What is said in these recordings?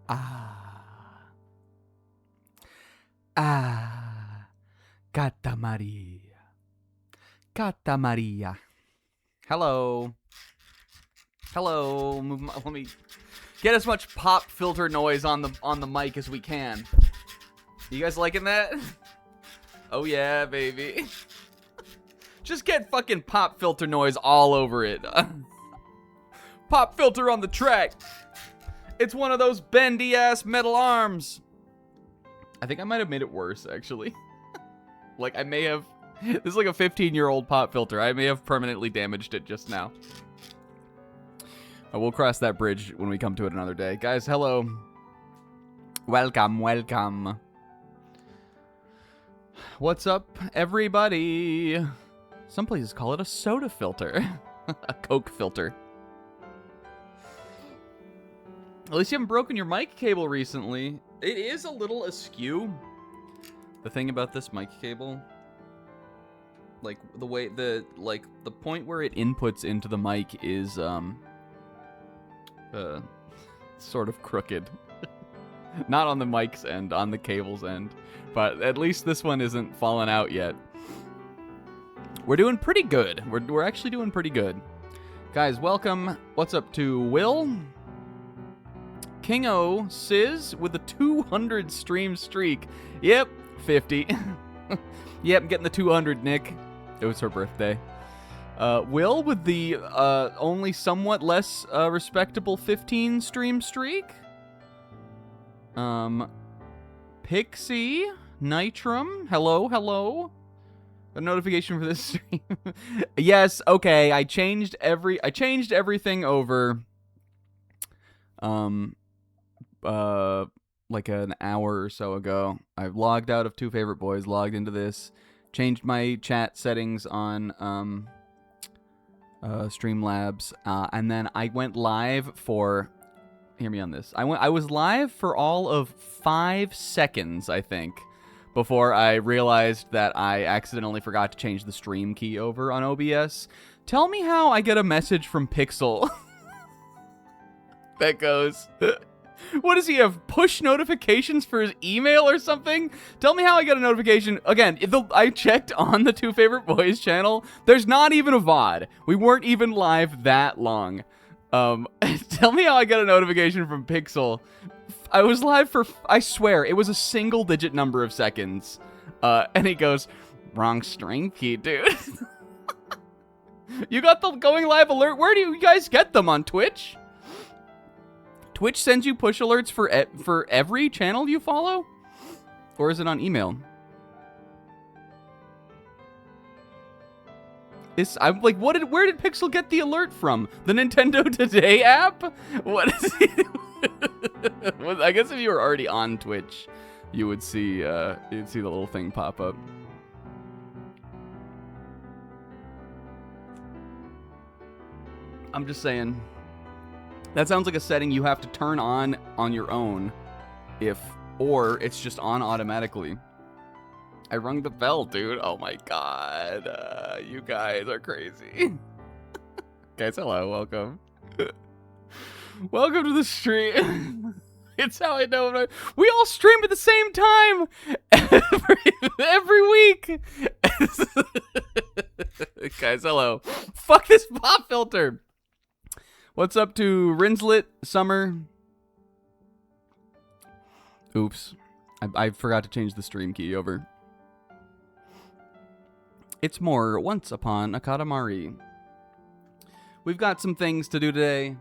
Ah. Ah. Katamari. Katamari. Hello. Hello. Let me get as much pop filter noise on the mic as we can. You guys liking that? Oh yeah, baby. Just get fucking pop filter noise all over it. Pop filter on the track. It's one of those bendy ass metal arms. I think I might have made it worse, actually. Like, I may have... This is like a 15-year-old pop filter. I may have permanently damaged it just now. We'll cross that bridge when we come to it another day. Guys, hello. Welcome, welcome. What's up, everybody? Some places call it a soda filter. A Coke filter. At least you haven't broken your mic cable recently. It is a little askew. The thing about this mic cable, like the way the point where it inputs into the mic is sort of crooked. Not on the mic's end, on the cable's end. But at least this one isn't falling out yet. We're doing pretty good. We're actually doing pretty good. Guys, welcome. What's up to Will? Kingo Sizz with a 200 stream streak. Yep, 50. Yep, getting the 200, Nick. It was her birthday. Will with the only somewhat less respectable 15 stream streak. Pixie, Nitrum, hello. A notification for this stream. Yes, okay. I changed everything over. Like an hour or so ago. I logged out of Two Favorite Boys, logged into this, changed my chat settings on Streamlabs, and then I went live for. Hear me on this. I was live for all of 5 seconds, I think, before I realized that I accidentally forgot to change the stream key over on OBS. Tell me how I get a message from Pixel that goes, what does he have, push notifications for his email or something? Tell me how I get a notification. Again, I checked on the Two Favorite Boys channel. There's not even a VOD. We weren't even live that long. Tell me how I get a notification from Pixel. I was live for, I swear, it was a single-digit number of seconds. And he goes, wrong stream key, dude. You got the going live alert? Where do you guys get them? On Twitch? Twitch sends you push alerts for every channel you follow? Or is it on email? I'm like, where did Pixel get the alert from? The Nintendo Today app? What is he? Well, I guess if you were already on Twitch, you would see the little thing pop up. I'm just saying. That sounds like a setting you have to turn on your own, or it's just on automatically. I rung the bell, dude. Oh my god. You guys are crazy. Guys, hello. Welcome. Welcome to the stream. It's how I know. We all stream at the same time every week. Guys, hello. Fuck this pop filter. What's up to Rinslet Summer? Oops. I forgot to change the stream key over. It's more Once Upon a Katamari. We've got some things to do today.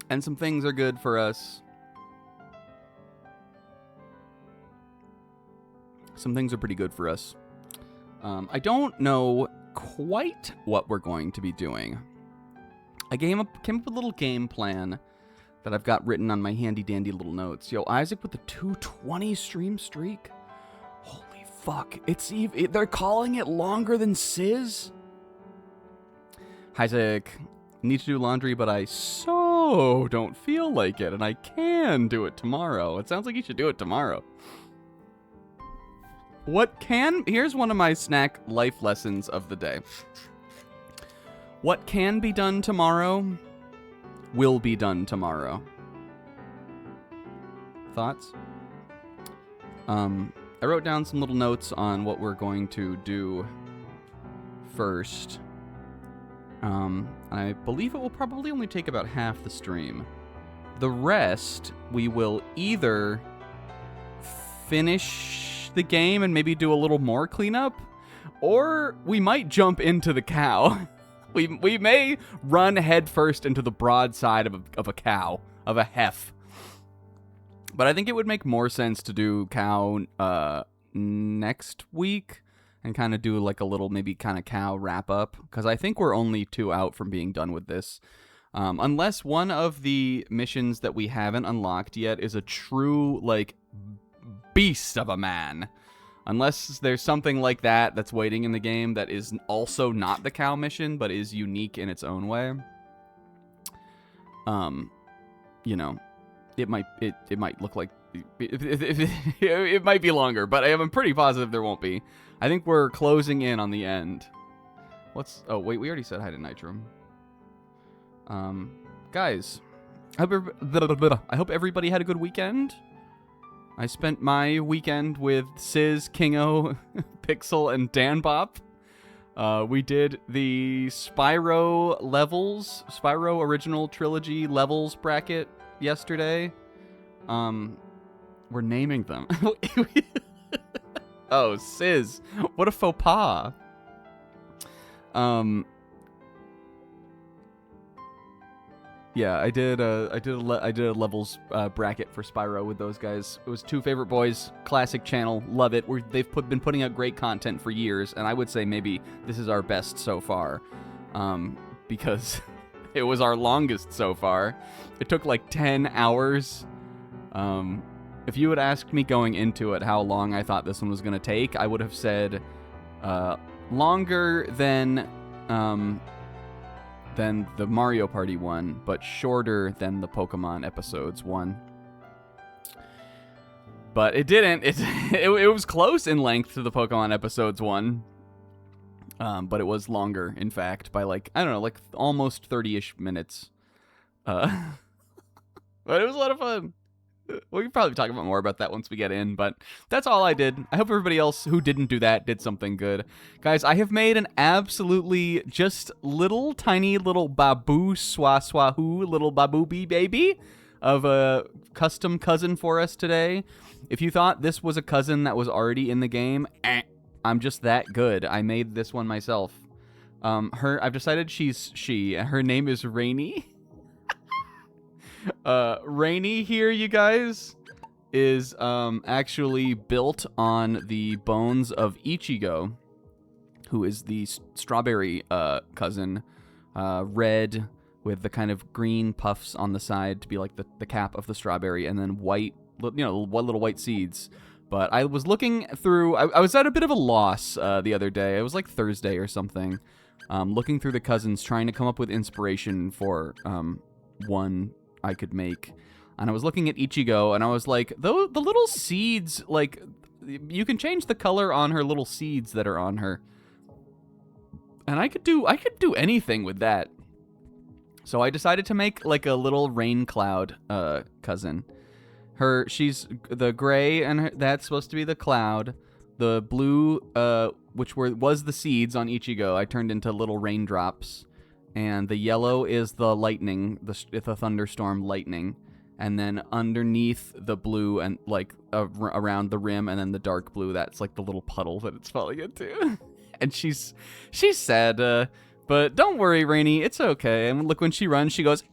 And some things are good for us. Some things are pretty good for us. I don't know quite what we're going to be doing. I came up with a little game plan that I've got written on my handy-dandy little notes. Yo, Isaac with the 220 stream streak? Holy fuck. They're calling it longer than Sizz? Isaac, need to do laundry, but I so don't feel like it, and I can do it tomorrow. It sounds like you should do it tomorrow. Here's one of my snack life lessons of the day. What can be done tomorrow will be done tomorrow. Thoughts? I wrote down some little notes on what we're going to do first. I believe it will probably only take about half the stream. The rest, we will either finish the game and maybe do a little more cleanup, or we might jump into the cow. We may run headfirst into the broadside of a cow, of a hef. But I think it would make more sense to do cow next week and kind of do like a little maybe kind of cow wrap up, because I think we're only 2 out from being done with this. Unless one of the missions that we haven't unlocked yet is a true like beast of a man. Unless there's something like that that's waiting in the game that is also not the cow mission, but is unique in its own way. You know, it might look like it might be longer, but I'm pretty positive there won't be. I think we're closing in on the end. Oh wait, we already said hi to Nitrum. Guys, I hope everybody had a good weekend. I spent my weekend with Sizz, Kingo, Pixel, and Danbop. We did the Spyro Original Trilogy levels bracket yesterday. We're naming them. Oh, Sizz, what a faux pas. Yeah, I did a levels bracket for Spyro with those guys. It was 2 favorite boys, classic channel, love it. They've been putting out great content for years, and I would say maybe this is our best so far, because it was our longest so far. It took like 10 hours. If you had asked me going into it how long I thought this one was going to take, I would have said longer than the Mario Party one, but shorter than the Pokemon episodes one. But it didn't. It was close in length to the Pokemon episodes one. But it was longer, in fact, by like, I don't know, like almost 30-ish minutes. But it was a lot of fun. We can probably talk about more about that once we get in, but that's all I did. I hope everybody else who didn't do that did something good. Guys, I have made an absolutely just little tiny little Babu Swahoo, little Babu Bee baby of a custom cousin for us today. If you thought this was a cousin that was already in the game, I'm just that good. I made this one myself. I've decided she's she. Her name is Rainy. Rainy here, you guys, is actually built on the bones of Ichigo, who is the strawberry cousin, red with the kind of green puffs on the side to be like the cap of the strawberry, and then white, little white seeds. But I was looking through, I was at a bit of a loss the other day. It was like Thursday or something, looking through the cousins, trying to come up with inspiration for one I could make. And I was looking at Ichigo, and I was like, the little seeds, like, you can change the color on her little seeds that are on her. And I could do anything with that. So I decided to make like a little rain cloud cousin. She's the gray, and that's supposed to be the cloud. The blue, which was the seeds on Ichigo, I turned into little raindrops. And the yellow is the lightning, the thunderstorm lightning. And then underneath the blue and like around the rim, and then the dark blue, that's like the little puddle that it's falling into. And she's sad, but don't worry, Rainy, it's okay. And look, when she runs, she goes,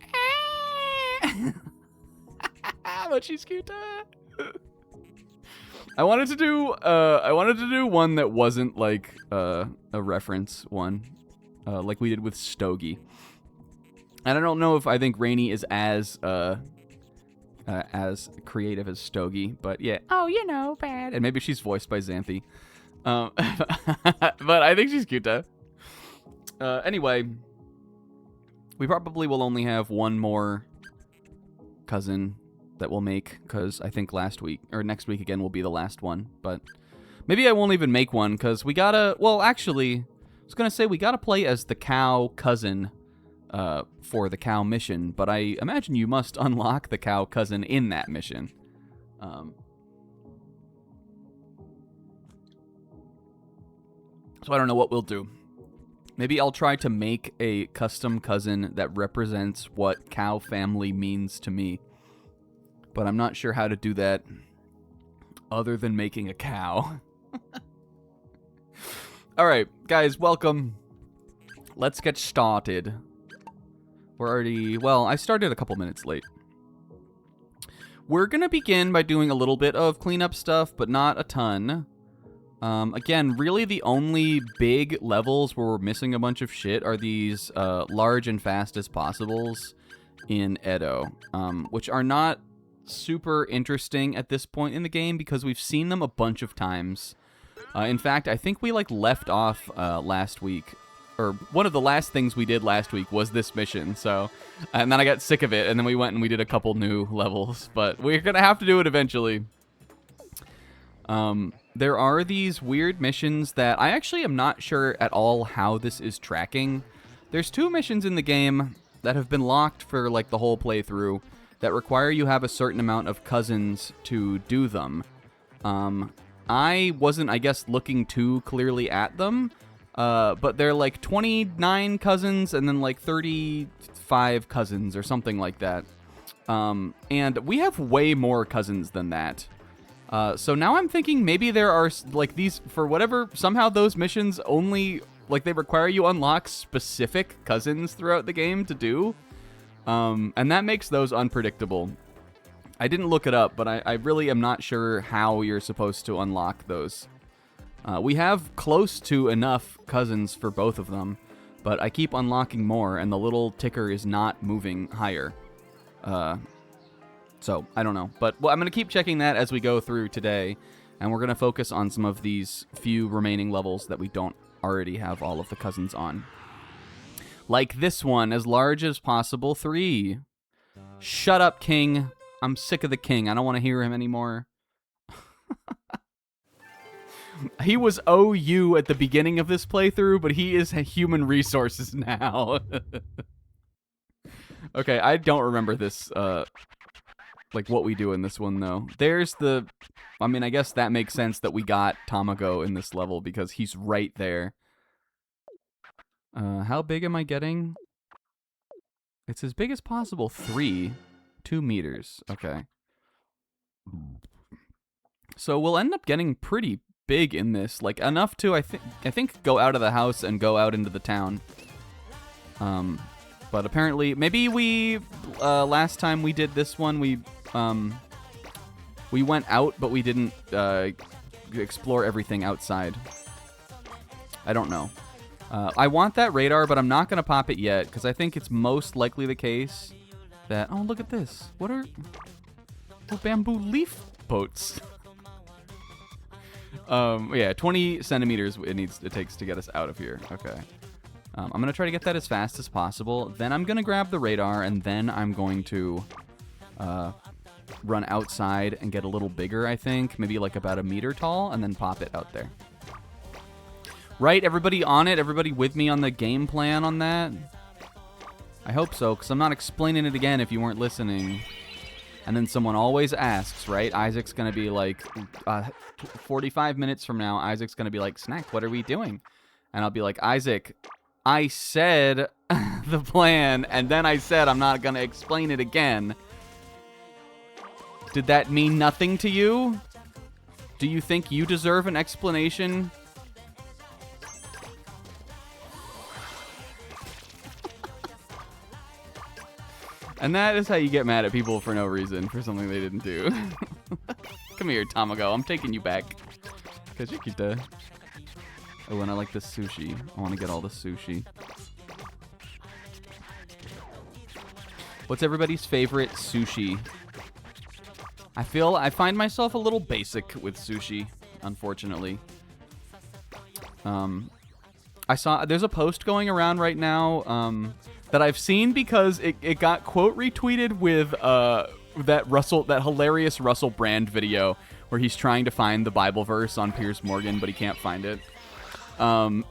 but she's cute. I wanted to do one that wasn't like a reference one. Like we did with Stogie. And I don't know if I think Rainy is as creative as Stogie, but yeah. Oh, bad. And maybe she's voiced by Xanthi. But I think she's cute, though. Anyway, we probably will only have one more cousin that we'll make, because I think next week again will be the last one. But maybe I won't even make one, because we gotta, well, actually, was going to say we got to play as the cow cousin for the cow mission, but I imagine you must unlock the cow cousin in that mission. So I don't know what we'll do. Maybe I'll try to make a custom cousin that represents what cow family means to me. But I'm not sure how to do that other than making a cow. Alright, guys, welcome. Let's get started. We're already... Well, I started a couple minutes late. We're going to begin by doing a little bit of cleanup stuff, but not a ton. Again, really the only big levels where we're missing a bunch of shit are these large and fast as possibles in Edo, which are not super interesting at this point in the game because we've seen them a bunch of times. In fact, I think we left off last week, or one of the last things we did last week was this mission. So, and then I got sick of it, and then we went and we did a couple new levels, but we're gonna have to do it eventually. There are these weird missions that I actually am not sure at all how this is tracking. There's 2 missions in the game that have been locked for the whole playthrough that require you have a certain amount of cousins to do them. I wasn't, I guess, looking too clearly at them, but they're 29 cousins and then 35 cousins or something like that. And we have way more cousins than that. So now I'm thinking maybe there are, these, for whatever, somehow those missions only, they require you unlock specific cousins throughout the game to do. And that makes those unpredictable. I didn't look it up, but I really am not sure how you're supposed to unlock those. We have close to enough cousins for both of them, but I keep unlocking more, and the little ticker is not moving higher. So, I don't know. But I'm going to keep checking that as we go through today, and we're going to focus on some of these few remaining levels that we don't already have all of the cousins on. Like this one, as large as possible 3. Shut up, King. I'm sick of the King. I don't want to hear him anymore. He was OU at the beginning of this playthrough, but he is human resources now. Okay, I don't remember this, what we do in this one, though. There's the... I mean, I guess that makes sense that we got Tamago in this level, because he's right there. How big am I getting? It's as big as possible. 3. 2 meters. Okay. So we'll end up getting pretty big in this. Enough to, I think, go out of the house and go out into the town. But apparently, maybe we, last time we did this one, we went out, but we didn't, explore everything outside. I don't know. I want that radar, but I'm not going to pop it yet, because I think it's most likely the case that... Oh, look at this. What are... Oh, bamboo leaf boats. Yeah, 20 centimeters it takes to get us out of here. Okay. I'm going to try to get that as fast as possible. Then I'm going to grab the radar, and then I'm going to run outside and get a little bigger, I think. Maybe about a meter tall, and then pop it out there. Right? Everybody on it? Everybody with me on the game plan on that? I hope so, because I'm not explaining it again if you weren't listening. And then someone always asks, right? Isaac's going to be 45 minutes from now, Isaac's going to be like, Snack, what are we doing? And I'll be like, Isaac, I said the plan, and then I said I'm not going to explain it again. Did that mean nothing to you? Do you think you deserve an explanation? And that is how you get mad at people for no reason, for something they didn't do. Come here, Tamago. I'm taking you back. Kajikita. Oh, and I like this sushi. I want to get all the sushi. What's everybody's favorite sushi? I find myself a little basic with sushi, unfortunately. I saw there's a post going around right now that I've seen because it got quote retweeted with that hilarious Russell Brand video where he's trying to find the Bible verse on Piers Morgan, but he can't find it. So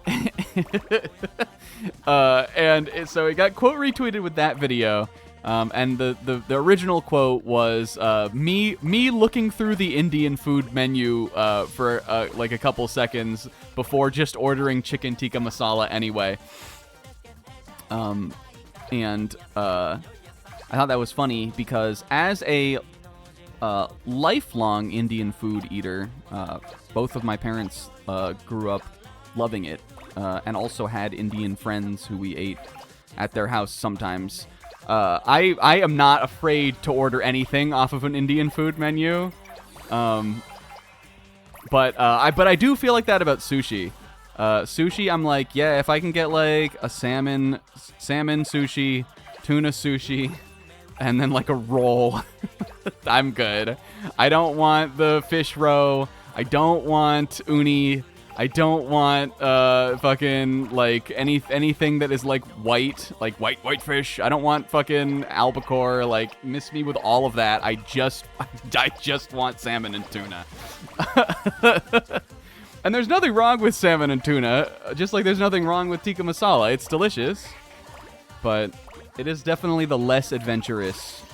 it got quote retweeted with that video. And the original quote was me looking through the Indian food menu for like a couple seconds before just ordering chicken tikka masala anyway. I thought that was funny because as a lifelong Indian food eater, both of my parents grew up loving it, and also had Indian friends who we ate at their house sometimes. I am not afraid to order anything off of an Indian food menu, but I do feel like that about sushi. Sushi, I'm like, yeah, if I can get like a salmon sushi, tuna sushi, and then like a roll, I'm good. I don't want the fish roe. I don't want uni. I don't want fucking like anything that is like white fish. I don't want fucking albacore. Like, miss me with all of that. I just want salmon and tuna. And there's nothing wrong with salmon and tuna, just like there's nothing wrong with tikka masala. It's delicious, but it is definitely the less adventurous.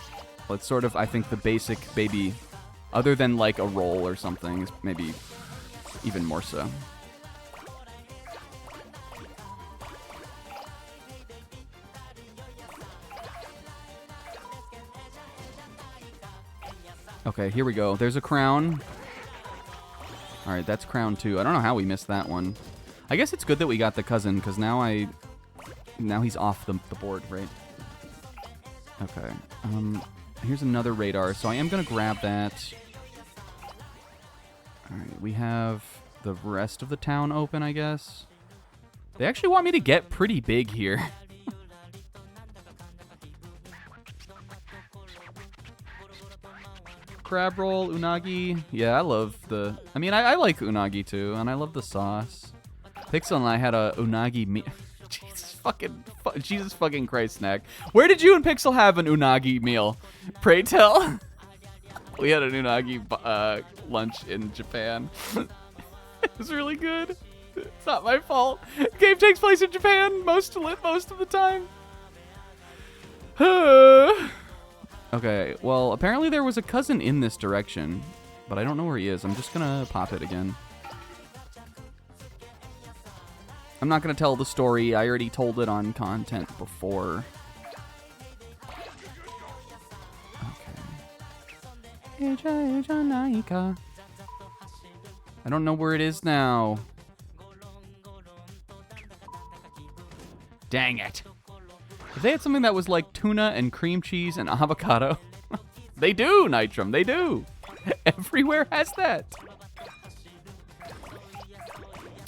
It's sort of, I think, the basic baby, other than like a roll or something, is maybe even more so. Okay, here we go. There's a crown. All right, that's crown 2. I don't know how we missed that one. I guess it's good that we got the cousin, because now he's off the board, right? Okay. Here's another radar, so I am going to grab that. All right, we have the rest of the town open, I guess. They actually want me to get pretty big here. Crab roll, unagi. Yeah, I love the... I mean, I like unagi too, and I love the sauce. Pixel and I had a unagi meal. Jesus fucking Christ, Snack. Where did you and Pixel have an unagi meal? Pray tell. We had an unagi lunch in Japan. It was really good. It's not my fault. Game takes place in Japan most of the time. Okay, well, apparently there was a cousin in this direction, but I don't know where he is. I'm just gonna pop it again. I'm not gonna tell the story. I already told it on content before. Okay. I don't know where it is now. Dang it. If they had something that was like tuna and cream cheese and avocado. They do, Nitrum. They do. Everywhere has that.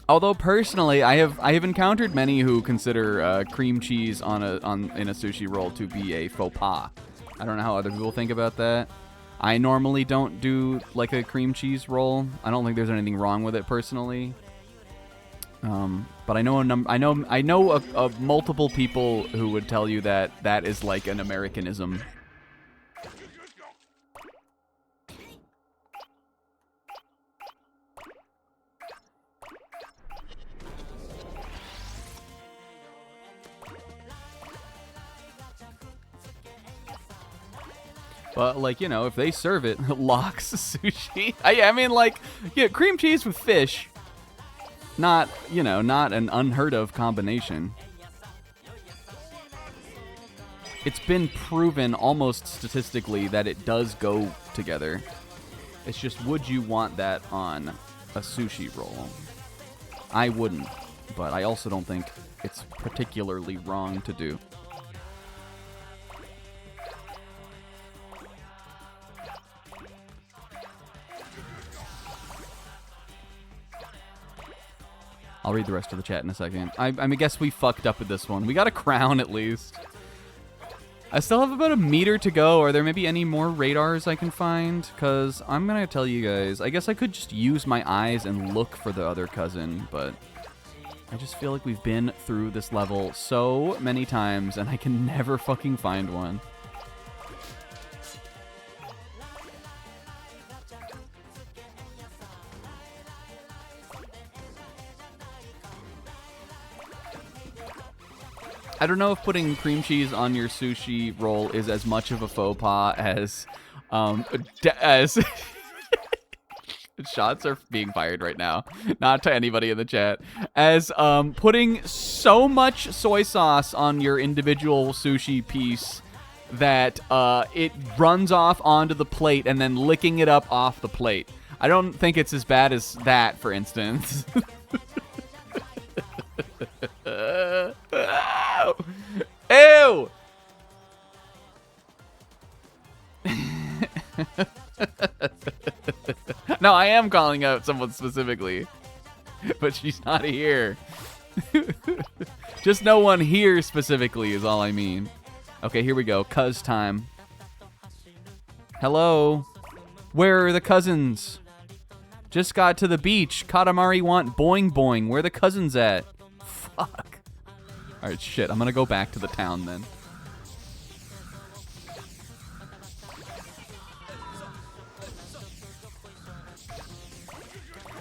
Although personally, I have encountered many who consider cream cheese in a sushi roll to be a faux pas. I don't know how other people think about that. I normally don't do like a cream cheese roll. I don't think there's anything wrong with it personally. But I know multiple people who would tell you that that is like an Americanism. But, like, you know, if they serve it, lox sushi. I mean, like, yeah, cream cheese with fish. Not, you know, not an unheard of combination. It's been proven almost statistically that it does go together. It's just, would you want that on a sushi roll? I wouldn't, but I also don't think it's particularly wrong to do. I'll read the rest of the chat in a second. I guess we fucked up with this one. We got a crown at least. I still have about a meter to go. Are there maybe any more radars I can find? Because I'm going to tell you guys, I guess I could just use my eyes and look for the other cousin, but I just feel like we've been through this level so many times and I can never fucking find one. I don't know if putting cream cheese on your sushi roll is as much of a faux pas as shots are being fired right now, not to anybody in the chat, as putting so much soy sauce on your individual sushi piece that it runs off onto the plate and then licking it up off the plate. I don't think it's as bad as that, for instance. Ew! No, I am calling out someone specifically, but she's not here. Just no one here specifically is all I mean. Okay, here we go. Cuz time. Hello? Where are the cousins? Just got to the beach. Katamari want boing boing. Where are the cousins at? Fuck. Alright, shit. I'm gonna go back to the town then.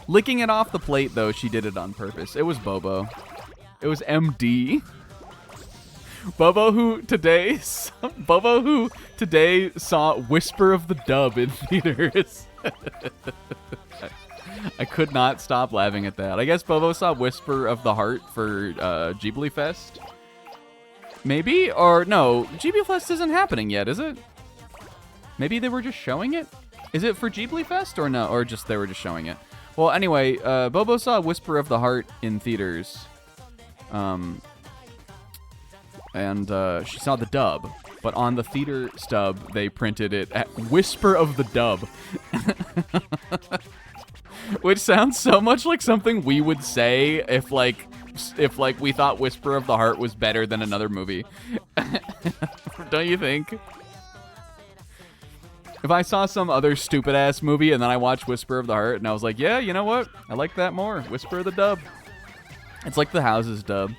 Licking it off the plate, though, she did it on purpose. It was Bobo. It was MD. Bobo who today saw Whisper of the Dub in theaters. I could not stop laughing at that. I guess Bobo saw Whisper of the Heart for Ghibli Fest. Maybe? Or no, Ghibli Fest isn't happening yet, is it? Maybe they were just showing it? Is it for Ghibli Fest or no? Or just they were just showing it? Well, anyway, Bobo saw Whisper of the Heart in theaters. And she saw the dub. But on the theater stub, they printed it at Whisper of the Dub. Which sounds so much like something we would say if we thought Whisper of the Heart was better than another movie. Don't you think? If I saw some other stupid-ass movie and then I watched Whisper of the Heart and I was like, yeah, you know what? I like that more. Whisper of the Dub. It's like the Houses dub.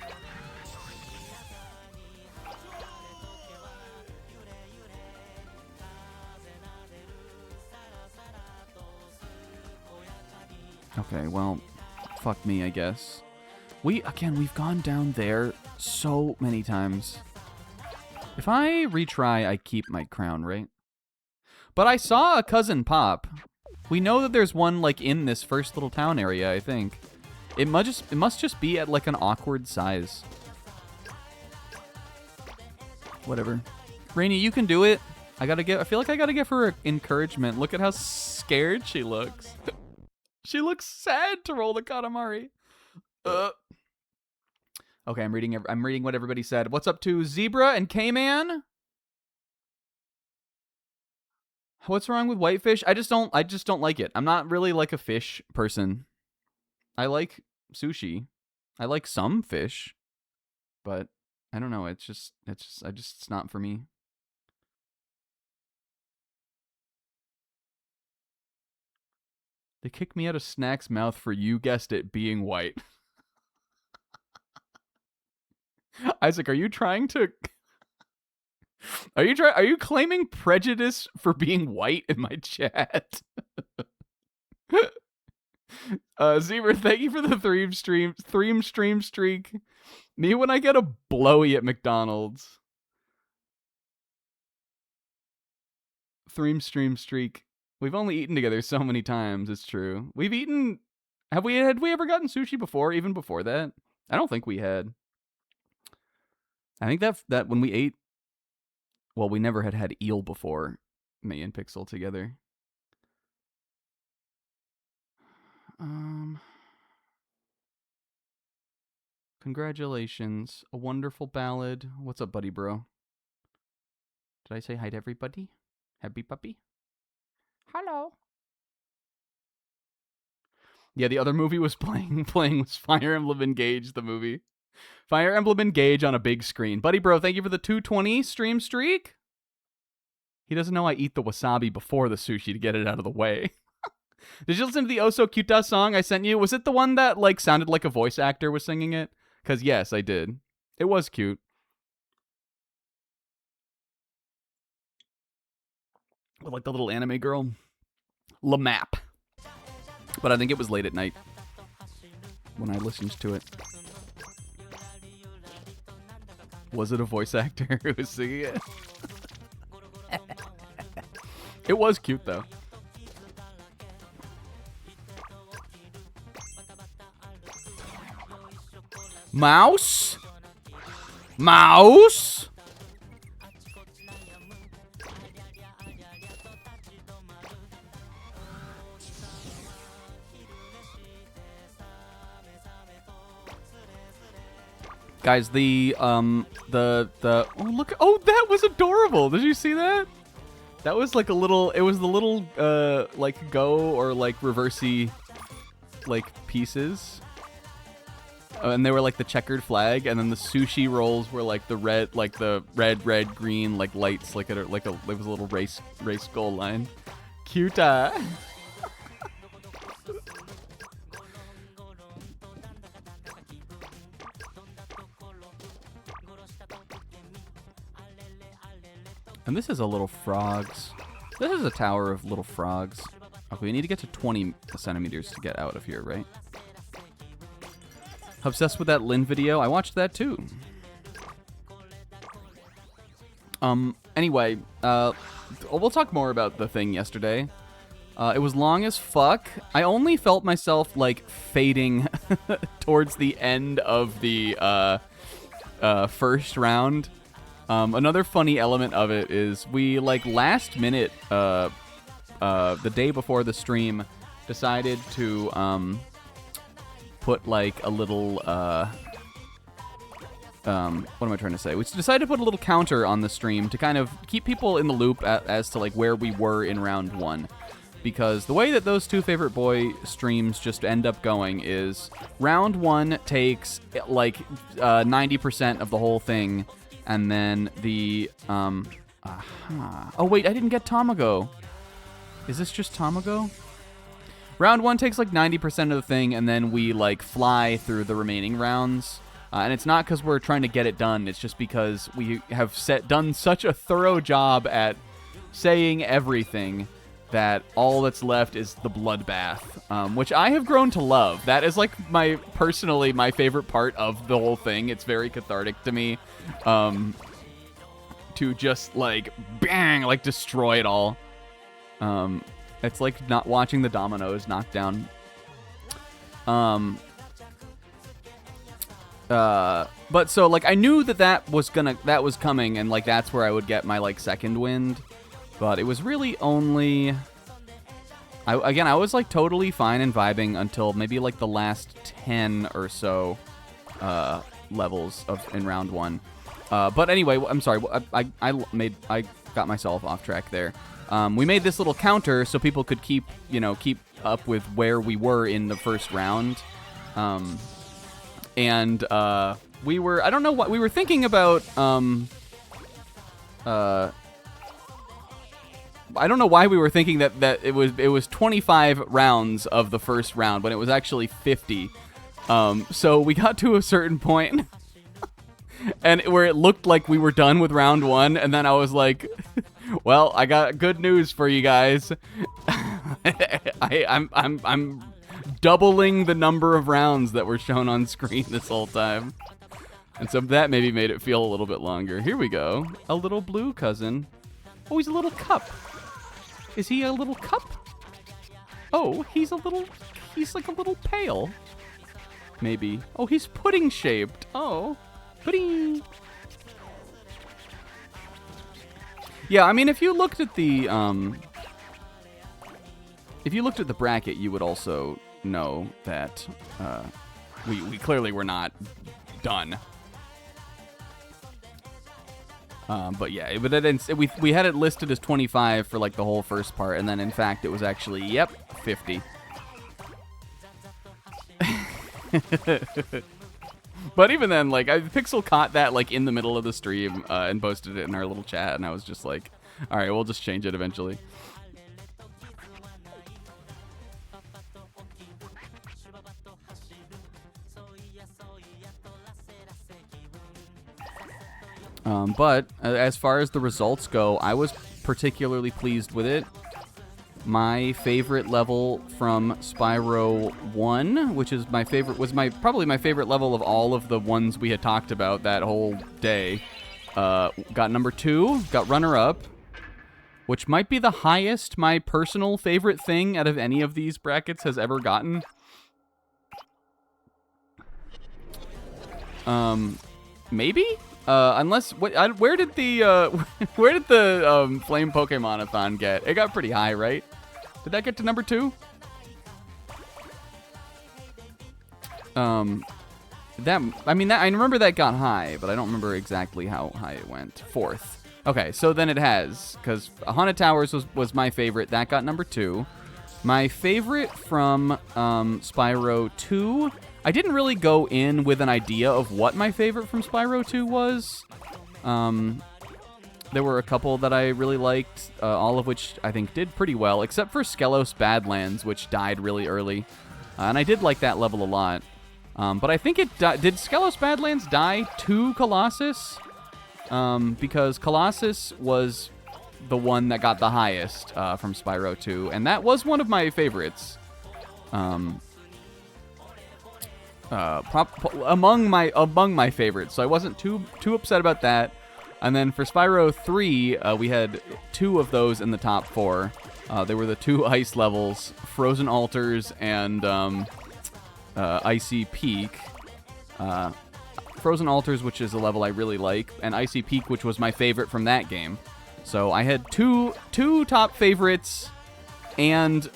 Okay, well, fuck me, I guess. We've gone down there so many times. If I retry, I keep my crown, right? But I saw a cousin pop. We know that there's one, like, in this first little town area, I think. It must just be at, like, an awkward size. Whatever. Rainy, you can do it. I feel like I gotta give her encouragement. Look at how scared she looks. She looks sad to roll the Katamari. Okay, I'm reading what everybody said. What's up to Zebra and K-Man? What's wrong with whitefish? I just don't like it. I'm not really like a fish person. I like sushi. I like some fish, but I don't know. It's not for me. They kicked me out of Snack's mouth for, you guessed it, being white. Isaac, are you trying to... Are you claiming prejudice for being white in my chat? Zebra, thank you for the thream stream streak. Me when I get a blowy at McDonald's. Thream stream streak. We've only eaten together so many times, it's true. We've eaten... Had we ever gotten sushi before, even before that? I don't think we had. I think that when we ate... Well, we never had eel before, me and Pixel together. Congratulations. A wonderful ballad. What's up, buddy bro? Did I say hi to everybody? Happy puppy? Hello. Yeah, the other movie was playing was Fire Emblem Engage, the movie. Fire Emblem Engage on a big screen. Buddy bro, thank you for the 220 stream streak. He doesn't know I eat the wasabi before the sushi to get it out of the way. Did you listen to the Oh So Cute song I sent you? Was it the one that like sounded like a voice actor was singing it? Because yes, I did. It was cute. With like the little anime girl. Lamap. But I think it was late at night when I listened to it. Was it a voice actor who was singing it? It was cute, though. Mouse? Mouse? Guys, oh look, oh, that was adorable. Did you see that? That was like a little, it was the little like go or like reversey like pieces. And they were like the checkered flag, and then the sushi rolls were like the red, green, like lights, like it was a little race goal line. Cute. And this is a little frogs. This is a tower of little frogs. Okay, we need to get to 20 centimeters to get out of here, right? Obsessed with that Lin video. I watched that too. Anyway, we'll talk more about the thing yesterday. It was long as fuck. I only felt myself like fading towards the end of the first round. Another funny element of it is we like last minute, the day before the stream, decided to put like a little what am I trying to say? We decided to put a little counter on the stream to kind of keep people in the loop as to like where we were in round one. Because the way that those two favorite boy streams just end up going is round one takes like 90% of the whole thing, and then the oh wait, I didn't get Tamago. Is this just Tamago? Round one takes like 90% of the thing, and then we like fly through the remaining rounds. And it's not because we're trying to get it done. It's just because we have done such a thorough job at saying everything that all that's left is the bloodbath, which I have grown to love. That is like personally my favorite part of the whole thing. It's very cathartic to me, to just like bang, like destroy it all. It's like not watching the dominoes knock down. But so like I knew that was coming, and like that's where I would get my like second wind. But it was really only... I was, like, totally fine and vibing until maybe, like, the last 10 or so levels in round one. But anyway, I'm sorry. I got myself off track there. We made this little counter so people could keep up with where we were in the first round. And we were... I don't know what... We were thinking about... I don't know why we were thinking that it was 25 rounds of the first round when it was actually 50. So we got to a certain point and where it looked like we were done with round one, and then I was like, well, I got good news for you guys. I'm doubling the number of rounds that were shown on screen this whole time. And so that maybe made it feel a little bit longer. Here we go. A little blue cousin. Oh, he's a little cup. Is he a little cup? Oh, he's like a little pail. Maybe. Oh, he's pudding shaped. Oh, pudding. Yeah, I mean, if you looked at the bracket, you would also know that we clearly were not done. But yeah, we had it listed as 25 for like the whole first part, and then in fact it was actually 50. But even then, like Pixel caught that like in the middle of the stream and posted it in our little chat, and I was just like, all right, we'll just change it eventually. But as far as the results go, I was particularly pleased with it. my favorite level from Spyro 1, which is my favorite, was probably my favorite level of all of the ones we had talked about that whole day. Got number 2, got runner-up, which might be the highest my personal favorite thing out of any of these brackets has ever gotten. Maybe? Unless, where did the Flame Pokemon-a-thon get? It got pretty high, right? Did that get to number 2? I remember that got high, but I don't remember exactly how high it went. 4th. Okay, so then it has, because Haunted Towers was my favorite. That got number 2. My favorite from Spyro 2, I didn't really go in with an idea of what my favorite from Spyro 2 was. There were a couple that I really liked, all of which I think did pretty well, except for Skelos Badlands, which died really early. And I did like that level a lot. But I think did Skelos Badlands die to Colossus? Because Colossus was the one that got the highest from Spyro 2, and that was one of my favorites. Among my favorites, so I wasn't too upset about that. And then for Spyro 3, we had 2 of those in the top 4. They were the 2 ice levels, Frozen Altars and Icy Peak. Frozen Altars, which is a level I really like, and Icy Peak, which was my favorite from that game. So I had two top favorites, and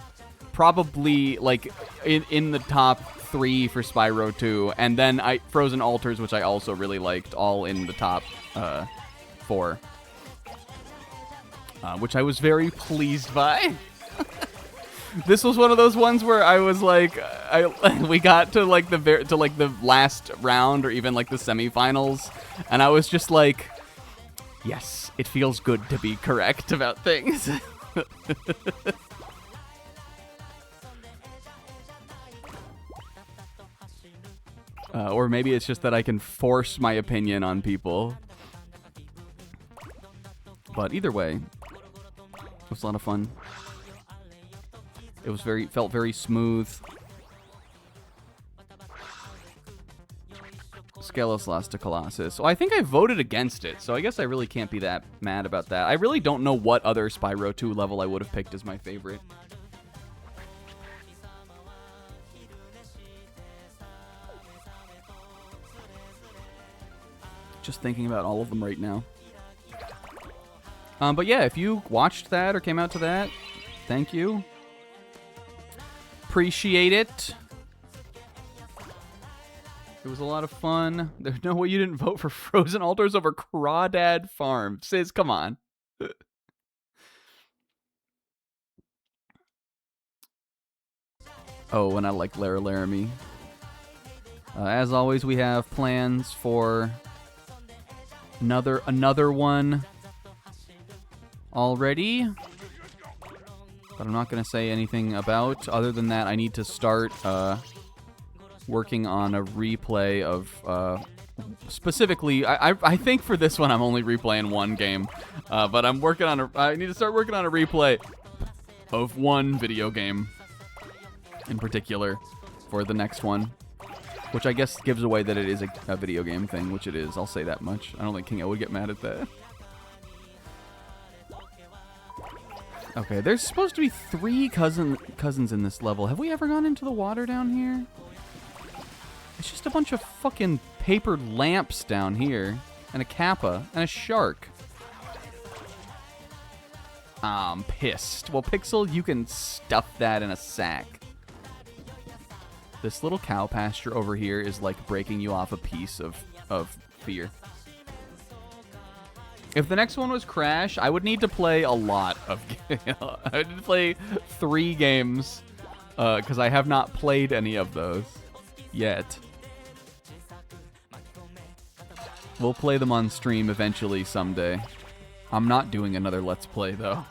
probably like in the top 3 for Spyro 2, and then Frozen Altars, which I also really liked, all in the top 4, which I was very pleased by. This was one of those ones where I was like, we got to like the last round or even like the semifinals, and I was just like, yes, it feels good to be correct about things. Or maybe it's just that I can force my opinion on people. But either way, it was a lot of fun. It felt very smooth. Skelos lost to Colossus. So I think I voted against it, so I guess I really can't be that mad about that. I really don't know what other Spyro 2 level I would have picked as my favorite. Just thinking about all of them right now. But yeah, if you watched that or came out to that, thank you. Appreciate it. It was a lot of fun. There's no way you didn't vote for Frozen Altars over Crawdad Farm. Sis, come on. Oh, and I like Laramie. As always, we have plans for another one already, but I'm not going to say anything about. Other than that, I need to start working on a replay of specifically. I think for this one I'm only replaying one game, but I'm working on I need to start working on a replay of one video game in particular for the next one, which I guess gives away that it is a video game thing, which it is. I'll say that much. I don't think King O would get mad at that. Okay, there's supposed to be 3 cousins in this level. Have we ever gone into the water down here? It's just a bunch of fucking paper lamps down here, and a kappa, and a shark. I'm pissed. Well, Pixel, you can stuff that in a sack. This little cow pasture over here is like breaking you off a piece of fear. If the next one was Crash, I would need to play a lot of I would need to play 3 games, because I have not played any of those yet. We'll play them on stream eventually someday. I'm not doing another Let's Play, though.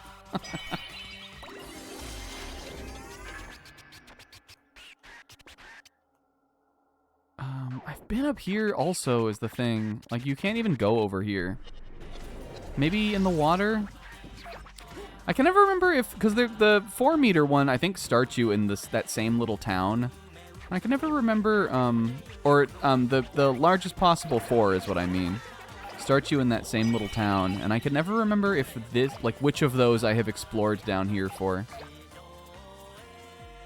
I've been up here also is the thing. Like, you can't even go over here. Maybe in the water? I can never remember if, because the 4-meter one I think starts you in that same little town. I can never remember, the largest possible 4 is what I mean. Starts you in that same little town, and I can never remember if which of those I have explored down here for.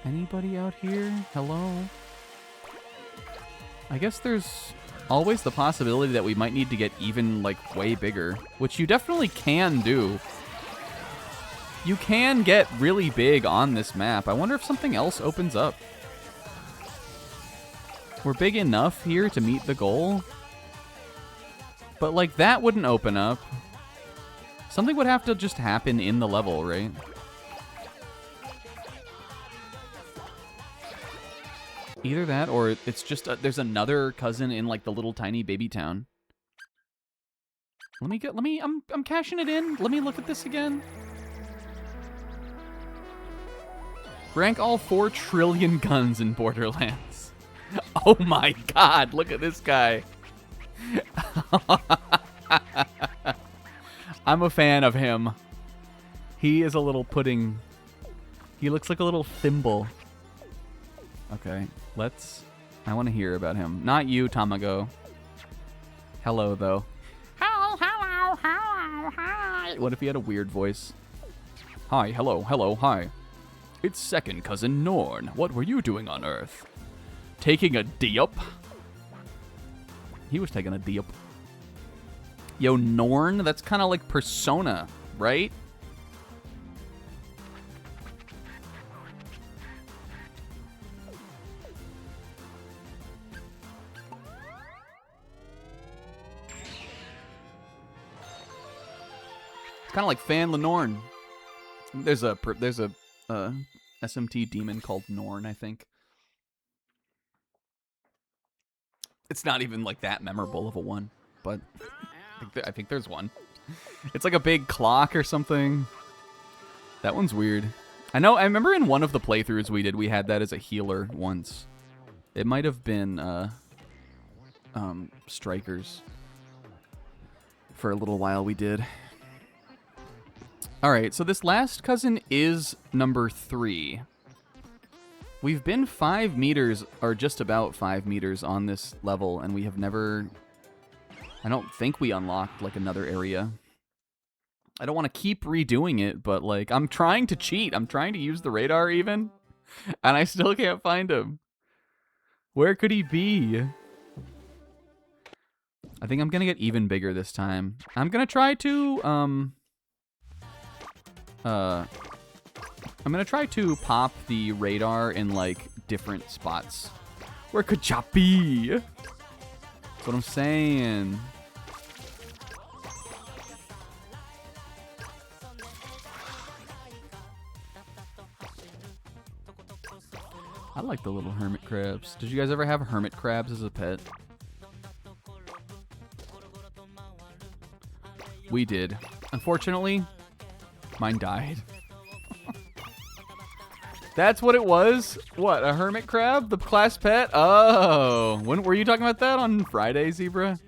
Anybody out here? Hello? I guess there's always the possibility that we might need to get even, way bigger, which you definitely can do. You can get really big on this map. I wonder if something else opens up. We're big enough here to meet the goal. But, that wouldn't open up. Something would have to just happen in the level, right? Either that, or it's just there's another cousin in the little tiny baby town. I'm cashing it in. Let me look at this again. Rank all 4 trillion guns in Borderlands. Oh my god, look at this guy. I'm a fan of him. He is a little pudding. He looks like a little thimble. Okay, I want to hear about him. Not you, Tamago. Hello, though. Hello, hi. What if he had a weird voice? Hi, hello, hi. It's second cousin Norn. What were you doing on Earth? Taking a dip? He was taking a dip. Yo, Norn? That's kind of like Persona, right? Kind of like Fan Lenorn. There's a SMT demon called Norn, I think. It's not even that memorable of a one, but I think there's one. It's like a big clock or something. That one's weird. I remember in one of the playthroughs we did, we had that as a healer once. It might have been Strikers. For a little while we did. Alright, so this last cousin is number 3. We've been 5 meters, or just about 5 meters on this level, and we have never... I don't think we unlocked, another area. I don't want to keep redoing it, but, I'm trying to cheat. I'm trying to use the radar, even. And I still can't find him. Where could he be? I think I'm gonna get even bigger this time. I'm gonna try to, I'm gonna try to pop the radar in, different spots. Where could ya be? That's what I'm saying. I like the little hermit crabs. Did you guys ever have hermit crabs as a pet? We did. Unfortunately, mine died. That's what it was? What, a hermit crab? The class pet? Oh. When were you talking about that? On Friday, Zebra?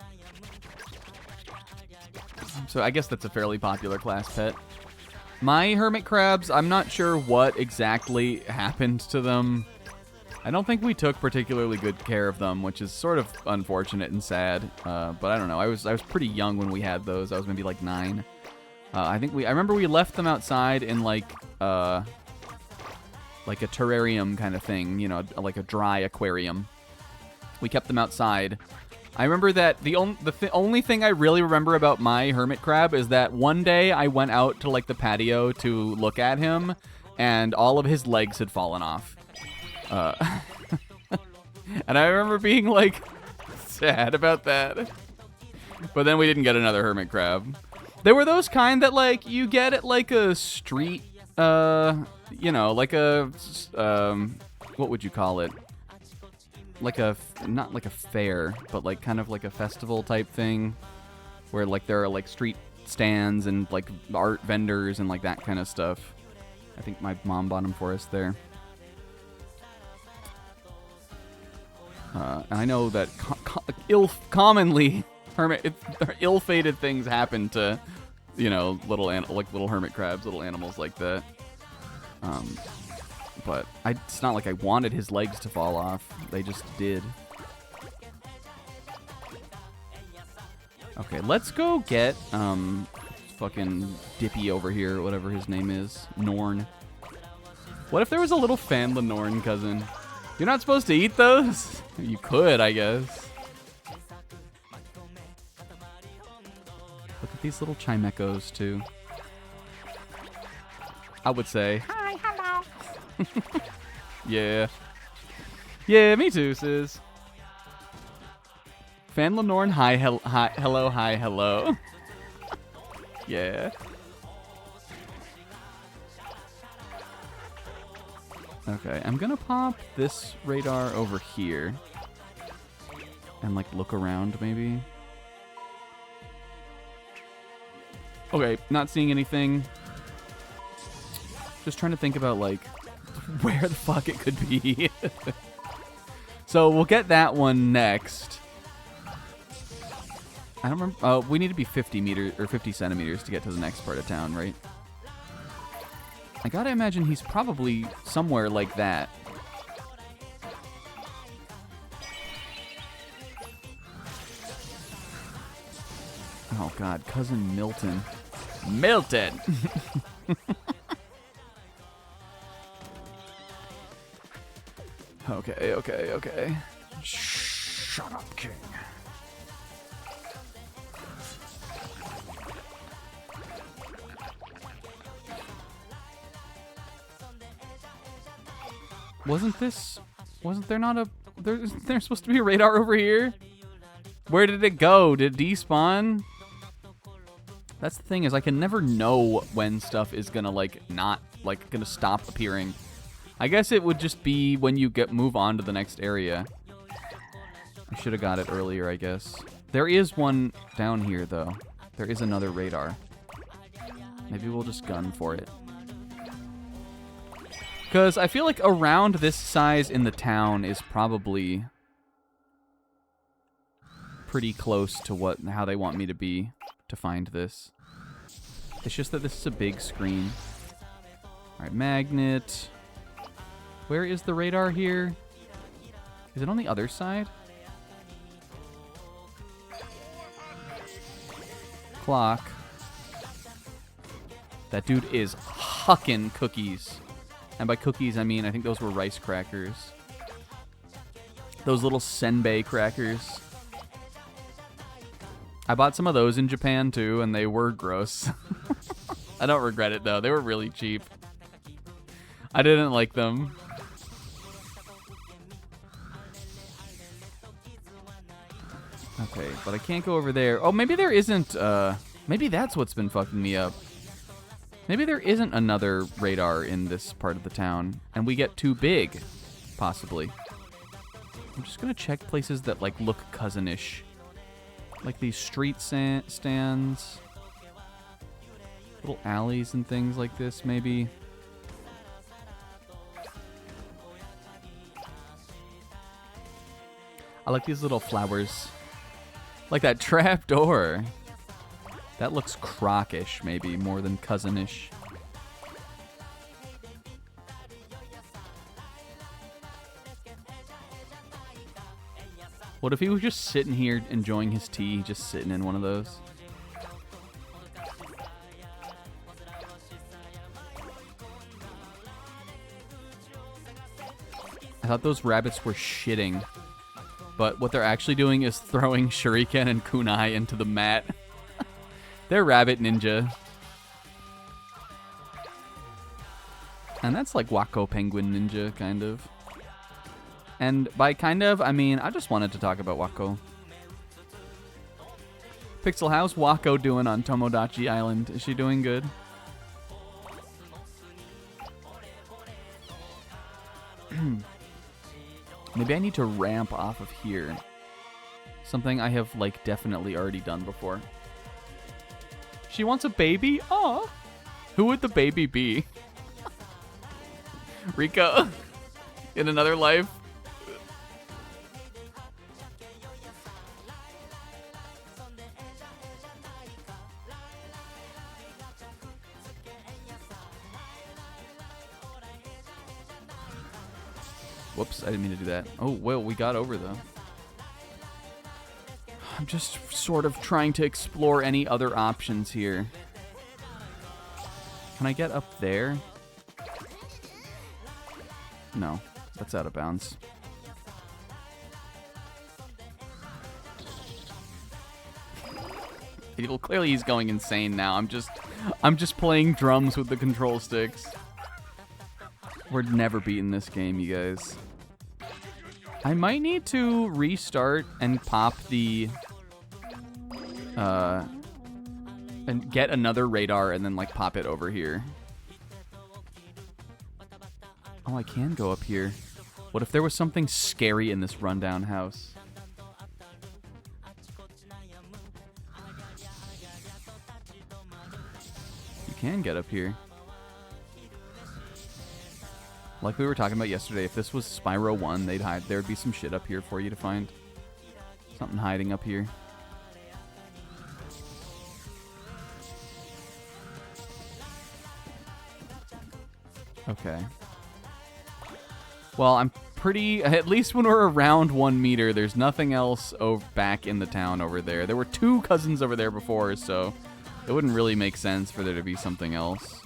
So I guess that's a fairly popular class pet. My hermit crabs, I'm not sure what exactly happened to them. I don't think we took particularly good care of them, which is sort of unfortunate and sad. But I don't know. I was pretty young when we had those. I was maybe 9. I remember we left them outside in a terrarium kind of thing, like a dry aquarium. We kept them outside. I remember that the only thing I really remember about my hermit crab is that one day I went out to the patio to look at him, and all of his legs had fallen off. And I remember being sad about that. But then we didn't get another hermit crab. They were those kind that you get at a street, what would you call it? Not like a fair, but kind of like a festival type thing, where there are street stands and art vendors and that kind of stuff. I think my mom bought them for us there. And I know that commonly ill-fated things happen to you know, like little hermit crabs, little animals like that. But it's not like I wanted his legs to fall off. They just did. Okay, let's go get fucking Dippy over here, whatever his name is, Norn. What if there was a little Fan Lenorn cousin? You're not supposed to eat those? You could, I guess. Look at these little Chimecos, too. I would say. Hi, hello. Yeah. Yeah, me too, sis. Fan Lenorn, hi, hello, hi, hello. Yeah. Okay, I'm gonna pop this radar over here. And, like, look around, maybe. Okay, not seeing anything. Just trying to think about, like, where the fuck it could be. So, we'll get that one next. I don't remember. Oh, we need to be 50 meters or 50 centimeters to get to the next part of town, right? I gotta imagine he's probably somewhere like that. Oh god, cousin Milton. Milton! Okay. Shut up, King. Wasn't there not a... There's supposed to be a radar over here? Where did it go? Did it despawn? That's the thing, is I can never know when stuff is gonna, like, not, like, gonna stop appearing. I guess it would just be when you move on to the next area. I should have got it earlier, I guess. There is one down here, though. There is another radar. Maybe we'll just gun for it. Because I feel like around this size in the town is probably pretty close to how they want me to be to find this. It's just that this is a big screen. Alright, magnet. Where is the radar here? Is it on the other side? Clock. That dude is hucking cookies. And by cookies, I mean, I think those were rice crackers. Those little senbei crackers. I bought some of those in Japan, too, and they were gross. I don't regret it, though. They were really cheap. I didn't like them. Okay, but I can't go over there. Oh, maybe there isn't, maybe that's what's been fucking me up. Maybe there isn't another radar in this part of the town, and we get too big, possibly. I'm just gonna check places that, like, look cousinish. Like these street stands. Little alleys and things like this, maybe. I like these little flowers. Like that trap door. That looks crockish, maybe, more than cousinish. What if he was just sitting here enjoying his tea, just sitting in one of those? I thought those rabbits were shitting. But what they're actually doing is throwing shuriken and kunai into the mat. They're rabbit ninja. And that's like Wako Penguin Ninja, kind of. And by kind of, I mean, I just wanted to talk about Wako. Pixel, how's Wako doing on Tomodachi Island? Is she doing good? Maybe I need to ramp off of here. Something I have, like, definitely already done before. She wants a baby? Aw. Who would the baby be? Rico? In another life? Whoops, I didn't mean to do that. Oh, well, we got over, though. I'm just sort of trying to explore any other options here. Can I get up there? No, that's out of bounds. Well, clearly he's going insane now. I'm just playing drums with the control sticks. We're never beating this game, you guys. I might need to restart and pop the and get another radar and then like pop it over here. Oh, I can go up here. What if there was something scary in this rundown house? You can get up here. Like we were talking about yesterday, if this was Spyro 1, there'd be some shit up here for you to find. Something hiding up here. Okay. Well, I'm pretty... At least when we're around 1 meter, there's nothing else back in the town over there. There were 2 cousins over there before, so it wouldn't really make sense for there to be something else.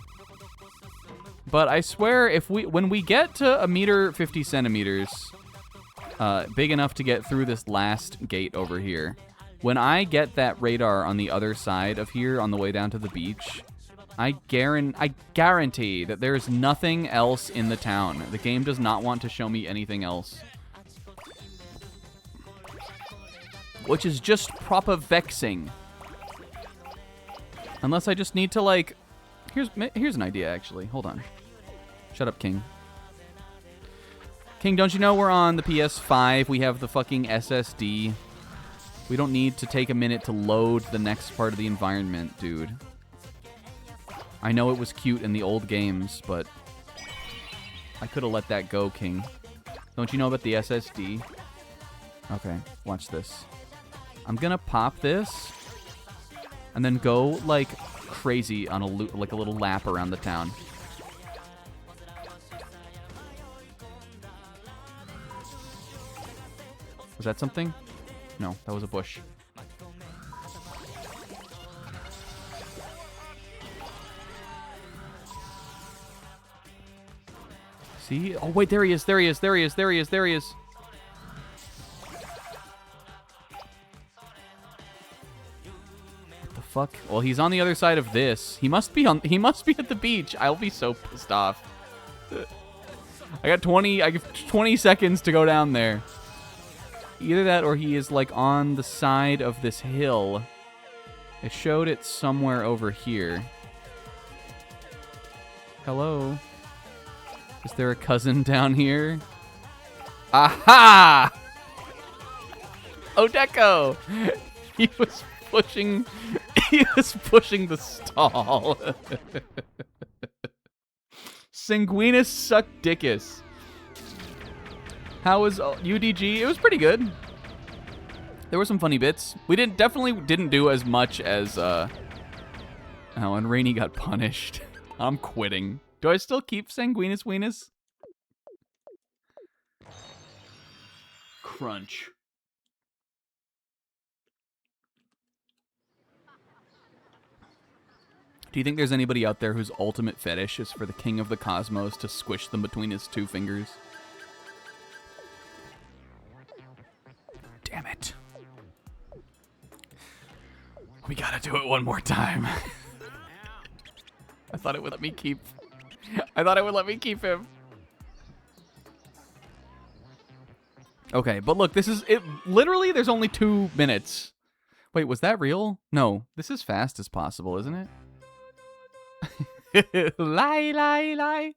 But I swear, when we get to 1 meter 50 centimeters, big enough to get through this last gate over here, when I get that radar on the other side of here on the way down to the beach, I guarantee that there is nothing else in the town. The game does not want to show me anything else. Which is just proper vexing. Unless I just need to, like... Here's an idea, actually. Hold on. Shut up, King. King, don't you know we're on the PS5? We have the fucking SSD. We don't need to take a minute to load the next part of the environment, dude. I know it was cute in the old games, but I could have let that go, King. Don't you know about the SSD? Okay, watch this. I'm gonna pop this and then go, like, crazy on a little lap around the town. Was that something? No, that was a bush. See? Oh, wait, there he is, there he is, there he is, there he is, there he is. What the fuck? Well, he's on the other side of this. He must be at the beach. I'll be so pissed off. I have 20 seconds to go down there. Either that or he is, like, on the side of this hill. It showed it somewhere over here. Hello? Is there a cousin down here? Aha! Odeko! He was pushing the stall. Sanguinus suck dickus. How was UDG? It was pretty good. There were some funny bits. We definitely didn't do as much as oh, and Rainy got punished. I'm quitting. Do I still keep Sanguinus Weenus? Crunch. Do you think there's anybody out there whose ultimate fetish is for the King of the Cosmos to squish them between his 2 fingers? Damn it. We gotta do it one more time. I thought it would let me keep... him. Okay, but look, this is... it. Literally, there's only 2 minutes. Wait, was that real? No, this is fast as possible, isn't it? Lie.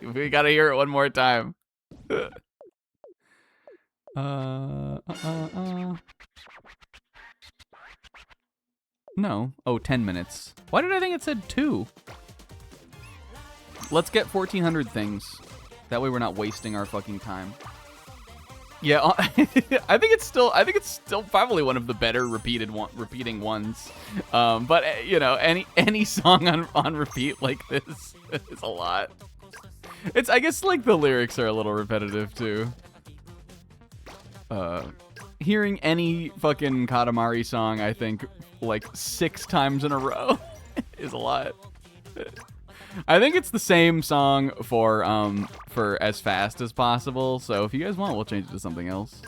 We gotta hear it one more time. No. Oh, 10 minutes. Why did I think it said 2? Let's get 1,400 things. That way we're not wasting our fucking time. Yeah, I think it's still probably one of the better repeating ones. But you know, any song on repeat like this is a lot. I guess like the lyrics are a little repetitive too. Hearing any fucking Katamari song, I think like 6 times in a row is a lot. I think it's the same song for As Fast as Possible. So if you guys want, we'll change it to something else.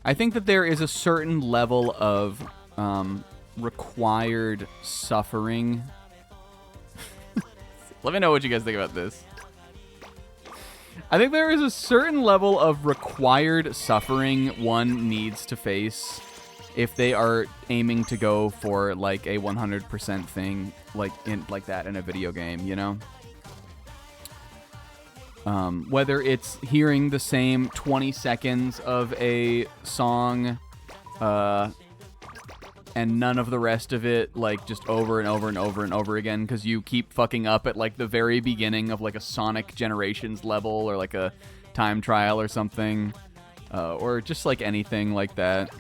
I think that there is a certain level of required suffering. Let me know what you guys think about this. I think there is a certain level of required suffering one needs to face if they are aiming to go for like a 100% thing like that in a video game, you know? Whether it's hearing the same 20 seconds of a song and none of the rest of it, like, just over and over and over and over again, because you keep fucking up at, like, the very beginning of, like, a Sonic Generations level, or, like, a time trial or something, or just, like, anything like that.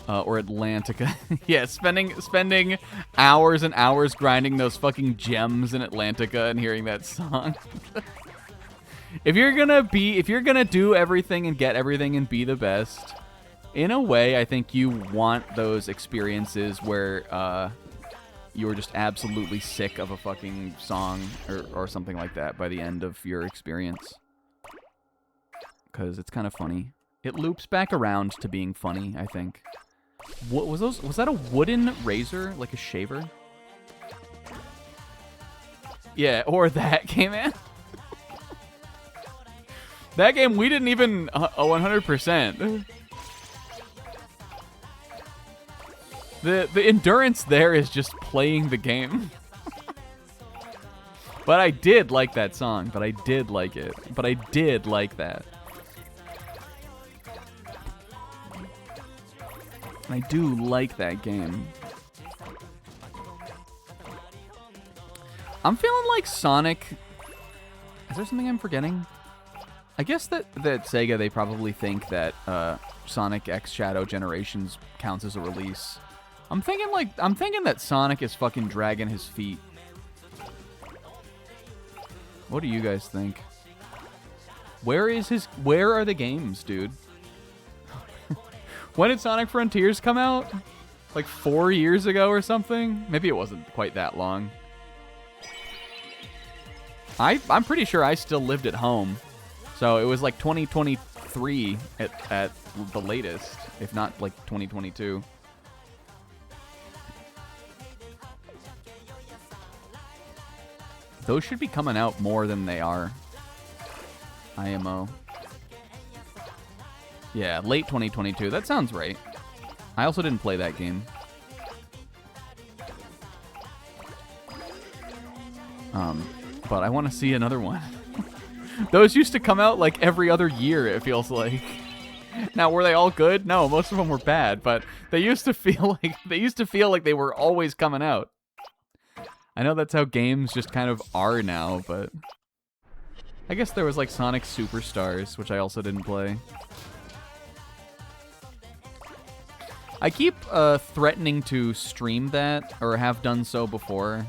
Or Atlantica. Yeah, spending hours and hours grinding those fucking gems in Atlantica and hearing that song. If you're gonna do everything and get everything and be the best, in a way, I think you want those experiences where you were just absolutely sick of a fucking song or something like that by the end of your experience. Because it's kind of funny. It loops back around to being funny, I think. What was those? Was that a wooden razor, like a shaver? Yeah, or that game, man. That game we didn't even 100%. The endurance there is just playing the game. But I did like that song. But I did like it. But I did like that. I do like that game. I'm feeling like Sonic... Is there something I'm forgetting? I guess that Sega, they probably think that Sonic X Shadow Generations counts as a release. I'm thinking that Sonic is fucking dragging his feet. What do you guys think? Where are the games, dude? When did Sonic Frontiers come out? Like 4 years ago or something? Maybe it wasn't quite that long. I'm pretty sure I still lived at home. So it was like 2023 at the latest, if not like 2022. Those should be coming out more than they are. IMO. Yeah, late 2022. That sounds right. I also didn't play that game. But I want to see another one. Those used to come out like every other year, it feels like. Now, were they all good? No, most of them were bad, but they used to feel like they were always coming out. I know that's how games just kind of are now, but I guess there was like Sonic Superstars, which I also didn't play. I keep threatening to stream that, or have done so before,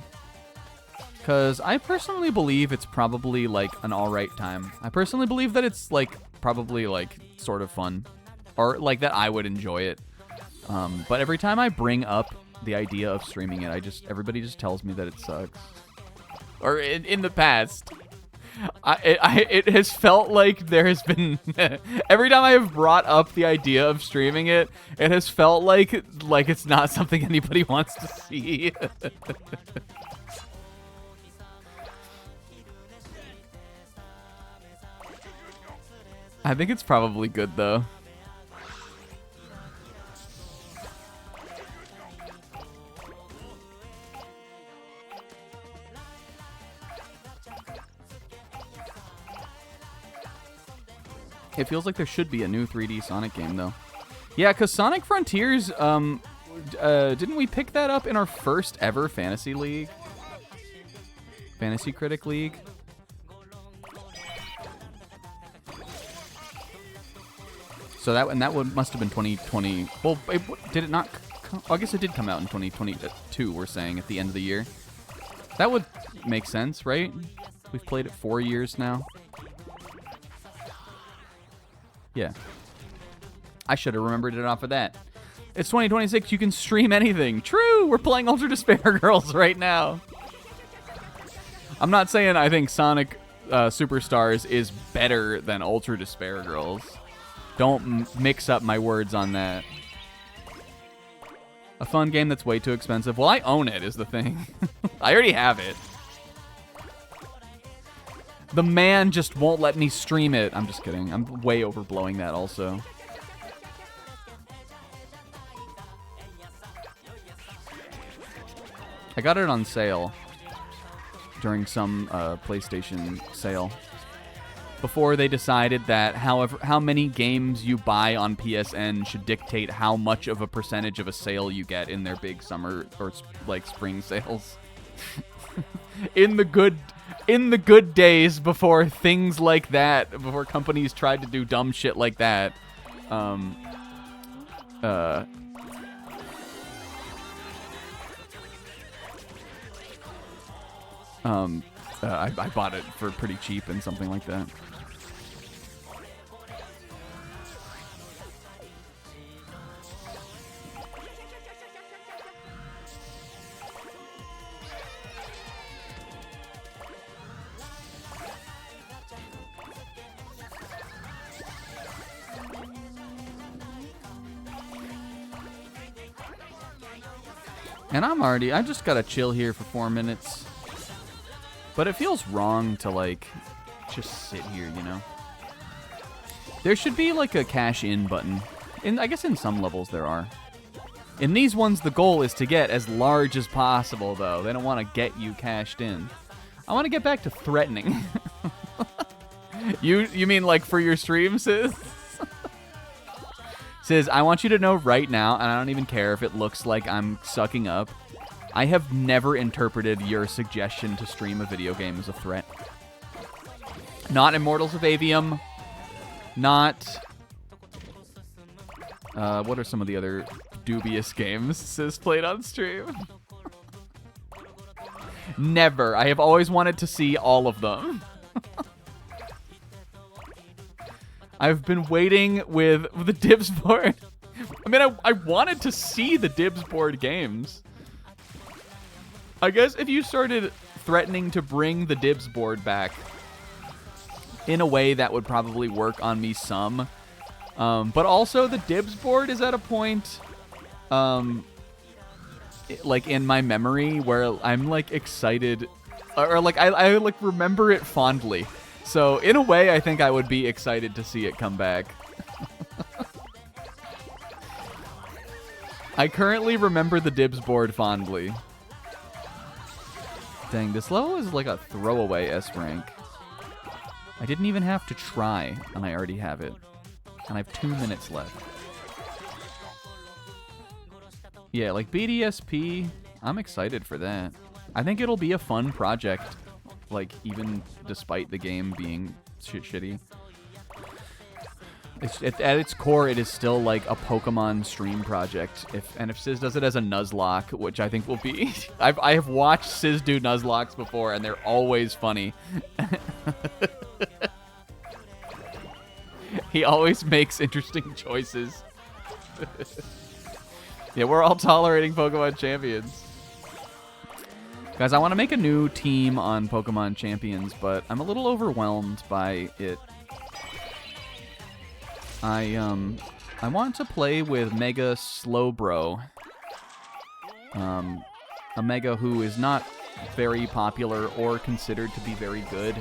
because I personally believe it's probably like an alright time. I personally believe that it's like probably like sort of fun, or like that I would enjoy it. But every time I bring up the idea of streaming it, everybody just tells me that it sucks. Or in the past, it has felt like there has been every time I have brought up the idea of streaming it, it has felt like it's not something anybody wants to see. I think it's probably good though. It feels like there should be a new 3D Sonic game, though. Yeah, because Sonic Frontiers, didn't we pick that up in our first ever Fantasy League? Fantasy Critic League? So that one must have been 2020. Well, did it not I guess it did come out in 2022, we're saying, at the end of the year. That would make sense, right? We've played it 4 years now. Yeah. I should have remembered it off of that. It's 2026, you can stream anything. True, we're playing Ultra Despair Girls right now. I'm not saying I think Sonic Superstars is better than Ultra Despair Girls. Don't mix up my words on that. A fun game that's way too expensive. Well, I own it is the thing. I already have it. The man just won't let me stream it. I'm just kidding. I'm way overblowing that also. I got it on sale during some PlayStation sale. Before they decided that how many games you buy on PSN should dictate how much of a percentage of a sale you get in their big summer or like spring sales. in the good days before things like that, before companies tried to do dumb shit like that. I bought it for pretty cheap and something like that. And I just gotta chill here for 4 minutes. But it feels wrong to, like, just sit here, you know? There should be, like, a cash in button. I guess in some levels there are. In these ones, the goal is to get as large as possible, though. They don't want to get you cashed in. I want to get back to threatening. You mean, like, for your stream, Sis? Sis, I want you to know right now, and I don't even care if it looks like I'm sucking up, I have never interpreted your suggestion to stream a video game as a threat. Not Immortals of Avium. Not... what are some of the other dubious games Sis played on stream? Never. I have always wanted to see all of them. I've been waiting with the Dibs board. I mean, I wanted to see the Dibs board games. I guess if you started threatening to bring the Dibs board back in a way that would probably work on me some. But also the Dibs board is at a point, like in my memory where I'm like excited or like I like remember it fondly. So in a way, I think I would be excited to see it come back. I currently remember the Dibs board fondly. Dang, this level is like a throwaway S rank. I didn't even have to try, and I already have it. And I have 2 minutes left. Yeah, like BDSP, I'm excited for that. I think it'll be a fun project, like even despite the game being shitty. At its core, it is still like a Pokemon stream project. If Sis does it as a Nuzlocke, which I think will be... I have watched Sis do Nuzlocks before, and they're always funny. He always makes interesting choices. Yeah, we're all tolerating Pokemon Champions. Guys, I want to make a new team on Pokemon Champions, but I'm a little overwhelmed by it. I want to play with Mega Slowbro. A Mega who is not very popular or considered to be very good.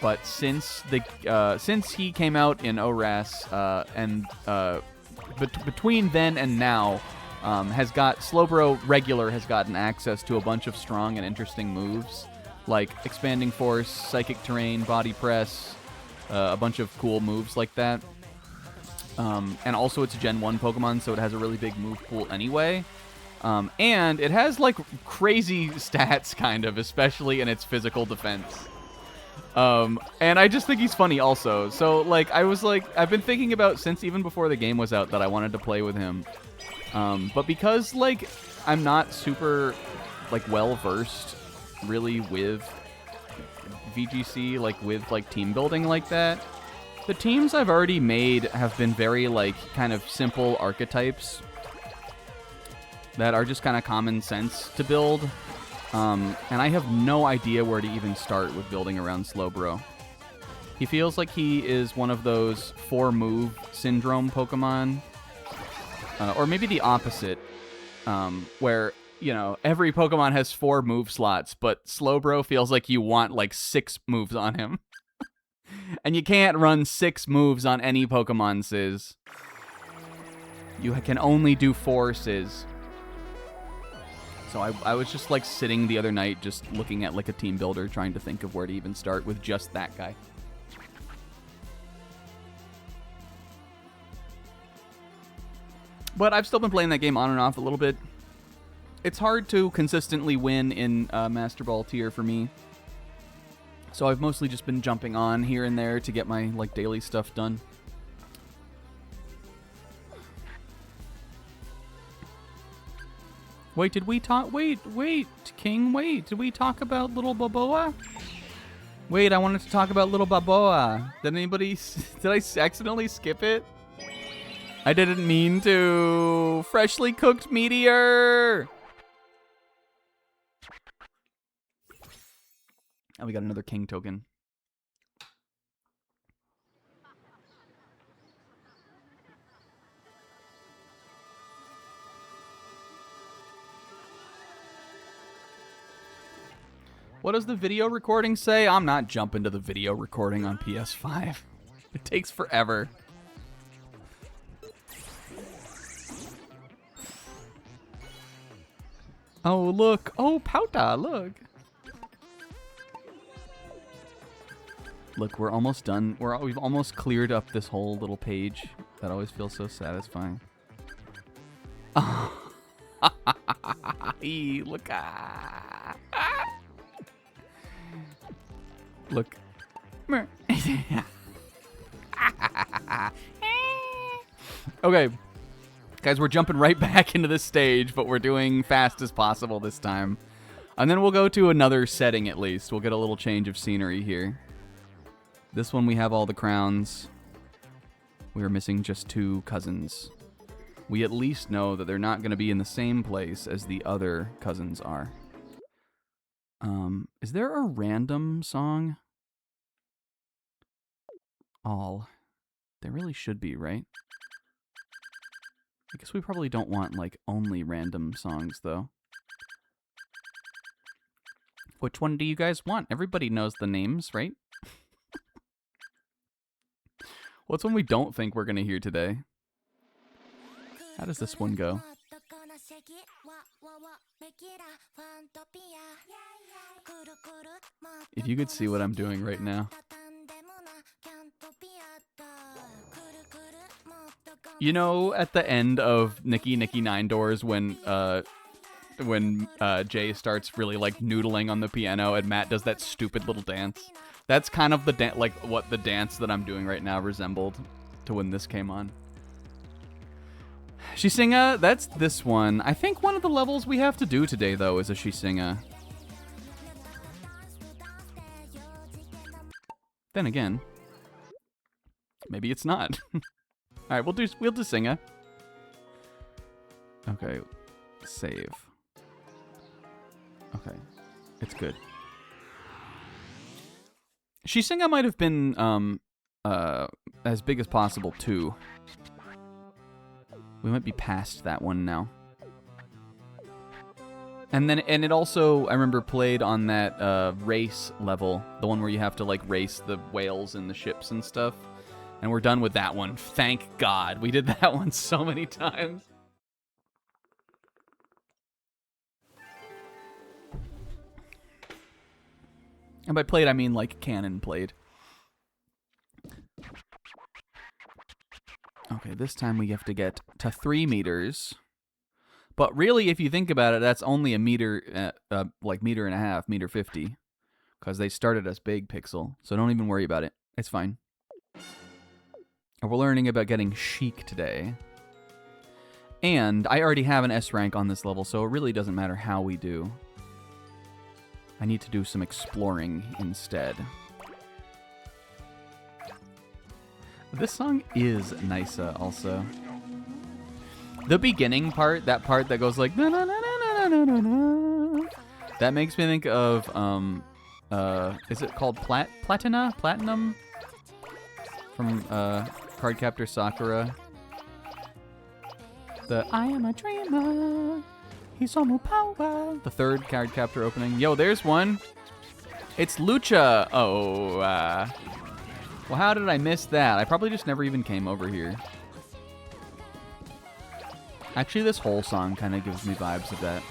But since he came out in ORAS, and between then and now, Slowbro Regular has gotten access to a bunch of strong and interesting moves, like Expanding Force, Psychic Terrain, Body Press, a bunch of cool moves like that. And also it's a Gen 1 Pokemon, so it has a really big move pool anyway. And it has, like, crazy stats, kind of, especially in its physical defense. And I just think he's funny also. So, like, I've been thinking about since even before the game was out that I wanted to play with him. But because, like, I'm not super, like, well-versed really with VGC, like, with, like, team building like that, the teams I've already made have been very, like, kind of simple archetypes that are just kind of common sense to build. And I have no idea where to even start with building around Slowbro. He feels like he is one of those 4-move syndrome Pokemon. Or maybe the opposite, where, you know, every Pokemon has 4 move slots, but Slowbro feels like you want, like, 6 moves on him. And you can't run 6 moves on any Pokemon, Sizz. You can only do 4, Sizz. So I was just, like, sitting the other night just looking at, like, a team builder trying to think of where to even start with just that guy. But I've still been playing that game on and off a little bit. It's hard to consistently win in Master Ball tier for me. So I've mostly just been jumping on here and there to get my, like, daily stuff done. Wait, did we talk? Wait, King, wait. Did we talk about Little Baboa? Wait, I wanted to talk about Little Baboa. Did I accidentally skip it? I didn't mean to. Freshly cooked meteor. Oh, we got another king token. What does the video recording say? I'm not jumping to the video recording on PS5. It takes forever. Oh, look. Oh, Pouta, look. Look, we're almost done. We've almost cleared up this whole little page. That always feels so satisfying. Oh. Look. Look. Okay. Guys, we're jumping right back into this stage, but we're doing fast as possible this time. And then we'll go to another setting at least. We'll get a little change of scenery here. This one we have all the crowns. We are missing just 2 cousins. We at least know that they're not going to be in the same place as the other cousins are. Is there a random song? All. There really should be, right? I guess we probably don't want, like, only random songs, though. Which one do you guys want? Everybody knows the names, right? What's one we don't think we're going to hear today? How does this one go? If you could see what I'm doing right now. You know, at the end of Nicky Nine Doors when Jay starts really, like, noodling on the piano and Matt does that stupid little dance? That's kind of the what the dance that I'm doing right now resembled to when this came on. Shisinga, that's this one. I think one of the levels we have to do today, though, is a Shisinga. Then again, maybe it's not. All right, we'll do Singa. Okay, save. Okay, it's good. Shisinga might have been as big as possible too. We might be past that one now. And it also, I remember, played on that race level, the one where you have to, like, race the whales and the ships and stuff. And we're done with that one. Thank God. We did that one so many times. And by played, I mean, like, canon played. Okay, this time we have to get to 3 meters. But really, if you think about it, that's only a meter, like, meter and a half, meter 50. Because they started us big, Pixel. So don't even worry about it. It's fine. We're learning about getting chic today. And I already have an S rank on this level, so it really doesn't matter how we do. I need to do some exploring instead. This song is nice also. The beginning part, that part that goes like na na na na na na na, that makes me think of is it called Platinum from Cardcaptor Sakura? The I am a dreamer, Hisomu power. The third Cardcaptor opening. Yo, there's one. It's Lucha. Oh, well, how did I miss that? I probably just never even came over here. Actually, this whole song kind of gives me vibes of that.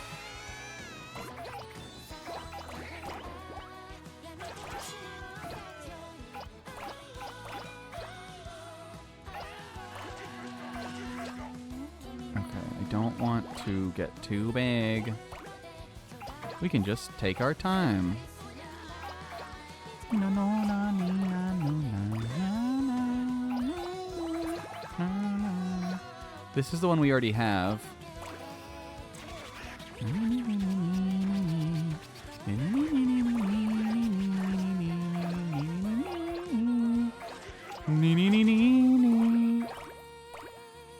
Don't want to get too big. We can just take our time. This is the one we already have.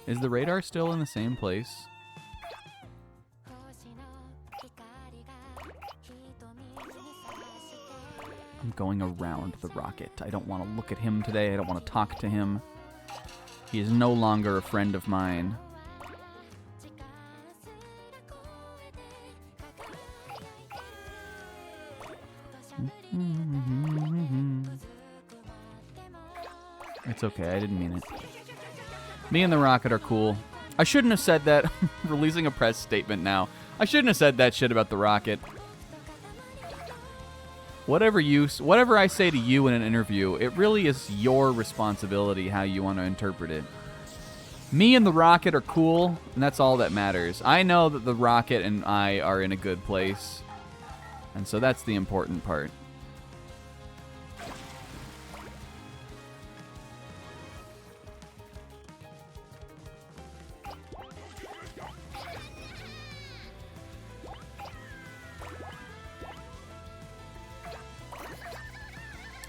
Is the radar still in the same place? I'm going around the rocket. I don't want to look at him today. I don't want to talk to him. He is no longer a friend of mine. It's okay. I didn't mean it. Me and the rocket are cool. I shouldn't have said that. Releasing a press statement now. I shouldn't have said that shit about the rocket. Whatever I say to you in an interview, it really is your responsibility how you want to interpret it. Me and the rocket are cool, and that's all that matters. I know that the rocket and I are in a good place, and so that's the important part.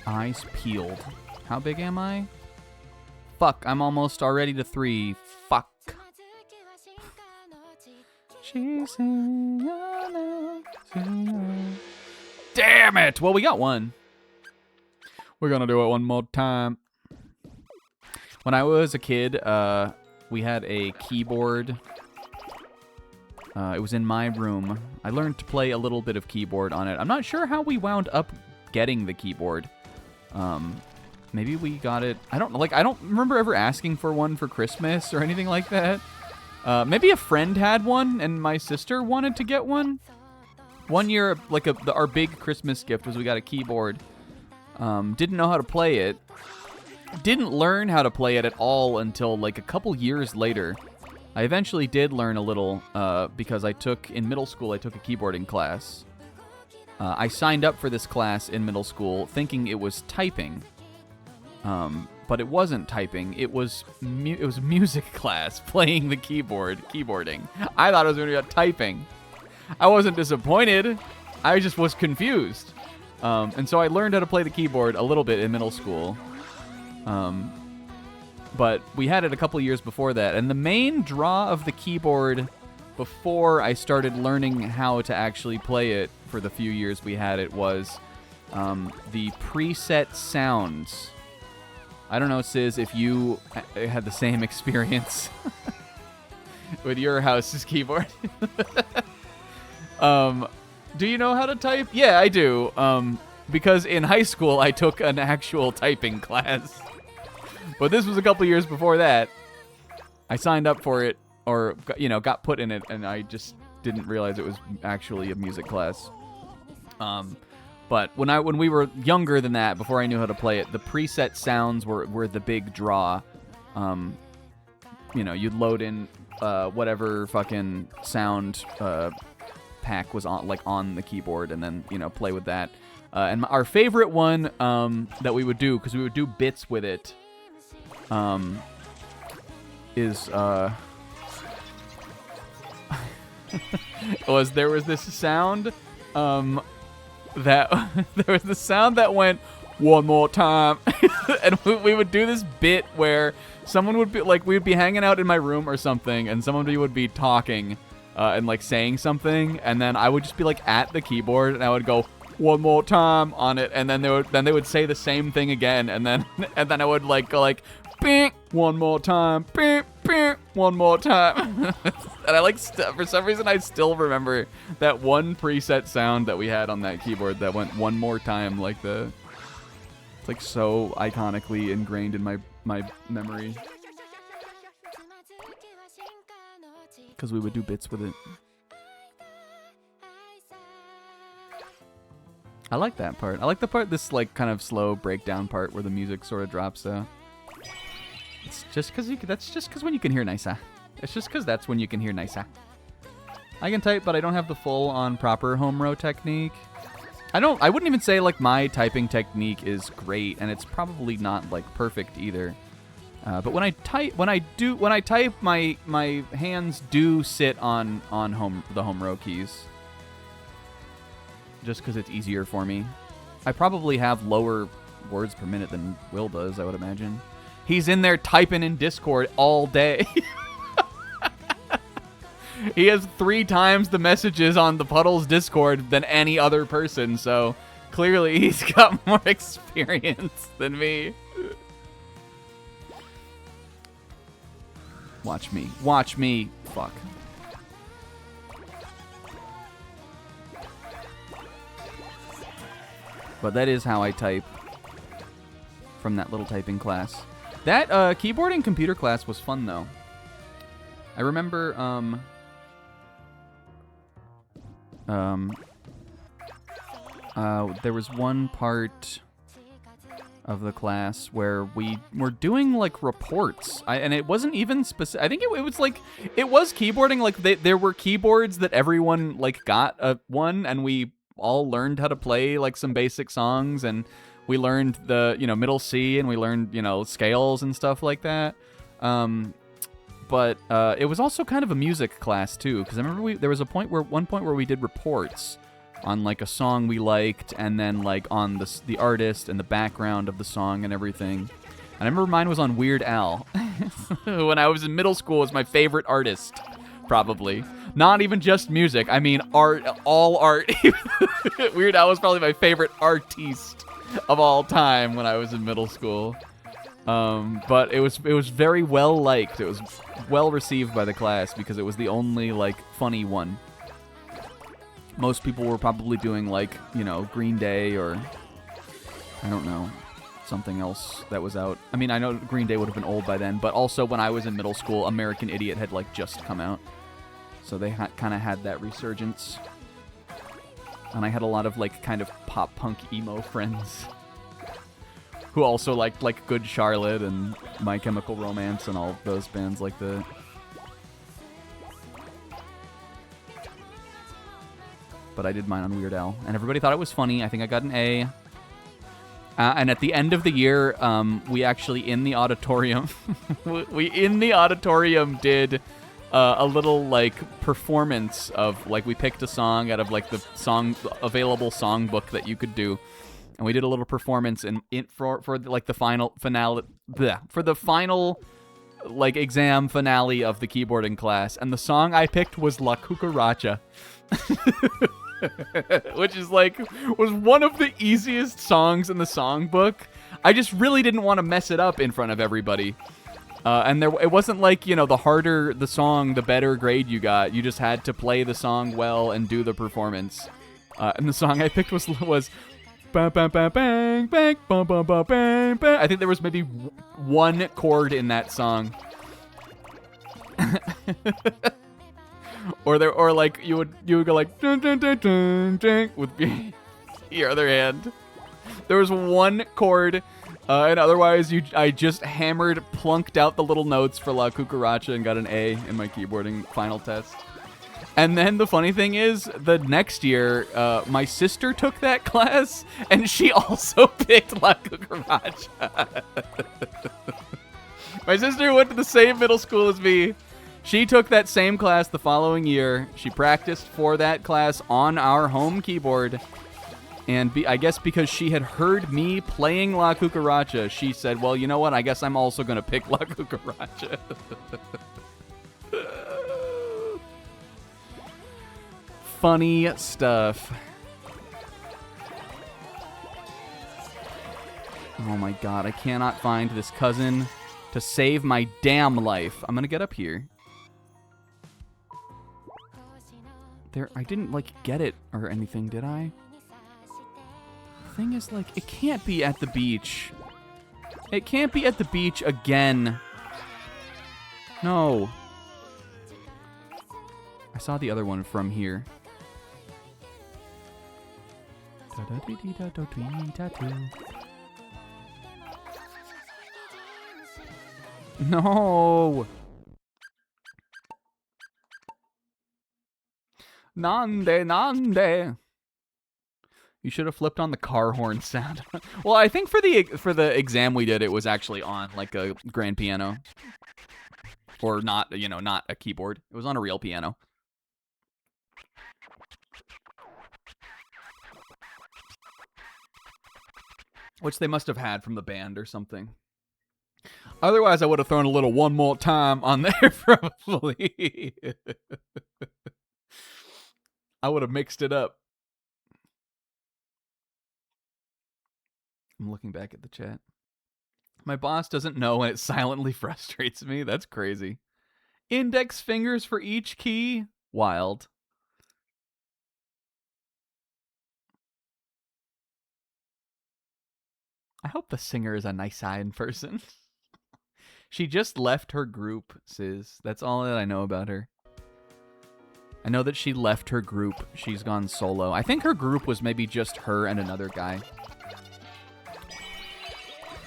Eyes peeled. How big am I? Fuck, I'm almost already to 3. Fuck. Damn it! Well, we got one. We're gonna do it one more time. When I was a kid, we had a keyboard. It was in my room. I learned to play a little bit of keyboard on it. I'm not sure how we wound up getting the keyboard. Maybe we got it. I don't remember ever asking for one for Christmas or anything like that. Maybe a friend had one and my sister wanted to get one. One year, like our big Christmas gift was we got a keyboard. Didn't know how to play it. Didn't learn how to play it at all until like a couple years later. I eventually did learn a little because in middle school I took a keyboarding class. I signed up for this class in middle school thinking it was typing. But it wasn't typing. It was music class, playing the keyboarding. I thought it was going to be about typing. I wasn't disappointed. I just was confused. And so I learned how to play the keyboard a little bit in middle school. But we had it a couple years before that. And the main draw of the keyboard before I started learning how to actually play it for the few years we had it was the preset sounds. I don't know, Sizz, if you had the same experience with your house's keyboard. Do you know how to type? Yeah, I do. Because in high school, I took an actual typing class. But this was a couple years before that. I signed up for it, or, got put in it, and I just didn't realize it was actually a music class. But when we were younger than that, before I knew how to play it, the preset sounds were the big draw. You'd load in whatever fucking sound pack was on the keyboard, and then play with that. And our favorite one that we would do, because we would do bits with it, is there was this sound that there was the sound that went one more time. And we would do this bit where someone would be like, we would be hanging out in my room or something, and somebody would be talking and like saying something, and then I would just be like at the keyboard and I would go one more time on it, and then they would say the same thing again, and then I would like go like bing, one more time, bing, bing, one more time. And I like for some reason I still remember that one preset sound that we had on that keyboard that went one more time, like it's like so iconically ingrained in my memory, because we would do bits with it. I like that part. I like the part, this like kind of slow breakdown part where the music sort of drops out. It's just because that's just because when you can hear Nisa. It's just because that's when you can hear Nisa. I can type, but I don't have the full on proper home row technique. I wouldn't even say like my typing technique is great, and it's probably not like perfect either. But when I type, my hands do sit on the home row keys, just because it's easier for me. I probably have lower words per minute than Will does, I would imagine. He's in there typing in Discord all day. He has 3 times the messages on the Puddles Discord than any other person, so clearly he's got more experience than me. Watch me. Watch me. Fuck. But that is how I type from that little typing class. That keyboard and computer class was fun, though. I remember there was one part of the class where we were doing like reports, and it wasn't even specific. I think it was like, it was keyboarding. Like there were keyboards that everyone like got one, and we all learned how to play like some basic songs, and we learned the middle C, and we learned scales and stuff like that. But it was also kind of a music class too, because I remember there was one point where we did reports on like a song we liked, and then like on the artist and the background of the song and everything. And I remember mine was on Weird Al. When I was in middle school, was my favorite artist, probably. Not even just music. I mean art, all art. Weird Al was probably my favorite artiste of all time when I was in middle school. But it was very well liked. It was well received by the class because it was the only like funny one. Most people were probably doing like, Green Day or I don't know, something else that was out. I mean, I know Green Day would have been old by then, but also when I was in middle school, American Idiot had like just come out. So they kind of had that resurgence. And I had a lot of like kind of pop punk emo friends who also liked like Good Charlotte and My Chemical Romance and all those bands like that. But I did mine on Weird Al, and everybody thought it was funny. I think I got an A. And at the end of the year, we actually in the auditorium, did a little like performance of like, we picked a song out of like the available songbook that you could do. And we did a little performance for like the final finale, for the final like exam finale of the keyboarding class. And the song I picked was La Cucaracha, which is like, was one of the easiest songs in the songbook. I just really didn't want to mess it up in front of everybody. And it wasn't like, the harder the song, the better grade you got. You just had to play the song well and do the performance. And the song I picked was bang, bang, bang, bang, bang, bang, bang, bang, bang, bang. I think there was maybe one chord in that song. or like you would go like dun, dun, dun, dun, dun, with your other hand. There was one chord, and otherwise I just plunked out the little notes for La Cucaracha and got an A in my keyboarding final test. And then the funny thing is, the next year, my sister took that class, and she also picked La Cucaracha. My sister went to the same middle school as me. She took that same class the following year. She practiced for that class on our home keyboard. And I guess because she had heard me playing La Cucaracha, she said, well, you know what? I guess I'm also going to pick La Cucaracha. Funny stuff. Oh my god, I cannot find this cousin to save my damn life. I'm going to get up here. There, I didn't, like, get it or anything, did I? The thing is, like, it can't be at the beach. It can't be at the beach again. No. I saw the other one from here. No. Nande. You should have flipped on the car horn sound. Well, I think for the exam we did, it was actually on like a grand piano, or not, you know, not a keyboard. It was on a real piano. Which they must have had from the band or something. Otherwise, I would have thrown a little one more time on there, probably. I would have mixed it up. I'm looking back at the chat. My boss doesn't know, and it silently frustrates me. That's crazy. Index fingers for each key? Wild. I hope the singer is a nice-eyed person. She just left her group, Sis. That's all that I know about her. I know that she left her group. She's gone solo. I think her group was maybe just her and another guy.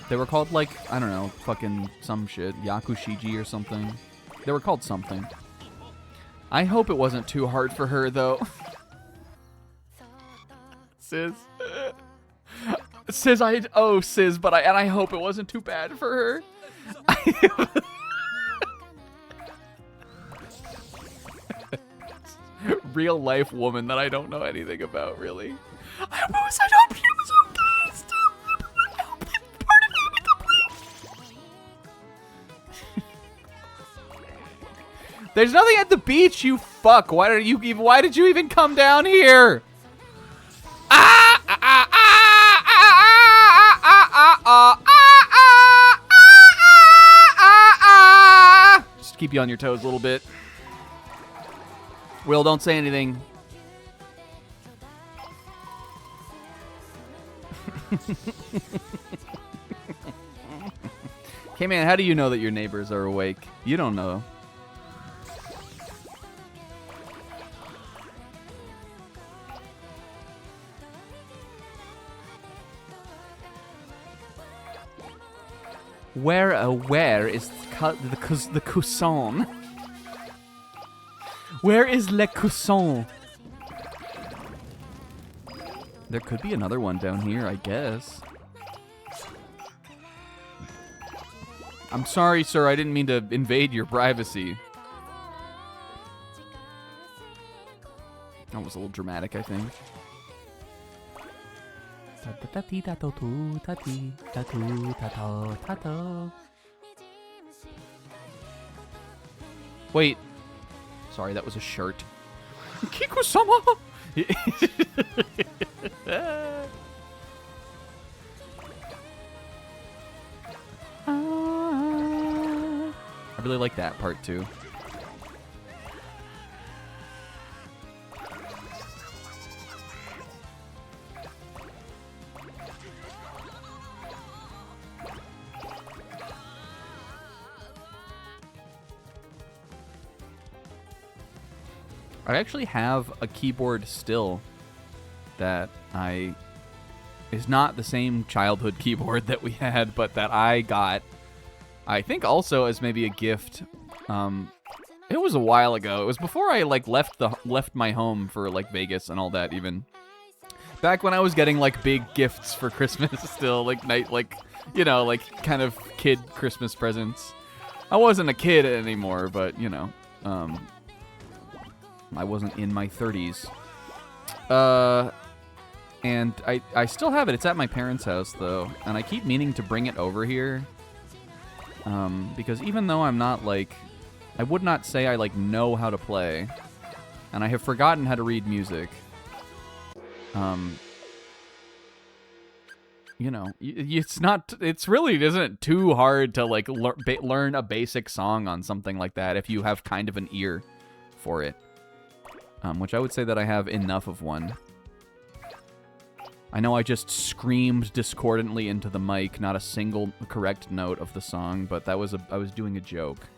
They were called, like, I don't know, fucking some shit. Yakushiji or something. They were called something. I hope it wasn't too hard for her, though. Sis. Sis, Sis, but I hope it wasn't too bad for her. Real life woman that I don't know anything about, really. I hope she was okay still. I hope that part of it complete. There's nothing at the beach, you fuck. Why did you even come down here? Just keep you on your toes a little bit. Will, don't say anything. Okay, man, how do you know that your neighbors are awake? You don't know. Where is the cousson? Where is le cousson? There could be another one down here, I guess. I'm sorry, sir. I didn't mean to invade your privacy. That was a little dramatic, I think. Wait. Sorry, that was a shirt. Kiku-sama! I really like that part, too. I actually have a keyboard still that is not the same childhood keyboard that we had, but that I got, I think also as maybe a gift It was a while ago. It was before I like left my home for like Vegas and all that. Even back when I was getting like big gifts for Christmas, still like like kind of kid Christmas presents. I wasn't a kid anymore, but I wasn't in my 30s. And I still have it. It's at my parents' house though, and I keep meaning to bring it over here. Because even though I'm not like, I would not say I like know how to play, and I have forgotten how to read music. It's really isn't too hard to like learn a basic song on something like that if you have kind of an ear for it. Which I would say that I have enough of one. I know I just screamed discordantly into the mic, not a single correct note of the song, but I was doing a joke.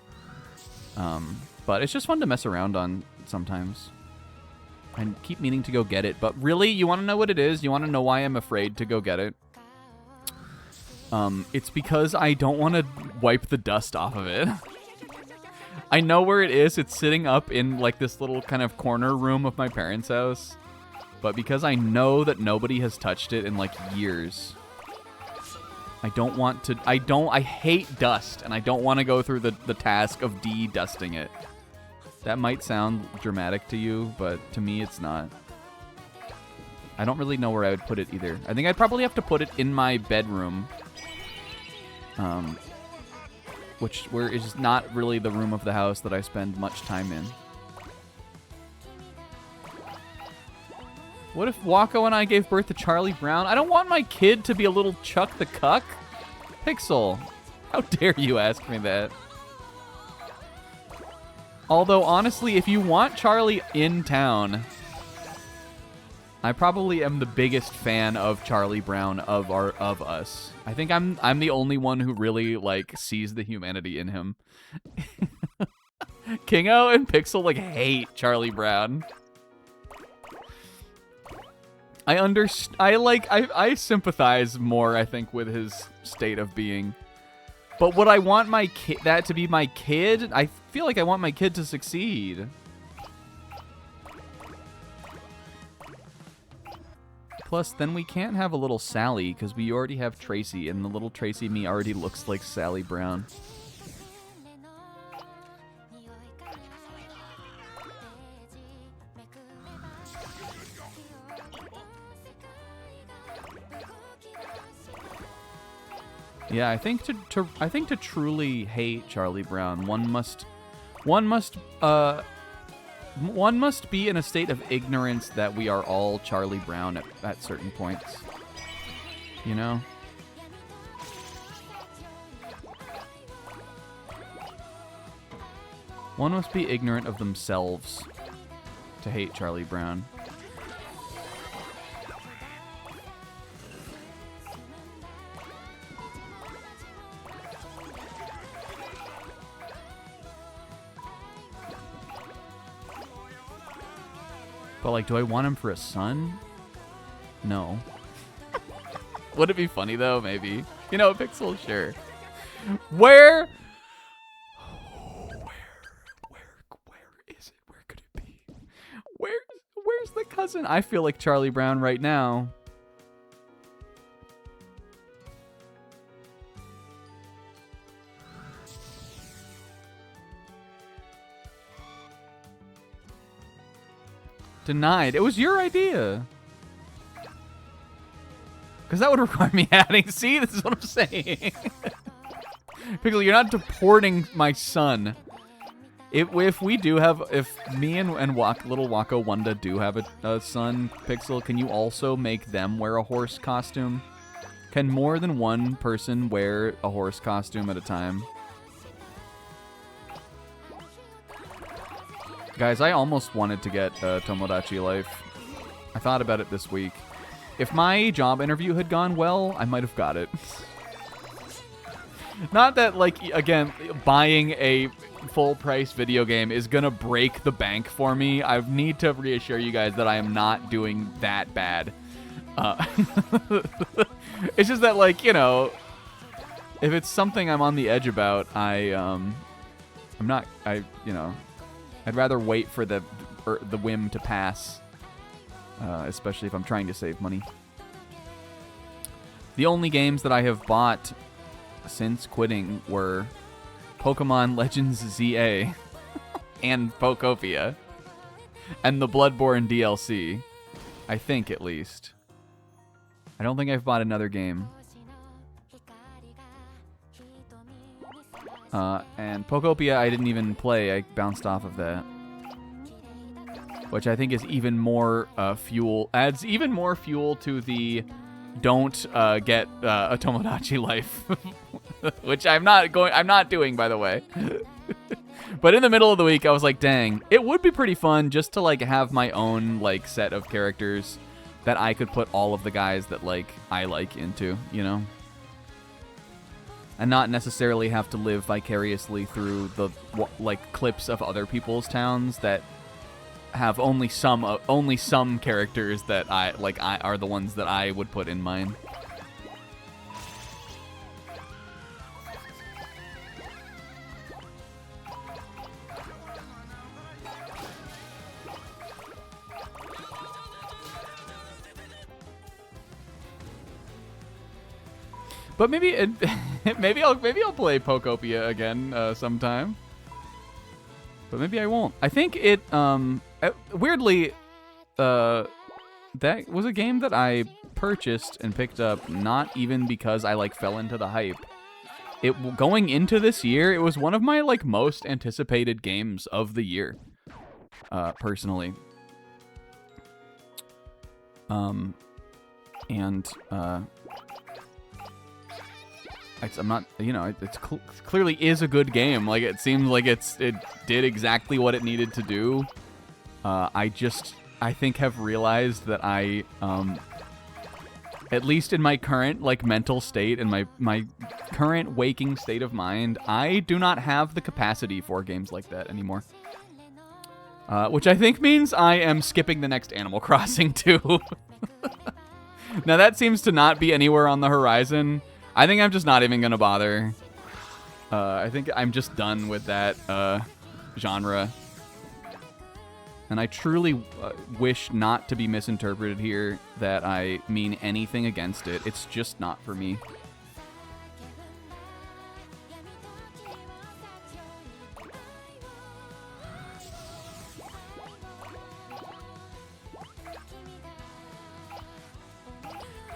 But it's just fun to mess around on sometimes. I keep meaning to go get it, but really, you want to know what it is? You want to know why I'm afraid to go get it? It's because I don't want to wipe the dust off of it. I know where it is. It's sitting up in like this little kind of corner room of my parents' house. But because I know that nobody has touched it in like years, I don't want to. I hate dust, and I don't want to go through the task of de-dusting it. That might sound dramatic to you, but to me it's not. I don't really know where I would put it either. I think I'd probably have to put it in my bedroom. Which is not really the room of the house that I spend much time in. What if Wako and I gave birth to Charlie Brown? I don't want my kid to be a little Chuck the Cuck. Pixel, how dare you ask me that? Although, honestly, if you want Charlie in town, I probably am the biggest fan of Charlie Brown of us. I think I'm the only one who really like sees the humanity in him. Kingo and Pixel like hate Charlie Brown. I sympathize more, I think, with his state of being. But would I want my that to be my kid? I feel like I want my kid to succeed. Plus, then we can't have a little Sally, because we already have Tracy, and the little Tracy me already looks like Sally Brown. Yeah, I think to truly hate Charlie Brown, one must be in a state of ignorance that we are all Charlie Brown at certain points. You know? One must be ignorant of themselves to hate Charlie Brown. But, like, do I want him for a son? No. Would it be funny, though? Maybe. You know, Pixel, sure. Where is it? Where could it be? Where's the cousin? I feel like Charlie Brown right now. Denied. It was your idea. Because that would require me adding. See, this is what I'm saying. Pickle, you're not deporting my son. If me and little Wako Wanda do have a son, Pixel, can you also make them wear a horse costume? Can more than one person wear a horse costume at a time? Guys, I almost wanted to get Tomodachi Life. I thought about it this week. If my job interview had gone well, I might have got it. Not that, like, again, buying a full-price video game is gonna break the bank for me. I need to reassure you guys that I am not doing that bad. It's just that, like, you know, if it's something I'm on the edge about, you know, I'd rather wait for the whim to pass, especially if I'm trying to save money. The only games that I have bought since quitting were Pokemon Legends ZA and Pokopia and the Bloodborne DLC. I think, at least. I don't think I've bought another game. And Pokopia I didn't even play. I bounced off of that. Which I think is even more fuel. Adds even more fuel to the don't get a Tomodachi life. Which I'm not doing, by the way. But in the middle of the week, I was like, dang, it would be pretty fun just to like have my own like set of characters that I could put all of the guys that like I like into, you know? And not necessarily have to live vicariously through the like clips of other people's towns that have only some characters that I are the ones that I would put in mine. But maybe I'll play Pokopia again sometime. But maybe I won't. I think it weirdly that was a game that I purchased and picked up not even because I like fell into the hype. Going into this year, it was one of my like most anticipated games of the year. Personally. I'm not, you know, it's clearly is a good game. Like, it seems like it did exactly what it needed to do. I think have realized that I, at least in my current, like, mental state and my current waking state of mind, I do not have the capacity for games like that anymore. Which I think means I am skipping the next Animal Crossing, too. Now, that seems to not be anywhere on the horizon. I think I'm just not even going to bother. I think I'm just done with that genre. And I truly wish not to be misinterpreted here that I mean anything against it. It's just not for me.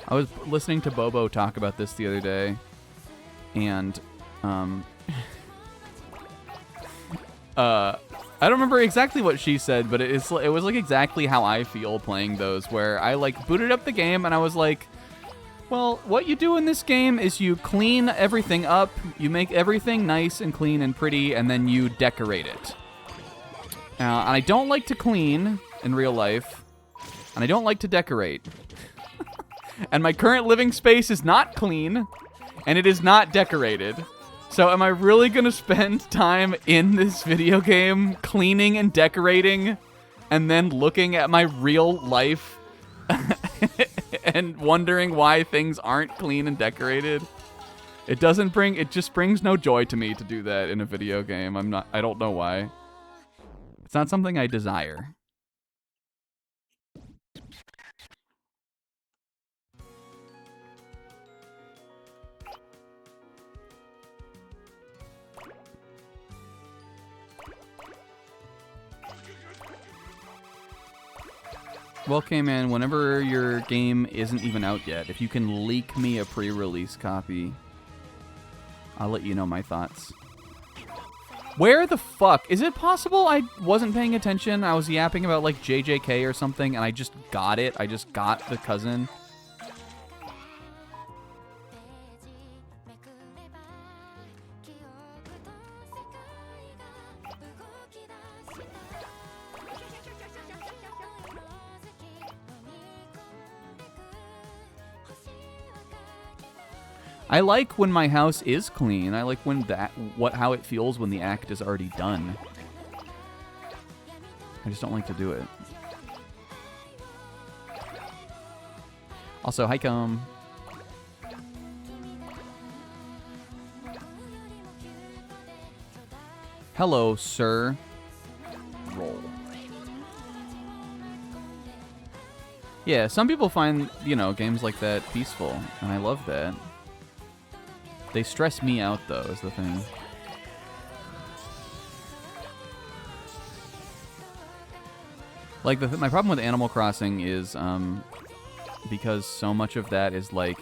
I was listening to Bobo talk about this the other day, and I don't remember exactly what she said, but it was like exactly how I feel playing those, where I like booted up the game and I was like, well, what you do in this game is you clean everything up, you make everything nice and clean and pretty, and then you decorate it. And I don't like to clean in real life, and I don't like to decorate. And my current living space is not clean, and it is not decorated. So am I really going to spend time in this video game cleaning and decorating, and then looking at my real life and wondering why things aren't clean and decorated? It just brings no joy to me to do that in a video game. I don't know why. It's not something I desire. Well, okay, man, whenever your game isn't even out yet, if you can leak me a pre-release copy, I'll let you know my thoughts. Where the fuck? Is it possible I wasn't paying attention? I was yapping about, like, JJK or something, and I just got it? I just got the cousin? I like when my house is clean. I like when how it feels when the act is already done. I just don't like to do it. Also, hi, Comb. Hello, sir. Yeah, some people find, you know, games like that peaceful, and I love that. They stress me out, though, is the thing. Like, my problem with Animal Crossing is, because so much of that is, like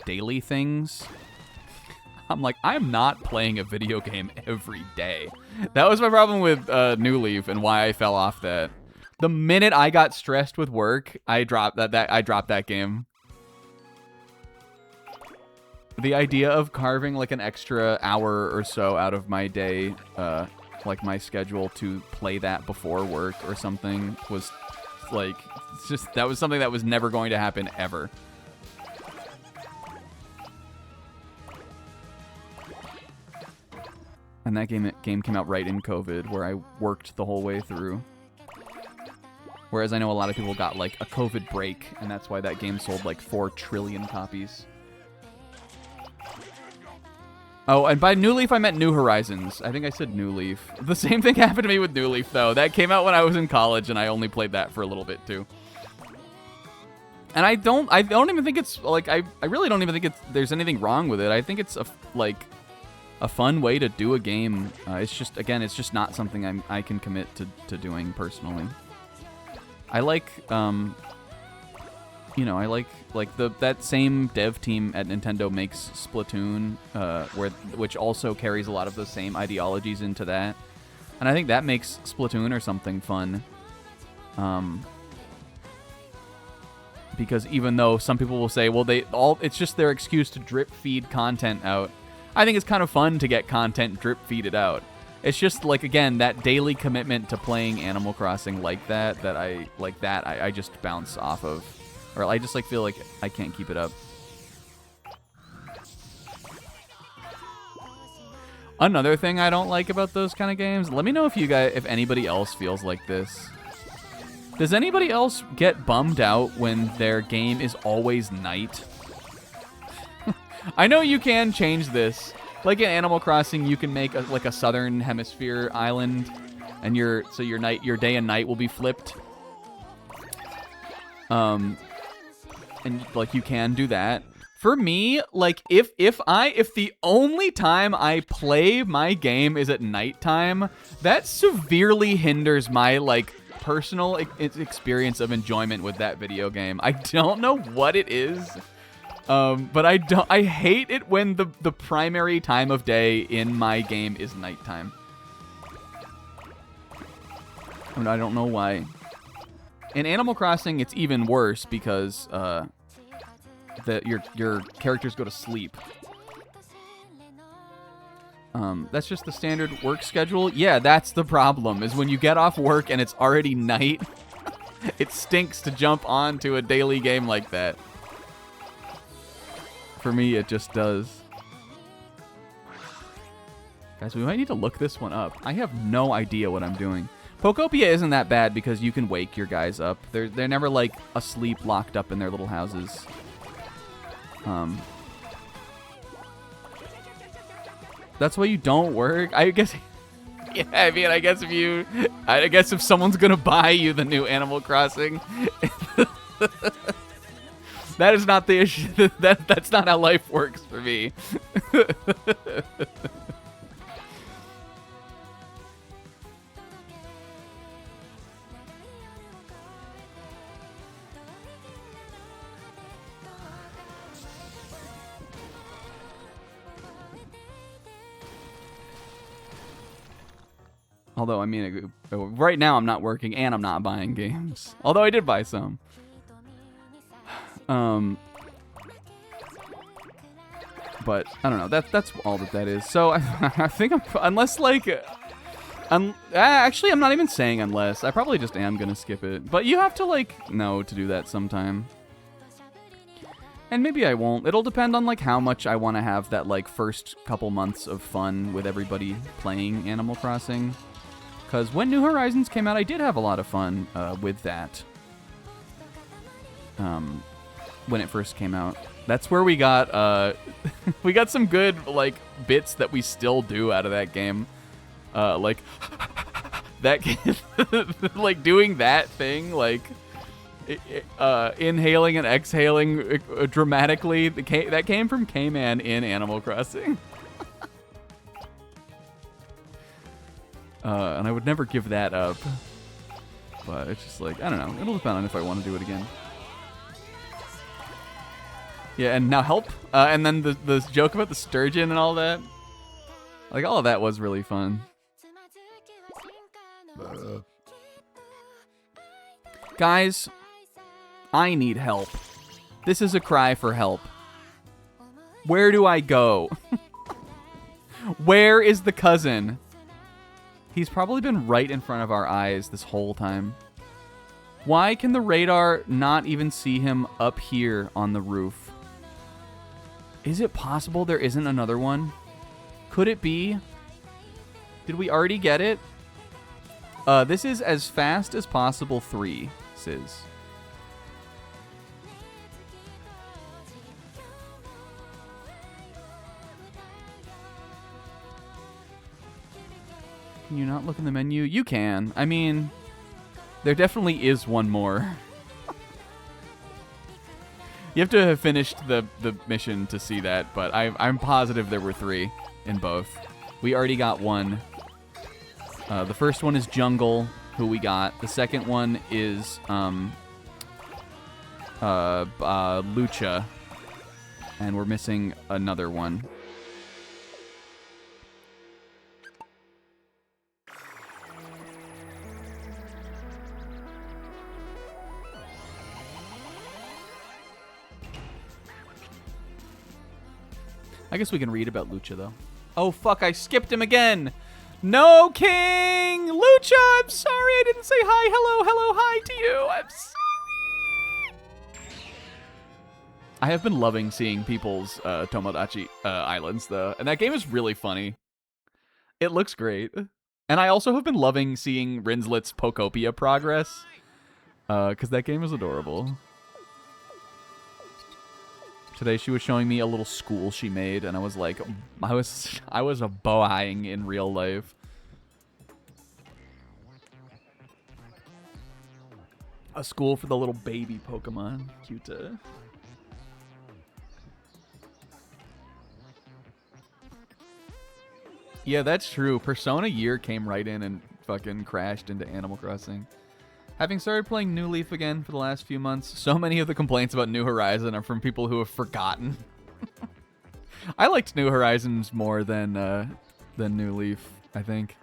daily things. I'm like, I'm not playing a video game every day. That was my problem with New Leaf and why I fell off that. The minute I got stressed with work, I dropped that game. The idea of carving like an extra hour or so out of my day, like my schedule to play that before work or something was like, that was something that was never going to happen ever. And that game came out right in COVID, where I worked the whole way through. Whereas I know a lot of people got like a COVID break, and that's why that game sold like 4 trillion copies. Oh, and by New Leaf, I meant New Horizons. I think I said New Leaf. The same thing happened to me with New Leaf, though. That came out when I was in college, and I only played that for a little bit, too. And I don't even think it's, like, I really don't even think there's anything wrong with it. I think it's, a fun way to do a game. It's just, again, it's just not something I can commit to doing personally. I like, you know, I like that same dev team at Nintendo makes Splatoon, which also carries a lot of the same ideologies into that, and I think that makes Splatoon or something fun. Because even though some people will say, well, it's just their excuse to drip feed content out. I think it's kind of fun to get content drip feeded out. It's just like, again, that daily commitment to playing Animal Crossing like that I just bounce off of. Or I just like feel like I can't keep it up. Another thing I don't like about those kind of games, let me know if anybody else feels like this. Does anybody else get bummed out when their game is always night? I know you can change this. Like in Animal Crossing, you can make a southern hemisphere island, and your day and night will be flipped. And like you can do that. For me, like if the only time I play my game is at nighttime, that severely hinders my like personal experience of enjoyment with that video game. I don't know what it is. But I hate it when the primary time of day in my game is nighttime. I mean, I don't know why. In Animal Crossing, it's even worse because your characters go to sleep. That's just the standard work schedule. Yeah, that's the problem, is when you get off work and it's already night. It stinks to jump onto a daily game like that. For me, it just does. Guys, we might need to look this one up. I have no idea what I'm doing. Pokopia isn't that bad because you can wake your guys up. They're never like asleep, locked up in their little houses. That's why you don't work. I guess. Yeah, I mean, I guess if someone's gonna buy you the new Animal Crossing. That is not the issue. That's not how life works for me. Although, I mean, right now I'm not working and I'm not buying games. Although I did buy some. But I don't know. That's all that is. So I think unless like, actually I'm not even saying unless. I probably just am gonna skip it. But you have to like know to do that sometime. And maybe I won't. It'll depend on like how much I want to have that like first couple months of fun with everybody playing Animal Crossing. Because when New Horizons came out, I did have a lot of fun with that. When it first came out. That's where we got we got some good like bits that we still do out of that game. Like that like doing that thing, like inhaling and exhaling dramatically. That came from K-Man in Animal Crossing. And I would never give that up. But it's just like, I don't know. It'll depend on if I want to do it again. Yeah, and now help. And then the joke about the sturgeon and all that. Like, all of that was really fun. Guys, I need help. This is a cry for help. Where do I go? Where is the cousin? He's probably been right in front of our eyes this whole time. Why can the radar not even see him up here on the roof? Is it possible there isn't another one? Could it be? Did we already get it? This is as fast as possible 3, Sizz. Can you not look in the menu? You can. I mean, there definitely is one more. You have to have finished the mission to see that, but I'm positive there were 3 in both. We already got one. The first one is Jungle, who we got. The second one is Lucha, and we're missing another one. I guess we can read about Lucha, though. Oh, fuck, I skipped him again. No, King! Lucha, I'm sorry I didn't say hi, hello, hi to you. I'm sorry. I have been loving seeing people's Tomodachi Islands, though. And that game is really funny. It looks great. And I also have been loving seeing Rinslet's Pokopia progress. Because that game is adorable. Today she was showing me a little school she made, and I was like, I was a bow-eyeing in real life. A school for the little baby Pokemon. Cute. Yeah, that's true. Persona Year came right in and fucking crashed into Animal Crossing. Having started playing New Leaf again for the last few months, so many of the complaints about New Horizon are from people who have forgotten. I liked New Horizons more than New Leaf, I think.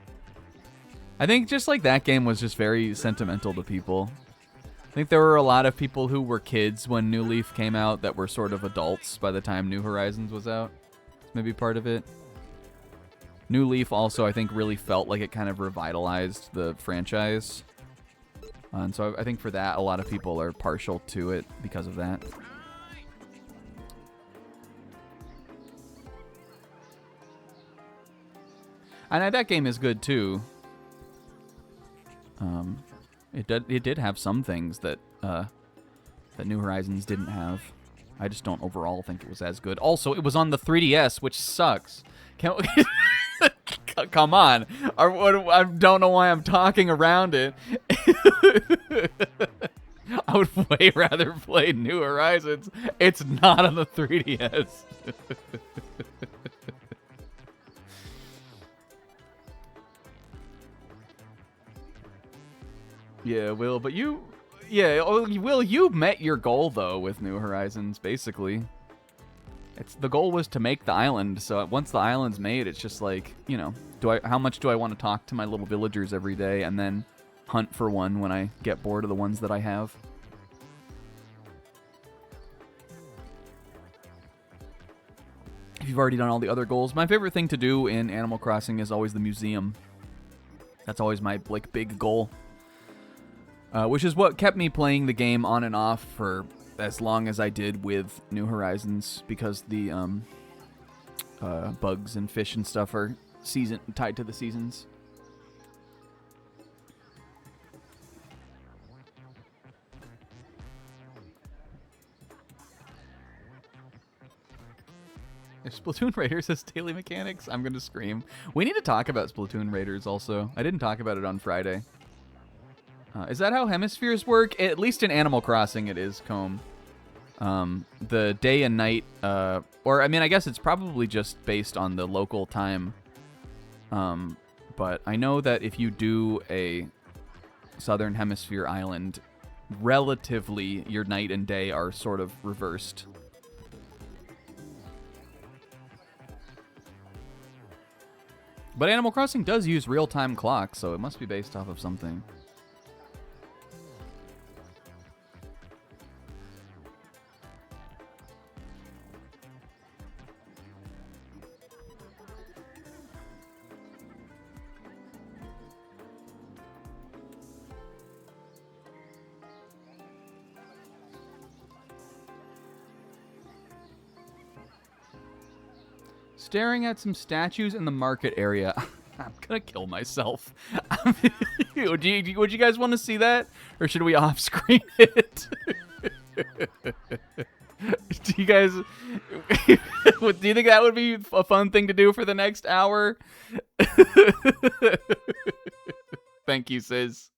I think just like that game was just very sentimental to people. I think there were a lot of people who were kids when New Leaf came out that were sort of adults by the time New Horizons was out. Maybe part of it. New Leaf also, I think, really felt like it kind of revitalized the franchise. And so I think for that, a lot of people are partial to it because of that. And that game is good too. It did have some things that that New Horizons didn't have. I just don't overall think it was as good. Also, it was on the 3DS, which sucks. Come on. I don't know why I'm talking around it. I would way rather play New Horizons. It's not on the 3DS. Yeah, Will, but you... Yeah, Will, you met your goal, though, with New Horizons, basically. The goal was to make the island, so once the island's made, it's just like, you know, how much do I want to talk to my little villagers every day and then hunt for one when I get bored of the ones that I have? If you've already done all the other goals, my favorite thing to do in Animal Crossing is always the museum. That's always my, like, big goal. Which is what kept me playing the game on and off for as long as I did with New Horizons, because the bugs and fish and stuff are tied to the seasons. If Splatoon Raiders has daily mechanics, I'm going to scream. We need to talk about Splatoon Raiders also. I didn't talk about it on Friday. Is that how hemispheres work? At least in Animal Crossing it is, Comb. The day and night, or I mean, I guess it's probably just based on the local time. But I know that if you do a Southern Hemisphere island, relatively your night and day are sort of reversed. But Animal Crossing does use real-time clocks, so it must be based off of something. Staring at some statues in the market area. I'm gonna kill myself. Would you guys want to see that? Or should we off-screen it? Do you guys... do you think that would be a fun thing to do for the next hour? Thank you, Sis.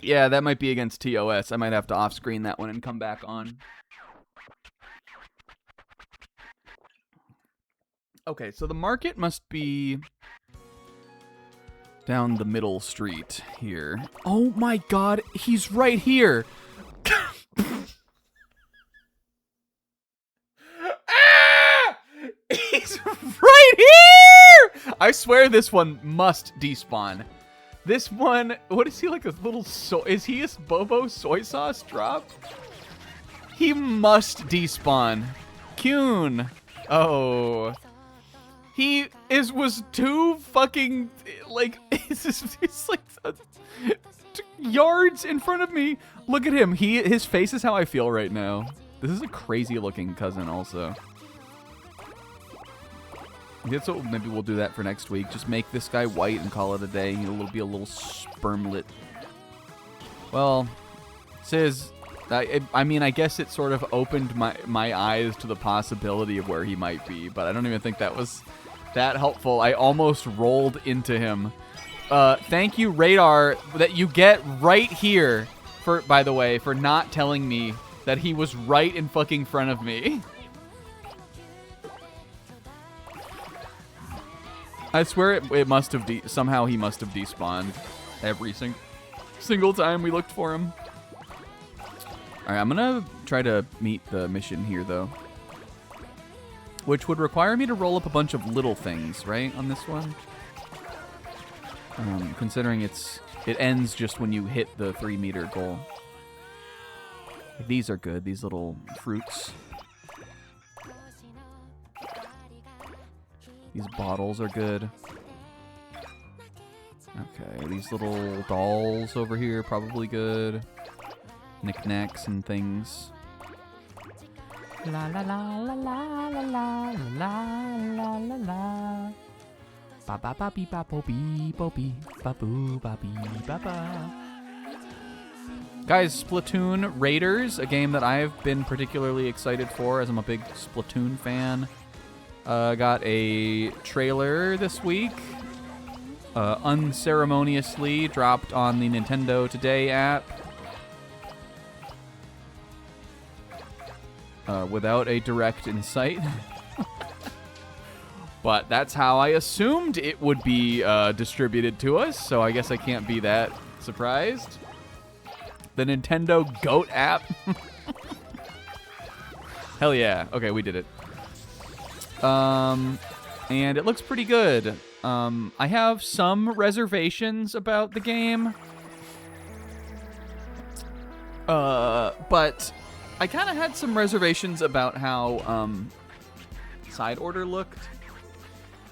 Yeah, that might be against TOS. I might have to off-screen that one and come back on. Okay, so the market must be down the middle street here. Oh my god, he's right here! Ah! He's right here! I swear this one must despawn. This one, what is he, like a little is he a Bobo soy sauce drop? He must despawn. Kyun. Oh. He was too fucking, like, it's like yards in front of me. Look at him. His face is how I feel right now. This is a crazy looking cousin also. That's what, maybe we'll do that for next week. Just make this guy white and call it a day. He'll be a little spermlet. Well, Sis, I mean, I guess it sort of opened my eyes to the possibility of where he might be, but I don't even think that was that helpful. I almost rolled into him. Thank you, Radar, that you get right here, by the way, for not telling me that he was right in fucking front of me. I swear it must have somehow he must have despawned every single time we looked for him. All right, I'm gonna try to meet the mission here though, which would require me to roll up a bunch of little things, right, on this one. Considering it ends just when you hit the 3-meter goal. These are good. These little fruits. These bottles are good. Okay, these little dolls over here, probably good. Knickknacks and things. La la la la la la la la la la. Ba ba ba bee ba bo bee ba boo ba bee ba ba. Guys, Splatoon Raiders, a game that I've been particularly excited for as I'm a big Splatoon fan. Got a trailer this week. Unceremoniously dropped on the Nintendo Today app. Without a direct insight. But that's how I assumed it would be distributed to us, so I guess I can't be that surprised. The Nintendo Goat app. Hell yeah. Okay, we did it. And it looks pretty good. I have some reservations about the game. But I kind of had some reservations about how side order looked.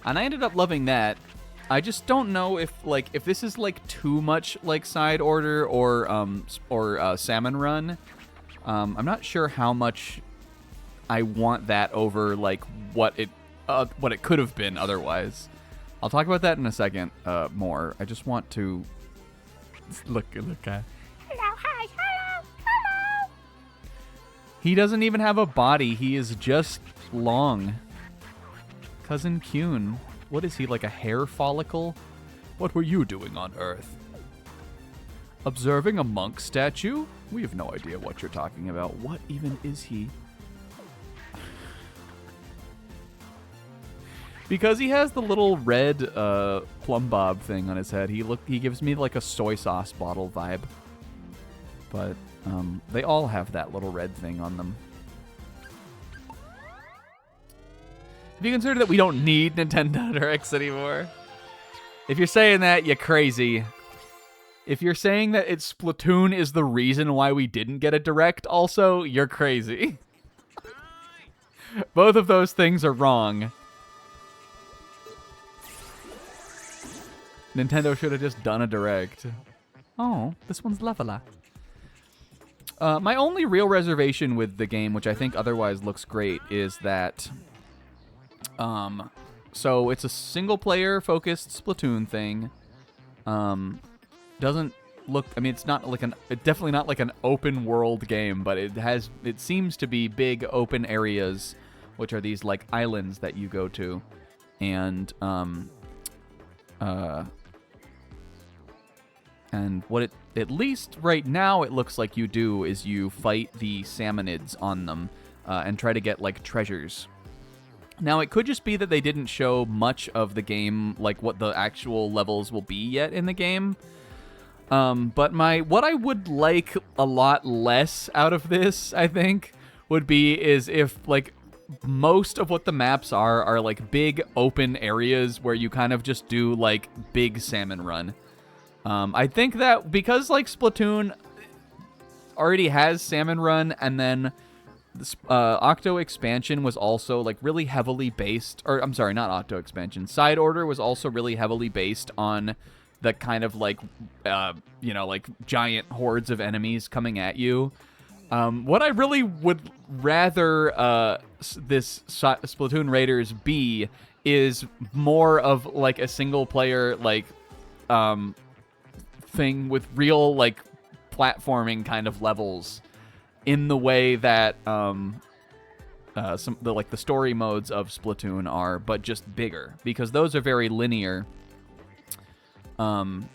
And I ended up loving that. I just don't know if this is like too much like side order or Salmon Run. I'm not sure how much I want that over like what it could have been otherwise. I'll talk about that in a second more. I just want to look at. Hello, hi, hello. He doesn't even have a body. He is just long. Cousin Kuhn. What is he, like a hair follicle? What were you doing on Earth? Observing a monk statue? We have no idea what you're talking about. What even is he? Because he has the little red plumb bob thing on his head, he gives me like a soy sauce bottle vibe. But they all have that little red thing on them. Have you considered that we don't need Nintendo Directs anymore? If you're saying that, you're crazy. If you're saying that Splatoon is the reason why we didn't get a Direct, also, you're crazy. Both of those things are wrong. Nintendo should have just done a Direct. Oh, this one's leveler. My only real reservation with the game, which I think otherwise looks great, is that... so it's a single-player focused Splatoon thing. Doesn't look... I mean, it's definitely not like an open-world game, but it seems to be big open areas, which are these, like, islands that you go to. And what at least right now it looks like you do is you fight the salmonids on them and try to get, like, treasures. Now, it could just be that they didn't show much of the game, like what the actual levels will be yet in the game. But what I would like a lot less out of this, I think, would be is if, like, most of what the maps are like big open areas where you kind of just do, like, big salmon run. I think that because, like, Splatoon already has Salmon Run, and then this, Octo Expansion was also, like, really heavily based, or, I'm sorry, not Octo Expansion, Side Order was also really heavily based on the kind of, like, you know, like, giant hordes of enemies coming at you. What I really would rather this Splatoon Raiders be is more of, like, a single-player, like, thing with real, like, platforming kind of levels in the way that the story modes of Splatoon are, but just bigger, because those are very linear. And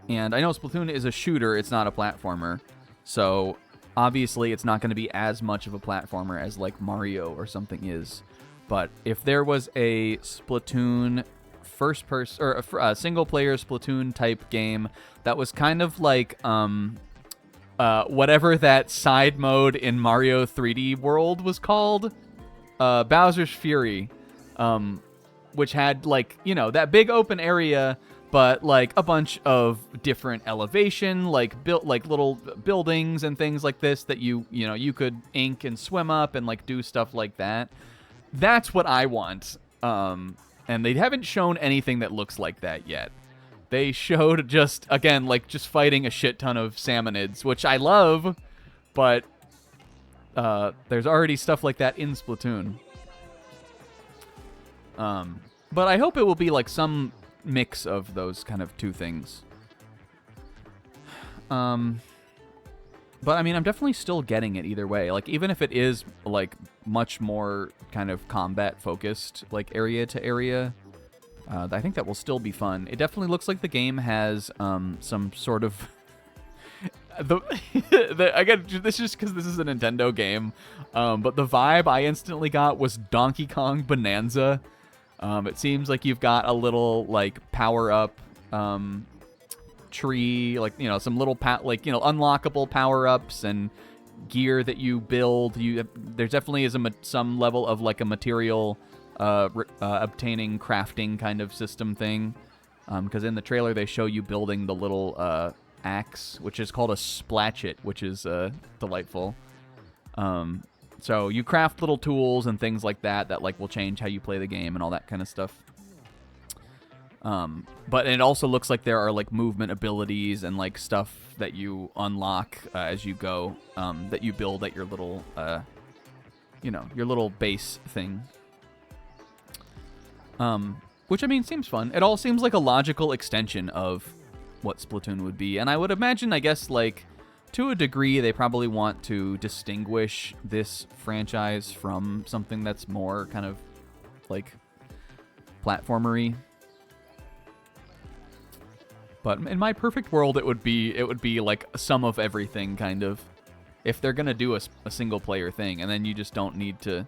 I know Splatoon is a shooter, it's not a platformer, so obviously it's not going to be as much of a platformer as, like, Mario or something is. But if there was a Splatoon first person or a single player Splatoon type game that was kind of like whatever that side mode in Mario 3D World was called, Bowser's Fury, which had, like, you know, that big open area, but, like, a bunch of different elevation, like, built, like, little buildings and things like this that you know you could ink and swim up and, like, do stuff like that. That's what I want. And they haven't shown anything that looks like that yet. They showed just, again, like, just fighting a shit ton of salmonids, which I love, but there's already stuff like that in Splatoon. But I hope it will be, like, some mix of those kind of two things. But, I mean, I'm definitely still getting it either way. Like, even if it is, like, much more kind of combat-focused, like, area to area, I think that will still be fun. It definitely looks like the game has some sort of... again, this is just because this is a Nintendo game, but the vibe I instantly got was Donkey Kong Bonanza. It seems like you've got a little, like, power-up... tree, like, you know, some little like, you know, unlockable power-ups and gear that you build. There definitely is some level of, like, a material obtaining crafting kind of system thing, because in the trailer they show you building the little axe, which is called a splatchet, which is delightful. So you craft little tools and things like that like will change how you play the game and all that kind of stuff. But it also looks like there are, like, movement abilities and, like, stuff that you unlock as you go, that you build at your little, you know, your little base thing. Which, I mean, seems fun. It all seems like a logical extension of what Splatoon would be. And I would imagine, I guess, like, to a degree, they probably want to distinguish this franchise from something that's more kind of, like... platformery. But in my perfect world, it would be like some of everything, kind of. If they're gonna do a single player thing, and then you just don't need to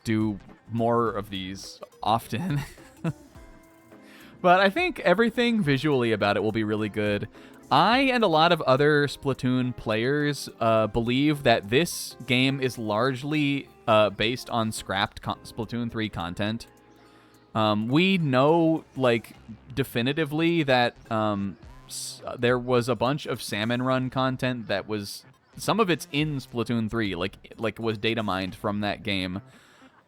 do more of these often. But I think everything visually about it will be really good. I and a lot of other Splatoon players believe that this game is largely based on scrapped Splatoon 3 content. We know, like, definitively that there was a bunch of Salmon Run content that was... Some of it's in Splatoon 3, like was data mined from that game.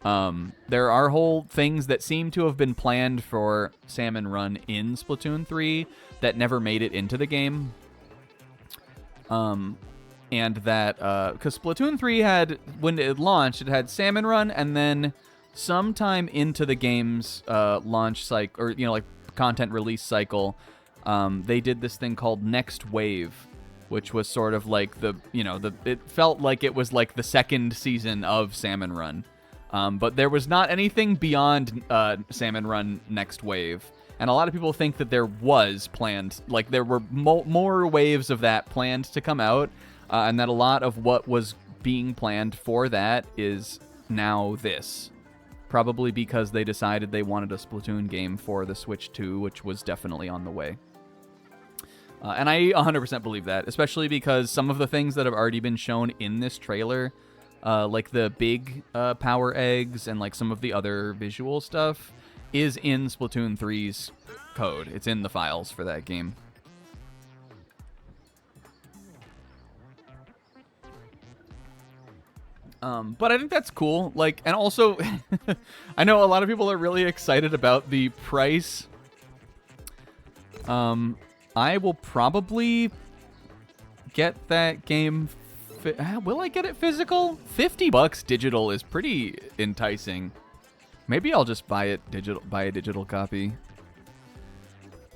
There are whole things that seem to have been planned for Salmon Run in Splatoon 3 that never made it into the game. And that, because Splatoon 3 had, when it launched, it had Salmon Run, and then sometime into the game's launch cycle, or, like, content release cycle, they did this thing called Next Wave, which was sort of like it felt like it was like the second season of Salmon Run. But there was not anything beyond Salmon Run Next Wave. And a lot of people think that there was planned, like there were more waves of that planned to come out, and that a lot of what was being planned for that is now this. Probably because they decided they wanted a Splatoon game for the Switch 2, which was definitely on the way. And I 100% believe that, especially because some of the things that have already been shown in this trailer, like the big power eggs and like some of the other visual stuff, is in Splatoon 3's code. It's in the files for that game. But I think that's cool. Like, and also, I know a lot of people are really excited about the price. I will probably get that game. Will I get it physical? $50 digital is pretty enticing. Maybe I'll just buy it digital. Buy a digital copy.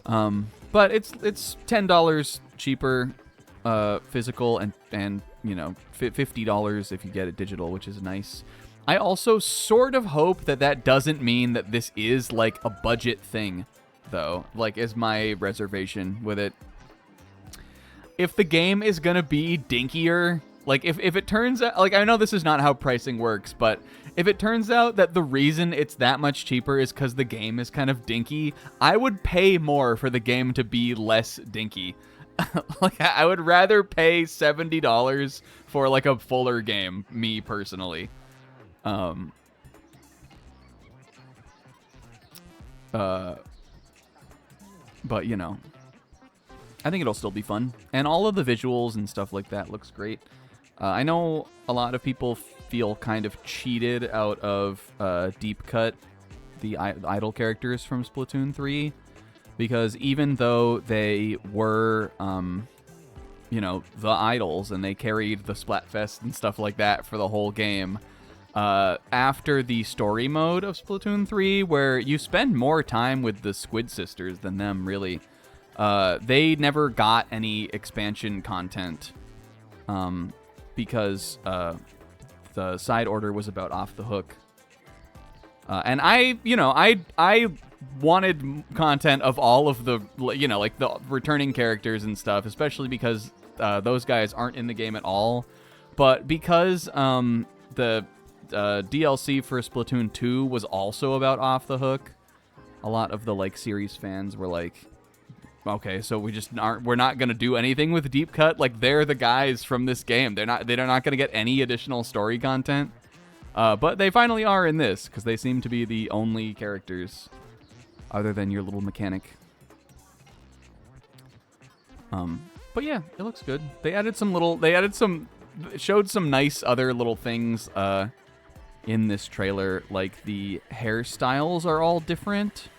But it's $10 cheaper, physical, and $50 if you get it digital, which is nice. I also sort of hope that doesn't mean that this is like a budget thing, though. Like, is my reservation with it. If the game is gonna be dinkier, like if it turns out, like, I know this is not how pricing works, but if it turns out that the reason it's that much cheaper is because the game is kind of dinky, I would pay more for the game to be less dinky. Like, I would rather pay $70 for like a fuller game, me personally. But I think it'll still be fun, and all of the visuals and stuff like that looks great. I know a lot of people feel kind of cheated out of Deep Cut, the idol characters from Splatoon 3, because even though they were, the idols and they carried the Splatfest and stuff like that for the whole game, after the story mode of Splatoon 3, where you spend more time with the Squid Sisters than them, really, they never got any expansion content, because the side order was about Off the Hook. And I wanted content of all of the, like the returning characters and stuff, especially because those guys aren't in the game at all. But because the DLC for Splatoon 2 was also about Off the Hook, a lot of the like series fans were like, okay, so we're not gonna do anything with Deep Cut. Like, they're the guys from this game. They're not gonna get any additional story content. But they finally are in this, because they seem to be the only characters other than your little mechanic. But yeah, it looks good. Showed some nice other little things in this trailer. Like, the hairstyles are all different.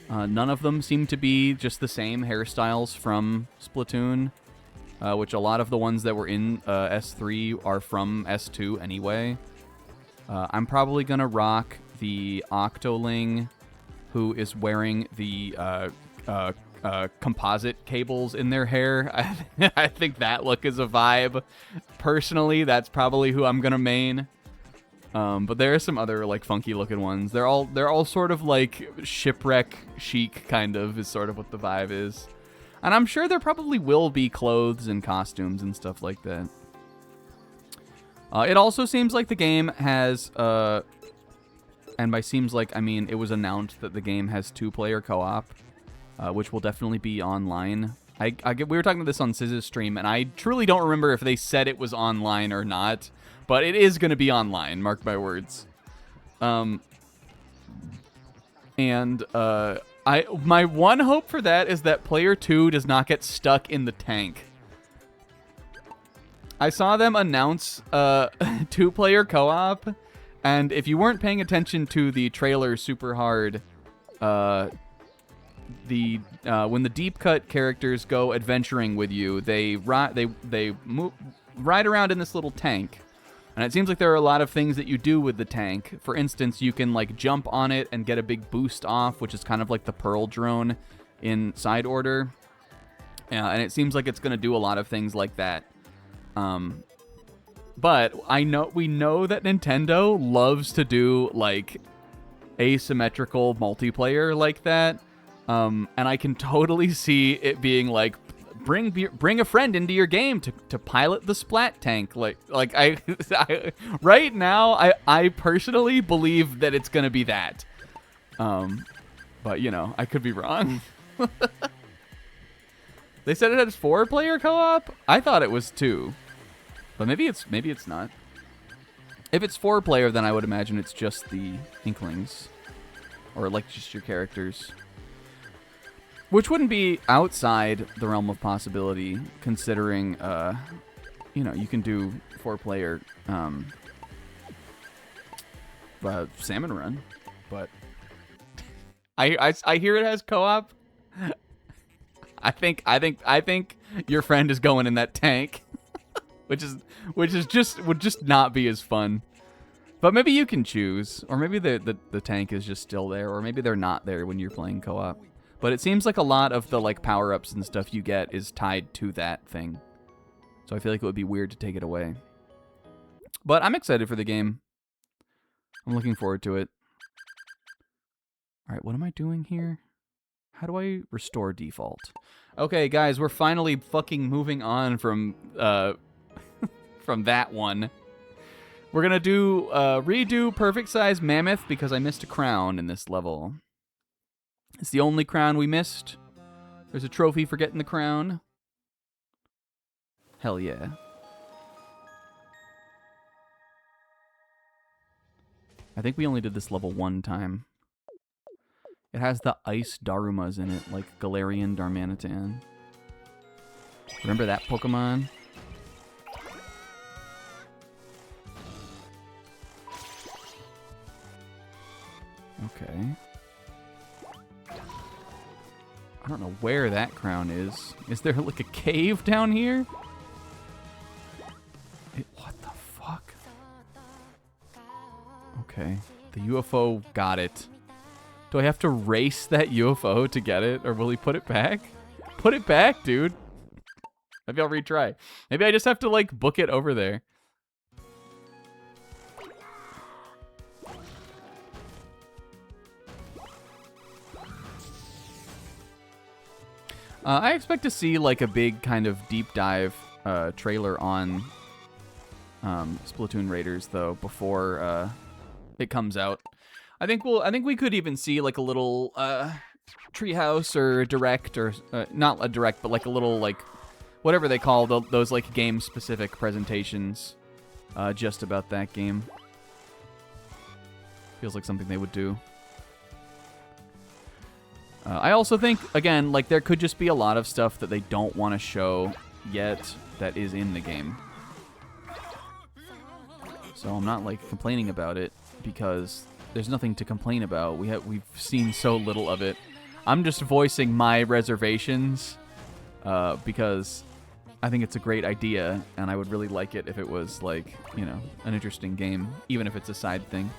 None of them seem to be just the same hairstyles from Splatoon, which a lot of the ones that were in S3 are from S2 anyway. I'm probably going to rock the Octoling, who is wearing the composite cables in their hair. I think that look is a vibe. Personally, that's probably who I'm going to main. But there are some other like funky looking ones. They're all sort of like shipwreck chic kind of is sort of what the vibe is. And I'm sure there probably will be clothes and costumes and stuff like that. It also seems like the game has, and by seems like, I mean, it was announced that the game has 2-player co-op, which will definitely be online. We were talking about this on Siz's stream, and I truly don't remember if they said it was online or not, but it is going to be online, mark my words. My one hope for that is that player 2 does not get stuck in the tank. I saw them announce 2-player co-op, and if you weren't paying attention to the trailer super hard, when the deep cut characters go adventuring with you, they ride around in this little tank. And it seems like there are a lot of things that you do with the tank. For instance, you can like jump on it and get a big boost off, which is kind of like the Pearl drone in Side Order. And it seems like it's going to do a lot of things like that. But we know that Nintendo loves to do like asymmetrical multiplayer like that. And I can totally see it being like, bring a friend into your game to pilot the splat tank. Like I right now, I personally believe that it's gonna be that. But you know, I could be wrong. They said it has 4-player co-op. I thought it was 2, but maybe it's not. If it's 4-player, then I would imagine it's just the Inklings, or like just your characters. Which wouldn't be outside the realm of possibility, considering, you know, you can do 4-player Salmon Run, but I hear it has co-op. I think your friend is going in that tank, which would just not be as fun. But maybe you can choose, or maybe the tank is just still there, or maybe they're not there when you're playing co-op. But it seems like a lot of the like power-ups and stuff you get is tied to that thing. So I feel like it would be weird to take it away. But I'm excited for the game. I'm looking forward to it. All right, what am I doing here? How do I restore default? Okay, guys, we're finally fucking moving on from from that one. We're gonna do redo Perfect Size Mammoth because I missed a crown in this level. It's the only crown we missed. There's a trophy for getting the crown. Hell yeah. I think we only did this level 1 time. It has the ice Darumas in it, like Galarian Darmanitan. Remember that Pokemon? Okay. I don't know where that crown is. Is there like a cave down here? What the fuck? Okay. The UFO got it. Do I have to race that UFO to get it? Or will he put it back? Put it back, dude. Maybe I'll retry. Maybe I just have to like book it over there. I expect to see like a big kind of deep dive trailer on Splatoon Raiders though before it comes out. I think we could even see like a little treehouse or a direct or not a direct but like a little like whatever they call those like game specific presentations just about that game. Feels like something they would do. I also think, again, like there could just be a lot of stuff that they don't want to show yet that is in the game. So I'm not like complaining about it because there's nothing to complain about. We've seen so little of it. I'm just voicing my reservations because I think it's a great idea and I would really like it if it was like, you know, an interesting game, even if it's a side thing.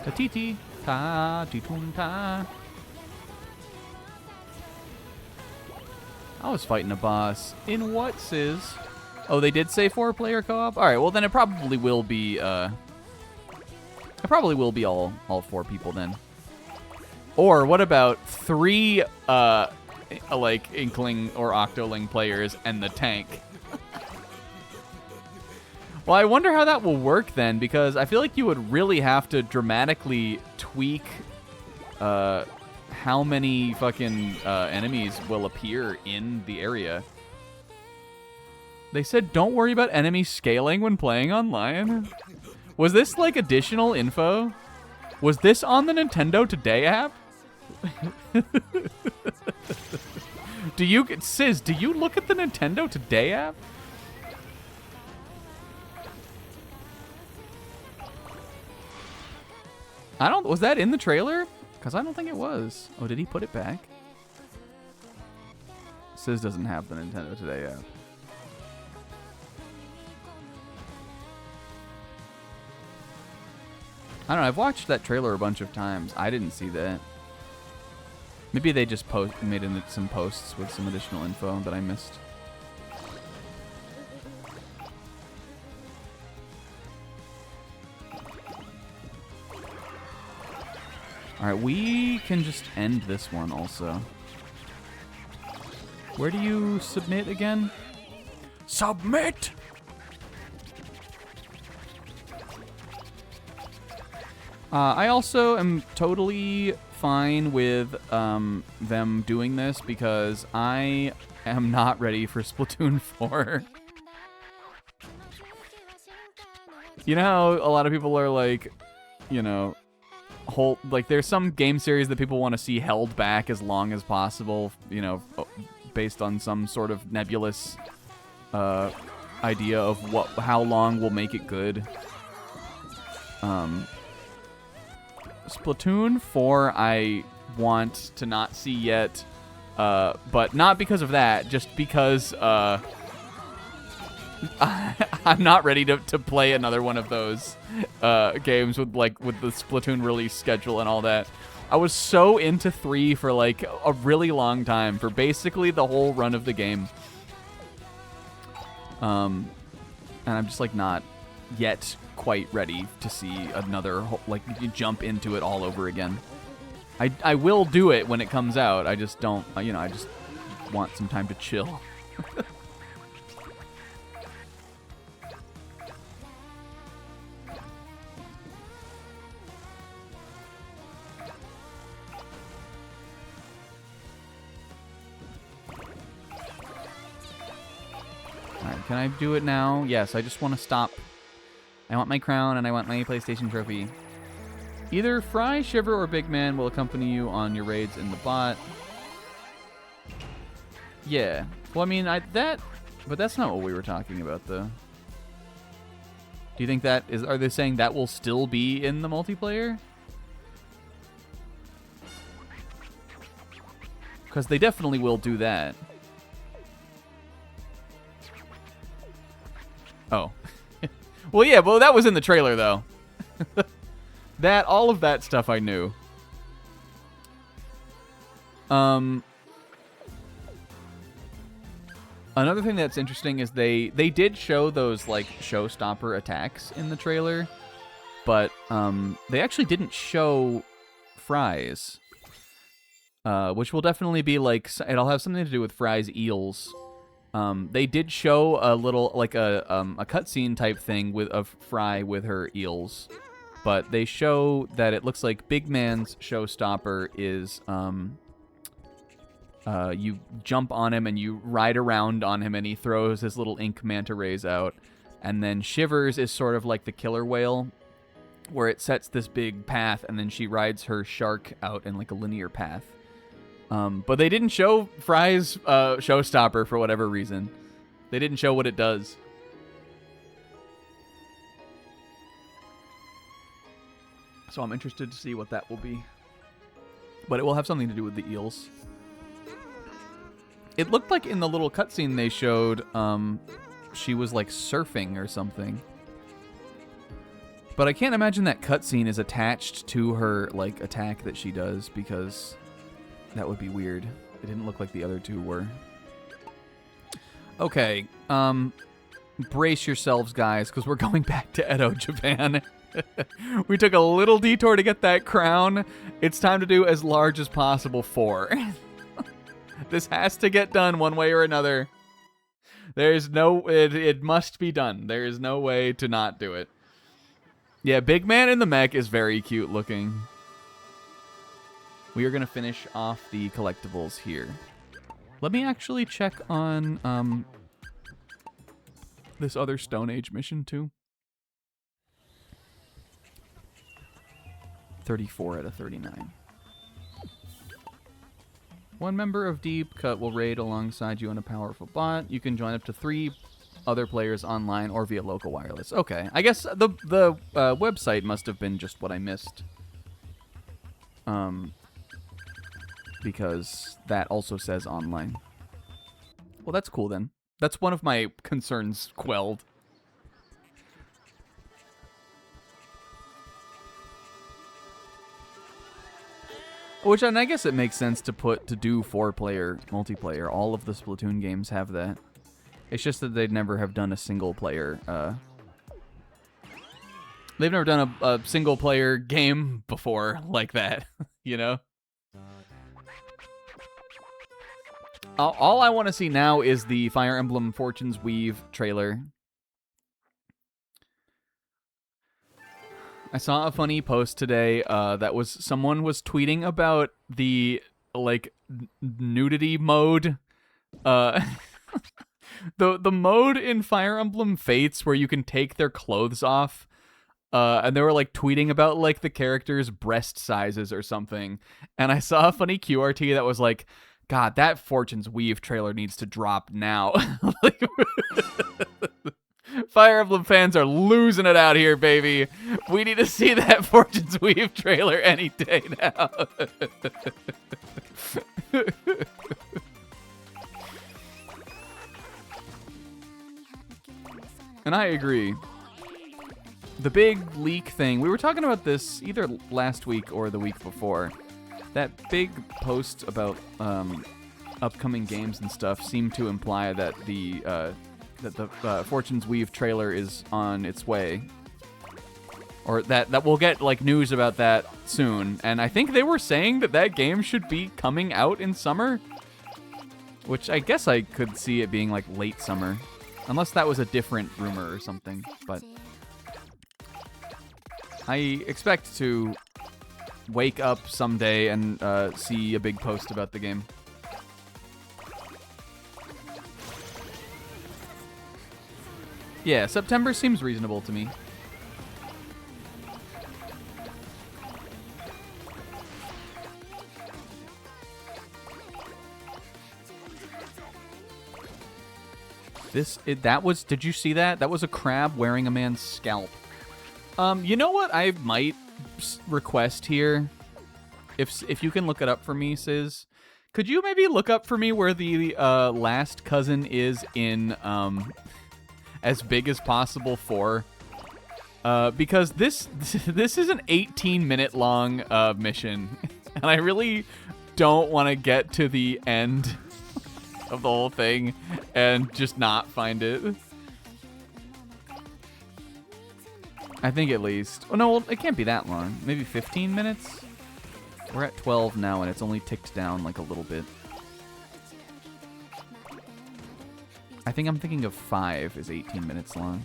A TT. Titunta, Titunta. I was fighting a boss. In what, Sis? Oh, they did say 4-player co-op? Alright, well then it probably will be, all 4 people then. Or what about 3, like, Inkling or Octoling players and the tank? Well, I wonder how that will work then, because I feel like you would really have to dramatically tweak how many fucking enemies will appear in the area. They said don't worry about enemy scaling when playing online. Was this like additional info? Was this on the Nintendo Today app? Sis, do you look at the Nintendo Today app? Was that in the trailer? Because I don't think it was. Oh, did he put it back? Sis doesn't have the Nintendo Today app. I don't know, I've watched that trailer a bunch of times. I didn't see that. Maybe they just made some posts with some additional info that I missed. Alright, we can just end this one also. Where do you submit again? Submit! I also am totally fine with them doing this because I am not ready for Splatoon 4. You know how a lot of people are like, you know, there's some game series that people want to see held back as long as possible, you know, based on some sort of nebulous idea of how long will make it good. Splatoon 4 I want to not see yet, but not because of that, just because I'm not ready to play another one of those games with the Splatoon release schedule and all that. I was so into 3 for like a really long time, for basically the whole run of the game. And I'm just like not yet quite ready to see another, like, you jump into it all over again. I will do it when it comes out. I just don't, you know, I just want some time to chill. Alright, can I do it now? Yes, I just want to stop. I want my crown and I want my PlayStation trophy. Either Fry, Shiver, or Big Man will accompany you on your raids in the bot. Yeah. Well, I mean, but that's not what we were talking about, though. Do you think are they saying that will still be in the multiplayer? Because they definitely will do that. Oh. Well, yeah, well, that was in the trailer, though. All of that stuff I knew. Another thing that's interesting is they did show those, like, showstopper attacks in the trailer, but they actually didn't show Fry's, which will definitely be, like, it'll have something to do with Fry's eels. They did show a little, like, a cutscene type thing of Fry with her eels, but they show that it looks like Big Man's showstopper is, you jump on him and you ride around on him and he throws his little ink manta rays out, and then Shivers is sort of like the killer whale, where it sets this big path and then she rides her shark out in, like, a linear path. But they didn't show Fry's showstopper for whatever reason. They didn't show what it does. So I'm interested to see what that will be. But it will have something to do with the eels. It looked like in the little cutscene they showed, she was like surfing or something. But I can't imagine that cutscene is attached to her, like, attack that she does, because that would be weird. It didn't look like the other two were. Okay, brace yourselves, guys, because we're going back to Edo, Japan. We took a little detour to get that crown. It's time to do as large as possible 4. This has to get done one way or another. There's no... It must be done. There is no way to not do it. Yeah, Big Man in the Mech is very cute looking. We are going to finish off the collectibles here. Let me actually check on this other Stone Age mission too. 34 out of 39. One member of Deep Cut will raid alongside you on a powerful bot. You can join up to 3 other players online or via local wireless. Okay, I guess the website must have been just what I missed. Because that also says online. Well, that's cool then. That's one of my concerns quelled. Which, and I guess it makes sense to do 4-player multiplayer. All of the Splatoon games have that. It's just that they'd never have done a single player. They've never done a single player game before like that, you know? All I want to see now is the Fire Emblem Fortune's Weave trailer. I saw a funny post today that was someone was tweeting about the like nudity mode. The mode in Fire Emblem Fates where you can take their clothes off. And they were like tweeting about like the characters' breast sizes or something. And I saw a funny QRT that was like, God, that Fortune's Weave trailer needs to drop now. Like, Fire Emblem fans are losing it out here, baby. We need to see that Fortune's Weave trailer any day now. And I agree. The big leak thing, we were talking about this either last week or the week before. That big post about upcoming games and stuff seemed to imply that the Fortune's Weave trailer is on its way. Or that we'll get like news about that soon. And I think they were saying that game should be coming out in summer. Which I guess I could see it being like late summer. Unless that was a different rumor or something. But I expect to wake up someday and see a big post about the game. Yeah, September seems reasonable to me. Did you see that? That was a crab wearing a man's scalp. You know what I might request here? If you can look it up for me, Sis. Could you maybe look up for me where the last cousin is in As Big as Possible 4? Because this is an 18-minute long mission, and I really don't want to get to the end of the whole thing and just not find it. I think at least. Oh no, it can't be that long. Maybe 15 minutes? We're at 12 now and it's only ticked down like a little bit. I think I'm thinking of 5 is 18 minutes long.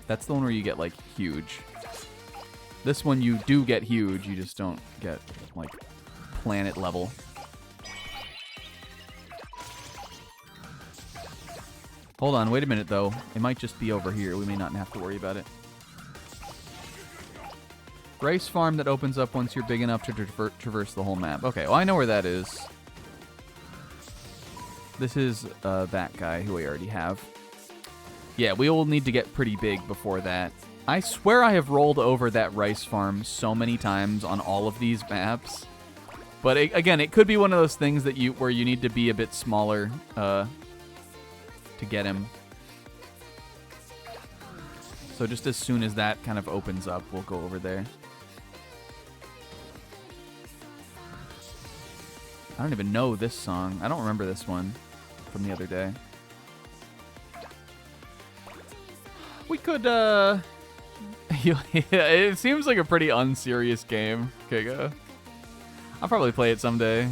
That's the one where you get like huge. This one you do get huge, you just don't get like planet level. Hold on, wait a minute though. It might just be over here. We may not have to worry about it. Rice farm that opens up once you're big enough to traverse the whole map. Okay, well I know where that is. This is that guy who I already have. Yeah, we will need to get pretty big before that. I swear I have rolled over that rice farm so many times on all of these maps. But again, it could be one of those things that where you need to be a bit smaller to get him. So just as soon as that kind of opens up, we'll go over there. I don't even know this song. I don't remember this one from the other day. We could, it seems like a pretty unserious game, Kiga. I'll probably play it someday.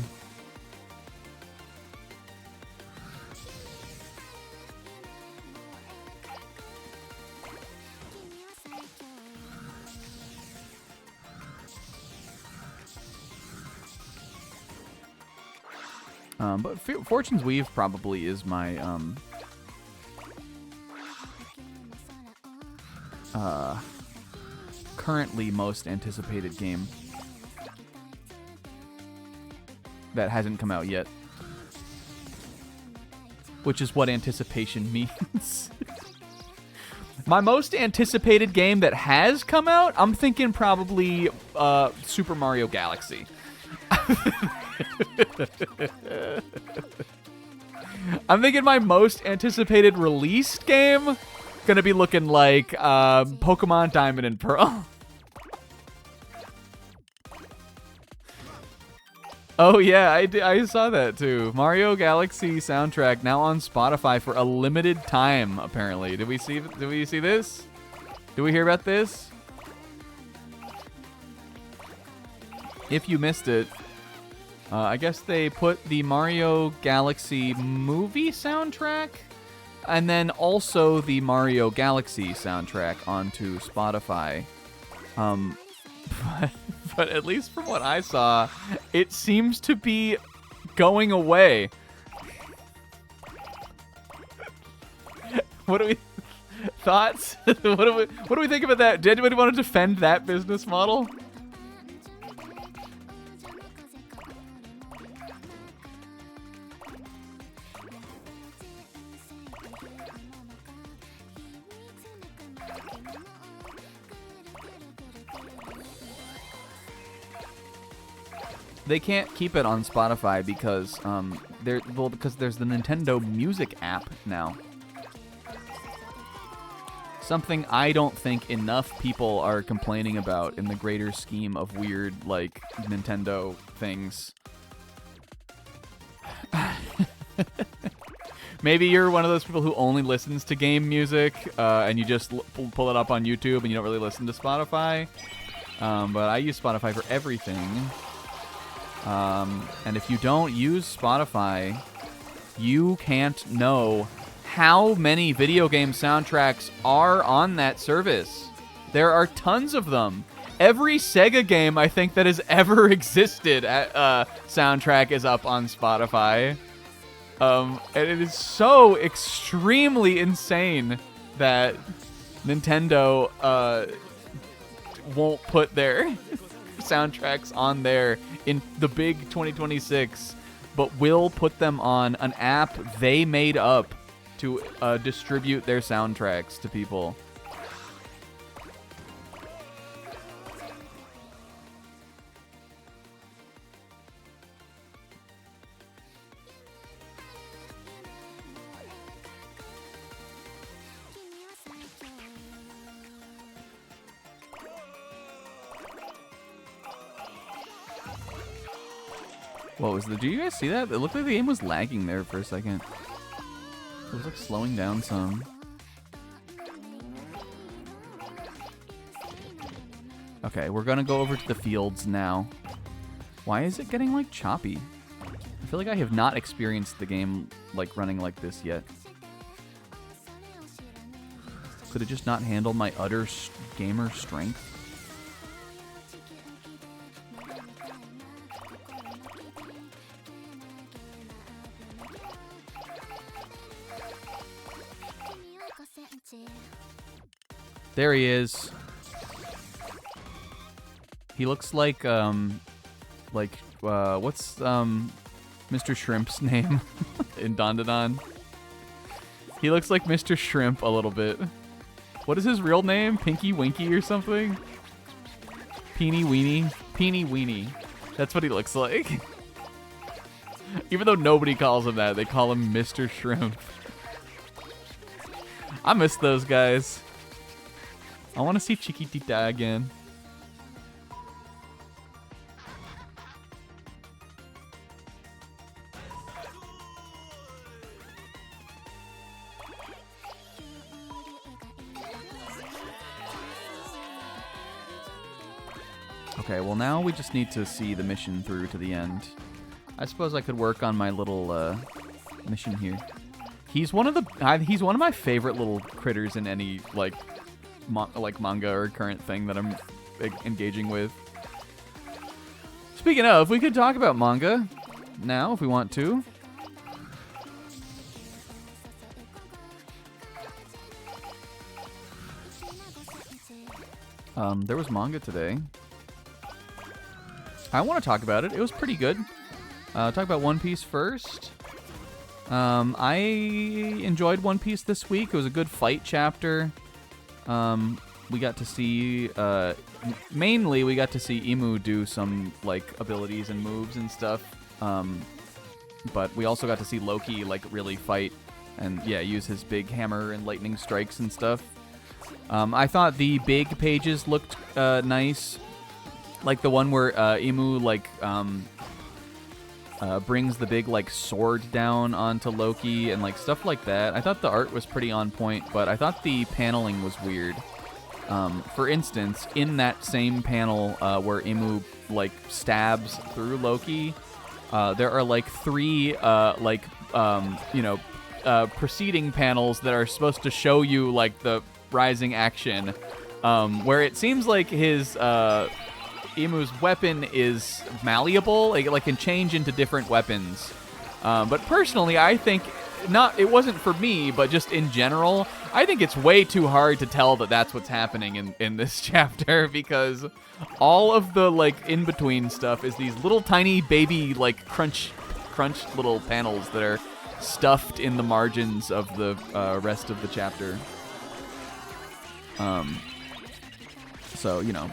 But Fortune's Weave probably is my, currently most anticipated game that hasn't come out yet. Which is what anticipation means. My most anticipated game that has come out, I'm thinking probably Super Mario Galaxy. I'm thinking my most anticipated released game gonna be looking like Pokemon Diamond and Pearl. Oh yeah, I saw that too. Mario Galaxy soundtrack now on Spotify for a limited time. Apparently, did we see this? Did we hear about this? If you missed it, I guess they put the Mario Galaxy movie soundtrack and then also the Mario Galaxy soundtrack onto Spotify. But at least from what I saw, it seems to be going away. What do we thoughts? what do we think about that? Did anybody want to defend that business model? They can't keep it on Spotify because because there's the Nintendo Music app now. Something I don't think enough people are complaining about in the greater scheme of weird, like, Nintendo things. Maybe you're one of those people who only listens to game music, and you just pull it up on YouTube and you don't really listen to Spotify. But I use Spotify for everything. And if you don't use Spotify, you can't know how many video game soundtracks are on that service. There are tons of them. Every Sega game I think that has ever existed at soundtrack is up on Spotify. And it is so extremely insane that Nintendo won't put their soundtracks on there in the big 2026, but will put them on an app they made up to distribute their soundtracks to people. What was did you guys see that? It looked like the game was lagging there for a second. It was like slowing down some. Okay, we're gonna go over to the fields now. Why is it getting like choppy? I feel like I have not experienced the game like running like this yet. Could it just not handle my utter gamer strength? There he is. He looks like what's Mr. Shrimp's name in Don Da Don? He looks like Mr. Shrimp a little bit. What is his real name? Pinky Winky or something? Peeny Weenie? Peeny Weenie. That's what he looks like. Even though nobody calls him that, they call him Mr. Shrimp. I miss those guys. I want to see Chiquitita again. Okay, well now we just need to see the mission through to the end. I suppose I could work on my little mission here. He's one of my favorite little critters in any like manga or current thing that I'm engaging with. Speaking of, we could talk about manga now if we want to. There was manga today. I want to talk about it. It was pretty good. Talk about One Piece first. I enjoyed One Piece this week. It was a good fight chapter. We got to see, mainly we got to see Imu do some, like, abilities and moves and stuff. But we also got to see Loki, like, really fight and, yeah, use his big hammer and lightning strikes and stuff. I thought the big pages looked nice. Like the one where Imu, like, brings the big, like, sword down onto Loki and, like, stuff like that. I thought the art was pretty on point, but I thought the paneling was weird. For instance, in that same panel where Imu, like, stabs through Loki, there are, like, three, preceding panels that are supposed to show you, like, the rising action, where it seems like his... Imu's weapon is malleable, like can change into different weapons. But personally, I think it wasn't for me, but just in general, I think it's way too hard to tell that that's what's happening in this chapter, because all of the like in between stuff is these little tiny baby like crunch little panels that are stuffed in the margins of the rest of the chapter. So you know.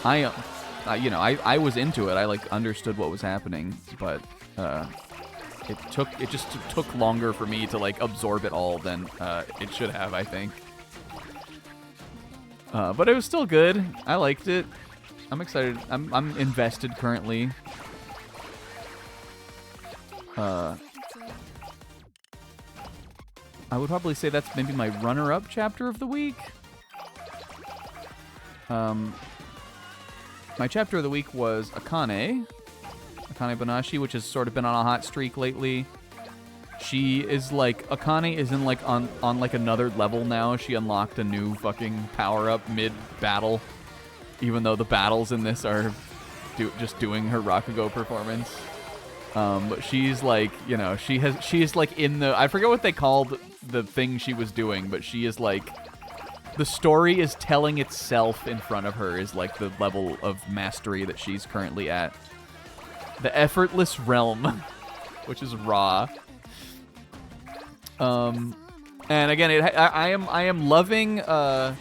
I was into it. I like understood what was happening, but it just took longer for me to like absorb it all than it should have, I think. But it was still good. I liked it. I'm excited. I'm invested currently. I would probably say that's maybe my runner-up chapter of the week. My chapter of the week was Akane Banashi, which has sort of been on a hot streak lately. She is like, Akane is in like on like another level now. She unlocked a new fucking power-up mid-battle, even though the battles in this are just doing her Rakugo performance. But she's like, you know, she's like in the, I forget what they called the thing she was doing, but she is like, the story is telling itself in front of her is like the level of mastery that she's currently at. The effortless realm, which is raw. And again, I am loving. I'm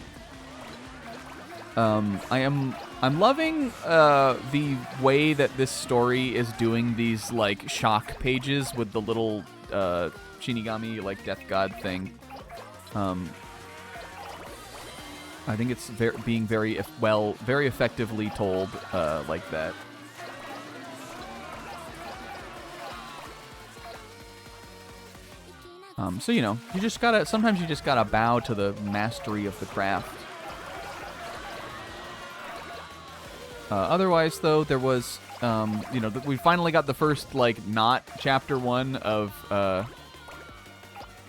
loving the way that this story is doing these like shock pages with the little Shinigami like death god thing. I think it's being very effectively told like that. So you know, sometimes you just gotta bow to the mastery of the craft. Otherwise, though, there was, we finally got the first like not chapter 1 of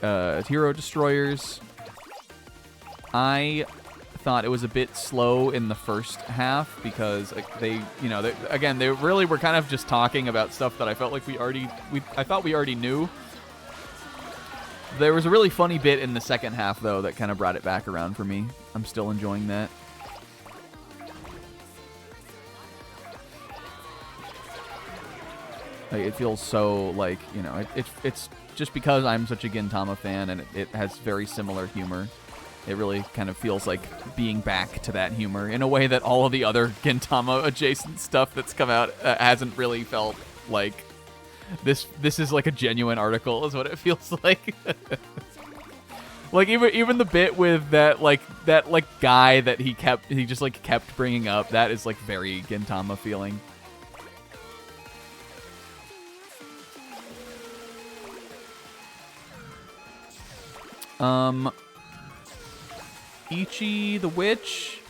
Hero Destroyers. I thought it was a bit slow in the first half because they really were kind of just talking about stuff that I felt like I thought we already knew. There was a really funny bit in the second half though that kind of brought it back around for me. I'm still enjoying that. Like, it feels so like, you know, it's just because I'm such a Gintama fan and it has very similar humor. It really kind of feels like being back to that humor in a way that all of the other Gintama adjacent stuff that's come out hasn't really felt like. This is like a genuine article is what it feels like. Like even the bit with that guy that he just like kept bringing up, that is like very Gintama feeling. Ichi the witch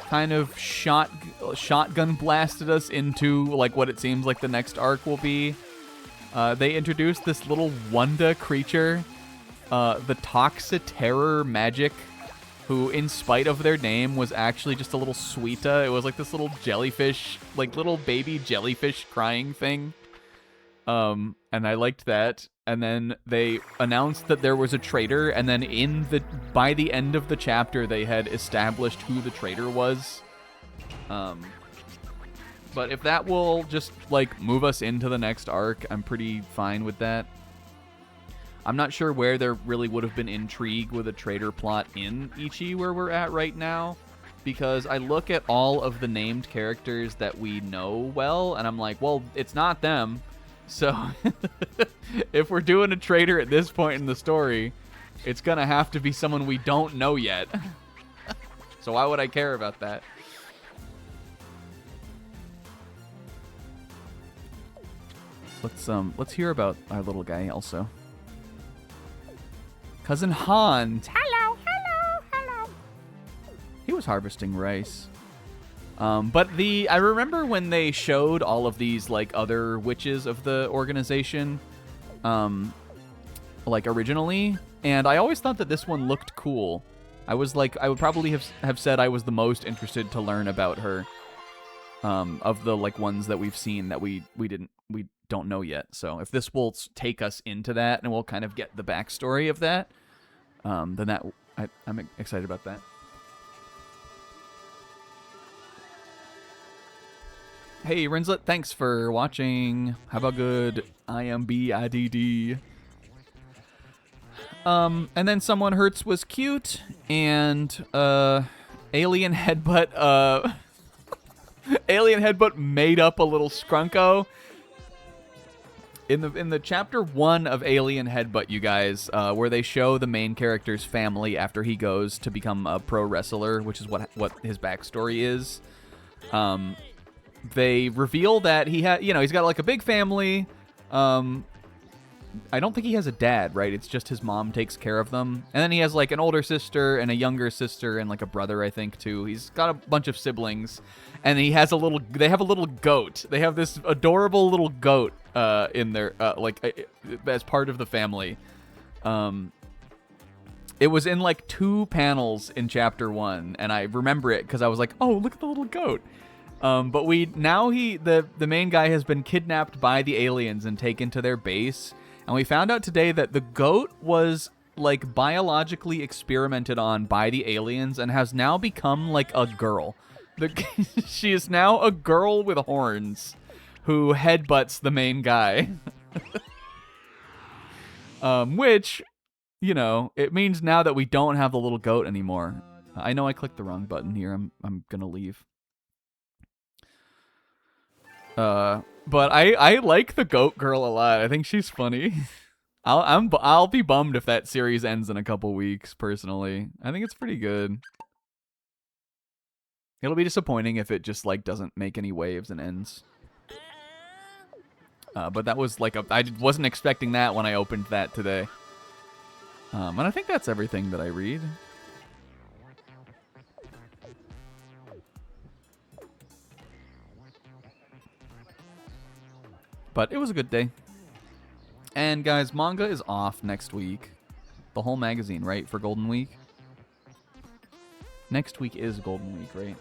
kind of shotgun blasted us into like what it seems like the next arc will be. They introduced this little Wanda creature, the Toxiterror Magic, who, in spite of their name, was actually just a little Suita. It was like this little jellyfish, like little baby jellyfish crying thing. And I liked that. And then they announced that there was a traitor, and then by the end of the chapter, they had established who the traitor was. But if that will just like move us into the next arc, I'm pretty fine with that. I'm not sure where there really would have been intrigue with a traitor plot in Ichi where we're at right now, because I look at all of the named characters that we know well, and I'm like, well, it's not them. So if we're doing a traitor at this point in the story, it's gonna have to be someone we don't know yet. So why would I care about that? Let's hear about our little guy also. Cousin Han. Hello. He was harvesting rice. But I remember when they showed all of these like other witches of the organization, like originally, and I always thought that this one looked cool. I was like, I would probably have said I was the most interested to learn about her, of the like ones that we've seen that we don't know yet. So if this will take us into that and we'll kind of get the backstory of that, then I'm excited about that. Hey, Rinslet, thanks for watching. Have a good IMBIDD. And then Someone Hurts was cute, and Alien Headbutt Alien Headbutt made up a little scrunko. In the chapter 1 of Alien Headbutt, you guys, where they show the main character's family after he goes to become a pro wrestler, which is what his backstory is. They reveal that he's got like a big family. I don't think he has a dad, right? It's just his mom takes care of them. And then he has like an older sister and a younger sister and like a brother, I think, too. He's got a bunch of siblings. And they have a little goat. They have this adorable little goat in their as part of the family. It was in like 2 panels in chapter 1, and I remember it because I was like, oh, look at the little goat. But the main guy has been kidnapped by the aliens and taken to their base. And we found out today that the goat was like biologically experimented on by the aliens and has now become like a girl. She is now a girl with horns who headbutts the main guy. Which, it means now that we don't have the little goat anymore. I know I clicked the wrong button here. I'm gonna leave. But I like the goat girl a lot. I think she's funny. I'll be bummed if that series ends in a couple weeks, personally. I think it's pretty good. It'll be disappointing if it just like doesn't make any waves and ends. But that was like I wasn't expecting that when I opened that today. And I think that's everything that I read. But it was a good day. And guys, manga is off next week. The whole magazine, right? For Golden Week? Next week is Golden Week, right?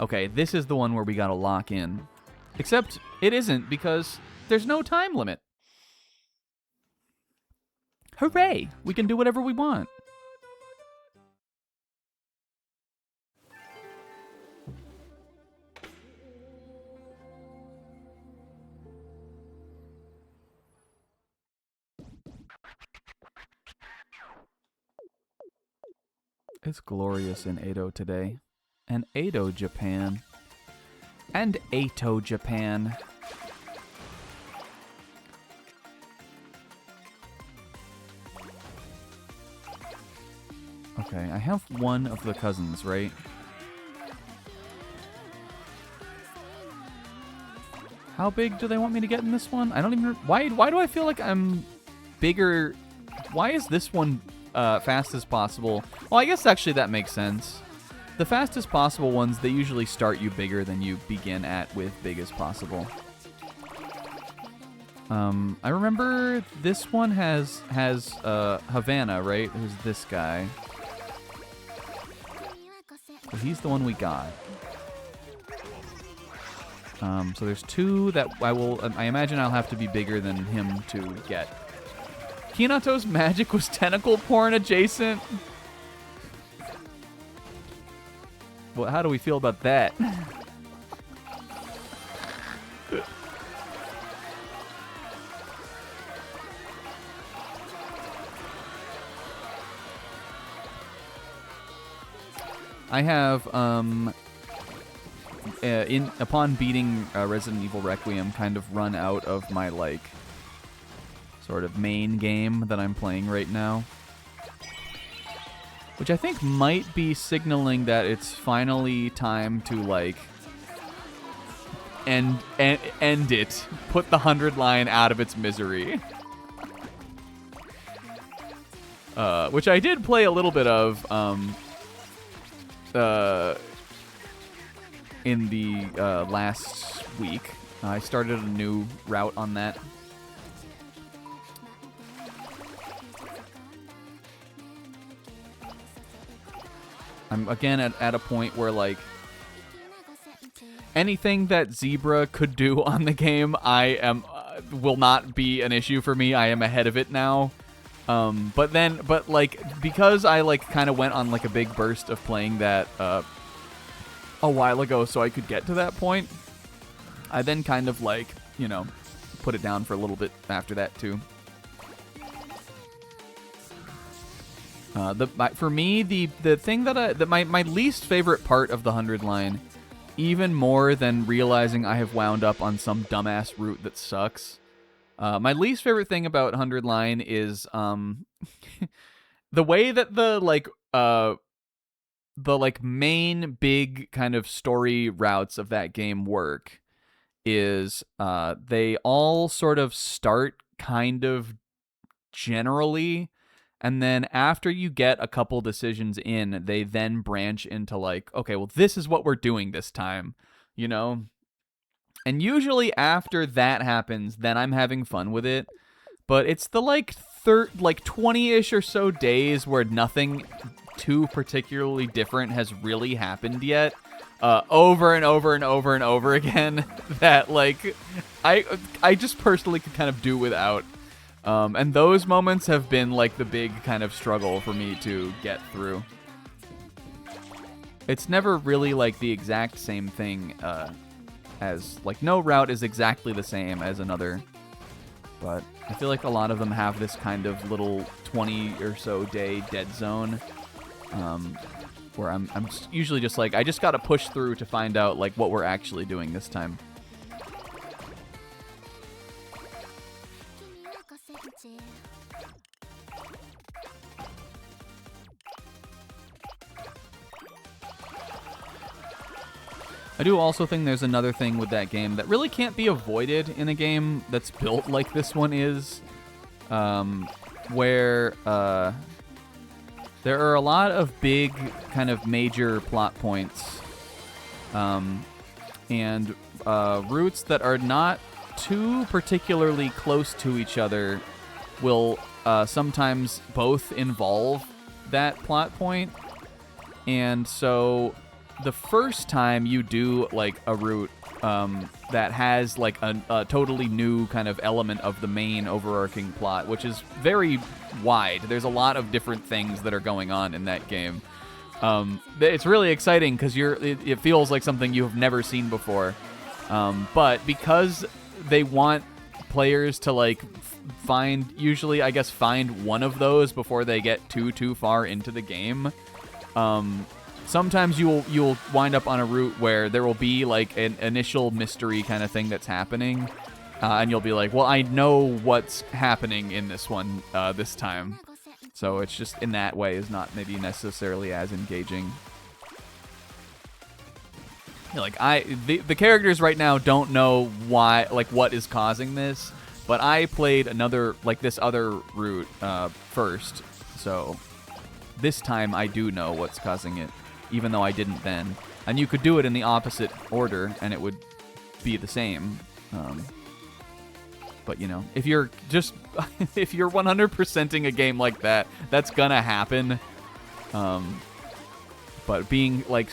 Okay, this is the one where we gotta lock in. Except it isn't, because there's no time limit. Hooray! We can do whatever we want. It's glorious in Edo today. And Edo, Japan. And Eto, Japan. Okay, I have one of the cousins, right? How big do they want me to get in this one? I don't even... Why do I feel like I'm bigger? Why is this one fast as possible? Well, I guess actually that makes sense. The fastest possible ones, they usually start you bigger than you begin at with big as possible. I remember this one has Havana, right? Who's this guy? So he's the one we got. So there's two that I imagine I'll have to be bigger than him to get. Hinato's magic was tentacle porn adjacent? Well, how do we feel about that? I have, upon beating Resident Evil Requiem, kind of run out of my, like, sort of main game that I'm playing right now. Which I think might be signaling that it's finally time to, like, end it. Put the 100 line out of its misery. Which I did play a little bit of, in the last week. I started a new route on that. I'm again at a point where, like, anything that Zebra could do on the game, I am will not be an issue for me. I am ahead of it now. But like, because I, like, kind of went on, like, a big burst of playing that a while ago so I could get to that point, I then kind of, like, you know, put it down for a little bit after that too. For me, the thing that my least favorite part of the 100 line, even more than realizing I have wound up on some dumbass route that sucks, my least favorite thing about 100 line is the way that the main big kind of story routes of that game work is they all sort of start kind of generally, and then after you get a couple decisions in, they then branch into, like, okay, well, this is what we're doing this time, you know? And usually after that happens, then I'm having fun with it. But it's the, like, 20-ish or so days where nothing too particularly different has really happened yet, over and over and over and over again, that, like, I just personally could kind of do without. And those moments have been, like, the big kind of struggle for me to get through. It's never really, like, the exact same thing as, like, no route is exactly the same as another. But I feel like a lot of them have this kind of little 20 or so day dead zone, where I'm usually just like, I just gotta push through to find out, like, what we're actually doing this time. I do also think there's another thing with that game that really can't be avoided in a game that's built like this one is, where there are a lot of big kind of major plot points, and routes that are not too particularly close to each other will sometimes both involve that plot point. And so the first time you do, like, a route that has, like, a totally new kind of element of the main overarching plot, which is very wide. There's a lot of different things that are going on in that game. It's really exciting because it feels like something you have never seen before. But because they want players to, like, usually, I guess, find one of those before they get too far into the game, sometimes you'll wind up on a route where there will be, like, an initial mystery kind of thing that's happening, and you'll be like, well, I know what's happening in this one this time. So it's just in that way is not maybe necessarily as engaging. Like the characters right now don't know why, like what is causing this, but I played another, like this other route first, so this time I do know what's causing it, even though I didn't then. And you could do it in the opposite order, and it would be the same. But you know, if you're just if you're 100%ing a game like that, that's gonna happen. But being like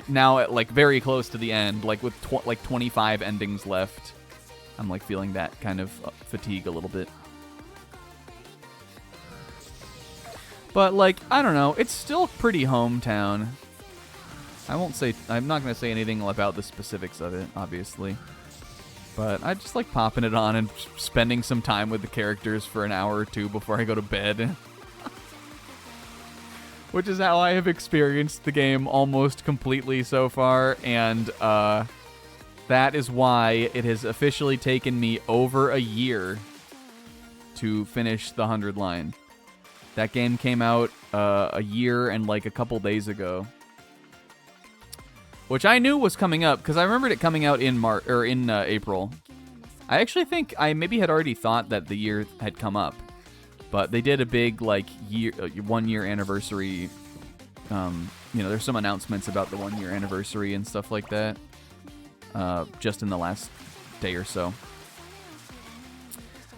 now at like very close to the end, like with like 25 endings left, I'm like feeling that kind of fatigue a little bit. But like, I don't know, it's still pretty hometown. I'm not going to say anything about the specifics of it, obviously. But I just like popping it on and spending some time with the characters for an hour or two before I go to bed. Which is how I have experienced the game almost completely so far, and that is why it has officially taken me over a year to finish the 100 line. That game came out a year and like a couple days ago, which I knew was coming up because I remembered it coming out in April. I actually think I maybe had already thought that the year had come up. But they did a big, like, 1 year anniversary. You know, there's some announcements about the 1 year anniversary and stuff like that. Just in the last day or so.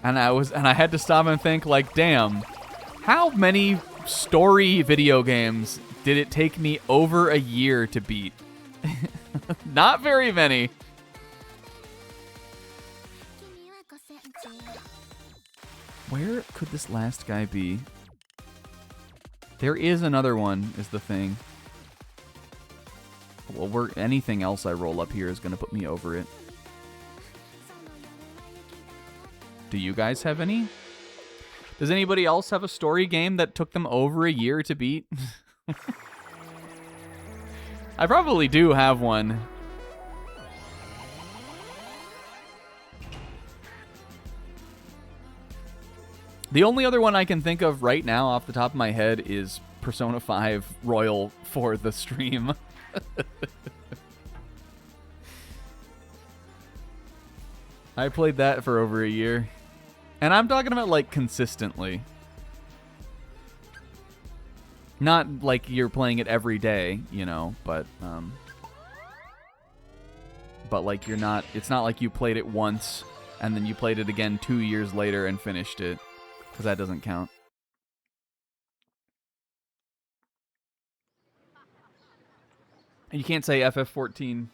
And I had to stop and think, like, damn, how many story video games did it take me over a year to beat? Not very many. Where could this last guy be? There is another one, is the thing. Well, anything else I roll up here is going to put me over it. Do you guys have any? Does anybody else have a story game that took them over a year to beat? I probably do have one. The only other one I can think of right now off the top of my head is Persona 5 Royal for the stream. I played that for over a year. And I'm talking about, like, consistently. Not like you're playing it every day, you know, but like you're not, it's not like you played it once and then you played it again 2 years later and finished it. Because that doesn't count. And you can't say FF14.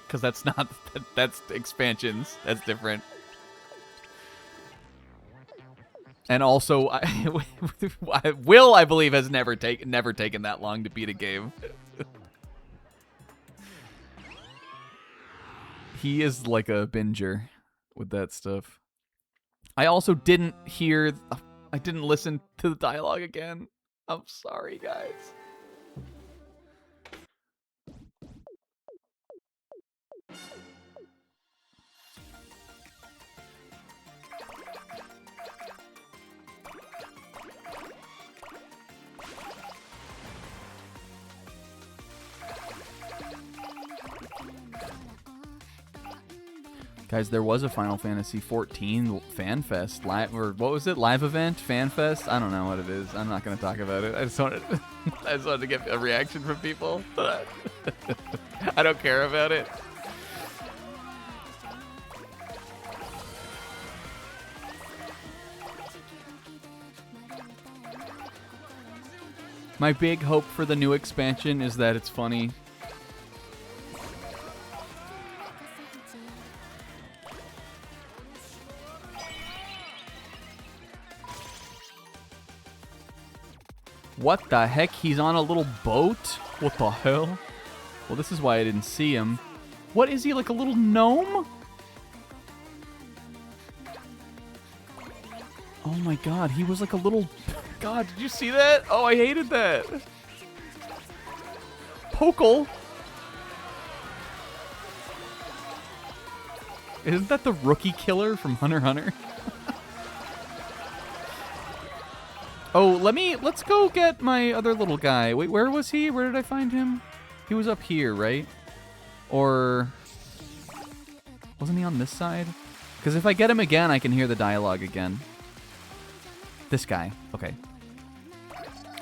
Because that's not... That's expansions. That's different. And also, Will, I believe, has never taken that long to beat a game. He is like a binger with that stuff. I also didn't hear... I didn't listen to the dialogue again. I'm sorry, guys. Guys, there was a Final Fantasy 14 fan fest live, or what was it? Live event, fan fest. I don't know what it is. I'm not going to talk about it. I just wanted to get a reaction from people. I don't care about it. My big hope for the new expansion is that it's funny. What the heck? He's on a little boat? What the hell? Well, this is why I didn't see him. What is he, like a little gnome? Oh my god, he was like a little... God, did you see that? Oh, I hated that. Pokle. Isn't that the rookie killer from Hunter x Hunter? Oh, let's go get my other little guy. Wait, where was he? Where did I find him? He was up here, right? Or wasn't he on this side? Because if I get him again, I can hear the dialogue again. This guy. Okay.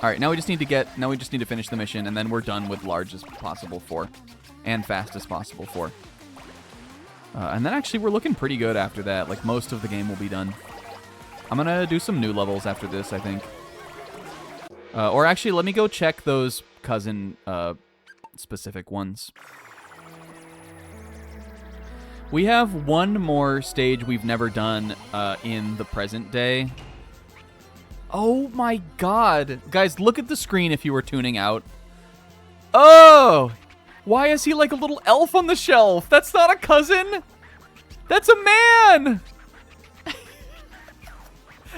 All right, now we just need to finish the mission, and then we're done with large as possible 4 and fast as possible 4. And then actually we're looking pretty good after that. Like most of the game will be done. I'm gonna do some new levels after this, I think. Or actually, let me go check those cousin specific ones. We have one more stage we've never done in the present day. Oh my god. Guys, look at the screen if you were tuning out. Oh! Why is he like a little elf on the shelf? That's not a cousin! That's a man!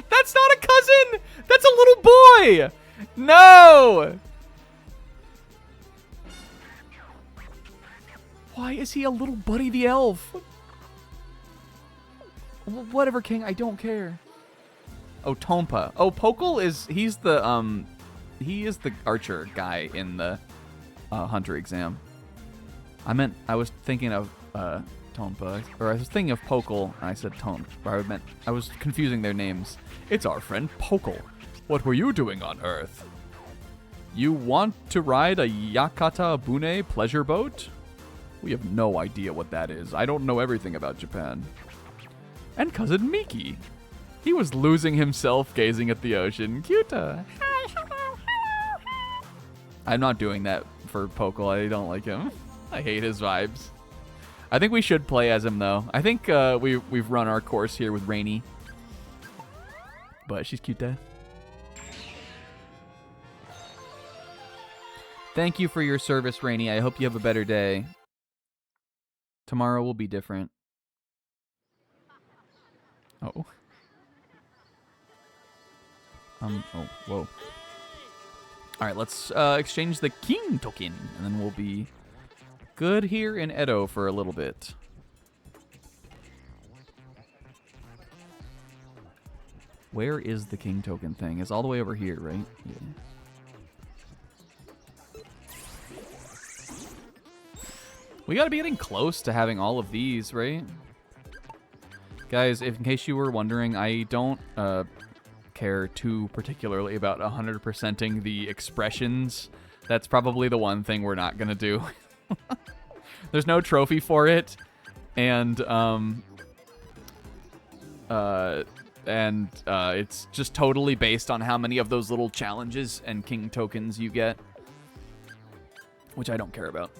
That's not a cousin! That's a little boy! No! Why is he a little Buddy the Elf? Whatever, King, I don't care. Oh, Tompa. Oh, Pokal is, he is the archer guy in the hunter exam. I was thinking of Tompa, or I was thinking of Pokal, and I said Tomp. I was confusing their names. It's our friend Pokal. What were you doing on Earth? You want to ride a Yakata Bune pleasure boat? We have no idea what that is. I don't know everything about Japan. And cousin Miki. He was losing himself gazing at the ocean. Cuta. I'm not doing that for Pokal. I don't like him. I hate his vibes. I think we should play as him, though. I think we've run our course here with Rainy. But she's cute, Dad. Thank you for your service, Rainy. I hope you have a better day. Tomorrow will be different. Oh. Oh, whoa. All right, let's exchange the king token, and then we'll be good here in Edo for a little bit. Where is the king token thing? It's all the way over here, right? Yeah. We gotta be getting close to having all of these, right? Guys, in case you were wondering, I don't care too particularly about 100%ing the expressions. That's probably the one thing we're not gonna do. There's no trophy for it, and it's just totally based on how many of those little challenges and king tokens you get, which I don't care about.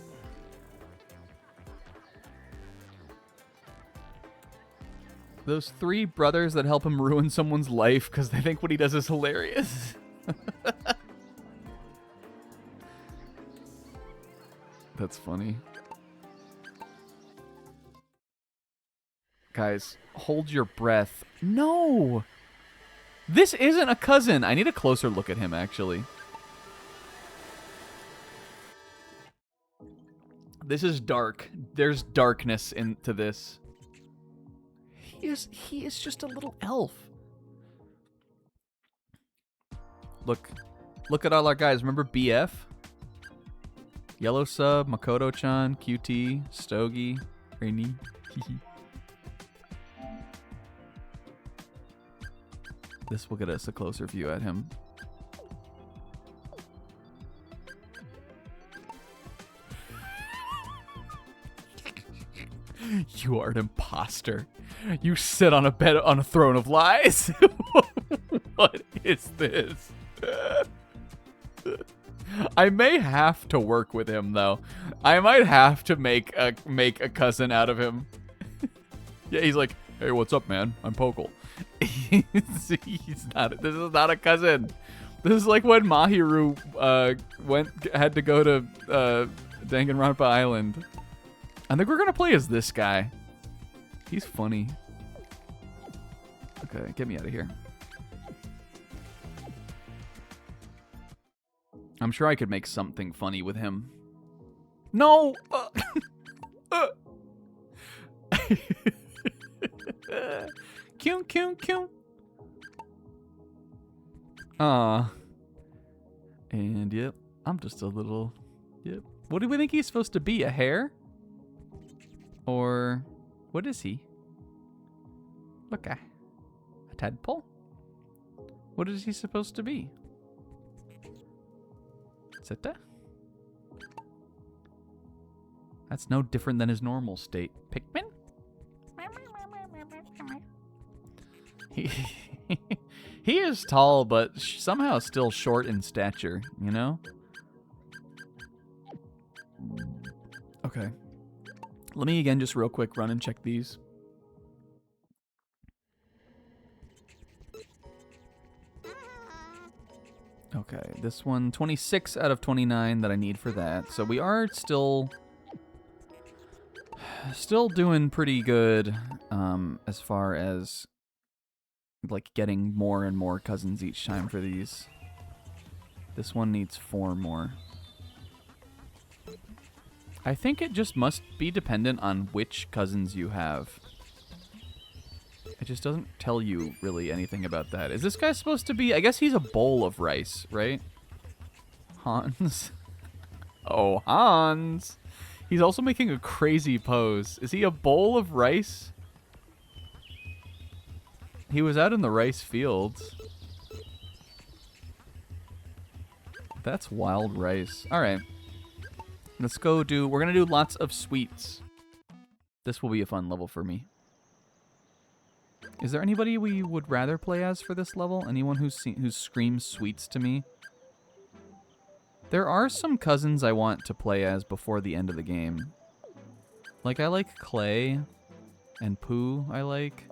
Those 3 brothers that help him ruin someone's life because they think what he does is hilarious. That's funny. Guys, hold your breath. No! This isn't a cousin. I need a closer look at him, actually. This is dark. There's darkness into this. He is just a little elf. Look at all our guys. Remember BF? Yellow Sub, Makoto-chan, QT, Stogie, Rainy. This will get us a closer view at him. You are an imposter. You sit on a throne of lies. What is this? I may have to work with him, though. I might have to make a cousin out of him. Yeah, he's like, hey, what's up, man? I'm Pokal. He's not. This is not a cousin. This is like when Mahiru had to go to Danganronpa Island. I think we're gonna play as this guy. He's funny. Okay, get me out of here. I'm sure I could make something funny with him. No! Kyun, kyun, kyun. Aw. And yep, I'm just a little... Yep. What do we think he's supposed to be? A hare? Or what is he? Look, a tadpole? What is he supposed to be? Zeta? That's no different than his normal state. Pikmin? He is tall, but somehow still short in stature, you know? Okay. Let me again just real quick run and check these. Okay, this one, 26 out of 29 that I need for that. So we are still doing pretty good as far as like getting more and more cousins each time for these. This one needs 4 more. I think it just must be dependent on which cousins you have. It just doesn't tell you really anything about that. Is this guy supposed to be... I guess he's a bowl of rice, right? Hans. Oh, Hans. He's also making a crazy pose. Is he a bowl of rice? He was out in the rice fields. That's wild rice. All right. Let's go do... We're going to do lots of sweets. This will be a fun level for me. Is there anybody we would rather play as for this level? Anyone who screams sweets to me? There are some cousins I want to play as before the end of the game. Like, I like Clay and Pooh, I like.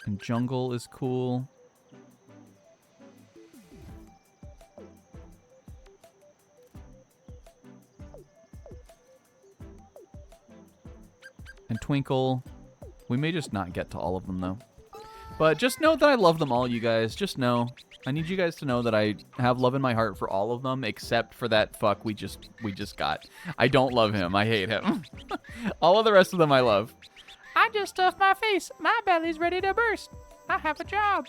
And Jungle is cool. And Twinkle. We may just not get to all of them, though. But just know that I love them all, you guys. Just know. I need you guys to know that I have love in my heart for all of them, except for that fuck we just got. I don't love him. I hate him. All of the rest of them I love. I just stuffed my face. My belly's ready to burst. I have a job.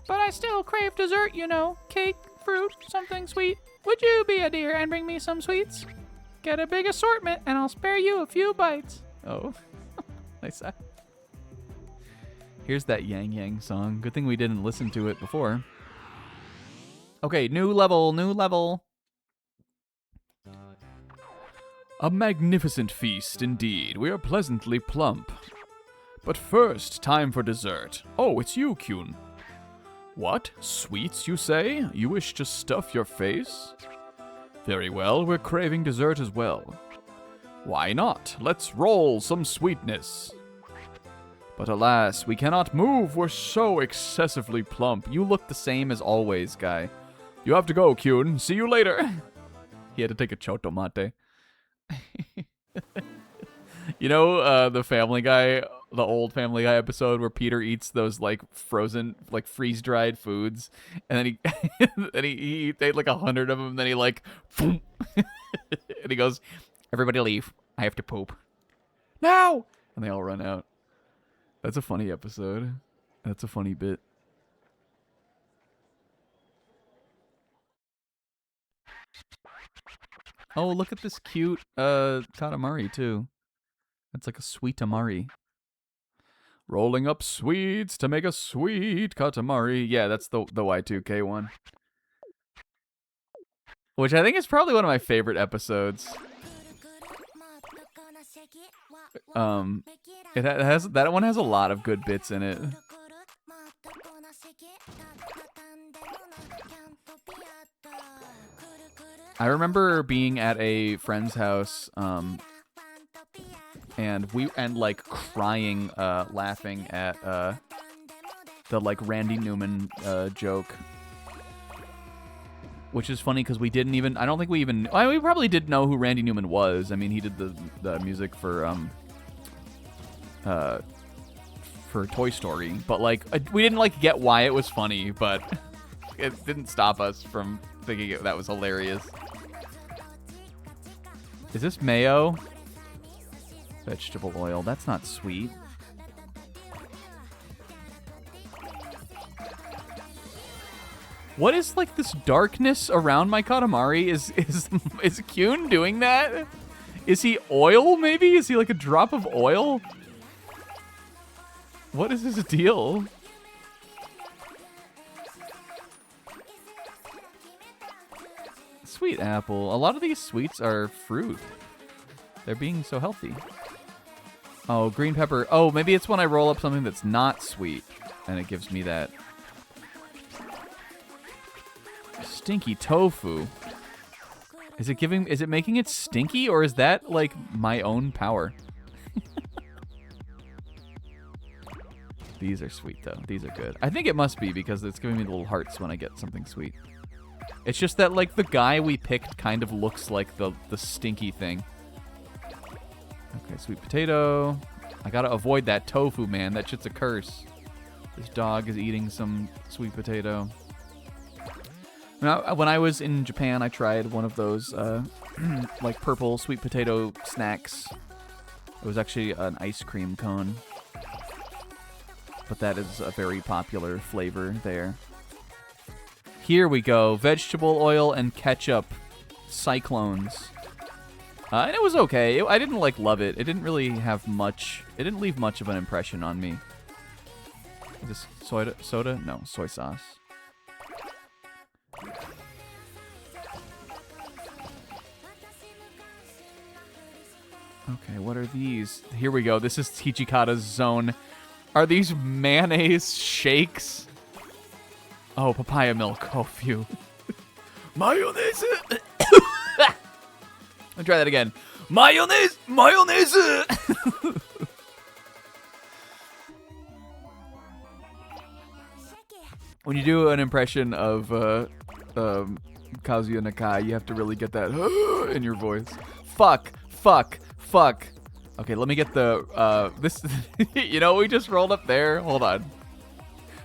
But I still crave dessert, you know. Cake, fruit, something sweet. Would you be a dear and bring me some sweets? Get a big assortment, and I'll spare you a few bites. Oh, nice. Here's that Yang Yang song. Good thing we didn't listen to it before. Okay, new level, new level. A magnificent feast indeed. We are pleasantly plump. But first, time for dessert. Oh, it's you, Kyun. What? Sweets, you say? You wish to stuff your face? Very well, we're craving dessert as well. Why not? Let's roll some sweetness. But alas, we cannot move. We're so excessively plump. You look the same as always, guy. You have to go, Kyun. See you later. He had to take a choto mate. You know, the Family Guy, the old Family Guy episode where Peter eats those like frozen, like freeze-dried foods, and then he ate like 100 of them, and then he like, and he goes, "Everybody leave. I have to poop." Now! And they all run out. That's a funny episode. That's a funny bit. Oh, look at this cute Katamari too. That's like a sweet Amari. Rolling up sweets to make a sweet Katamari. Yeah, that's the Y2K one. Which I think is probably one of my favorite episodes. It has that one has a lot of good bits in it. I remember being at a friend's house, and like crying, laughing at the like Randy Newman joke, which is funny because we didn't even. I don't think we even. We probably did know who Randy Newman was. I mean, he did the music for Toy Story, but like we didn't like get why it was funny, but it didn't stop us from thinking that was hilarious. Is this mayo? Vegetable oil. That's not sweet. What is like this darkness around my Katamari? Is Kyun doing that? Is he oil maybe? Is he like a drop of oil? What is his deal? Sweet apple. A lot of these sweets are fruit. They're being so healthy. Oh, green pepper. Oh, maybe it's when I roll up something that's not sweet and it gives me that. Stinky tofu. Is it making it stinky, or is that like my own power? These are sweet though. These are good. I think it must be because it's giving me the little hearts when I get something sweet. It's just that like the guy we picked kind of looks like the stinky thing. Okay, sweet potato. I gotta avoid that tofu, man. That shit's a curse. This dog is eating some sweet potato. Now, when I was in Japan, I tried one of those like purple sweet potato snacks. It was actually an ice cream cone. But that is a very popular flavor there. Here we go. Vegetable oil and ketchup. Cyclones. And it was okay. I didn't like love it. It didn't really have much. It didn't leave much of an impression on me. Is this soda? No, soy sauce. Okay, what are these? Here we go. This is Hichikata's zone. Are these mayonnaise shakes? Oh, papaya milk. Oh, phew. Mayonnaise. I'll try that again. Mayonnaise. Mayonnaise. When you do an impression of Kazuya Nakai, you have to really get that in your voice. Fuck. Okay, let me get the this. You know, we just rolled up there. Hold on.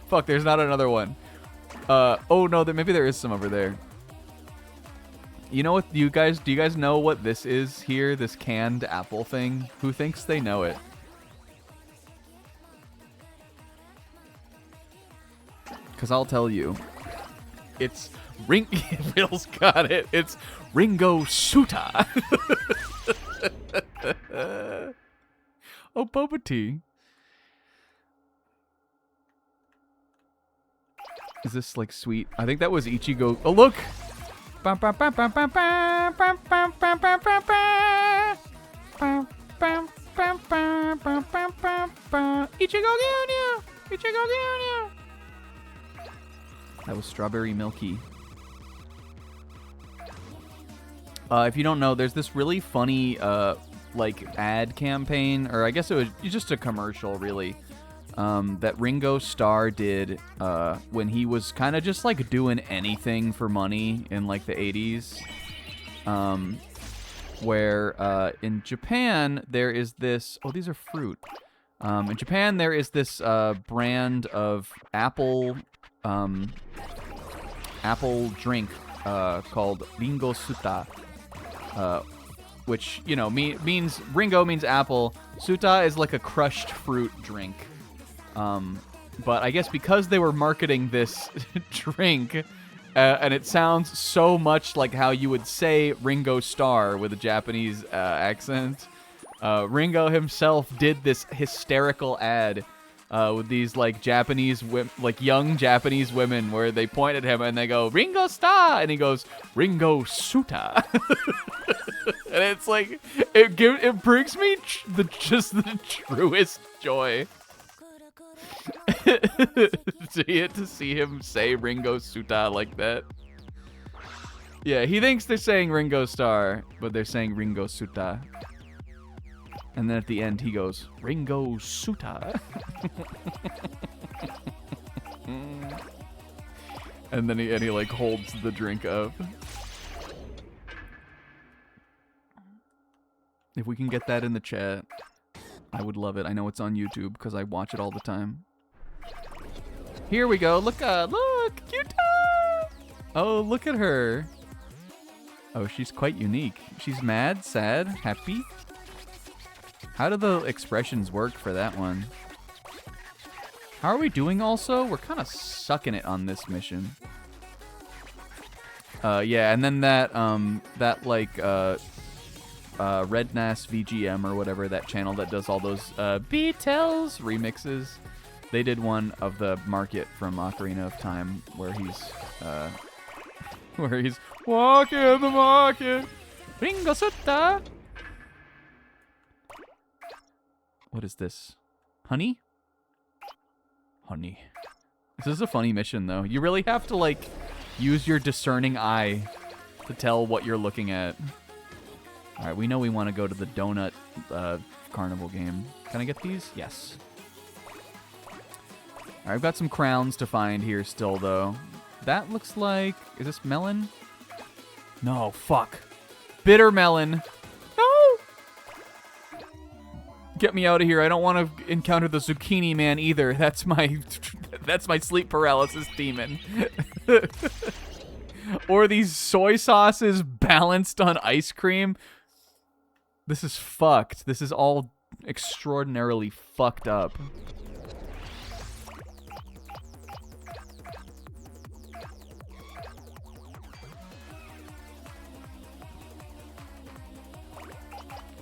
Fuck, there's not another one. Oh no, maybe there is some over there. You know what, do you guys know what this is here? This canned apple thing? Who thinks they know it? Because I'll tell you. It's Bill's got it. It's Ringo Suta. Oh, boba tea. Is this like sweet? I think that was Ichigo. Oh, look! Ichigo Gyunyu! Ichigo Gyunyu! That was Strawberry Milky. If you don't know, there's this really funny like ad campaign, or I guess it was just a commercial, really, that Ringo Starr did when he was kind of just like doing anything for money in like the 80s. Where in Japan there is this. Oh, these are fruit. In Japan there is this brand of apple drink called Ringo Suta. Which, you know, means Ringo means apple. Suta is like a crushed fruit drink. But I guess because they were marketing this drink, and it sounds so much like how you would say Ringo Starr with a Japanese accent, Ringo himself did this hysterical ad with these like young Japanese women, where they point at him and they go Ringo Starr, and he goes Ringo Suta. And it's like it brings me the truest joy to see him say Ringo Suta like that. Yeah, he thinks they're saying Ringo Starr, but they're saying Ringo Suta. And then at the end he goes Ringo Suta. And then he like holds the drink up. If we can get that in the chat, I would love it. I know it's on YouTube because I watch it all the time. Here we go. Look, cute. Oh, look at her. Oh, she's quite unique. She's mad, sad, happy. How do the expressions work for that one? How are we doing also? We're kind of sucking it on this mission. Yeah, and then that like Red Nass VGM or whatever, that channel that does all those Beatles remixes. They did one of the market from Ocarina of Time where he's walking the market. Ringo Sutta. What is this? Honey? Honey. This is a funny mission though. You really have to like use your discerning eye to tell what you're looking at. All right, we know we want to go to the donut carnival game. Can I get these? Yes. All right, I've got some crowns to find here still, though. That looks like... Is this melon? No, fuck. Bitter melon. No! Get me out of here. I don't want to encounter the zucchini man either. That's my sleep paralysis demon. Or these soy sauces balanced on ice cream. This is fucked. This is all extraordinarily fucked up.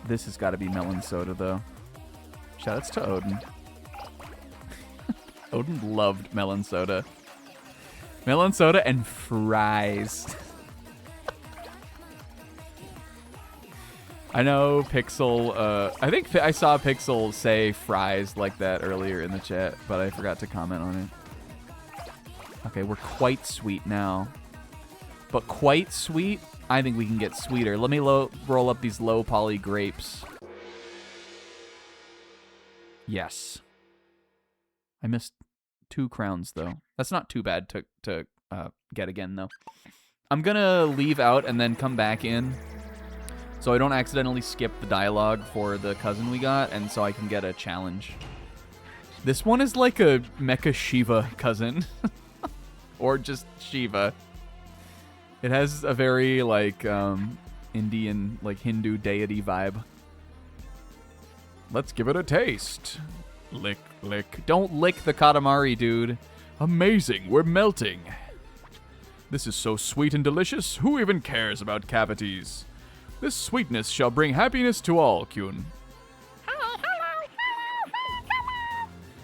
This has got to be melon soda, though. Shoutouts to Odin. Odin loved melon soda. Melon soda and fries. I know Pixel, I think I saw Pixel say fries like that earlier in the chat, but I forgot to comment on it. Okay, we're quite sweet now. But quite sweet? I think we can get sweeter. Let me roll up these low poly grapes. Yes. I missed 2 crowns, though. That's not too bad to get again, though. I'm gonna leave out and then come back in so I don't accidentally skip the dialogue for the cousin we got, and so I can get a challenge. This one is like a Mecha Shiva cousin. Or just Shiva. It has a very, like, Indian, like, Hindu deity vibe. Let's give it a taste. Lick, lick. Don't lick the Katamari, dude. Amazing, we're melting. This is so sweet and delicious, who even cares about cavities? This sweetness shall bring happiness to all, Kyun.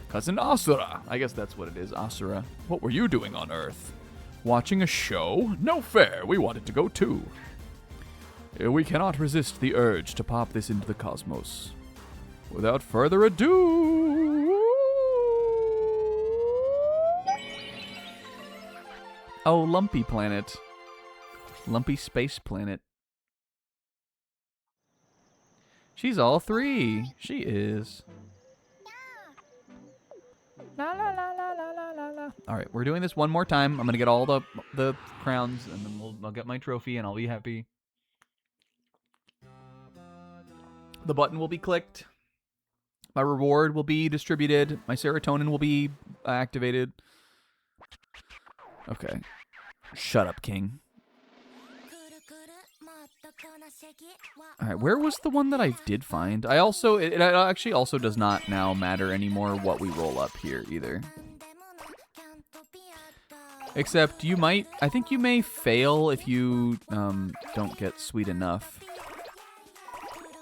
Cousin Asura. I guess that's what it is, Asura. What were you doing on Earth? Watching a show? No fair, we wanted to go too. We cannot resist the urge to pop this into the cosmos. Without further ado... Oh, Lumpy Planet. Lumpy Space Planet. She's all 3. She is. La la la la la la la la. All right, we're doing this one more time. I'm gonna get all the crowns, and then I'll get my trophy, and I'll be happy. The button will be clicked. My reward will be distributed. My serotonin will be activated. Okay. Shut up, King. All right, where was the one that I did find? I also, it actually also does not now matter anymore what we roll up here either. Except you might, I think you may fail if you don't get sweet enough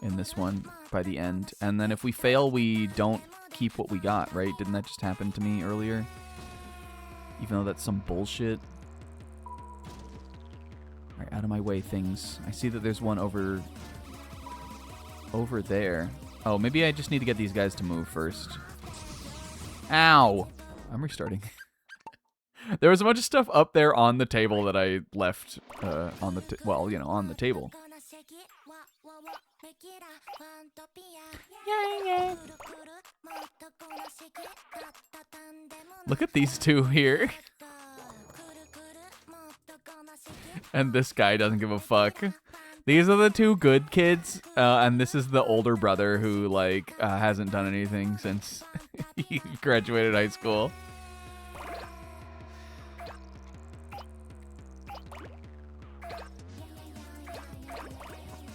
in this one by the end. And then if we fail, we don't keep what we got, right? Didn't that just happen to me earlier? Even though that's some bullshit. All right, out of my way, things. I see that there's one over there. Oh, maybe I just need to get these guys to move first. Ow! I'm restarting. There was a bunch of stuff up there on the table that I left on the on the table. Yay! Look at these two here. And this guy doesn't give a fuck. These are the 2 good kids, and this is the older brother who, like, hasn't done anything since he graduated high school.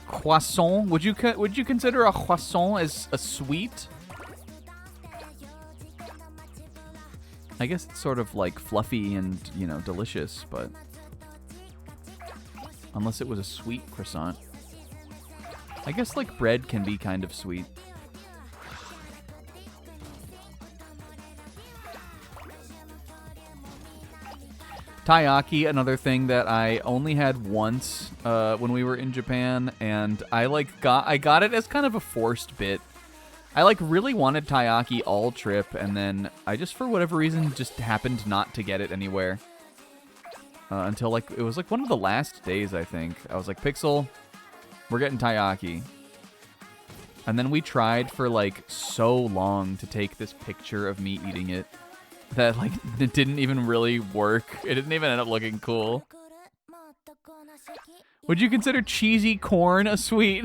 Croissant? Would you consider a croissant as a sweet? I guess it's sort of like fluffy and, you know, delicious, but Unless it was a sweet croissant. I guess, like, bread can be kind of sweet. Taiyaki, another thing that I only had once when we were in Japan, and I got it as kind of a forced bit. I like really wanted taiyaki all trip, and then I just for whatever reason just happened not to get it anywhere until like it was like one of the last days. I think I was like, Pixel, we're getting taiyaki, and then we tried for like so long to take this picture of me eating it. That, like, it didn't even really work. It didn't even end up looking cool. Would you consider cheesy corn a sweet?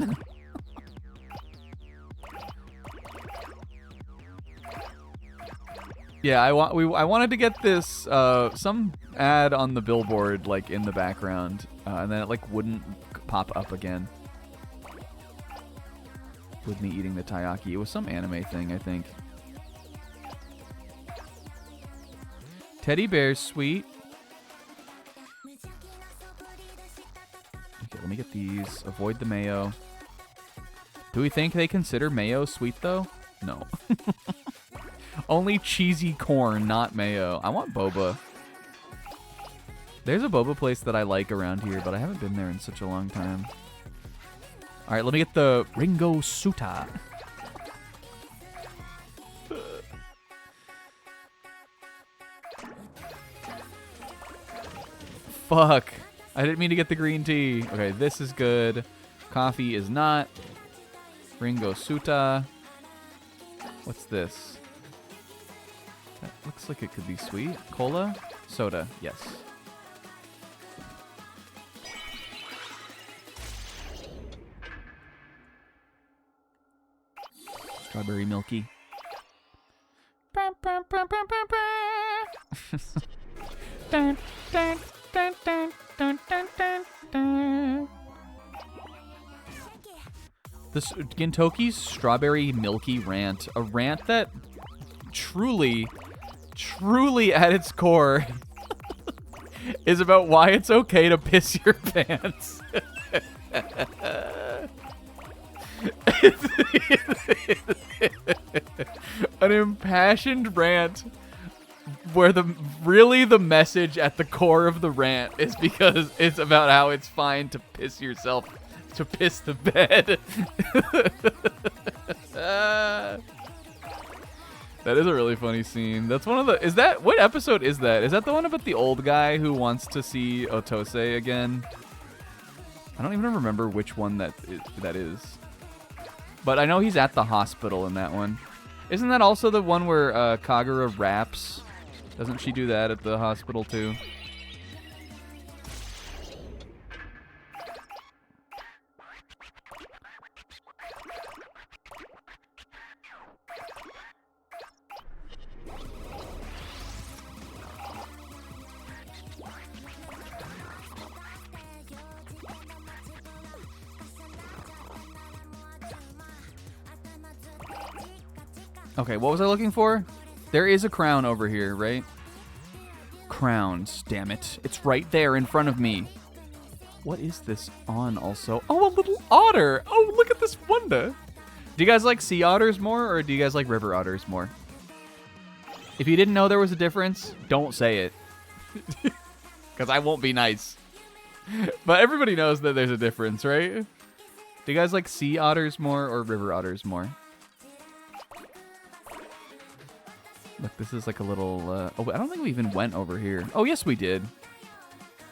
Yeah, I wanted to get this, some ad on the billboard, like, in the background. And then it, like, wouldn't pop up again. With me eating the taiyaki. It was some anime thing, I think. Teddy bear's sweet. Okay, let me get these. Avoid the mayo. Do we think they consider mayo sweet, though? No. Only cheesy corn, not mayo. I want boba. There's a boba place that I like around here, but I haven't been there in such a long time. All right, let me get the Ringo Suta. Fuck. I didn't mean to get the green tea. Okay, this is good. Coffee is not. Ringo Suta. What's this? That looks like it could be sweet. Cola? Soda. Yes. Strawberry milky. Dun, dun. Dun, dun, dun, dun, dun, dun. This Gintoki's Strawberry Milky Rant. A rant that truly at its core is about why it's okay to piss your pants. An impassioned rant where the message at the core of the rant is because it's about how it's fine to piss the bed. That is a really funny scene. That's one of the, what episode is that? Is that the one about the old guy who wants to see Otose again? I don't even remember which one that is. But I know he's at the hospital in that one. Isn't that also the one where Kagura raps? Doesn't she do that at the hospital too? Okay, what was I looking for? There is a crown over here, right? Crowns, damn it. It's right there in front of me. What is this on also? Oh, a little otter. Oh, look at this wonder. Do you guys like sea otters more or do you guys like river otters more? If you didn't know there was a difference, don't say it. Because I won't be nice. But everybody knows that there's a difference, right? Do you guys like sea otters more or river otters more? Look, this is like a little... oh, I don't think we even went over here. Oh, yes, we did.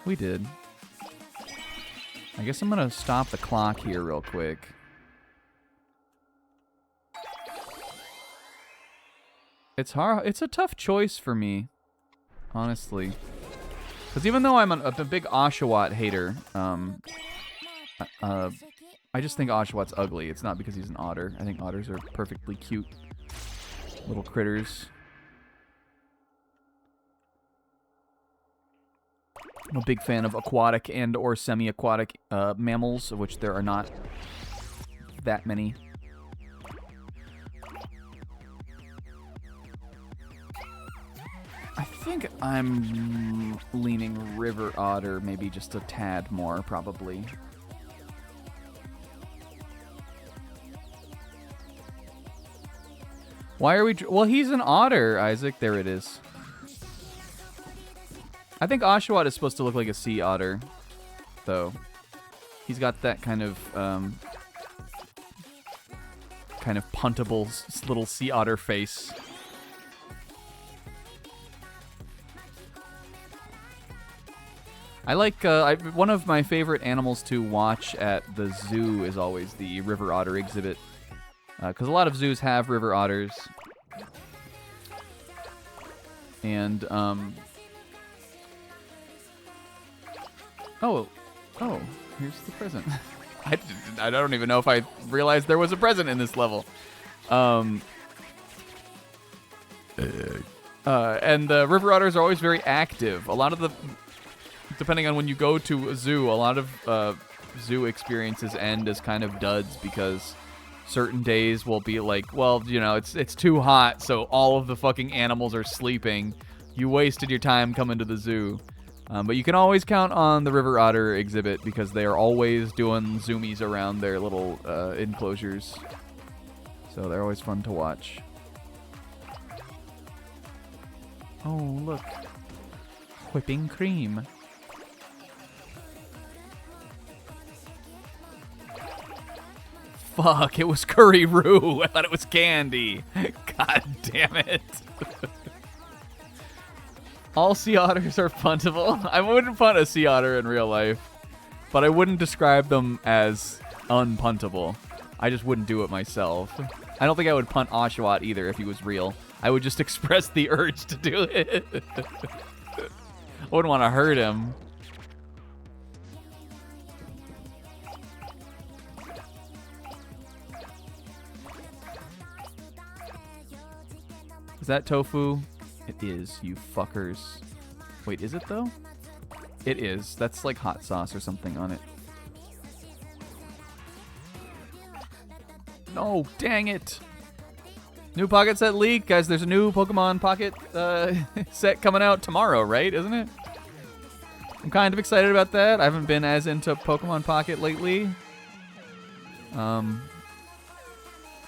We did. I guess I'm going to stop the clock here real quick. It's hard. It's a tough choice for me, honestly. Because even though I'm a big Oshawott hater, I just think Oshawot's ugly. It's not because he's an otter. I think otters are perfectly cute little critters. I'm a big fan of aquatic and or semi-aquatic mammals, of which there are not that many. I think I'm leaning River Otter maybe just a tad more, probably. Why are we... Well, he's an otter, Isaac. There it is. I think Oshawott is supposed to look like a sea otter, though. He's got that kind of puntable little sea otter face. I like, one of my favorite animals to watch at the zoo is always the river otter exhibit. Because a lot of zoos have river otters. And, Oh, here's the present. I don't even know if I realized there was a present in this level. And the river otters are always very active. A lot of the... Depending on when you go to a zoo, a lot of zoo experiences end as kind of duds because certain days will be like, well, you know, it's too hot, so all of the fucking animals are sleeping. You wasted your time coming to the zoo. But you can always count on the river otter exhibit because they are always doing zoomies around their little enclosures. So they're always fun to watch. Oh, look. Whipping cream. Fuck, it was curry roux. I thought it was candy. God damn it. All sea otters are puntable. I wouldn't punt a sea otter in real life, but I wouldn't describe them as unpuntable. I just wouldn't do it myself. I don't think I would punt Oshawott either if he was real. I would just express the urge to do it. I wouldn't want to hurt him. Is that tofu? It is, you fuckers. Wait, is it though? It is. That's like hot sauce or something on it. No, dang it. New Pocket set leak. Guys, there's a new Pokemon Pocket set coming out tomorrow, right? Isn't it? I'm kind of excited about that. I haven't been as into Pokemon Pocket lately.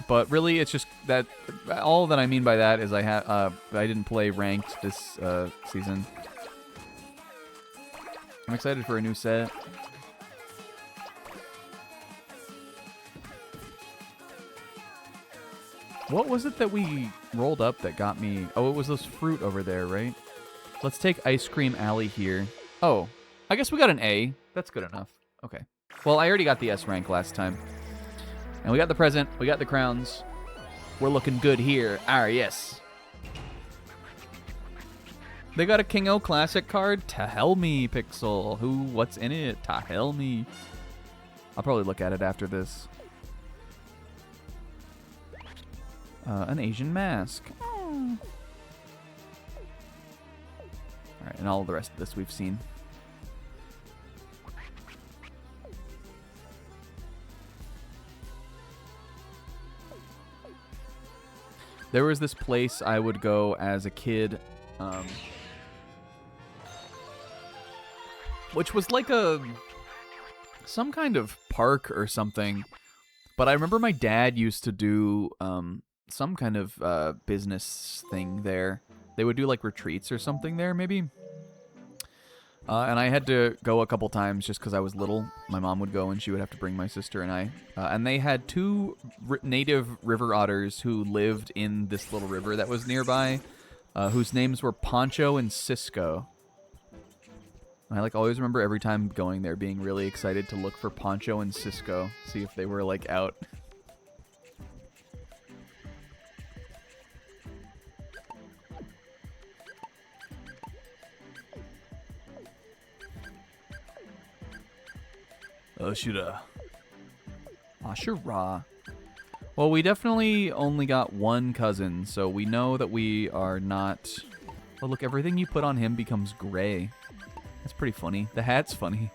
But really, it's just that all that I mean by that is I didn't play ranked this season. I'm excited for a new set. What was it that we rolled up that got me? Oh, it was this fruit over there, right? Let's take Ice Cream Alley here. Oh, I guess we got an A. That's good enough. Okay. Well, I already got the S rank last time. And we got the present. We got the crowns. We're looking good here. yes. They got a King O Classic card. To hell me, Pixel. What's in it? To hell me. I'll probably look at it after this. An Asian mask. All right, and all the rest of this we've seen. There was this place I would go as a kid, which was like some kind of park or something. But I remember my dad used to do some kind of business thing there. They would do like retreats or something there, maybe. And I had to go a couple times just because I was little. My mom would go and she would have to bring my sister and I. And they had two native river otters who lived in this little river that was nearby, whose names were Poncho and Cisco. And I always remember every time going there being really excited to look for Poncho and Cisco, see if they were out. Ashura. Well, we definitely only got one cousin, so we know that we are not... Oh, look, everything you put on him becomes gray. That's pretty funny. The hat's funny.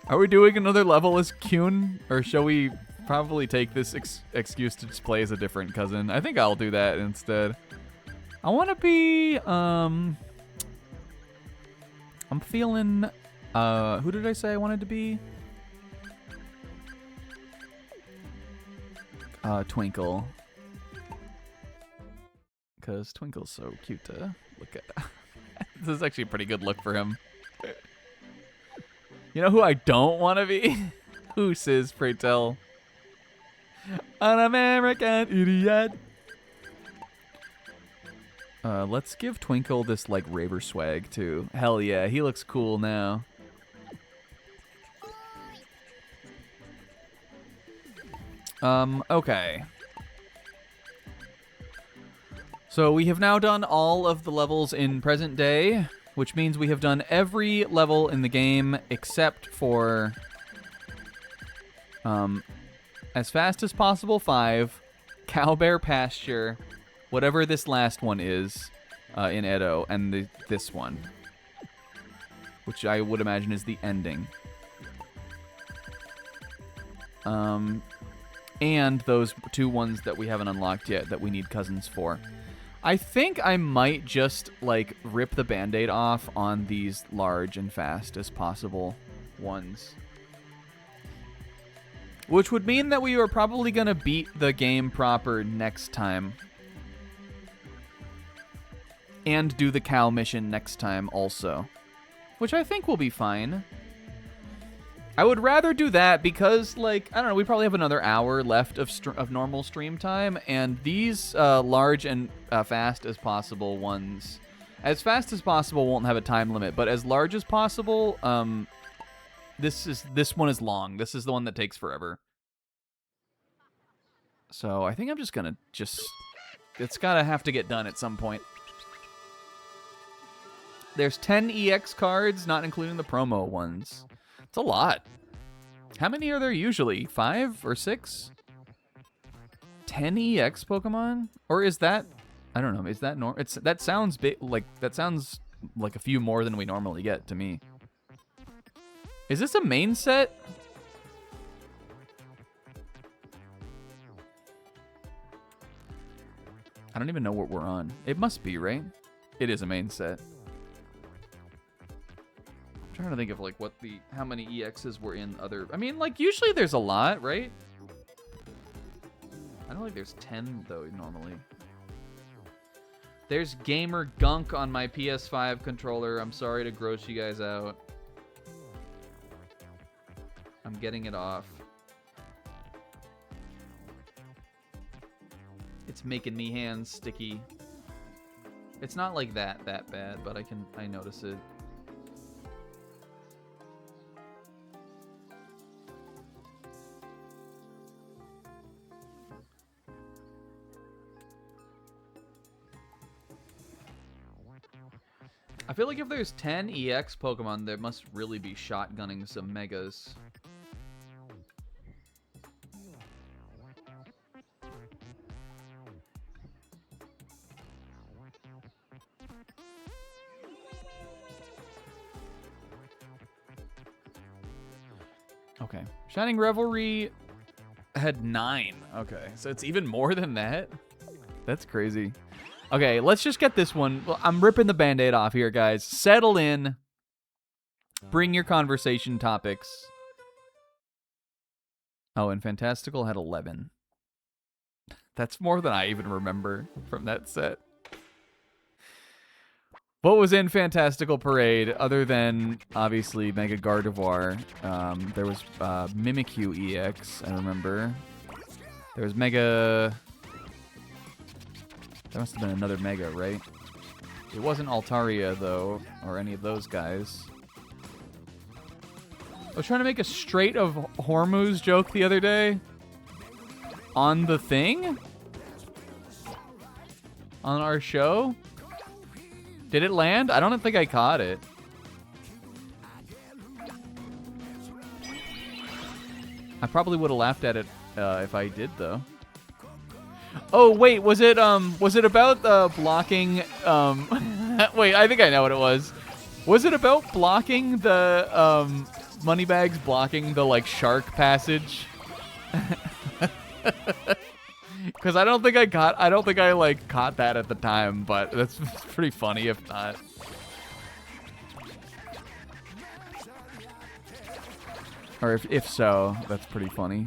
Are we doing another level as Kyun? Or shall we probably take this excuse to just play as a different cousin? I think I'll do that instead. I want to be, I'm feeling, who did I say I wanted to be? Twinkle. Because Twinkle's so cute to look at. This is actually a pretty good look for him. You know who I don't want to be? Who says, pray tell? An American idiot. Let's give Twinkle this, like, raver swag, too. Hell yeah, he looks cool now. Okay. So we have now done all of the levels in present day, which means we have done every level in the game except for As Fast as Possible 5, Cowbear Pasture, whatever this last one is in Edo, and this one, which I would imagine is the ending. And those 2 ones that we haven't unlocked yet that we need cousins for. I think I might just, like, rip the Band-Aid off on these large and fast as possible ones. Which would mean that we are probably going to beat the game proper next time. And do the cow mission next time also. Which I think will be fine. I would rather do that because, like, I don't know, we probably have another hour left of normal stream time, and these large and fast as possible ones, as fast as possible won't have a time limit, but as large as possible, this one is long. This is the one that takes forever. So I think I'm just gonna it's gotta have to get done at some point. There's 10 EX cards, not including the promo ones. It's a lot. How many are there usually? 5 or 6? 10 EX Pokemon? Or is that... I don't know. Is that normal? That sounds like a few more than we normally get to me. Is this a main set? I don't even know what we're on. It must be, right? It is a main set. Trying to think of, like, how many EXs were in other... I mean, like, usually there's a lot, right? I don't think there's 10, though, normally. There's Gamer Gunk on my PS5 controller. I'm sorry to gross you guys out. I'm getting it off. It's making me hands sticky. It's not like that bad, but I notice it. I feel like if there's 10 EX Pokemon, there must really be shotgunning some Megas. Okay. Shining Revelry had 9. Okay, so it's even more than that? That's crazy. Okay, let's just get this one. I'm ripping the Band-Aid off here, guys. Settle in. Bring your conversation topics. Oh, and Fantastical had 11. That's more than I even remember from that set. What was in Fantastical Parade, other than, obviously, Mega Gardevoir? There was Mimikyu EX, I remember. There was Mega... There must have been another Mega, right? It wasn't Altaria, though, or any of those guys. I was trying to make a Strait of Hormuz joke the other day. On the thing? On our show? Did it land? I don't think I caught it. I probably would have laughed at it if I did, though. Oh, wait, was it about blocking, wait, I think I know what it was. Was it about blocking the, Moneybags blocking the, like, shark passage? Because I don't think I like caught that at the time, but that's pretty funny if not. Or if so, that's pretty funny.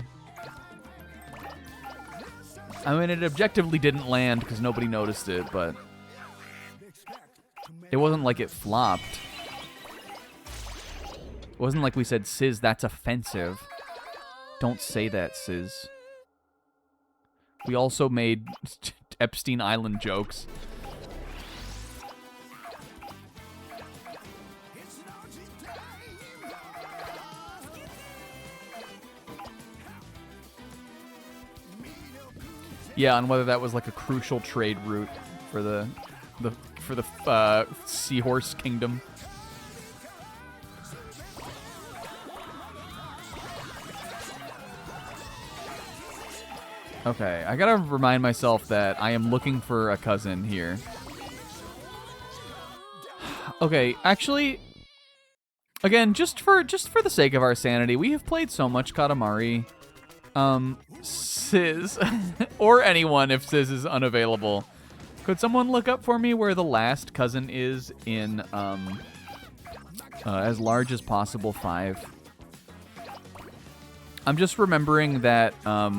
I mean, it objectively didn't land because nobody noticed it, but it wasn't like it flopped. It wasn't like we said, Sizz, that's offensive. Don't say that, Sizz. We also made Epstein Island jokes. Yeah, on whether that was like a crucial trade route for the Seahorse Kingdom. Okay, I gotta remind myself that I am looking for a cousin here. Okay, actually, again, just for the sake of our sanity, we have played so much Katamari. Sizz, or anyone if Sizz is unavailable. Could someone look up for me where the last cousin is in as large as possible 5? I'm just remembering that our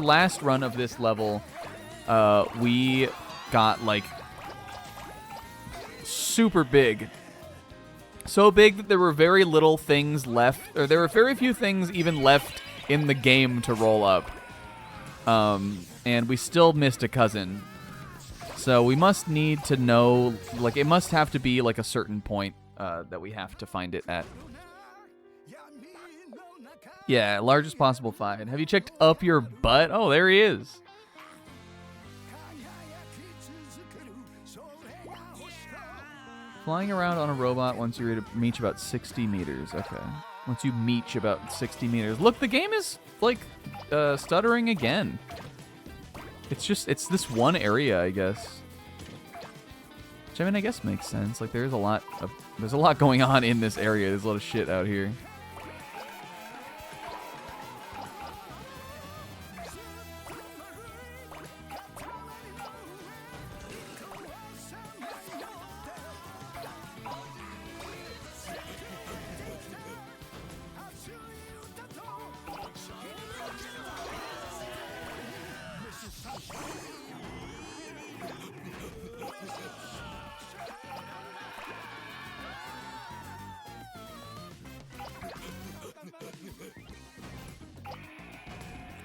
last run of this level, we got like super big. So big that there were very little things left, or there were very few things even left in the game to roll up. And we still missed a cousin. So we must need to know, like, it must have to be like a certain point that we have to find it at. Yeah, largest possible 5. Have you checked up your butt? Oh, there he is. Flying around on a robot once you reach about 60 meters. Okay. Once you reach about 60 meters. Look, the game is, like, stuttering again. It's this one area, I guess. Which, I mean, I guess makes sense. Like, there's a lot going on in this area. There's a lot of shit out here.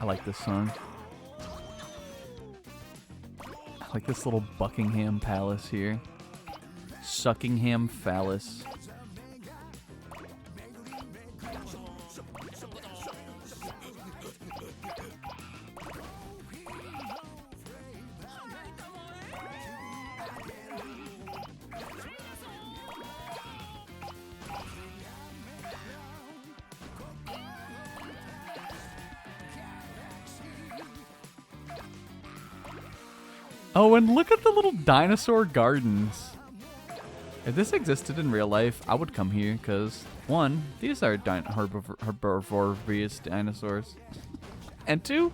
I like this song. I like this little Buckingham Palace here. Suckingham Phallus. Oh, and look at the little dinosaur gardens. If this existed in real life, I would come here because, 1, these are herbivorous dinosaurs. And 2,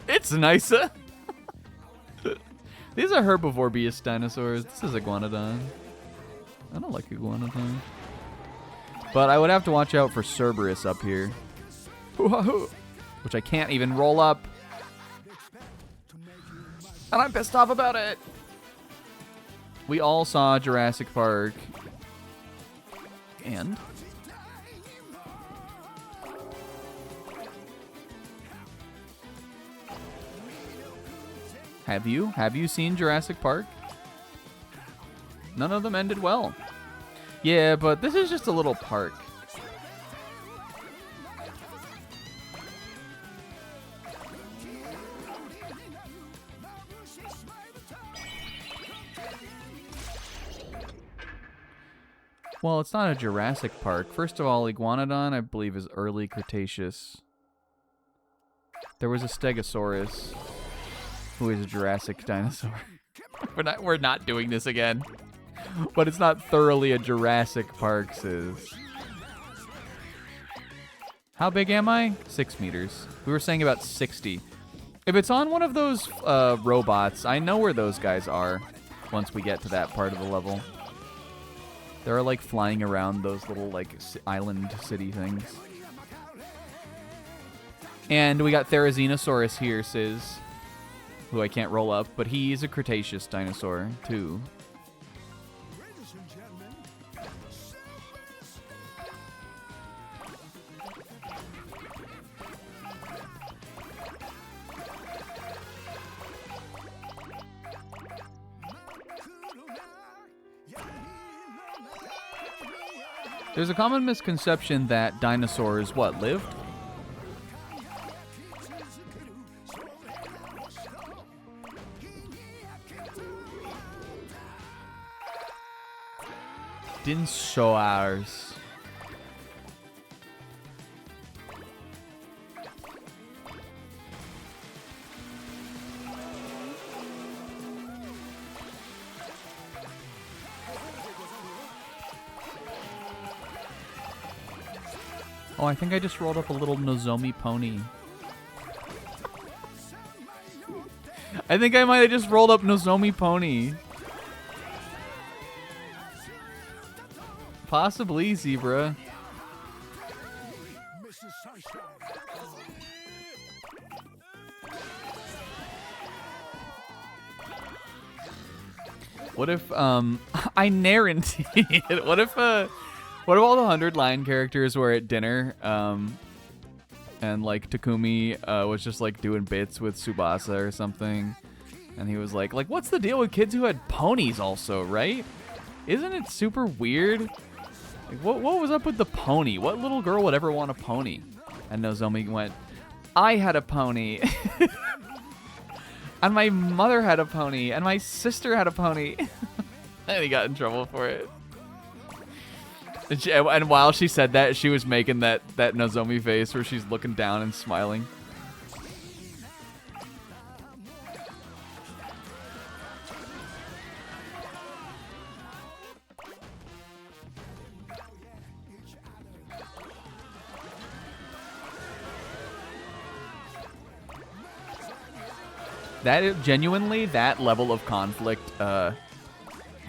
it's nicer. These are herbivorous dinosaurs. This is Iguanodon. I don't like Iguanodon. But I would have to watch out for Cerberus up here. Which I can't even roll up. And I'm pissed off about it. We all saw Jurassic Park. And? Have you? Have you seen Jurassic Park? None of them ended well. Yeah, but this is just a little park. Well, it's not a Jurassic Park. First of all, Iguanodon, I believe, is early Cretaceous. There was a Stegosaurus, who is a Jurassic dinosaur. We're not doing this again. But it's not thoroughly a Jurassic Park, Sizz. How big am I? 6 meters. We were saying about 60. If it's on one of those robots, I know where those guys are once we get to that part of the level. They're like flying around those little like island city things. And we got Therizinosaurus here, Sizz, who I can't roll up, but he's a Cretaceous dinosaur too. There's a common misconception that dinosaurs, lived? Dinosaurs. Oh, I think I just rolled up a little Nozomi pony. I think I might have just rolled up Nozomi pony. Possibly, Zebra. What if, I guarantee it. What if all the 100 line characters were at dinner, and like Takumi was just like doing bits with Tsubasa or something, and he was like, what's the deal with kids who had ponies also, right? Isn't it super weird? Like, what was up with the pony? What little girl would ever want a pony? And Nozomi went, I had a pony. And my mother had a pony, and my sister had a pony. And he got in trouble for it. And while she said that, she was making that Nozomi face where she's looking down and smiling. Genuinely, that level of conflict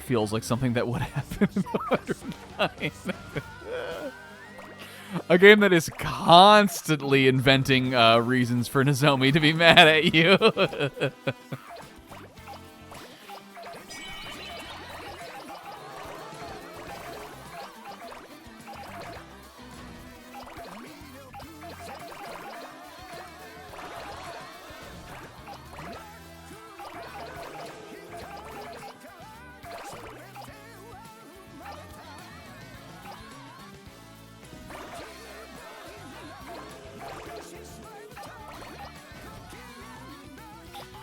feels like something that would happen in 109. A game that is constantly inventing reasons for Nozomi to be mad at you.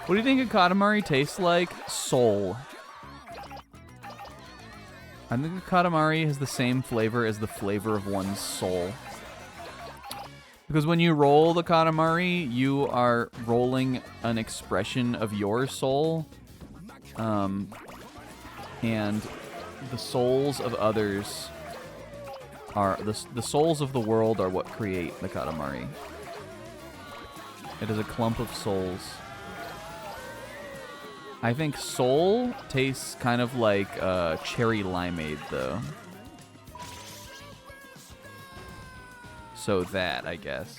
What do you think a Katamari tastes like? Soul. I think a Katamari has the same flavor as the flavor of one's soul. Because when you roll the Katamari, you are rolling an expression of your soul. And the souls of others are... The souls of the world are what create the Katamari. It is a clump of souls. I think soul tastes kind of like cherry limeade, though. So that, I guess.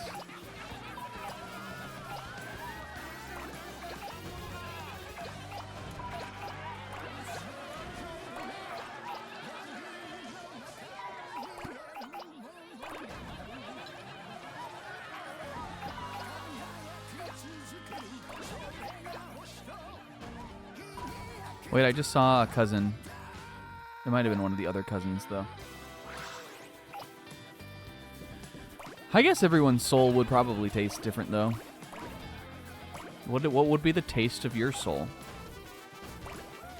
Wait, I just saw a cousin. It might have been one of the other cousins, though. I guess everyone's soul would probably taste different, though. What would be the taste of your soul?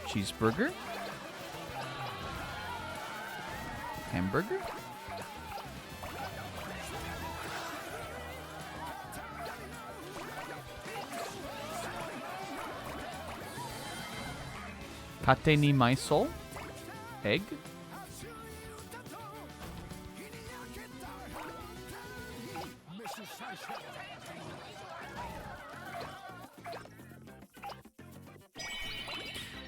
Cheeseburger? Hamburger? Kate ni my soul? Egg?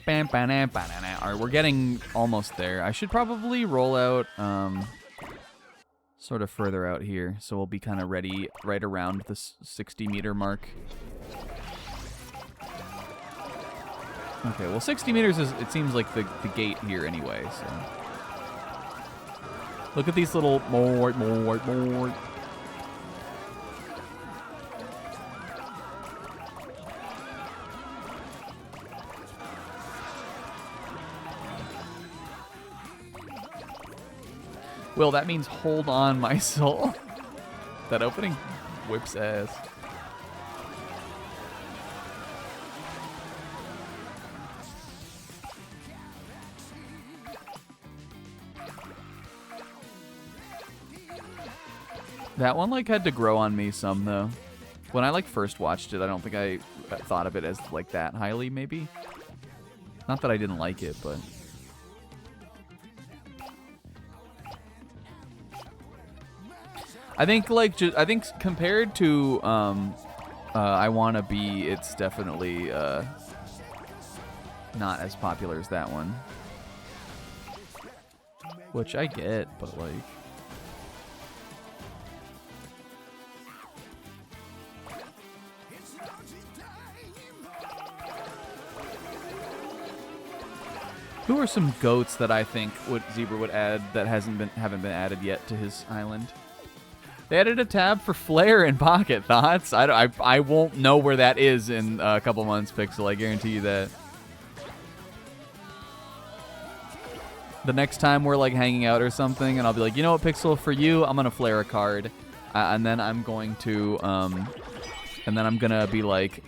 Alright, we're getting almost there. I should probably roll out sort of further out here, so we'll be kind of ready right around the 60-meter mark. Okay, well 60 meters is, it seems like the gate here anyway, so. Look at these little more. Will, that means hold on, my soul. That opening whips ass. That one, like, had to grow on me some, though. When I, like, first watched it, I don't think I thought of it as, like, that highly, maybe. Not that I didn't like it, but... I think, like, I think compared to I Wanna Be, it's definitely not as popular as that one. Which I get, but, like... Who are some goats that I think Zebra would add that haven't been added yet to his island? They added a tab for Flare and Pocket. Thoughts? I won't know where that is in a couple months, Pixel. I guarantee you that. The next time we're like hanging out or something, and I'll be like, you know what, Pixel, for you, I'm gonna flare a card, and then I'm going to, be like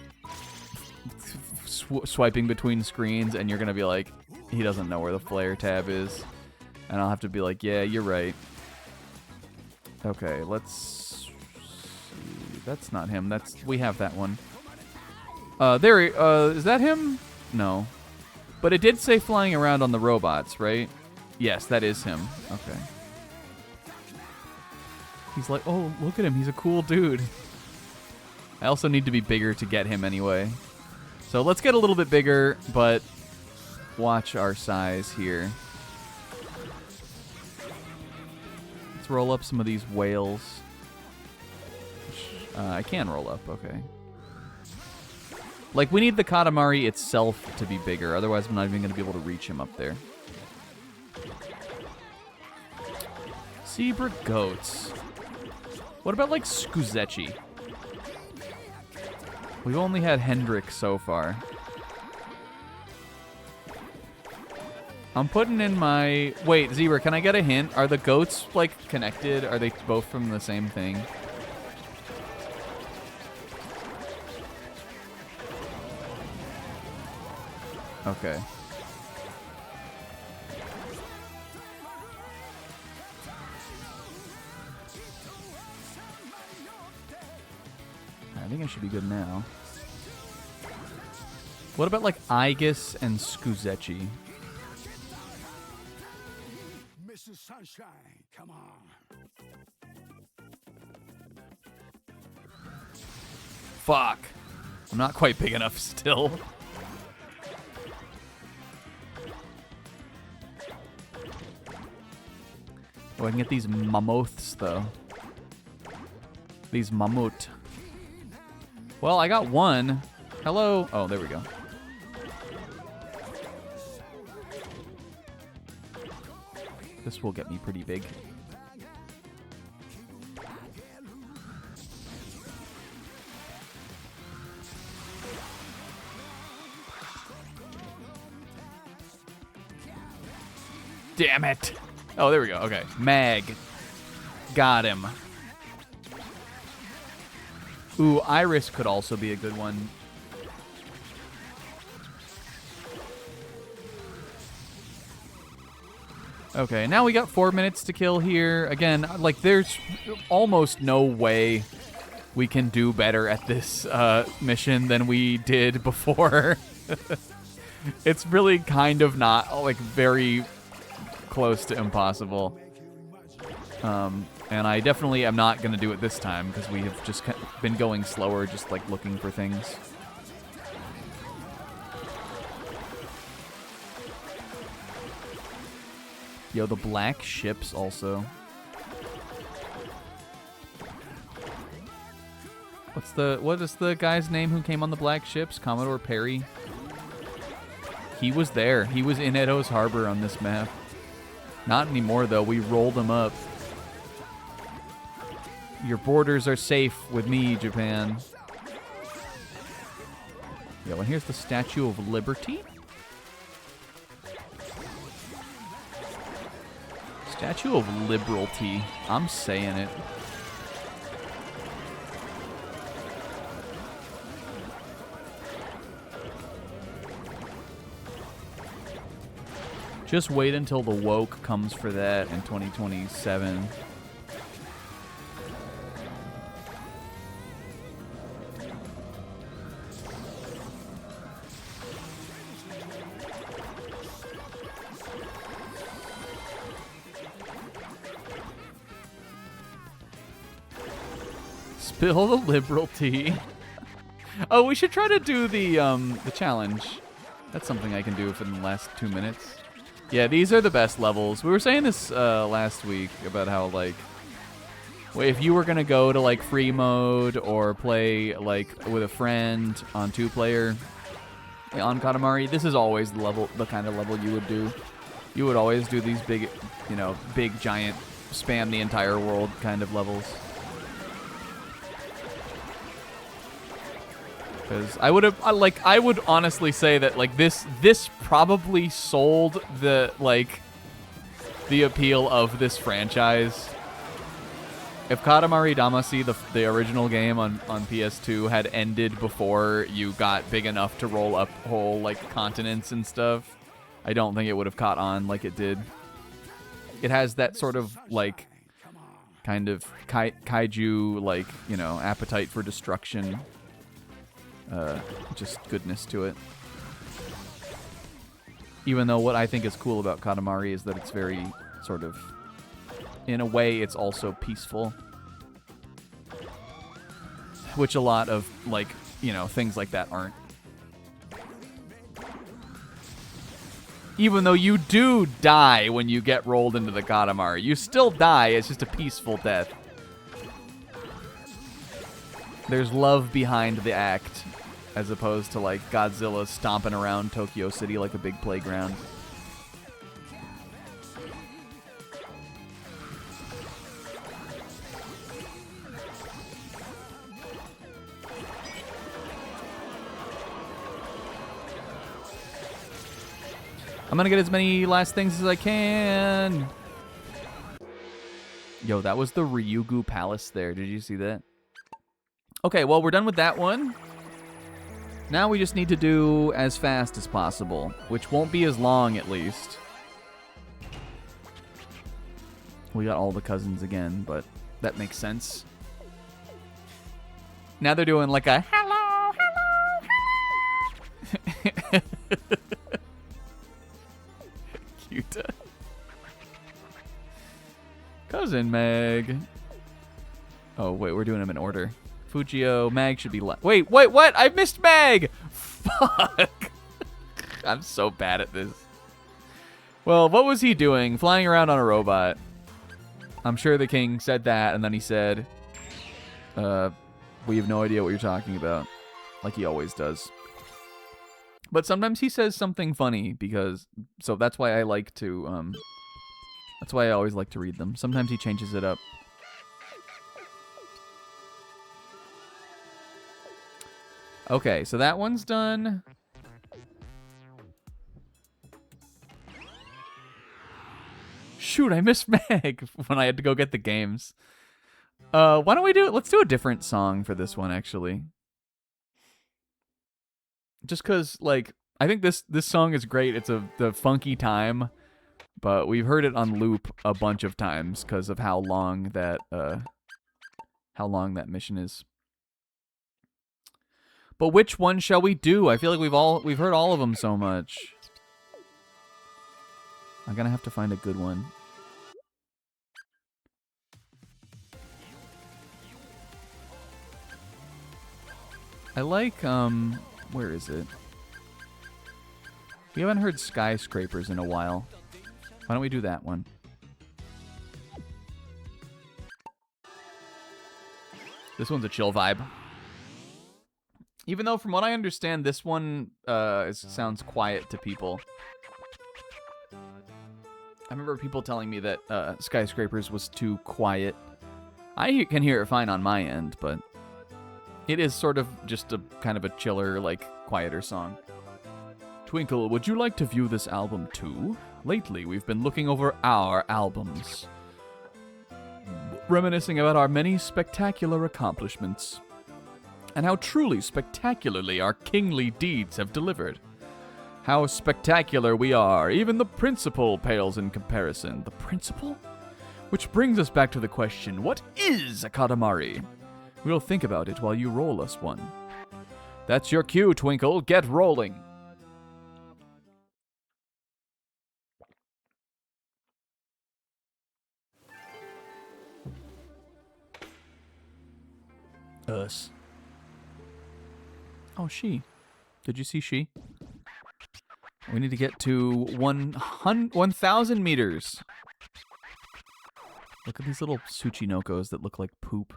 swiping between screens, and you're gonna be like, he doesn't know where the flare tab is, and I'll have to be like, yeah, you're right. Okay, let's see. That's not him. We have that one. Is that him? No. But it did say flying around on the robots, right? Yes, that is him. Okay. He's like, oh, look at him. He's a cool dude. I also need to be bigger to get him anyway. So let's get a little bit bigger, but watch our size here. Let's roll up some of these whales. I can roll up, okay. Like, we need the Katamari itself to be bigger, otherwise I'm not even going to be able to reach him up there. Zebra goats. What about, like, Skuzechi? We've only had Hendrik so far. I'm putting in my... Wait, Zebra, can I get a hint? Are the goats, like, connected? Are they both from the same thing? Okay. I think I should be good now. What about, like, Aegis and Skuzechi? Mrs. Sunshine, come on. Fuck. I'm not quite big enough still. Oh, I can get these mammoths, though. These mammoth. Well, I got one. Hello. Oh, there we go. This will get me pretty big. Damn it. Oh, there we go. Okay. Mag. Got him. Ooh, Iris could also be a good one. Okay, now we got 4 minutes to kill here. Again, like, there's almost no way we can do better at this mission than we did before. It's really kind of not, like, very close to impossible. And I definitely am not going to do it this time because we have just been going slower, just, like, looking for things. Yo, the black ships also. What is the guy's name who came on the black ships? Commodore Perry? He was there. He was in Edo's Harbor on this map. Not anymore, though. We rolled him up. Your borders are safe with me, Japan. Yo, and here's the Statue of Liberty. Statue of Liberty. I'm saying it. Just wait until the woke comes for that in 2027. Spill the liberal tea. Oh, we should try to do the challenge. That's something I can do within the last 2 minutes. Yeah, these are the best levels. We were saying this last week about how, like, if you were gonna go to like free mode or play like with a friend on 2-player on Katamari, this is always the kind of level you would do. You would always do these big, big giant spam the entire world kind of levels. Because I would honestly say that like this probably sold the appeal of this franchise. If Katamari Damacy, the original game on PS2, had ended before you got big enough to roll up whole like continents and stuff, I don't think it would have caught on like it did. It has that sort of like kind of kaiju like appetite for destruction. Just goodness to it. Even though what I think is cool about Katamari is that it's very sort of, in a way, it's also peaceful. Which a lot of, like, things like that aren't. Even though you do die when you get rolled into the Katamari. You still die, it's just a peaceful death. There's love behind the act. As opposed to, like, Godzilla stomping around Tokyo City like a big playground. I'm gonna get as many last things as I can. Yo, that was the Ryugu Palace there. Did you see that? Okay, well, we're done with that one. Now we just need to do as fast as possible, which won't be as long at least. We got all the cousins again, but that makes sense. Now they're doing like a hello, hello, hello. Cute. Cousin Meg. Oh, wait, we're doing them in order. Fujio, Mag should be wait, what? I missed Mag! Fuck! I'm so bad at this. Well, what was he doing? Flying around on a robot. I'm sure the king said that, and then he said, we have no idea what you're talking about. Like he always does. But sometimes he says something funny, so that's why I like to, that's why I always like to read them. Sometimes he changes it up. Okay, so that one's done. Shoot, I missed Meg when I had to go get the games. Why don't we do it? Let's do a different song for this one, actually. Just because, like, I think this song is great. It's the funky time, but we've heard it on loop a bunch of times because of how long that mission is. But which one shall we do? I feel like we've heard all of them so much. I'm gonna have to find a good one. I like, where is it? We haven't heard Skyscrapers in a while. Why don't we do that one? This one's a chill vibe. Even though, from what I understand, this one sounds quiet to people. I remember people telling me that Skyscrapers was too quiet. I can hear it fine on my end, but it is sort of just a kind of a chiller, like, quieter song. Twinkle, would you like to view this album too? Lately, we've been looking over our albums, reminiscing about our many spectacular accomplishments, and how truly spectacularly our kingly deeds have delivered. How spectacular we are, even the principal pales in comparison. The principal? Which brings us back to the question, what is a Katamari? We'll think about it while you roll us one. That's your cue, Twinkle. Get rolling. Us. Oh, she. Did you see she? We need to get to 1,000 meters. Look at these little Tsuchinokos that look like poop.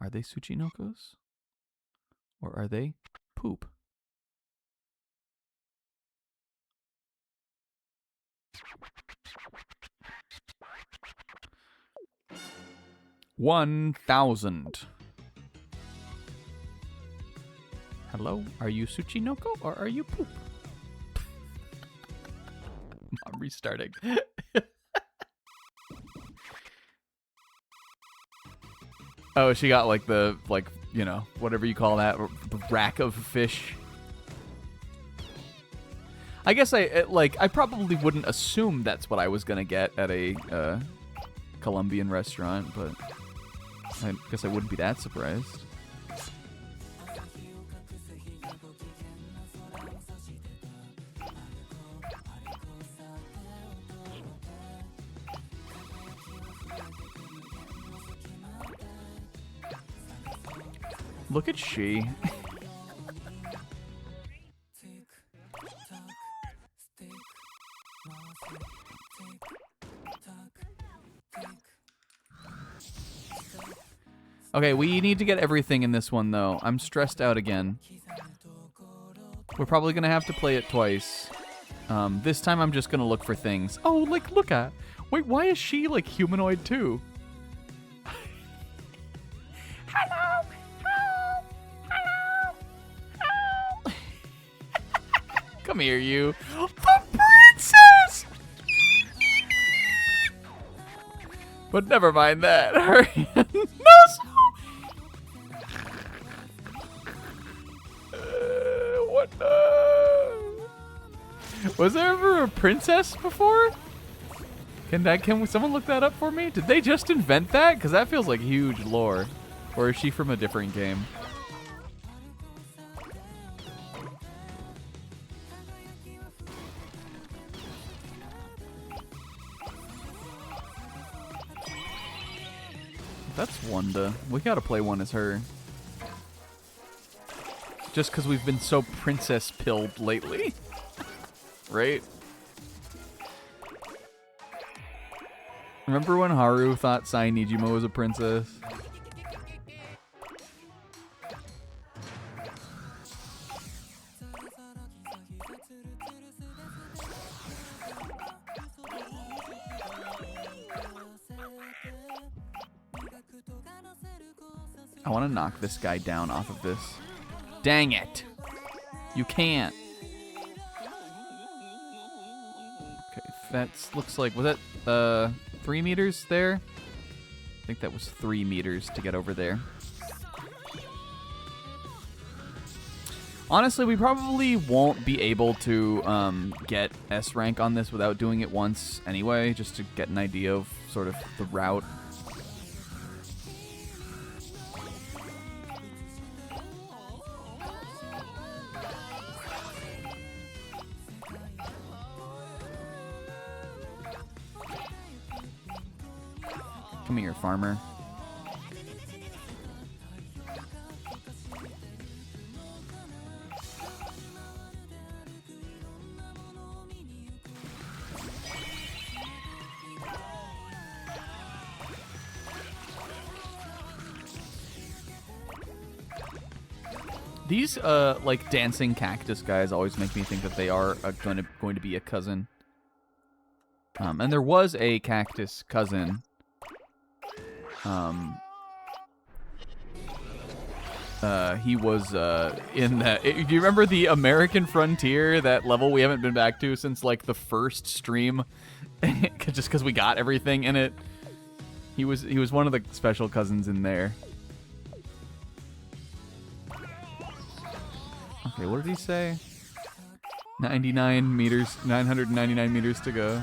Are they Tsuchinokos? Or are they poop? $1,000. Hello? Are you Tsuchinoko or are you poop? I'm restarting. Oh, she got like the, you know, whatever you call that, the rack of fish. I guess I probably wouldn't assume that's what I was gonna get at a Colombian restaurant, but I guess I wouldn't be that surprised. Look at she. Okay, we need to get everything in this one, though. I'm stressed out again. We're probably going to have to play it twice. This time I'm just going to look for things. Oh, like, look at. Wait, why is she, like, humanoid, too? Hello! Hello! Hello! Hello! Come here, you. The princess! But never mind that. Hurry. What the? Was there ever a princess before? Can someone look that up for me? Did they just invent that? Because that feels like huge lore. Or is she from a different game? That's Wanda. We gotta play one as her. Just because we've been so princess-pilled lately. Right? Remember when Haru thought Sai Nijima was a princess? I want to knock this guy down off of this. Dang it. You can't. Okay, that looks like... Was that 3 meters there? I think that was 3 meters to get over there. Honestly, we probably won't be able to get S rank on this without doing it once anyway, just to get an idea of sort of the route. Come here, farmer. These like dancing cactus guys always make me think that they are going to be a cousin. And there was a cactus cousin. He was in that. Do you remember the American Frontier, that level we haven't been back to since like the first stream, just because we got everything in it? He was one of the special cousins in there. Okay, what did he say? 99 meters, 999 meters to go.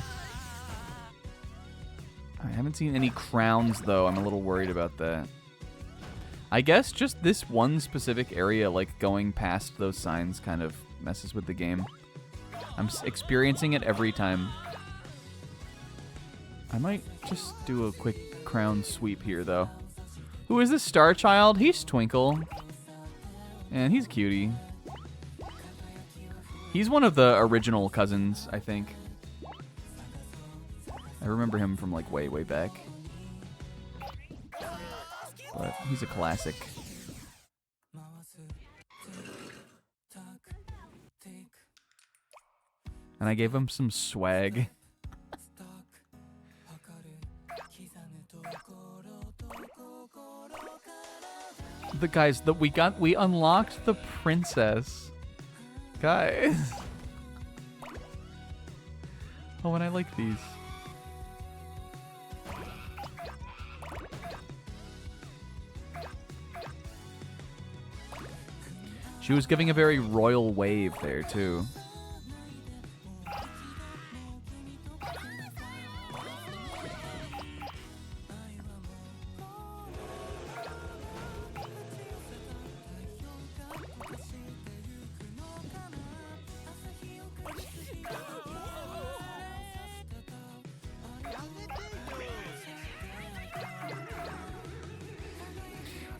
I haven't seen any crowns though. I'm a little worried about that. I guess just this one specific area, like going past those signs, kind of messes with the game. I'm experiencing it every time. I might just do a quick crown sweep here, though. Who is this Star Child? He's Twinkle. And he's a cutie. He's one of the original cousins, I think. I remember him from, like, way, way back. But he's a classic. And I gave him some swag. The guys that we unlocked the princess. Guys. Oh, and I like these. She was giving a very royal wave there, too.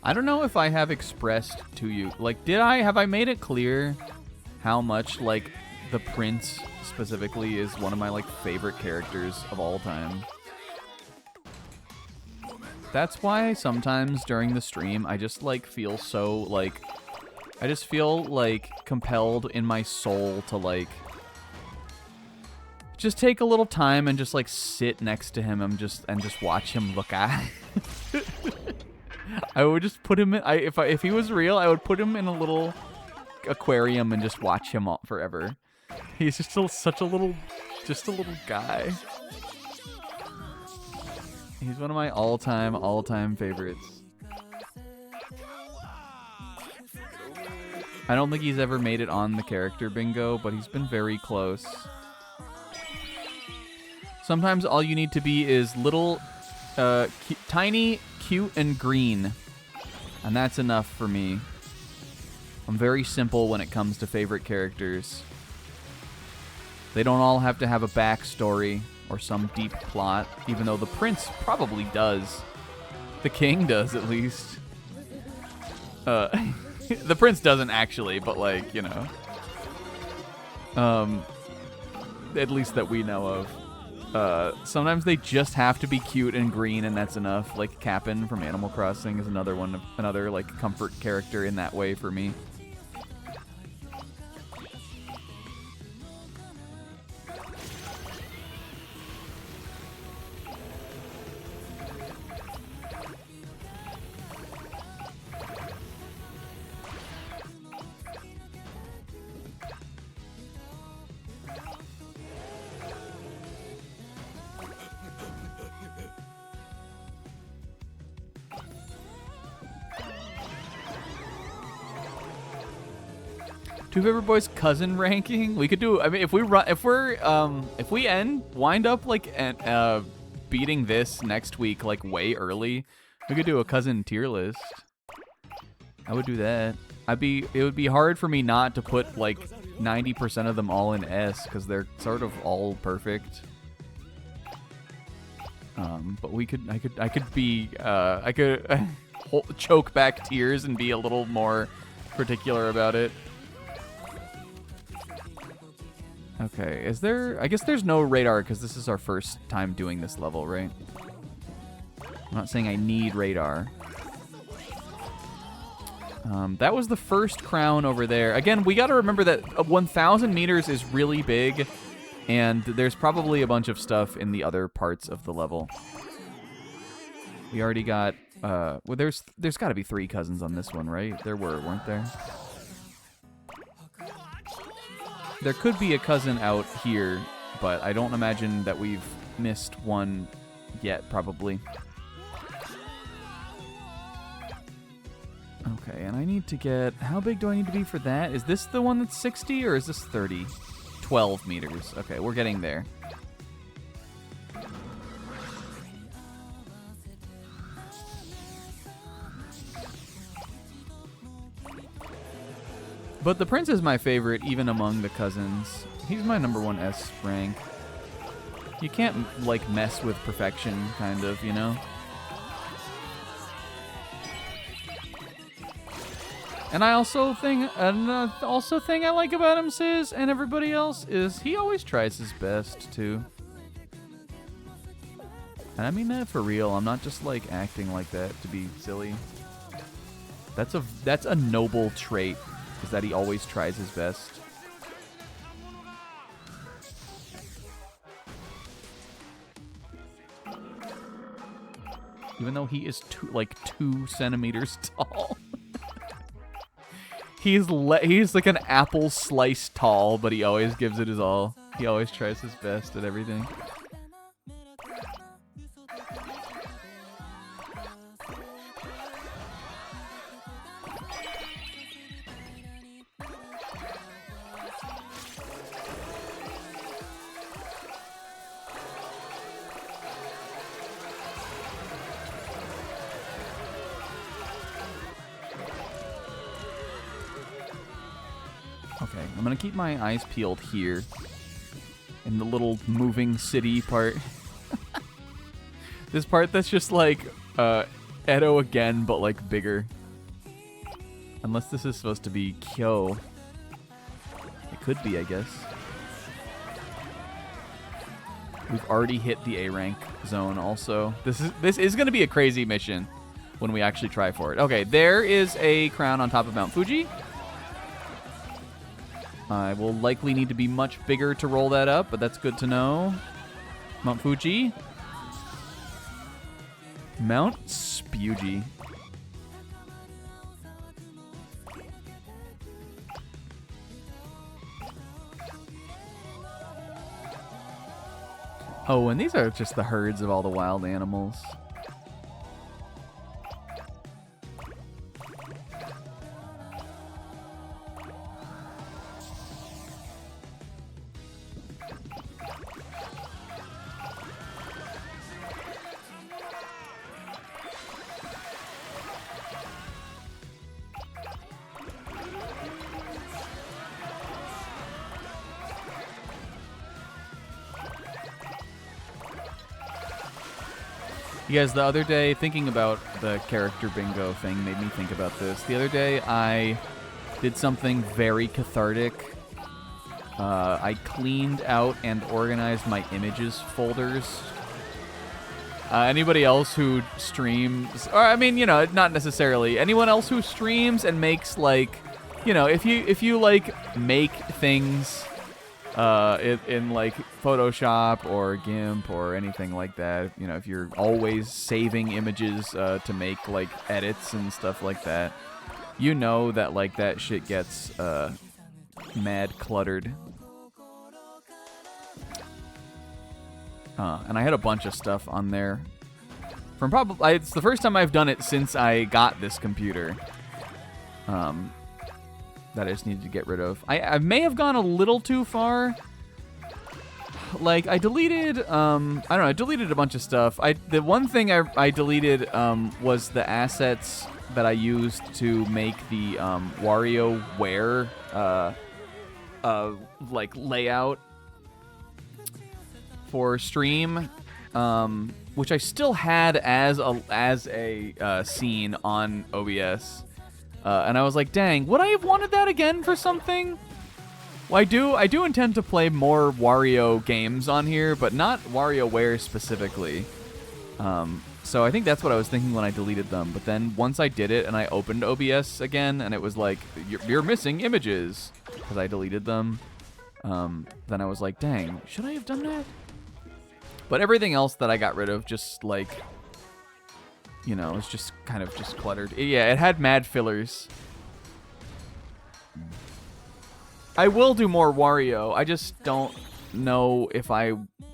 I don't know if I have expressed to you, like, have I made it clear how much, like, the prince specifically is one of my, like, favorite characters of all time? That's why sometimes during the stream, I just, like, feel so, like, I just feel, like, compelled in my soul to, like, just take a little time and just, like, sit next to him and just watch him look at. I would just put him in. If he was real, I would put him in a little aquarium and just watch him all forever. He's just such a little guy. He's one of my all-time favorites. I don't think he's ever made it on the character bingo, but he's been very close. Sometimes all you need to be is little, tiny, cute, and green. And that's enough for me. I'm very simple when it comes to favorite characters. They don't all have to have a backstory or some deep plot, even though the prince probably does. The king does, at least. The prince doesn't actually, but, like, you know. At least that we know of. Sometimes they just have to be cute and green, and that's enough. Like Cap'n from Animal Crossing is another like comfort character in that way for me. Two Favorite Boys cousin ranking. We could do. I mean, if we wind up like beating this next week like way early, we could do a cousin tier list. I would do that. It would be hard for me not to put like 90% of them all in S because they're sort of all perfect. But I could choke back tears and be a little more particular about it. Okay, I guess there's no radar because this is our first time doing this level, right? I'm not saying I need radar. That was the first crown over there. Again, we got to remember that 1,000 meters is really big, and there's probably a bunch of stuff in the other parts of the level. We already got... well, there's got to be 3 cousins on this one, right? There weren't there? There could be a cousin out here, but I don't imagine that we've missed one yet, probably. Okay, and I need to get... How big do I need to be for that? Is this the one that's 60, or is this 30? 12 meters. Okay, we're getting there. But the prince is my favorite, even among the cousins. He's my #1 S rank. You can't, like, mess with perfection, kind of, you know? And I also think, thing I like about him, Sis, and everybody else, is he always tries his best, too. And I mean that for real. I'm not just, like, acting like that to be silly. That's a noble trait. Is that he always tries his best. Even though he is 2 centimeters tall. he's like an apple slice tall, but he always gives it his all. He always tries his best at everything. Okay, I'm gonna keep my eyes peeled here in the little moving city part. This part that's just like Edo again, but like bigger. Unless this is supposed to be Kyo. It could be, I guess. We've already hit the A rank zone also. This is gonna be a crazy mission when we actually try for it. Okay, there is a crown on top of Mount Fuji. I will likely need to be much bigger to roll that up, but that's good to know. Mount Fuji. Mount Spugy. Oh, and these are just the herds of all the wild animals. You guys, the other day, thinking about the character bingo thing made me think about this. The other day, I did something very cathartic. I cleaned out and organized my images folders. Anybody else who streams, or I mean, you know, not necessarily. Anyone else who streams and makes, like, you know, if you like make things in like Photoshop or GIMP or anything like that, you know, if you're always saving images to make like edits and stuff like that, you know that like that shit gets mad cluttered. And I had a bunch of stuff on there from probably, it's the first time I've done it since I got this computer. That I just needed to get rid of. I may have gone a little too far. Like, I deleted, I don't know, I deleted a bunch of stuff. The one thing I deleted was the assets that I used to make the WarioWare like layout for stream, which I still had as a scene on OBS. And I was like, dang, would I have wanted that again for something? Well, I do intend to play more Wario games on here, but not WarioWare specifically. So I think that's what I was thinking when I deleted them. But then once I did it and I opened OBS again and it was like, you're missing images because I deleted them. Then I was like, dang, should I have done that? But everything else that I got rid of just like, you know, it's just kind of just cluttered. Yeah, it had mad fillers. I will do more Wario. I just don't know if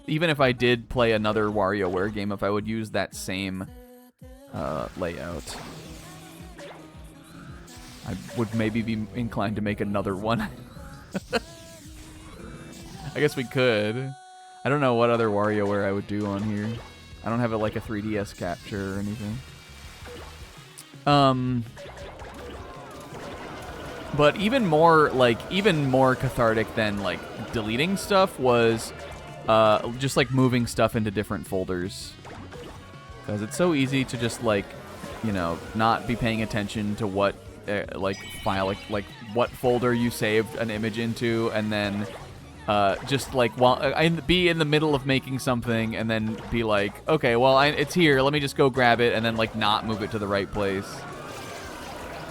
even if I did play another WarioWare game, if I would use that same layout. I would maybe be inclined to make another one. I guess we could. I don't know what other WarioWare I would do on here. I don't have like a 3DS capture or anything. But even more cathartic than like deleting stuff was just like moving stuff into different folders. Because it's so easy to just like, you know, not be paying attention to what like file like what folder you saved an image into, and then just like be in the middle of making something and then be like, okay, well it's here, let me just go grab it, and then like not move it to the right place.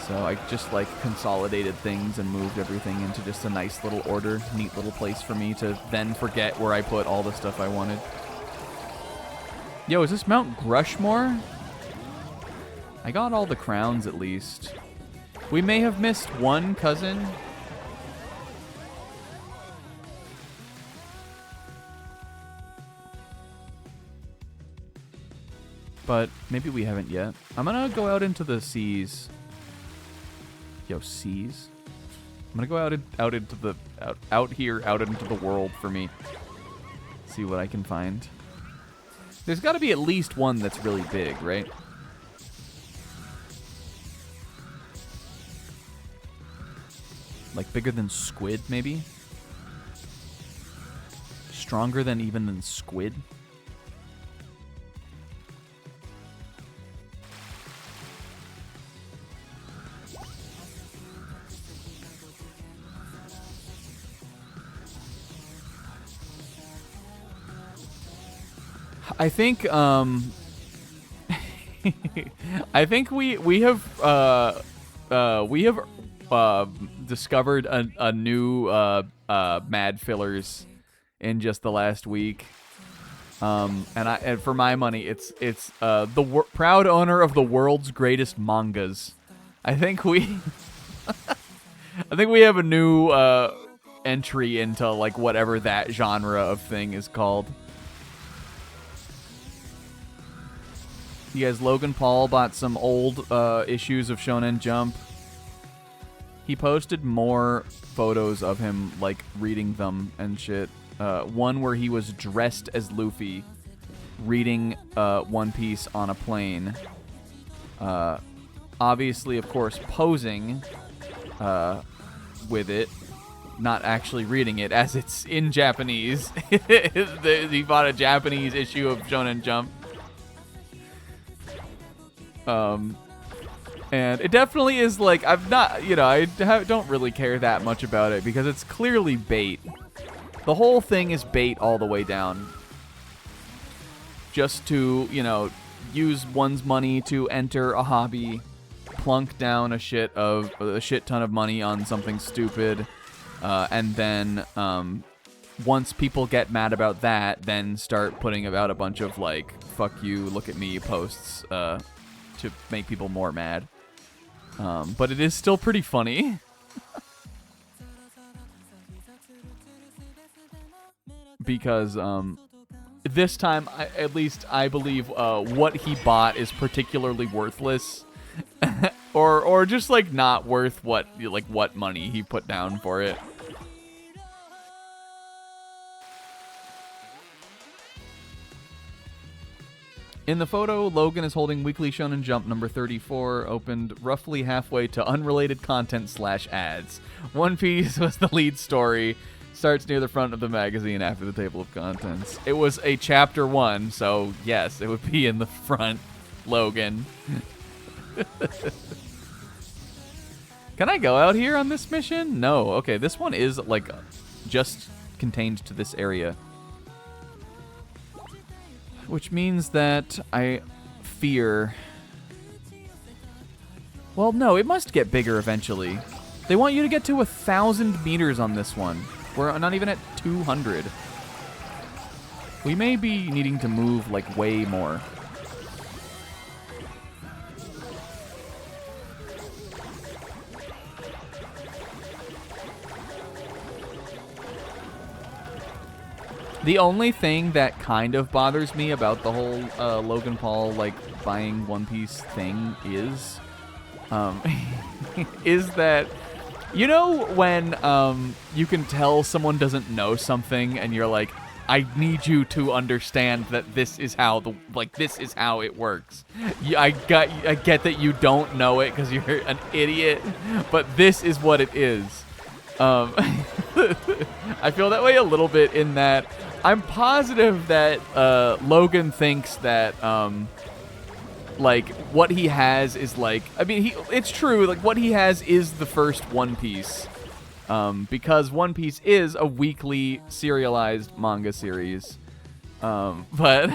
So I just like consolidated things and moved everything into just a nice little order, neat little place for me to then forget where I put all the stuff I wanted. Yo, is this Mount Grushmore? I got all the crowns at least. We may have missed one cousin. But maybe we haven't yet. I'm gonna go out into the seas. Yo, seas. I'm gonna go out into the out into the world for me. See what I can find. There's got to be at least one that's really big, right? Like bigger than squid, maybe? Stronger than even than squid? I think I think we have discovered a new mad fillers in just the last week. And for my money, it's the proud owner of the world's greatest mangas. I think we have a new entry into like whatever that genre of thing is called. You guys, Logan Paul bought some old issues of Shonen Jump. He posted more photos of him, like, reading them and shit. One where he was dressed as Luffy, reading One Piece on a plane. Obviously, of course, posing with it. Not actually reading it, as it's in Japanese. He bought a Japanese issue of Shonen Jump. And it definitely is like, I'm not, you know, I don't really care that much about it because it's clearly bait. The whole thing is bait all the way down. Just to, you know, use one's money to enter a hobby, plunk down a shit ton of money on something stupid, and then, once people get mad about that, then start putting about a bunch of like, fuck you, look at me posts, to make people more mad. But it is still pretty funny. Because this time, at least I believe what he bought is particularly worthless. or just like not worth what money he put down for it. In the photo, Logan is holding Weekly Shonen Jump number 34, opened roughly halfway to unrelated content / ads. One Piece was the lead story. Starts near the front of the magazine after the table of contents. It was a chapter 1, so yes, it would be in the front, Logan. Can I go out here on this mission? No. Okay, this one is like just contained to this area. Which means that I fear... Well, no, it must get bigger eventually. They want you to get to 1,000 meters on this one. We're not even at 200. We may be needing to move, like, way more. The only thing that kind of bothers me about the whole Logan Paul, like, buying One Piece thing is that, you know, when you can tell someone doesn't know something and you're like, I need you to understand that this is how this is how it works. I get that you don't know it because you're an idiot, but this is what it is. I feel that way a little bit in that I'm positive that Logan thinks that like what he has is like, I mean, it's true, like what he has is the first One Piece, because One Piece is a weekly serialized manga series, but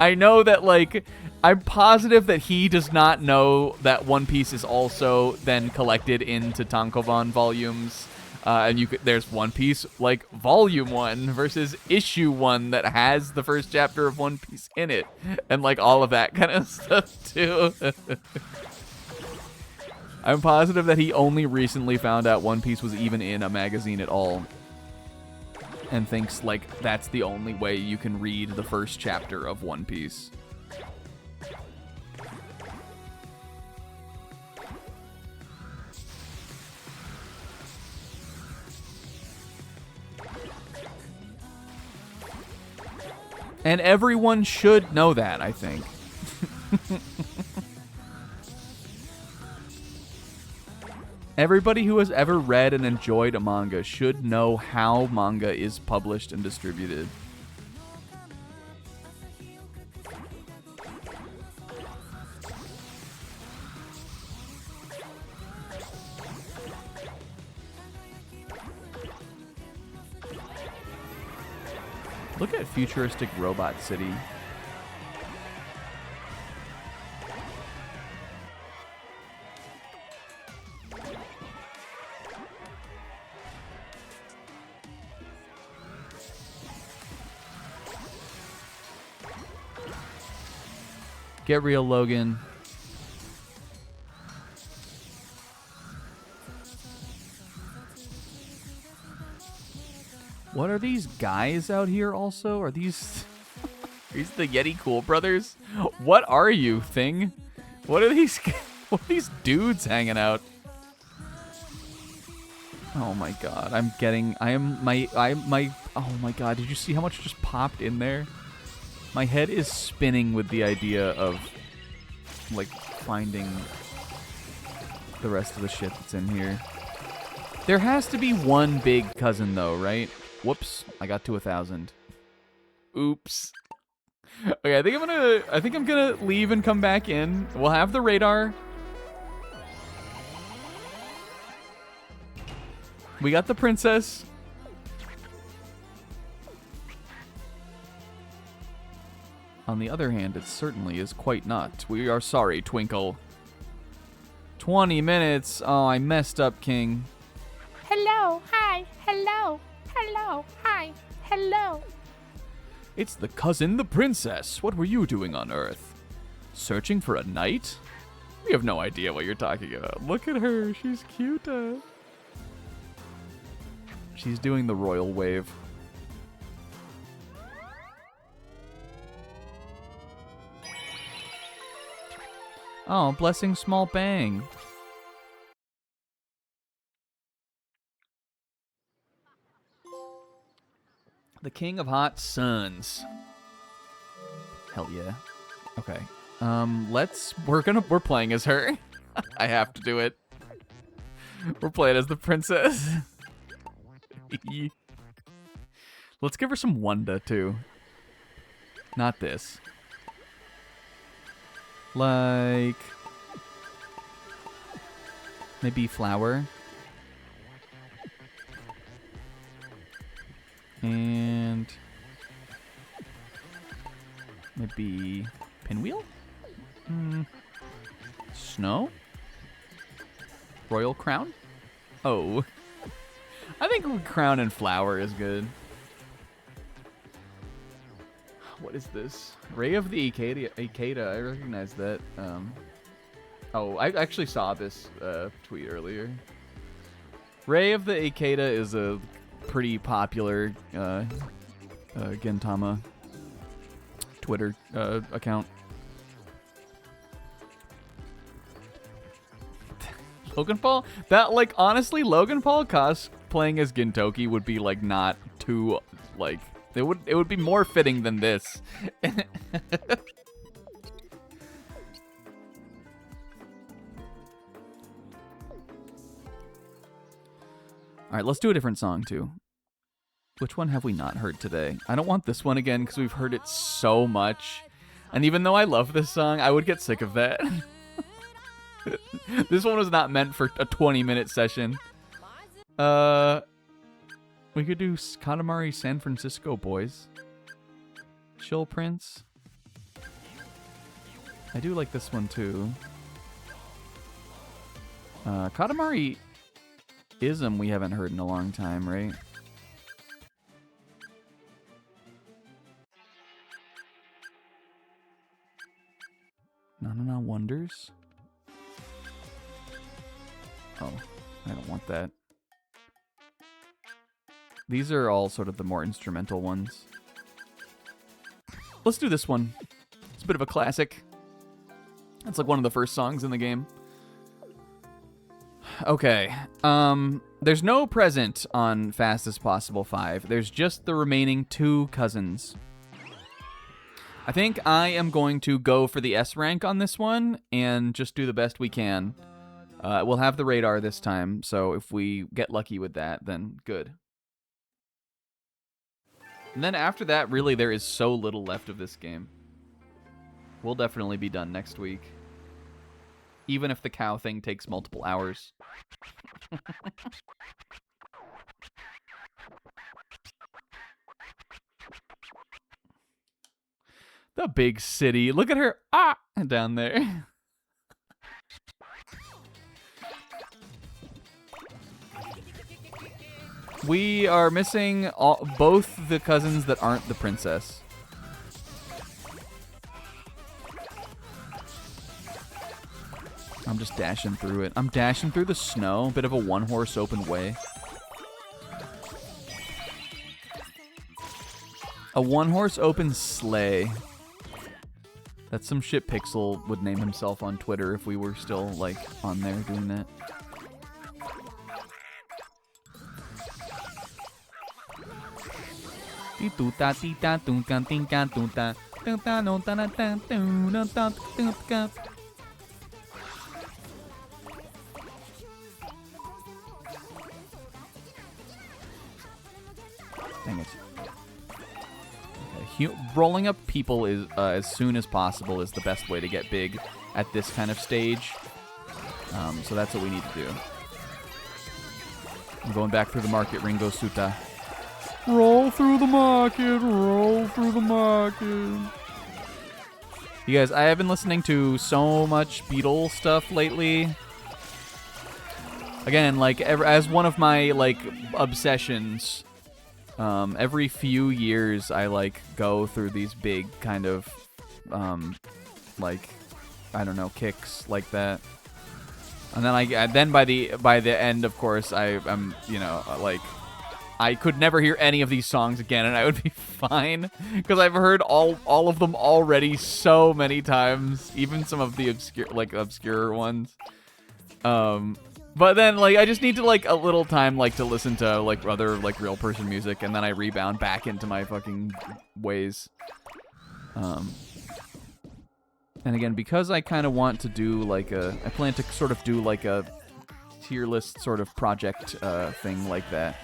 I know that, like, I'm positive that he does not know that One Piece is also then collected into tankobon volumes. And there's One Piece, like, Volume 1 versus Issue 1 that has the first chapter of One Piece in it. And, like, all of that kind of stuff, too. I'm positive that he only recently found out One Piece was even in a magazine at all. And thinks, like, that's the only way you can read the first chapter of One Piece. And everyone should know that, I think. Everybody who has ever read and enjoyed a manga should know how manga is published and distributed. Look at futuristic robot city. Get real, Logan. What are these guys out here also? Are these the Yeti Cool Brothers? What are you, thing? What are these dudes hanging out? Oh my god, oh my god, did you see how much just popped in there? My head is spinning with the idea of, like, finding the rest of the shit that's in here. There has to be one big cousin though, right? Whoops, I got to 1,000. Oops. Okay, I think I'm gonna leave and come back in. We'll have the radar. We got the princess. On the other hand, it certainly is quite not. We are sorry, Twinkle. 20 minutes. Oh, I messed up, King. Hello, hi, hello, hello, hi, hello. It's the cousin, the princess. What were you doing on Earth? Searching for a knight? We have no idea what you're talking about. Look at her. She's cute. She's doing the royal wave. Oh, blessing small bang. The King of Hot Suns. Hell yeah. Okay. We're playing as her. I have to do it. We're playing as the princess. Let's give her some Wanda too. Not this. Like, maybe flower. And Maybe Pinwheel? Snow? Royal Crown? Oh. I think Crown and Flower is good. What is this? Ray of the Ikeda. I recognize that. Oh, I actually saw this tweet earlier. Ray of the Ikeda is a pretty popular Gintama Twitter account. Logan Paul? That, like, honestly, Logan Paul cosplaying as Gintoki would be, like, not too, like, it would be more fitting than this. All right, let's do a different song, too. Which one have we not heard today? I don't want this one again because we've heard it so much. And even though I love this song, I would get sick of that. This one was not meant for a 20-minute session. We could do Katamari San Francisco Boys. Chill Prince. I do like this one too. Katamari Ism we haven't heard in a long time, right? Nanana Wonders. Oh, I don't want that. These are all sort of the more instrumental ones. Let's do this one. It's a bit of a classic. It's like one of the first songs in the game. Okay. There's no present on Fast as Possible 5. There's just the remaining 2 cousins. I think I am going to go for the S rank on this one and just do the best we can. We'll have the radar this time, so if we get lucky with that, then good. And then after that, really, there is so little left of this game. We'll definitely be done next week. Even if the cow thing takes multiple hours. The big city. Look at her down there. We are missing both the cousins that aren't the princess. I'm just dashing through it. I'm dashing through the snow. Bit of a one-horse open way. A one-horse open sleigh. That's some shit Pixel would name himself on Twitter if we were still, like, on there doing that. Dang it. Okay. Rolling up people is as soon as possible is the best way to get big at this kind of stage. So that's what we need to do. I'm going back through the market, Ringo Suta. Roll through the market, roll through the market. You guys, I have been listening to so much Beatles stuff lately. Again, like, as one of my, like, obsessions, every few years I, like, go through these big kind of, like, I don't know, kicks like that. And then by the end, of course, I'm, you know, like, I could never hear any of these songs again, and I would be fine, because I've heard all of them already so many times, even some of the obscure ones. But then, like, I just need to, like, a little time, like, to listen to, like, other, like, real person music, and then I rebound back into my fucking ways. And again, because I kind of want to do, like, I plan to sort of do, like, a tier list sort of project thing like that.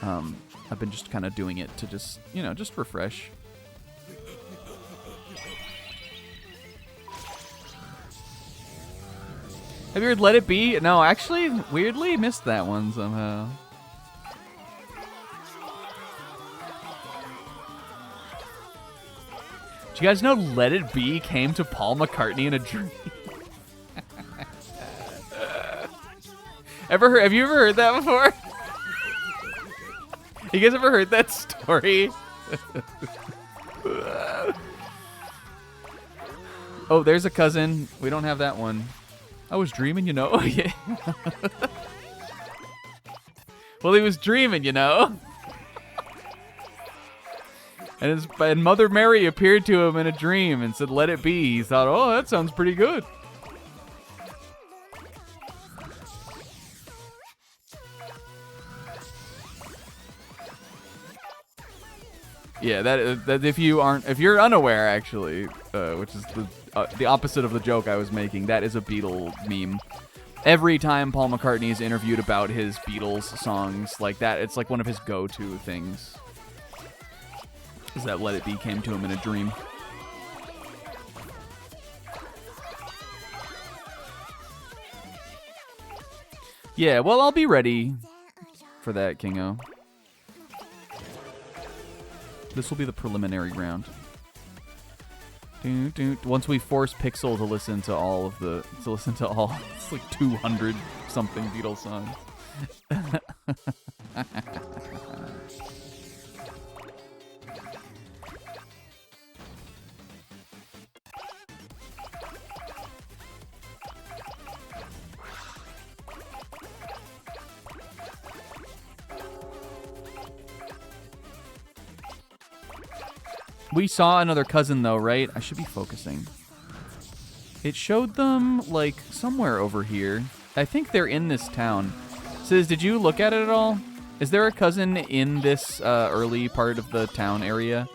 I've been just kind of doing it to just, you know, just refresh. Have you heard Let It Be? No, actually, weirdly missed that one somehow. Do you guys know Let It Be came to Paul McCartney in a dream? Have you ever heard that before? You guys ever heard that story? Oh, there's a cousin. We don't have that one. I was dreaming, you know. Oh, yeah. Well, he was dreaming, you know. And Mother Mary appeared to him in a dream and said, "Let it be." He thought, "Oh, that sounds pretty good." Yeah, that if you're unaware, actually, which is the opposite of the joke I was making, that is a Beatle meme. Every time Paul McCartney is interviewed about his Beatles songs like that, it's like one of his go-to things. Is that Let It Be came to him in a dream. Yeah, well, I'll be ready for that, Kingo. This will be the preliminary round. Once we force Pixel to listen to all, it's like 200 something Beatles songs. We saw another cousin, though, right? I should be focusing. It showed them, like, somewhere over here. I think they're in this town. Sis, did you look at it at all? Is there a cousin in this early part of the town area?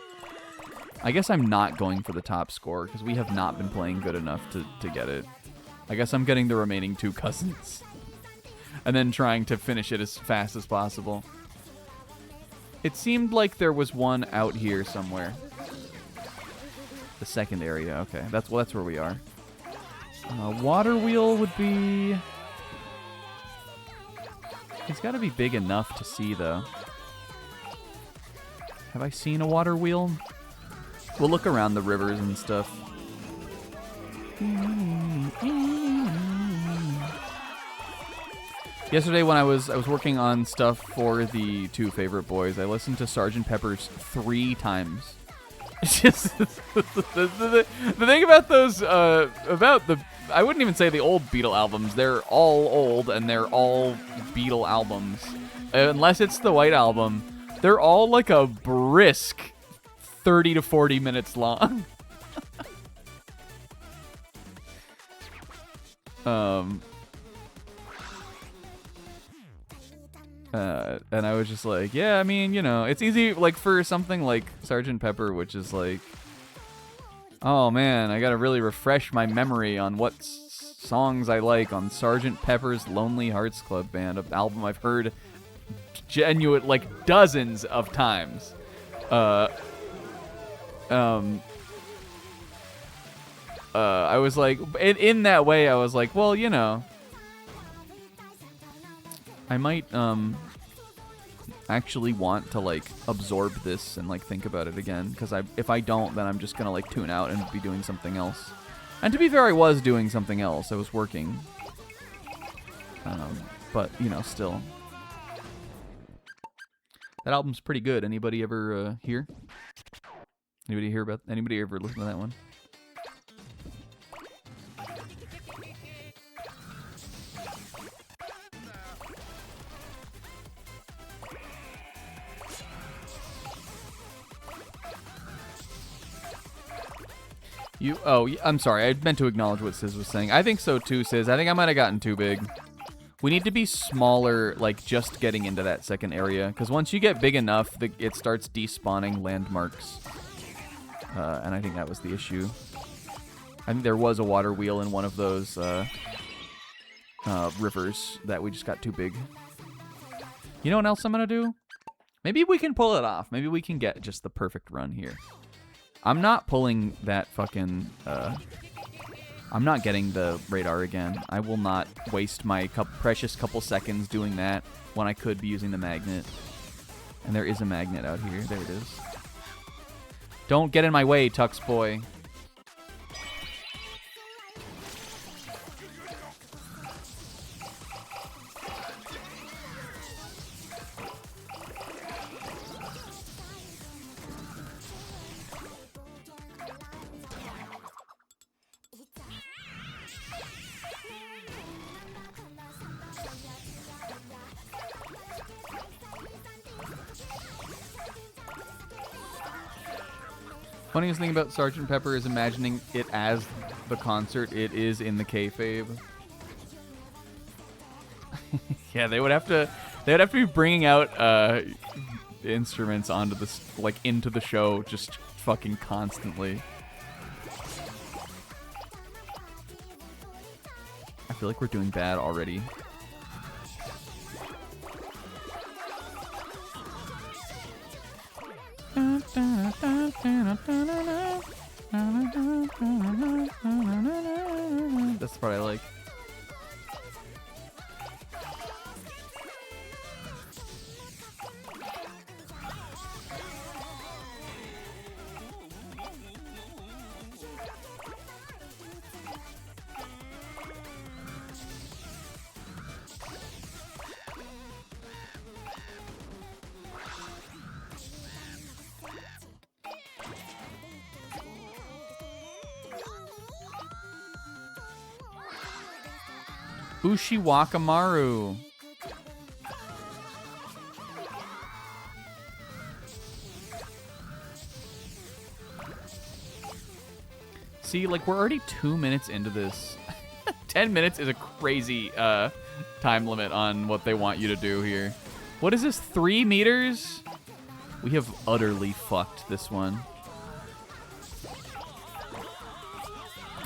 I guess I'm not going for the top score, because we have not been playing good enough to get it. I guess I'm getting the remaining 2 cousins. And then trying to finish it as fast as possible. It seemed like there was one out here somewhere. The second area, okay. That's where we are. Water wheel would be... He's got to be big enough to see, though. Have I seen a water wheel? We'll look around the rivers and stuff. Yesterday when I was working on stuff for the 2 favorite boys, I listened to Sgt. Pepper's 3 times. It's just the thing about those I wouldn't even say the old Beatle albums. They're all old and they're all Beatle albums, unless it's the White Album. They're all like a brisk 30 to 40 minutes long. And I was just like, yeah, I mean, you know, it's easy, like, for something like Sgt. Pepper, which is like, oh man, I gotta really refresh my memory on what songs I like on Sgt. Pepper's Lonely Hearts Club Band, an album I've heard genuine, like, dozens of times. I was like, in that way, I was like, well, you know, I might, actually want to, like, absorb this and, like, think about it again, because if I don't, then I'm just gonna, like, tune out and be doing something else. And to be fair, I was doing something else. I was working. But, you know, still. That album's pretty good. Anybody ever hear? Anybody ever listen to that one? I'm sorry. I meant to acknowledge what Sis was saying. I think so too, Sis. I think I might have gotten too big. We need to be smaller, like, just getting into that second area. Because once you get big enough, it starts despawning landmarks. And I think that was the issue. I think there was a water wheel in one of those rivers that we just got too big. You know what else I'm going to do? Maybe we can pull it off. Maybe we can get just the perfect run here. I'm not pulling that fucking... I'm not getting the radar again. I will not waste my precious couple seconds doing that when I could be using the magnet. And there is a magnet out here. There it is. Don't get in my way, Tux boy. Funniest thing about Sgt. Pepper is imagining it as the concert it is in the kayfabe. Yeah, they would have to be bringing out instruments onto this, like, into the show just fucking constantly. I feel like we're doing bad already. That's the part I like. Ushiwakamaru. See, like, we're already 2 minutes into this. 10 minutes is a crazy time limit on what they want you to do here. What is this, 3 meters? We have utterly fucked this one.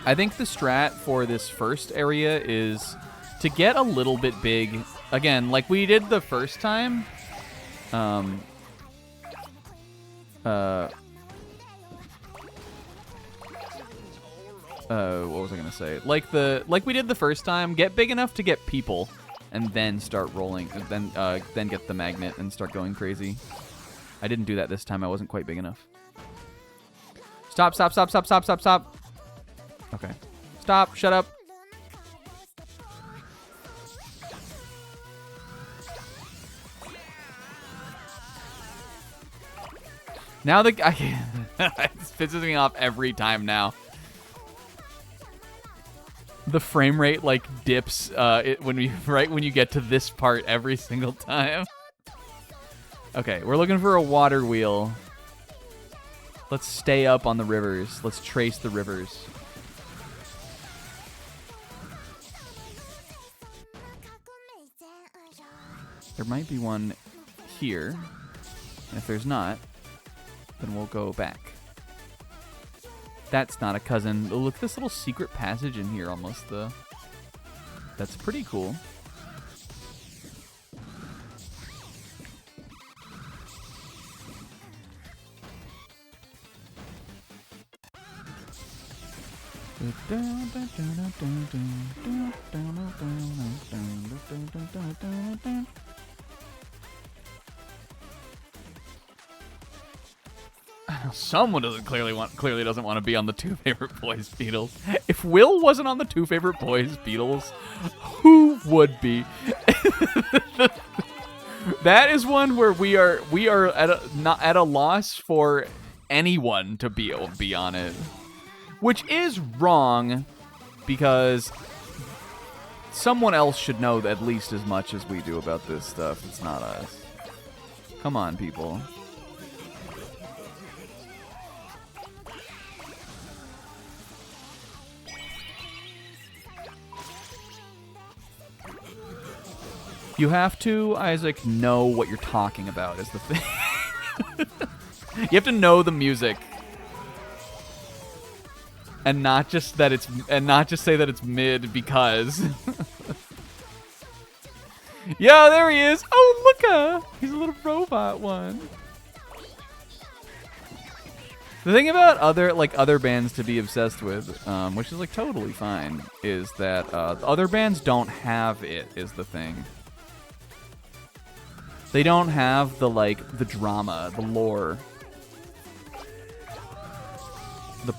I think the strat for this first area is to get a little bit big. Again, like we did the first time. What was I gonna say? Like we did the first time, get big enough to get people, and then start rolling, and then get the magnet and start going crazy. I didn't do that this time. I wasn't quite big enough. Stop! Stop! Stop! Stop! Stop! Stop! Stop! Okay. Stop! Shut up! Now it pisses me off every time now. The frame rate like dips when you get to this part every single time. Okay, we're looking for a water wheel. Let's stay up on the rivers. Let's trace the rivers. There might be one here. And if there's not, then we'll go back. That's not a cousin. Oh, look at this little secret passage in here almost, though. That's pretty cool. Someone clearly doesn't want to be on the Two Favorite Boys Beatles. If Will wasn't on the Two Favorite Boys Beatles, who would be? That is one where we are not at a loss for anyone to be on it, which is wrong because someone else should know at least as much as we do about this stuff. It's not us. Come on, people. You have to, Isaac, know what you're talking about is the thing. You have to know the music. And not just say that it's mid because Yo, there he is. Oh, look, he's a little robot one. The thing about other bands to be obsessed with, which is like totally fine, is that other bands don't have it, is the thing. They don't have the drama, the lore. the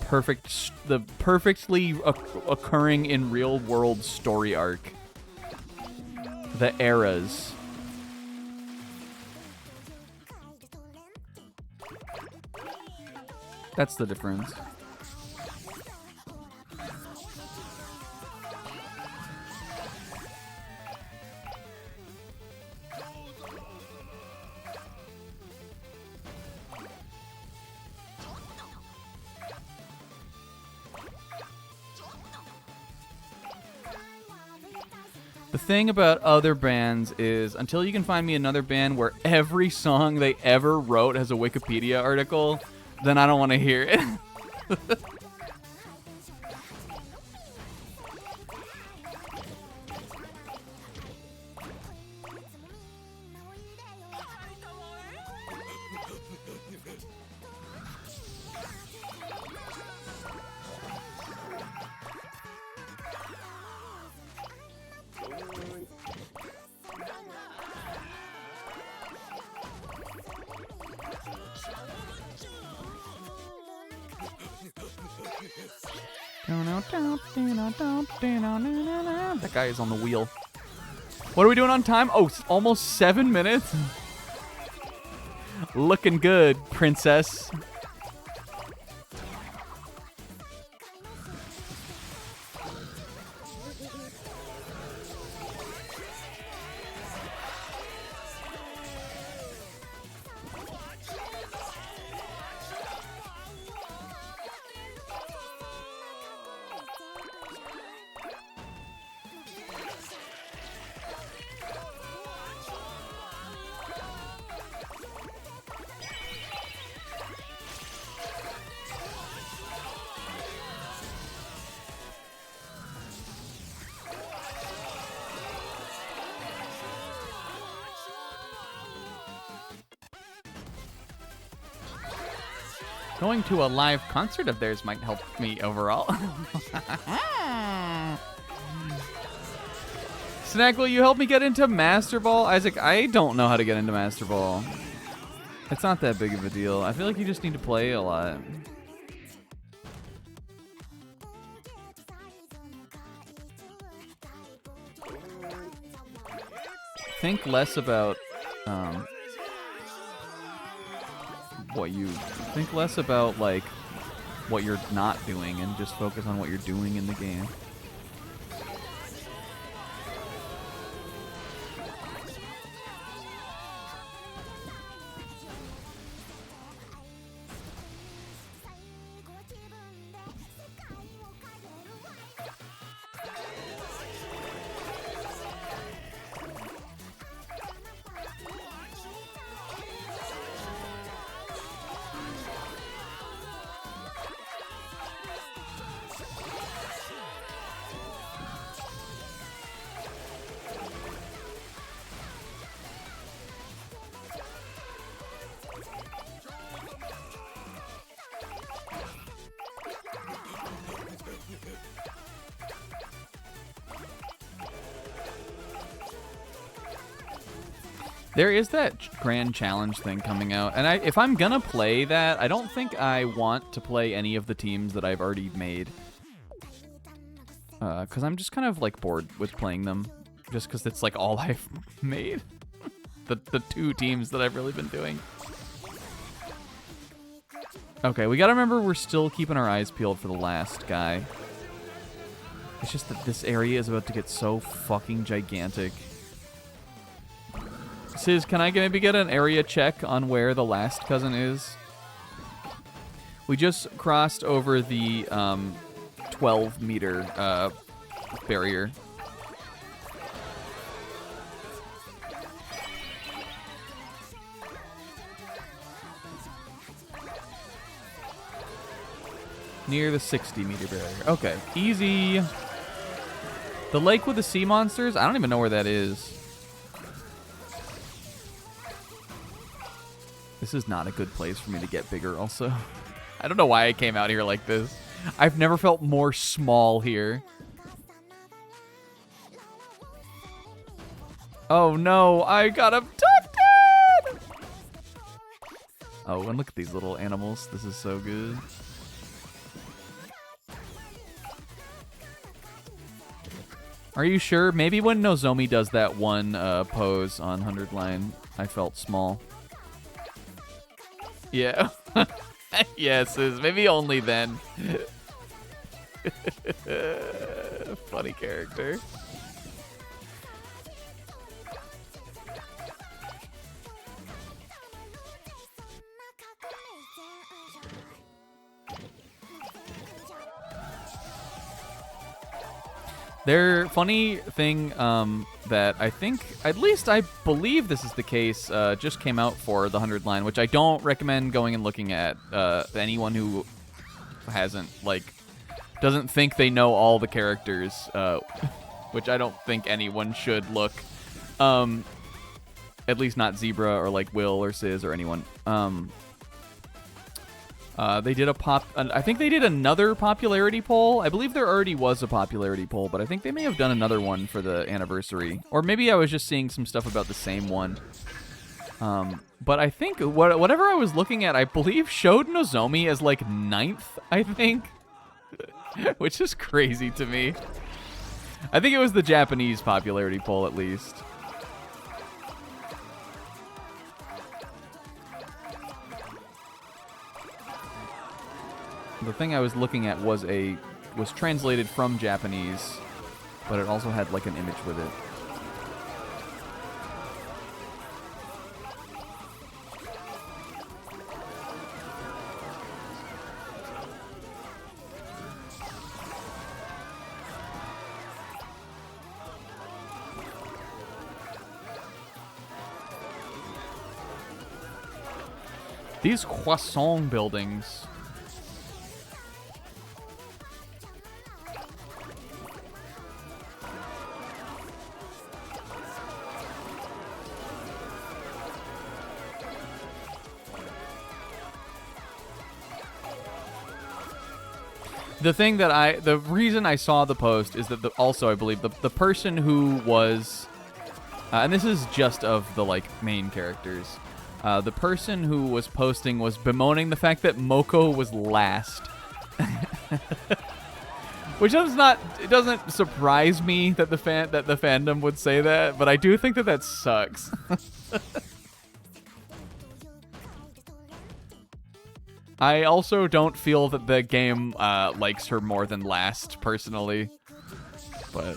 perfectly occurring in real world story arc. The eras. That's the difference. The thing about other bands is, until you can find me another band where every song they ever wrote has a Wikipedia article, then I don't want to hear it. That guy is on the wheel. What are we doing on time? Oh, almost 7 minutes? Looking good, princess. Going to a live concert of theirs might help me overall. Snack, will you help me get into Master Ball? Isaac, I don't know how to get into Master Ball. It's not that big of a deal. I feel like you just need to play a lot. Think less about think less about like what you're not doing and just focus on what you're doing in the game. There is that grand challenge thing coming out, and if I'm gonna play that, I don't think I want to play any of the teams that I've already made. Because I'm just kind of like bored with playing them, just because it's like all I've made. the two teams that I've really been doing. Okay, we gotta remember we're still keeping our eyes peeled for the last guy. It's just that this area is about to get so fucking gigantic. Sis, can I maybe get an area check on where the last cousin is? We just crossed over the 12-meter barrier. Near the 60-meter barrier. Okay, easy. The lake with the sea monsters? I don't even know where that is. This is not a good place for me to get bigger also. I don't know why I came out here like this. I've never felt more small here. Oh no, I got abducted! Oh, and look at these little animals. This is so good. Are you sure? Maybe when Nozomi does that one pose on 100 line, I felt small. Yeah. Yes, maybe only then. Funny character. Their funny thing that I think, at least I believe this is the case, just came out for the 100 line, which I don't recommend going and looking at. Anyone who hasn't, like, doesn't think they know all the characters, which I don't think anyone should look. At least not Zebra or, like, Will or Sizz or anyone. They did I think they did another popularity poll. I believe there already was a popularity poll, but I think they may have done another one for the anniversary. Or maybe I was just seeing some stuff about the same one. But I think whatever I was looking at, I believe showed Nozomi as like 9th, I think. Which is crazy to me. I think it was the Japanese popularity poll at least. The thing I was looking at was translated from Japanese, but it also had like an image with it. These croissant buildings. The reason I saw the post is that also I believe the person who was, and this is just of the like main characters, the person who was posting was bemoaning the fact that Moko was last. Which it doesn't surprise me that the fandom would say that, but I do think that sucks. I also don't feel that the game likes her more than last, personally. But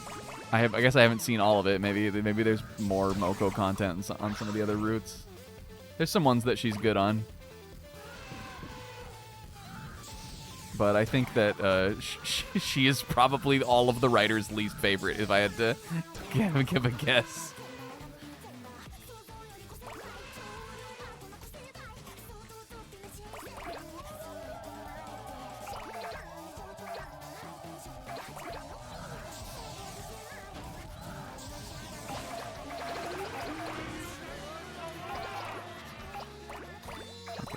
I guess I haven't seen all of it. Maybe there's more Moko content on some of the other routes. There's some ones that she's good on. But I think that she is probably all of the writers' least favorite, if I had to give a guess.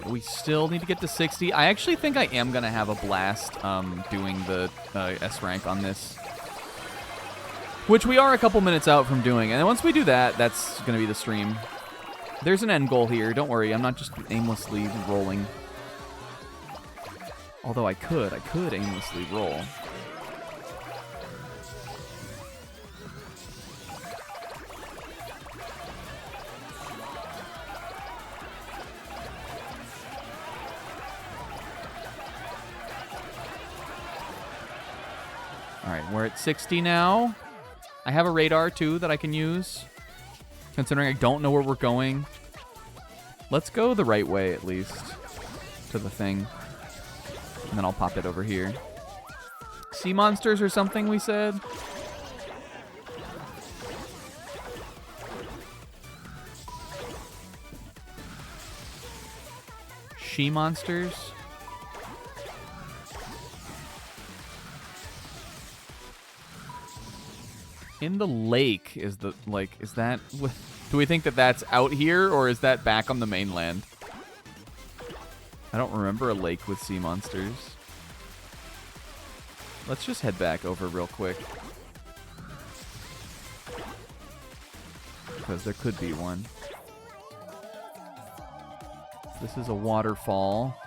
We still need to get to 60. I actually think I am going to have a blast doing the S rank on this. Which we are a couple minutes out from doing. And once we do that, that's going to be the stream. There's an end goal here. Don't worry. I'm not just aimlessly rolling. Although I could aimlessly roll. Alright, we're at 60 now. I have a radar, too, that I can use. Considering I don't know where we're going. Let's go the right way, at least. To the thing. And then I'll pop it over here. Sea monsters or something, we said? She monsters? In the lake is the, like, is that, do we think that that's out here, or is that back on the mainland? I don't remember a lake with sea monsters. Let's just head back over real quick. Because there could be one. This is a waterfall.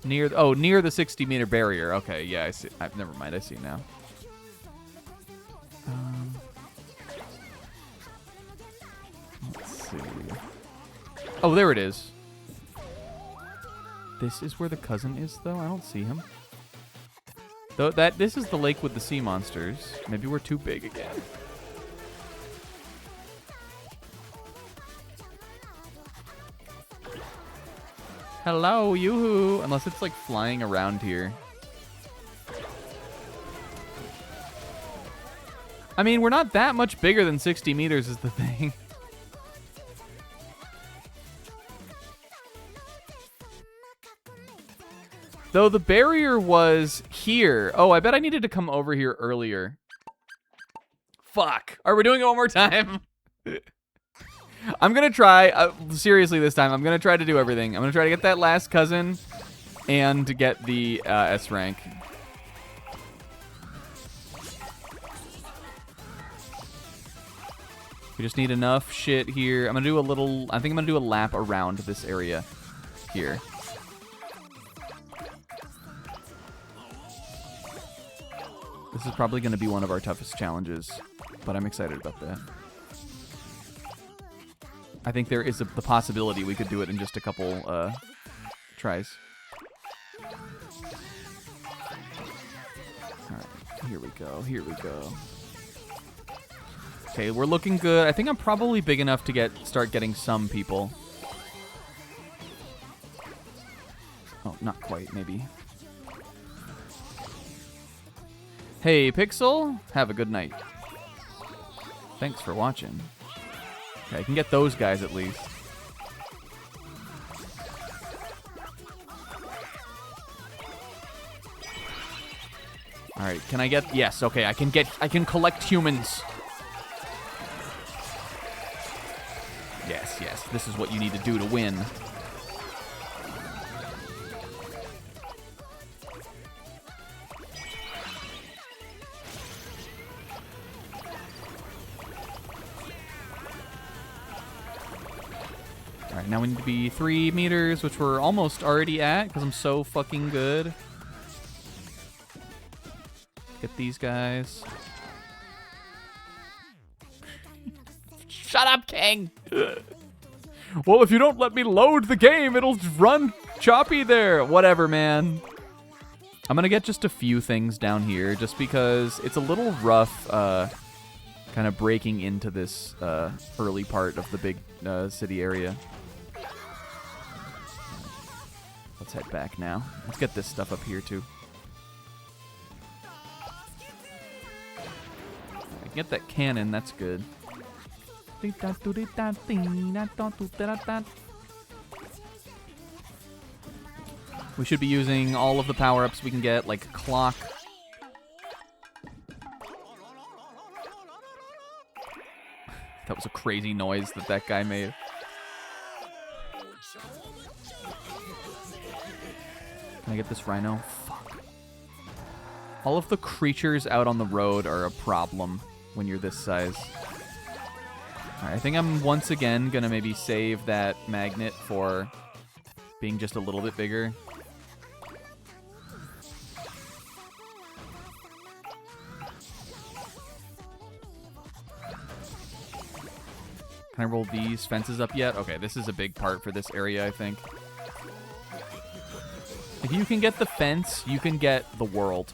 Near the 60-meter barrier. Okay, yeah, I see. Never mind, I see now. Let's see. Oh, there it is. This is where the cousin is, though? I don't see him. Though this is the lake with the sea monsters. Maybe we're too big again. Hello, yoo-hoo. Unless it's like flying around here. I mean, we're not that much bigger than 60 meters is the thing. Though the barrier was here. Oh, I bet I needed to come over here earlier. Fuck. Are we doing it one more time? I'm going to try, seriously this time, I'm going to try to do everything. I'm going to try to get that last cousin and to get the S rank. We just need enough shit here. I'm going to do a little, I think I'm going to do a lap around this area here. This is probably going to be one of our toughest challenges, but I'm excited about that. I think there is the possibility we could do it in just a couple tries. Alright, here we go, here we go. Okay, we're looking good. I think I'm probably big enough to start getting some people. Oh, not quite, maybe. Hey, Pixel, have a good night. Thanks for watching. Okay, I can get those guys at least. Alright, can I get... Yes, okay, I can collect humans. Yes, yes, this is what you need to do to win. Alright, now we need to be 3 meters, which we're almost already at, because I'm so fucking good. Get these guys. Shut up, King! Well, if you don't let me load the game, it'll run choppy there. Whatever, man. I'm gonna get just a few things down here, just because it's a little rough, kind of breaking into this early part of the big city area. Let's head back now. Let's get this stuff up here, too. I can get that cannon, that's good. We should be using all of the power-ups we can get, like clock. That was a crazy noise that guy made. Can I get this rhino? Fuck. All of the creatures out on the road are a problem when you're this size. Alright, I think I'm once again gonna maybe save that magnet for being just a little bit bigger. Can I roll these fences up yet? Okay, this is a big part for this area, I think. If you can get the fence, you can get the world.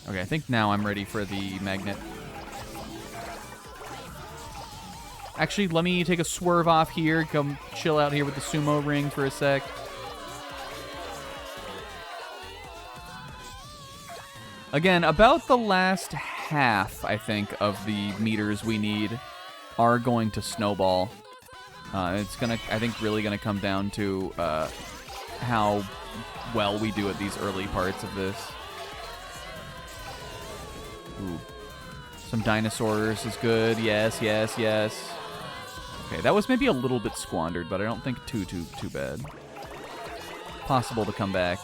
Okay, I think now I'm ready for the magnet. Actually, let me take a swerve off here, come chill out here with the sumo ring for a sec. Again, about the last half, I think, of the meters we need are going to snowball. It's gonna, I think, really gonna come down to how well we do at these early parts of this. Ooh. Some dinosaurs is good. Yes, yes, yes. Okay, that was maybe a little bit squandered, but I don't think too bad. Possible to come back.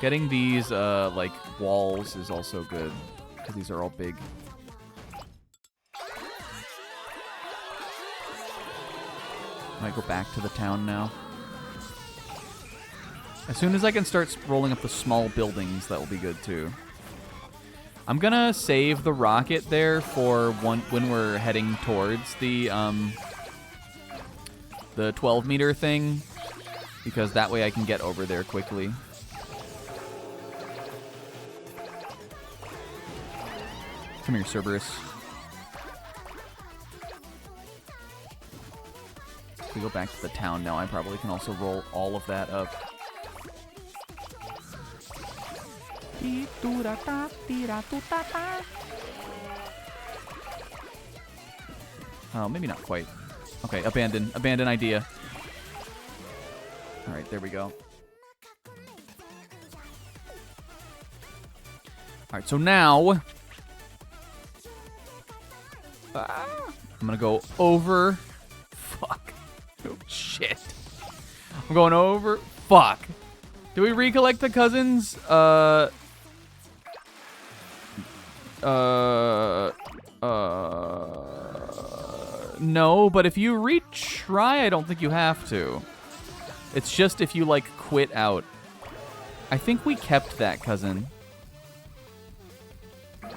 Getting these, like, walls is also good, because these are all big. Might go back to the town now. As soon as I can start rolling up the small buildings, that will be good, too. I'm gonna save the rocket there for when we're heading towards the 12-meter thing, because that way I can get over there quickly. Come here, Cerberus. If we go back to the town now, I probably can also roll all of that up. Oh, maybe not quite. Okay, abandon idea. All right, there we go. All right, so now I'm gonna go over. Fuck. Oh, shit. I'm going over. Fuck. Do we recollect the cousins? No, but if you retry, I don't think you have to. It's just if you, like, quit out. I think we kept that cousin. Right,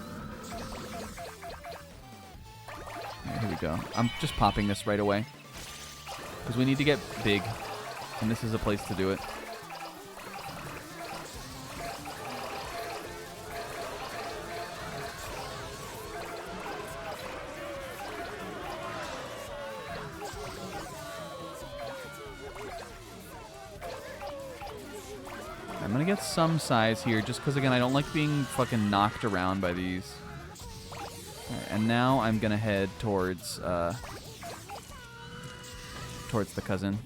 here we go. I'm just popping this right away. Because we need to get big. And this is a place to do it. I'm gonna get some size here, just because, again, I don't like being fucking knocked around by these. Right, and now I'm gonna head towards the cousin.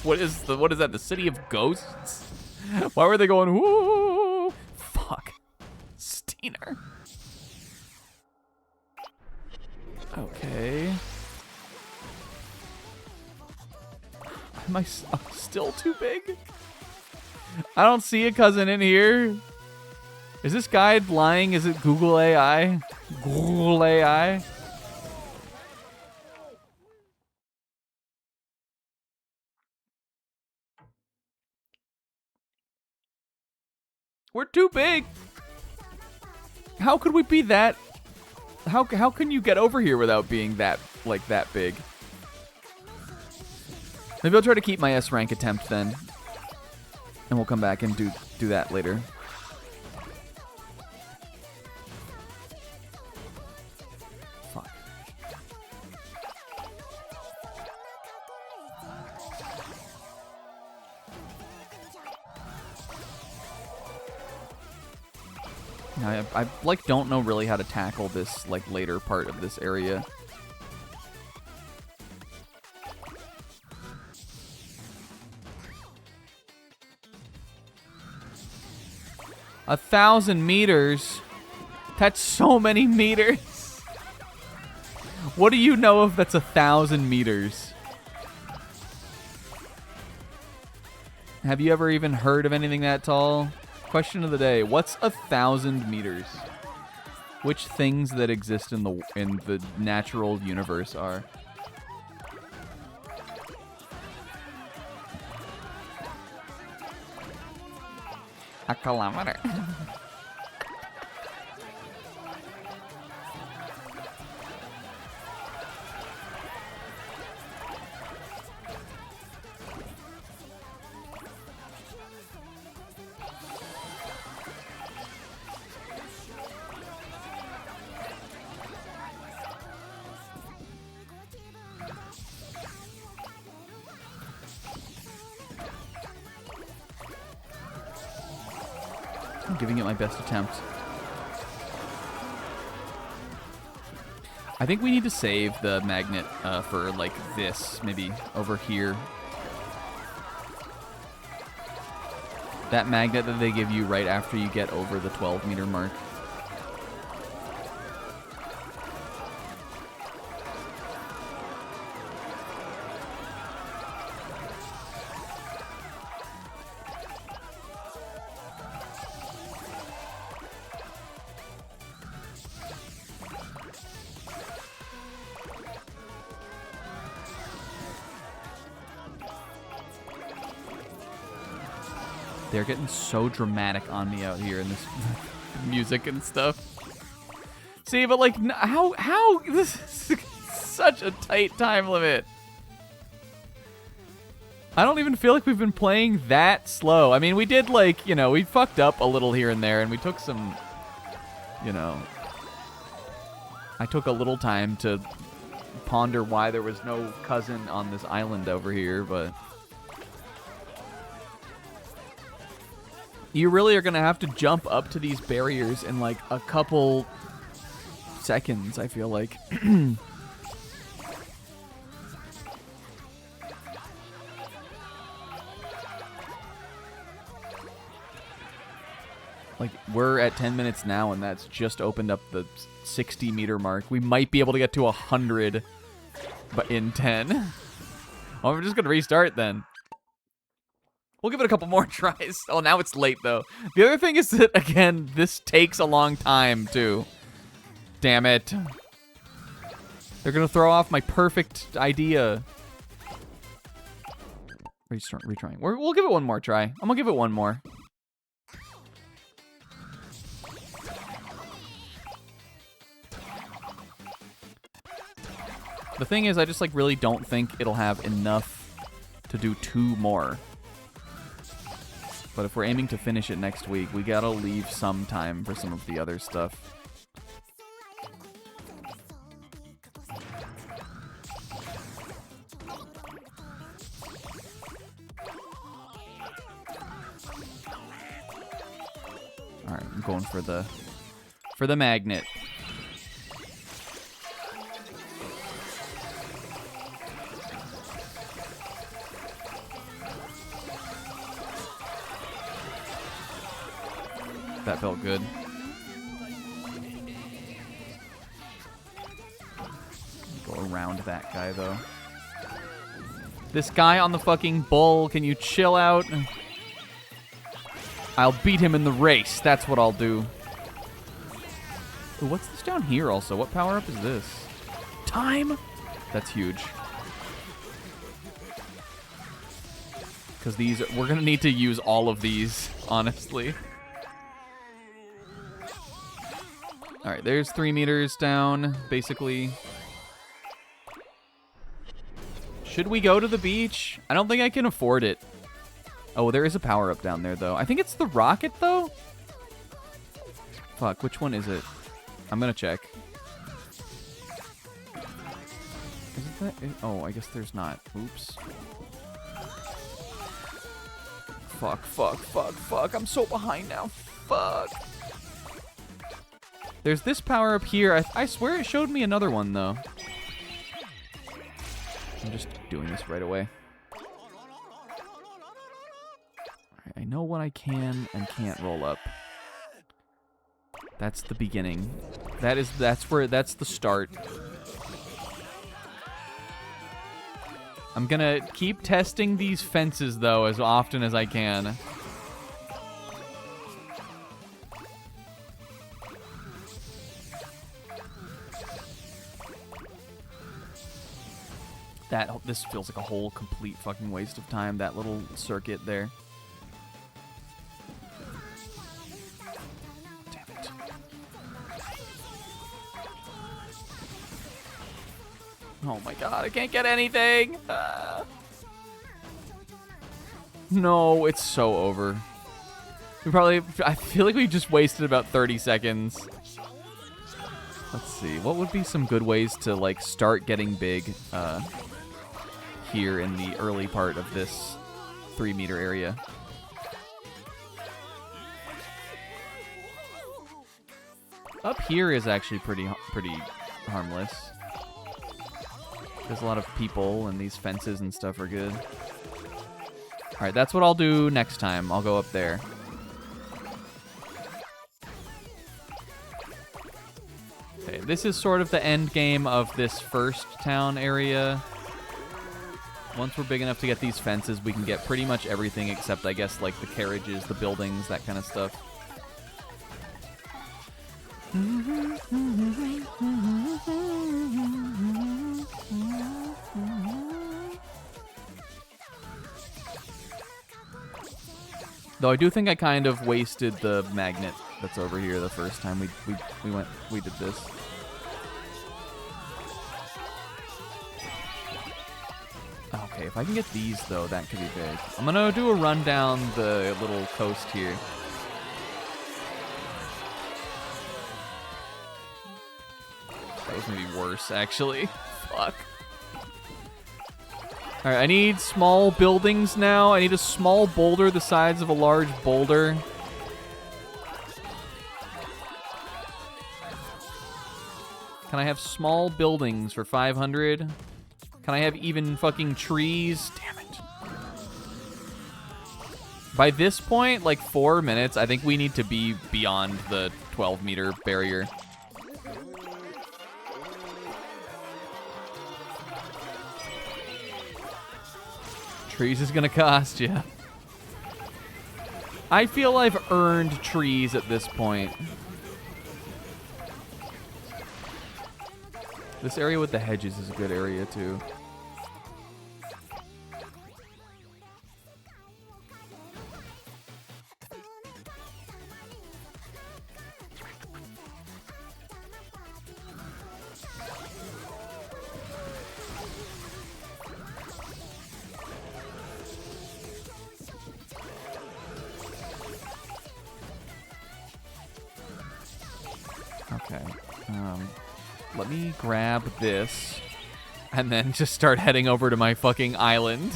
What is that? The city of ghosts? Why were they going? Woo! Fuck, Steiner. Okay. Am I still too big? I don't see a cousin in here. Is this guide lying? Is it Google AI? Google AI? We're too big. How could we be that? How can you get over here without being that big? Maybe I'll try to keep my S rank attempt then. And we'll come back and do that later. Fuck. Now, I like don't know really how to tackle this like later part of this area. A 1,000 meters? That's so many meters. What do you know if that's 1,000 meters? Have you ever even heard of anything that tall? Question of the day. What's 1,000 meters? Which things that exist in the natural universe are? A kilometer. I'm giving it my best attempt. I think we need to save the magnet for, like, this. Maybe over here. That magnet that they give you right after you get over the 12-meter mark. They're getting so dramatic on me out here in this music and stuff. See, but like, how this is such a tight time limit. I don't even feel like we've been playing that slow. I mean, we did, like, you know, we fucked up a little here and there, and we took some, you know, I took a little time to ponder why there was no cousin on this island over here, but you really are going to have to jump up to these barriers in, like, a couple seconds, I feel like. Like, we're at 10 minutes now, and that's just opened up the 60-meter mark. We might be able to get to 100, but in 10. Well, we're just going to restart then. We'll give it a couple more tries. Oh, now it's late, though. The other thing is that, again, this takes a long time, too. Damn it. They're going to throw off my perfect idea. Retrying. We'll give it one more try. I'm going to give it one more. The thing is, I just, like, really don't think it'll have enough to do 2 more. But if we're aiming to finish it next week, we gotta leave some time for some of the other stuff. Alright, I'm going for the magnet. That felt good. Go around that guy, though. This guy on the fucking bull, can you chill out? I'll beat him in the race. That's what I'll do. Ooh, what's this down here also? What power-up is this? Time? That's huge. Because these, we're going to need to use all of these, honestly. All right, there's 3 meters down, basically. Should we go to the beach? I don't think I can afford it. Oh, there is a power-up down there, though. I think it's the rocket, though? Fuck, which one is it? I'm gonna check. Is it that? Oh, I guess there's not. Oops. Fuck, fuck, fuck, fuck. I'm so behind now. Fuck. There's this power up here. I swear it showed me another one, though. I'm just doing this right away. Alright, I know what I can and can't roll up. That's the beginning. That's the start. I'm gonna keep testing these fences, though, as often as I can. This feels like a whole complete fucking waste of time, that little circuit there. Damn it. Oh my god, I can't get anything! No, it's so over. I feel like we just wasted about 30 seconds. Let's see, what would be some good ways to, like, start getting big, here in the early part of this 3-meter area? Up here is actually pretty harmless. There's a lot of people, and these fences and stuff are good. All right, that's what I'll do next time. I'll go up there. Okay, this is sort of the end game of this first town area. Once we're big enough to get these fences, we can get pretty much everything except, I guess, like the carriages, the buildings, that kind of stuff. Though I do think I kind of wasted the magnet that's over here the first time we did this. Okay, if I can get these though, that could be big. I'm gonna do a run down the little coast here. That was maybe worse, actually. Fuck. Alright, I need small buildings now. I need a small boulder the size of a large boulder. Can I have small buildings for 500? Can I have even fucking trees? Damn it. By this point, like 4 minutes, I think we need to be beyond the 12-meter barrier. Trees is gonna cost you. I feel I've earned trees at this point. This area with the hedges is a good area too. Okay. Let me grab this and then just start heading over to my fucking island.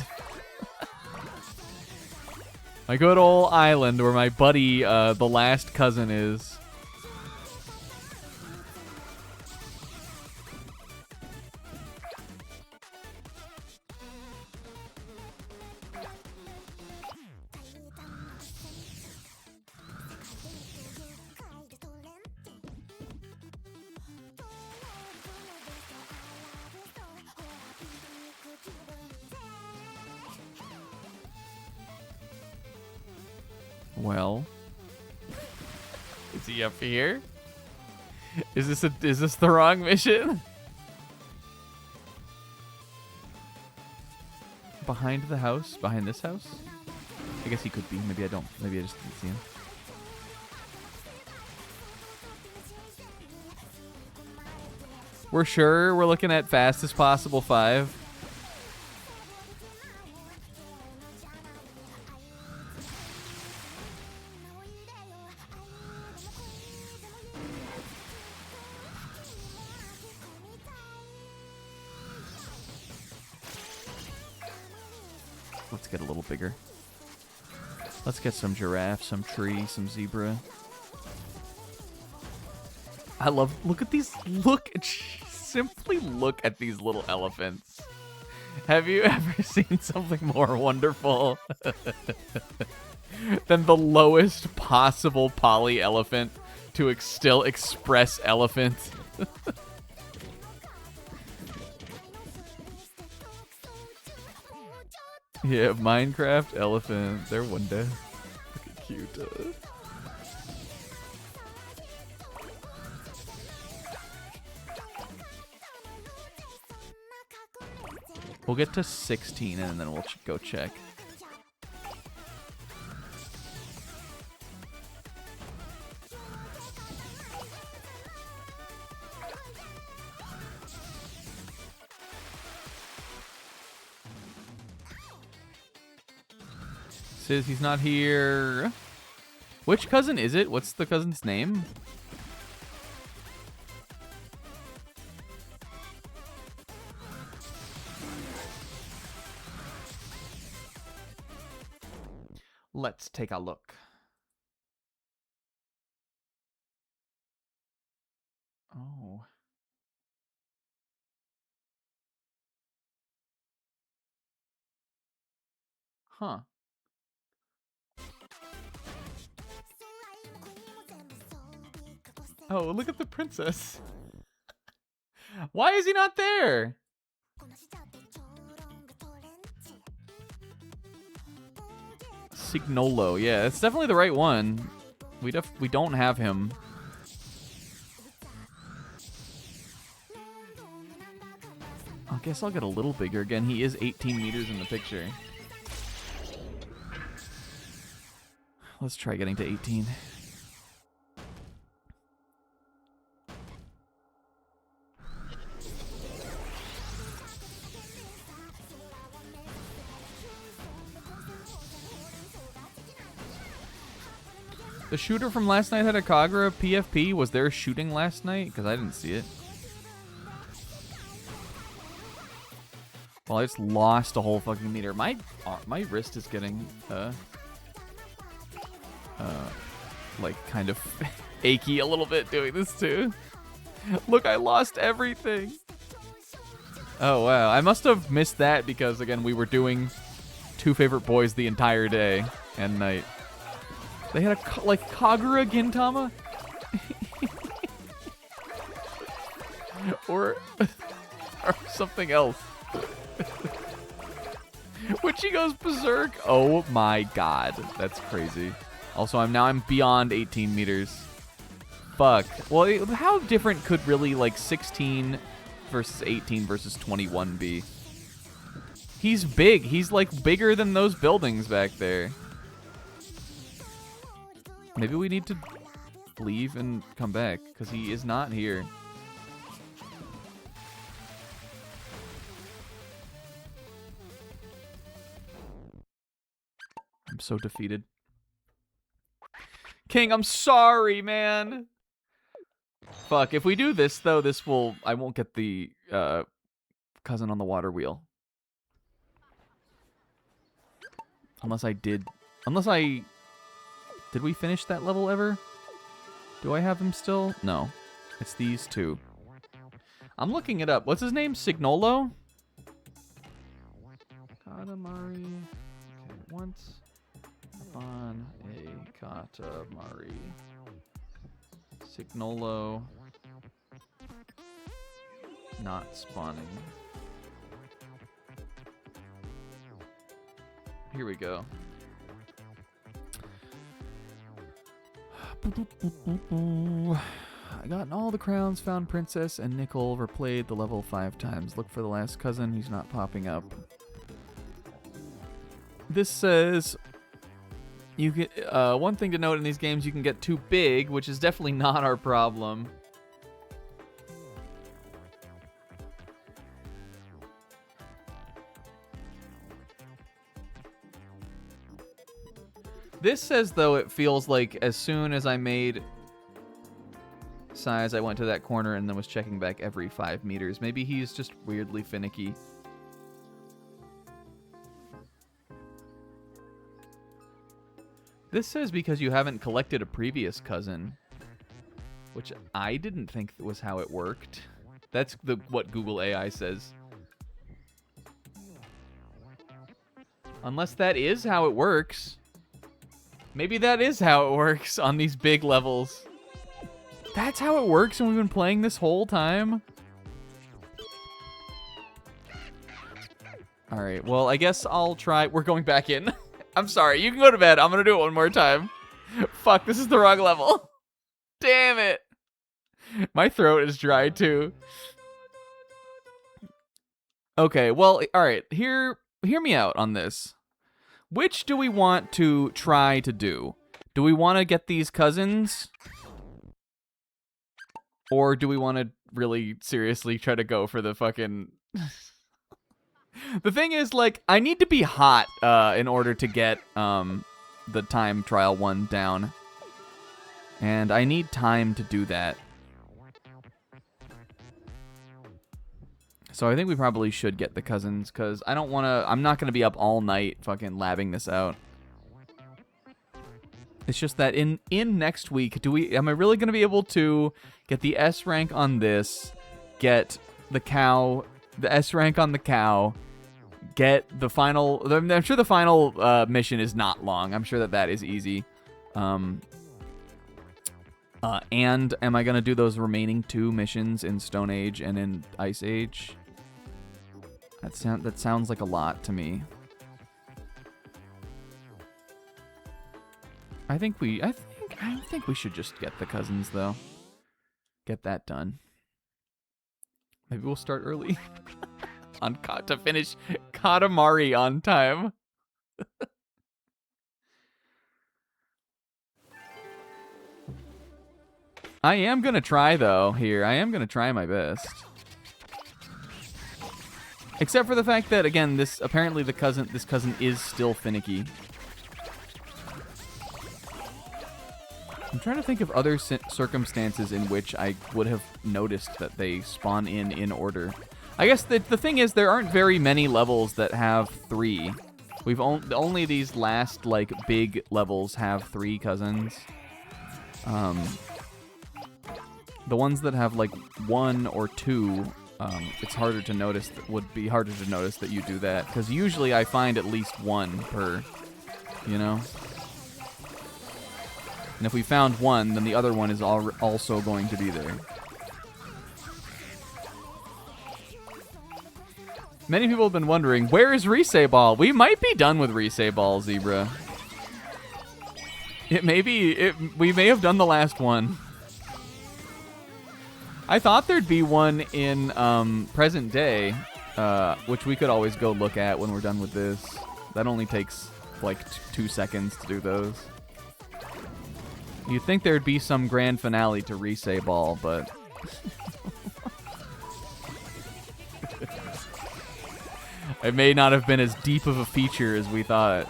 My good old island where my buddy, the last cousin, is. Well, is he up here? Is this the wrong mission? Behind the house? Behind this house? I guess he could be. Maybe I don't. Maybe I just didn't see him. We're sure we're looking at fastest possible 5. Let's get a little bigger. Let's get some giraffe, some tree, some zebra. I love, look at these, simply look at these little elephants. Have you ever seen something more wonderful than the lowest possible poly elephant to still express elephant? Yeah, Minecraft elephant. They're one day. Look at cute. We'll get to 16 and then we'll go check. Says he's not here. Which cousin is it? What's the cousin's name? Let's take a look. Oh. Huh. Oh, look at the princess. Why is he not there? Signolo. Yeah, it's definitely the right one. We don't have him. I guess I'll get a little bigger again. He is 18 meters in the picture. Let's try getting to 18. The shooter from last night had a Kagura PFP. Was there shooting last night? Because I didn't see it. Well, I just lost a whole fucking meter. My wrist is getting like kind of achy a little bit doing this too. Look, I lost everything. Oh wow, I must have missed that because again we were doing Two Favorite Boys the entire day and night. They had a like Kagura Gintama, or something else. When she goes berserk, oh my god, that's crazy. Also, I'm beyond 18 meters. Fuck. Well, how different could really like 16 versus 18 versus 21 be? He's big. He's like bigger than those buildings back there. Maybe we need to leave and come back because he is not here. I'm so defeated. King, I'm sorry, man. Fuck, if we do this, though, I won't get the cousin on the water wheel. Did we finish that level ever? Do I have him still? No. It's these two. I'm looking it up. What's his name? Signolo? Katamari. Okay, once upon a Katamari. Signolo. Not spawning. Here we go. I got all the crowns, found princess, and nickel. Overplayed the level 5 times. Look for the last cousin. He's not popping up. This says you get one thing to note in these games: you can get too big, which is definitely not our problem. This says, though, it feels like as soon as I made size, I went to that corner and then was checking back every 5 meters. Maybe he's just weirdly finicky. This says because you haven't collected a previous cousin, which I didn't think was how it worked. That's what Google AI says. Unless that is how it works. Maybe that is how it works on these big levels. That's how it works and we've been playing this whole time? Alright, well, I guess I'll try. We're going back in. I'm sorry, you can go to bed. I'm gonna do it one more time. Fuck, this is the wrong level. Damn it. My throat is dry too. Okay, well, alright, hear me out on this. Which do we want to try to do? Do we want to get these cousins? Or do we want to really seriously try to go for the fucking... The thing is, like, I need to be hot in order to get the time trial one down. And I need time to do that. So I think we probably should get the cousins, because I don't want to... I'm not going to be up all night fucking labbing this out. It's just that in next week, am I really going to be able to get the S rank on this, get the S rank on the cow, get the final... I'm sure the final mission is not long. I'm sure that is easy. And am I going to do those remaining 2 missions in Stone Age and in Ice Age? That sounds like a lot to me. I think we should just get the cousins though. Get that done. Maybe we'll start early to finish Katamari on time. I am gonna try though here. I am gonna try my best. Except for the fact that again, this cousin is still finicky. I'm trying to think of other circumstances in which I would have noticed that they spawn in order. I guess the thing is there aren't very many levels that have 3. We've only these last like big levels have 3 cousins. The ones that have like 1 or 2, it's harder to notice. Would be harder to notice that you do that because usually I find at least 1 per, you know. And if we found 1, then the other one is also going to be there. Many people have been wondering, where is Risei Ball? We might be done with Risei Ball, Zebra. We may have done the last one. I thought there'd be one in present day, which we could always go look at when we're done with this. That only takes like 2 seconds to do those. You'd think there'd be some grand finale to Risei Ball, but... it may not have been as deep of a feature as we thought.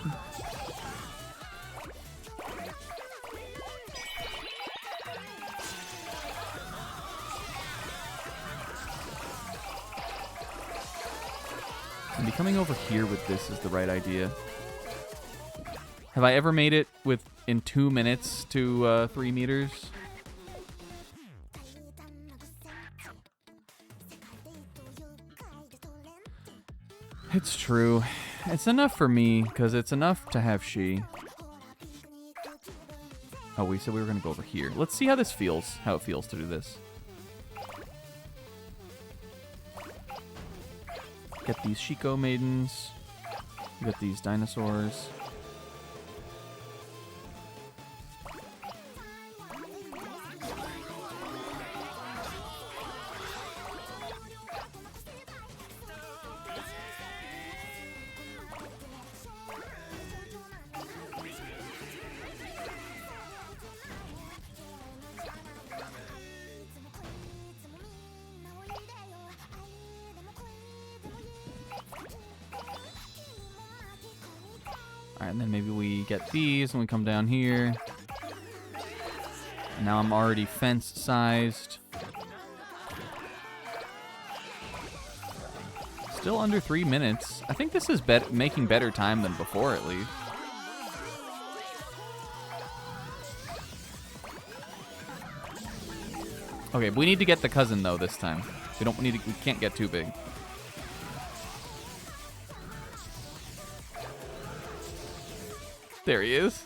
Maybe coming over here with this is the right idea. Have I ever made it in 2 minutes to 3 meters? It's true. It's enough for me, because it's enough to have she. Oh, we said we were going to go over here. Let's see how this feels, how it feels to do this. Get these Shiko maidens. Get these dinosaurs. Alright, and then maybe we get these and we come down here. Now I'm already fence-sized. Still under 3 minutes. I think this is making better time than before, at least. Okay, we need to get the cousin, though, this time. We can't get too big. There he is.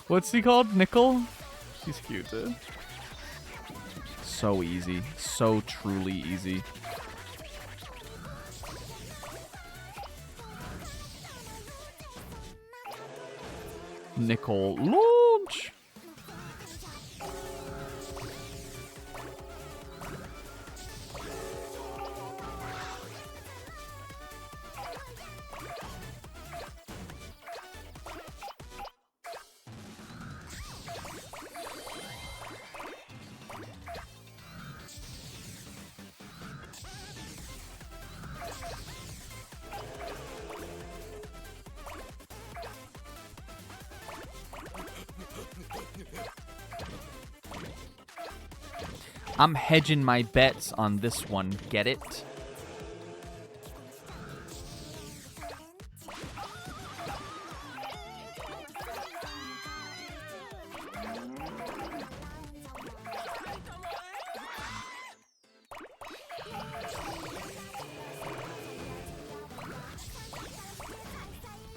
What's he called? Nickel? She's cute, dude. So easy. So truly easy. Nickel launch! I'm hedging my bets on this one. Get it?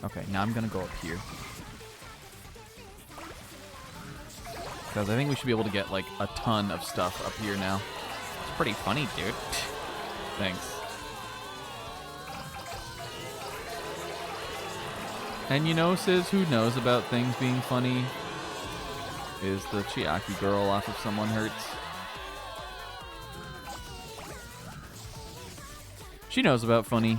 Okay, now I'm gonna go up here. Because I think we should be able to get, like, a ton of stuff up here now. It's pretty funny, dude. Thanks. And you know, Sis, who knows about things being funny? Is the Chiaki girl off of Someone Hurts. She knows about funny.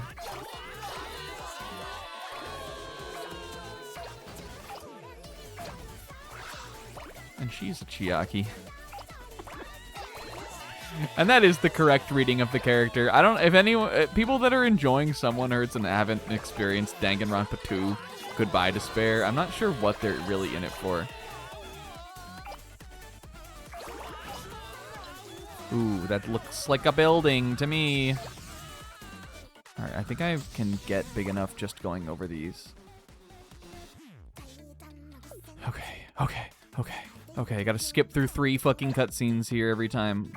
And she's a Chiaki. And that is the correct reading of the character. I don't, if anyone, people that are enjoying Someone Hurts and haven't experienced Danganronpa 2 Goodbye Despair, I'm not sure what they're really in it for. Ooh, that looks like a building to me. Alright, I think I can get big enough just going over these. Okay, I gotta skip through 3 fucking cutscenes here every time.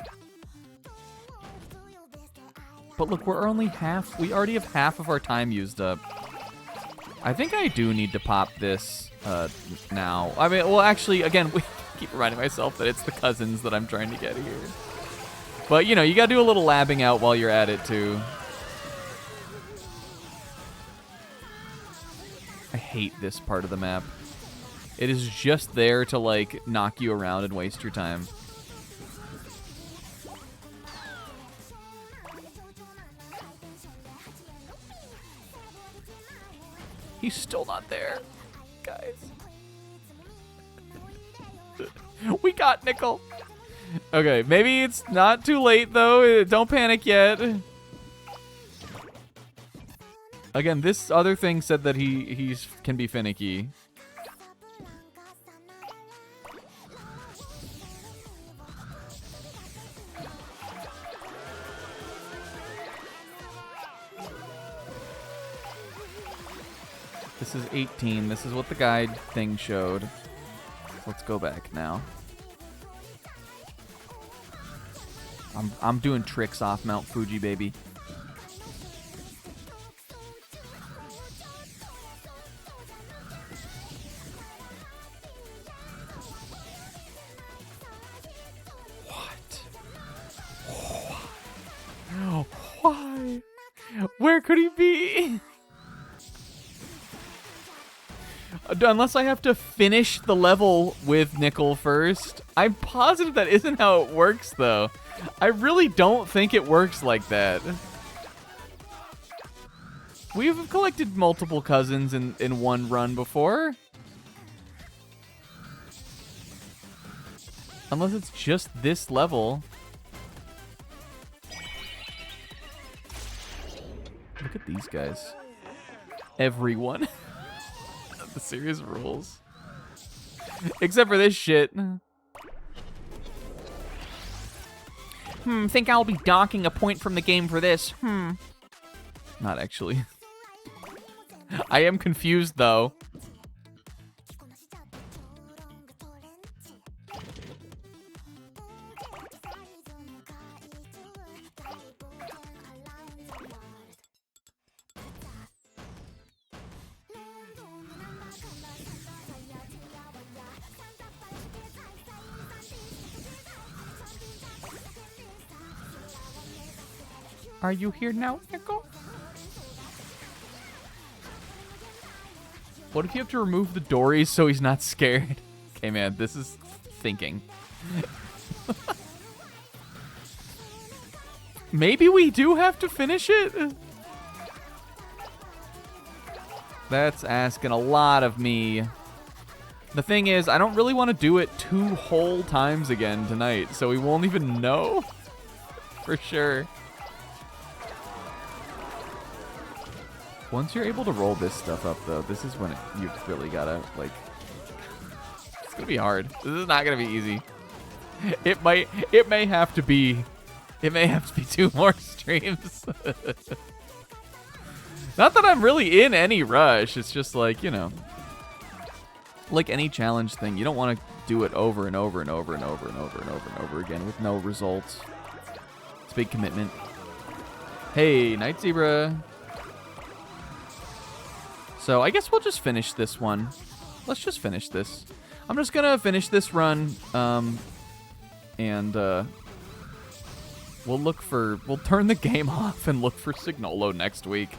But look, we're only half, we already have half of our time used up. I think I do need to pop this now. I mean, well, actually, again, we keep reminding myself that it's the cousins that I'm trying to get here. But, you know, you gotta do a little labbing out while you're at it, too. I hate this part of the map. It is just there to, like, knock you around and waste your time. He's still not there, guys. We got Nickel. Okay, maybe it's not too late, though. Don't panic yet. Again, this other thing said that he can be finicky. This is 18. This is what the guide thing showed. Let's go back now. I'm doing tricks off Mount Fuji, baby. What? Why? Where could he be? Unless I have to finish the level with Nickel first. I'm positive that isn't how it works, though. I really don't think it works like that. We've collected multiple cousins in one run before. Unless it's just this level. Look at these guys. Everyone. The series rules. Except for this shit. Think I'll be docking a point from the game for this. Not actually. I am confused, though. Are you here now, Nickel? What if you have to remove the dories so he's not scared? Okay, man, this is thinking. Maybe we do have to finish it? That's asking a lot of me. The thing is, I don't really want to do it 2 whole times again tonight, so we won't even know for sure. Once you're able to roll this stuff up, though, this is when you've really gotta, like... It's gonna be hard. This is not gonna be easy. It may have to be 2 more streams. Not that I'm really in any rush. It's just like, you know. like any challenge thing, you don't want to do it over and over and over and over and over and over and over again with no results. It's a big commitment. Hey, Night Zebra. So I guess we'll just finish this one. Let's just finish this. I'm just gonna finish this run, and we'll turn the game off and look for Signolo next week.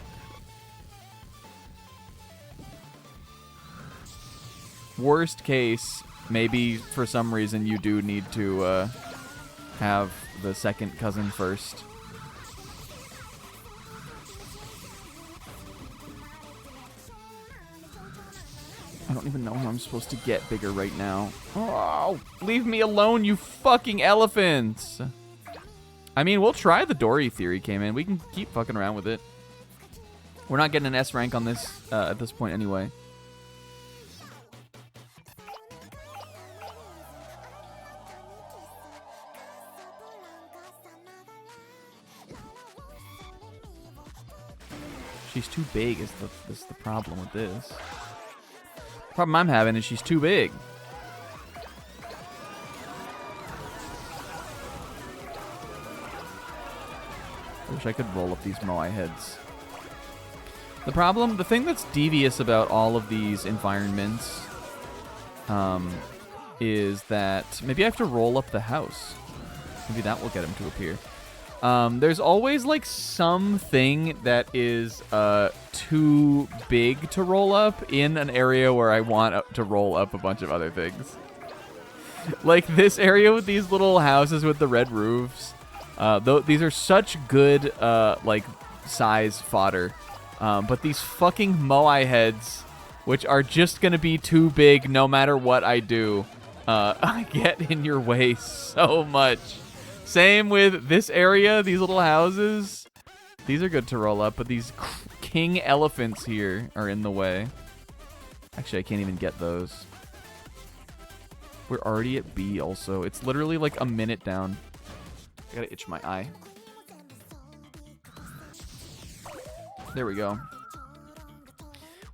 Worst case, maybe for some reason you do need to have the second cousin first. I don't even know how I'm supposed to get bigger right now. Oh, leave me alone, you fucking elephants! I mean, we'll try the Dory theory came in. We can keep fucking around with it. We're not getting an S rank on this at this point anyway. She's too big is the problem with this. The problem I'm having is she's too big. I wish I could roll up these Moai heads. The thing that's devious about all of these environments is that maybe I have to roll up the house. Maybe that will get him to appear. There's always like something that is too big to roll up in an area where I want to roll up a bunch of other things. Like this area with these little houses with the red roofs. These are such good like size fodder. But these fucking Moai heads, which are just gonna be too big no matter what I do, I get in your way so much. Same with this area, these little houses. These are good to roll up, but these king elephants here are in the way. Actually, I can't even get those. We're already at B also. It's literally like a minute down. I gotta itch my eye. There we go.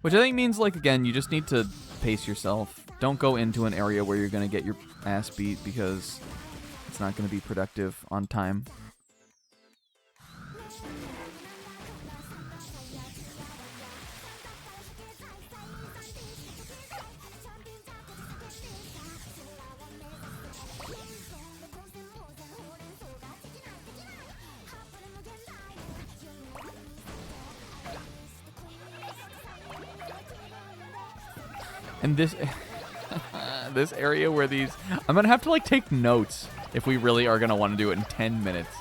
Which I think means, like, again, you just need to pace yourself. Don't go into an area where you're gonna get your ass beat because it's not going to be productive on time. And this this area where these, I'm going to have to like take notes if we really are going to want to do it in 10 minutes.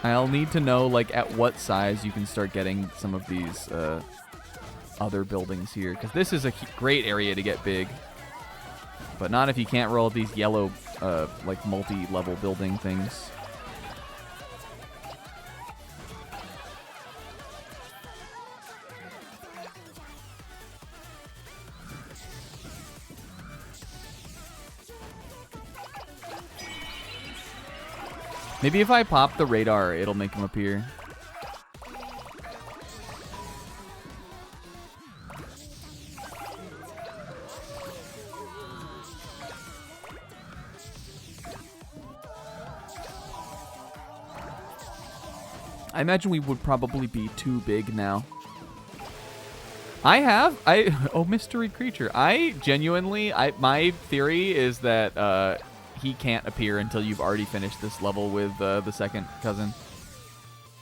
I'll need to know, like, at what size you can start getting some of these other buildings here. Because this is a great area to get big. But not if you can't roll these yellow, like, multi-level building things. Maybe if I pop the radar, it'll make him appear. I imagine we would probably be too big now. Oh, mystery creature. I genuinely, my theory is that, he can't appear until you've already finished this level with the second cousin.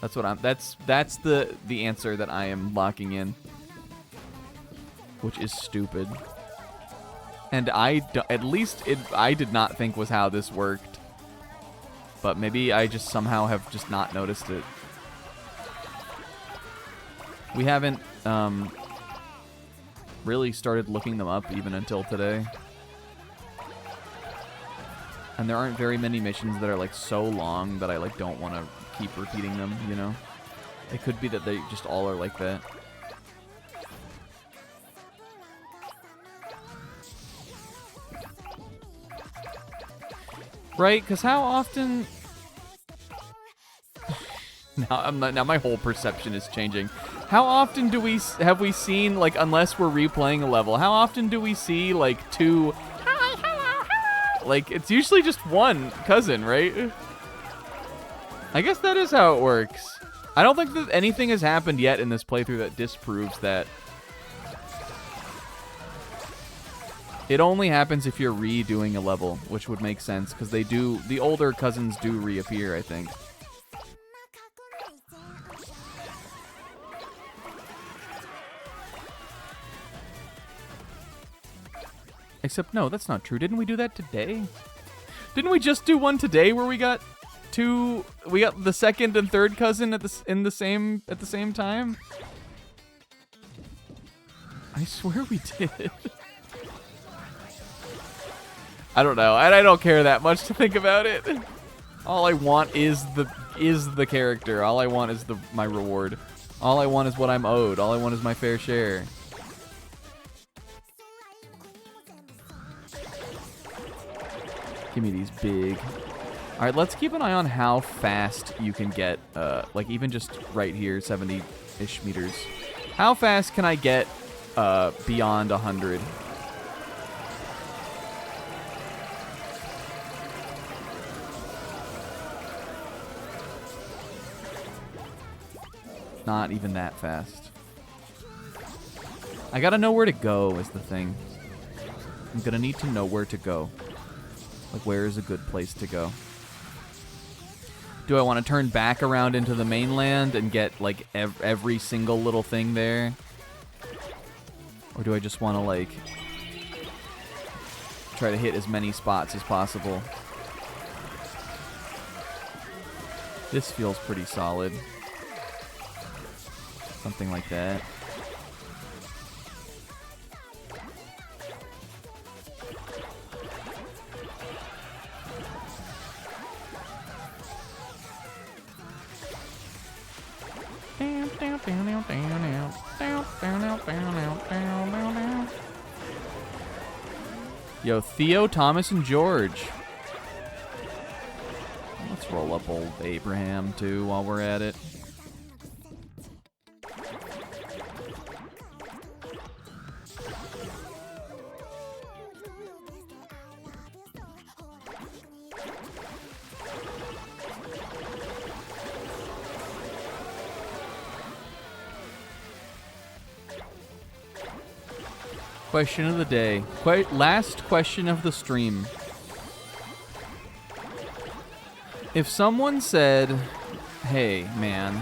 That's what that's the answer that I am locking in, which is stupid. And I did not think was how this worked, but maybe I just somehow have just not noticed it. We haven't really started looking them up even until today. And there aren't very many missions that are like so long that I like don't want to keep repeating them, you know? It could be that they just all are like that. Right? Because how often... now my whole perception is changing. How often have we seen, like, unless we're replaying a level, how often do we see, like, two... Hi, hello, hi. Like, it's usually just one cousin, right? I guess that is how it works. I don't think that anything has happened yet in this playthrough that disproves that. It only happens if you're redoing a level, which would make sense, because the older cousins do reappear, I think. Except, no, that's not true. Didn't we do that today? Didn't we just do one today where we got the second and third cousin at the same time? I swear we did. I don't know. And I don't care that much to think about it. All I want is the character. All I want is my reward. All I want is what I'm owed. All I want is my fair share. Give me these big. All right, let's keep an eye on how fast you can get, like even just right here, 70-ish meters. How fast can I get beyond 100? Not even that fast. I gotta know where to go is the thing. I'm gonna need to know where to go. Like, where is a good place to go? Do I want to turn back around into the mainland and get, like, every single little thing there? Or do I just want to, like, try to hit as many spots as possible? This feels pretty solid. Something like that. Yo, Theo, Thomas, and George. Let's roll up old Abraham, too, while we're at it. Question of the day. Last question of the stream. If someone said, hey, man,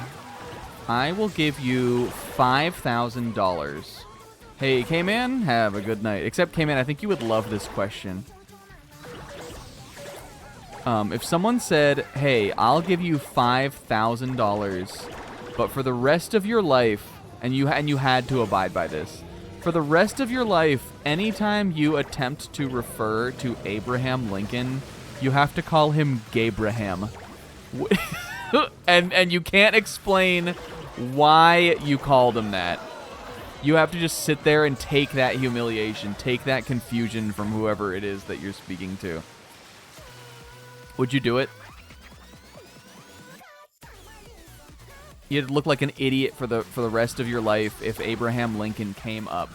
I will give you $5,000. Hey, K-Man, have a good night. Except, K-Man, I think you would love this question. If someone said, hey, I'll give you $5,000, but for the rest of your life, and you had to abide by this, for the rest of your life, anytime you attempt to refer to Abraham Lincoln, you have to call him Gabraham. and you can't explain why you called him that. You have to just sit there and take that humiliation, take that confusion from whoever it is that you're speaking to. Would you do it? You'd look like an idiot for the rest of your life if Abraham Lincoln came up.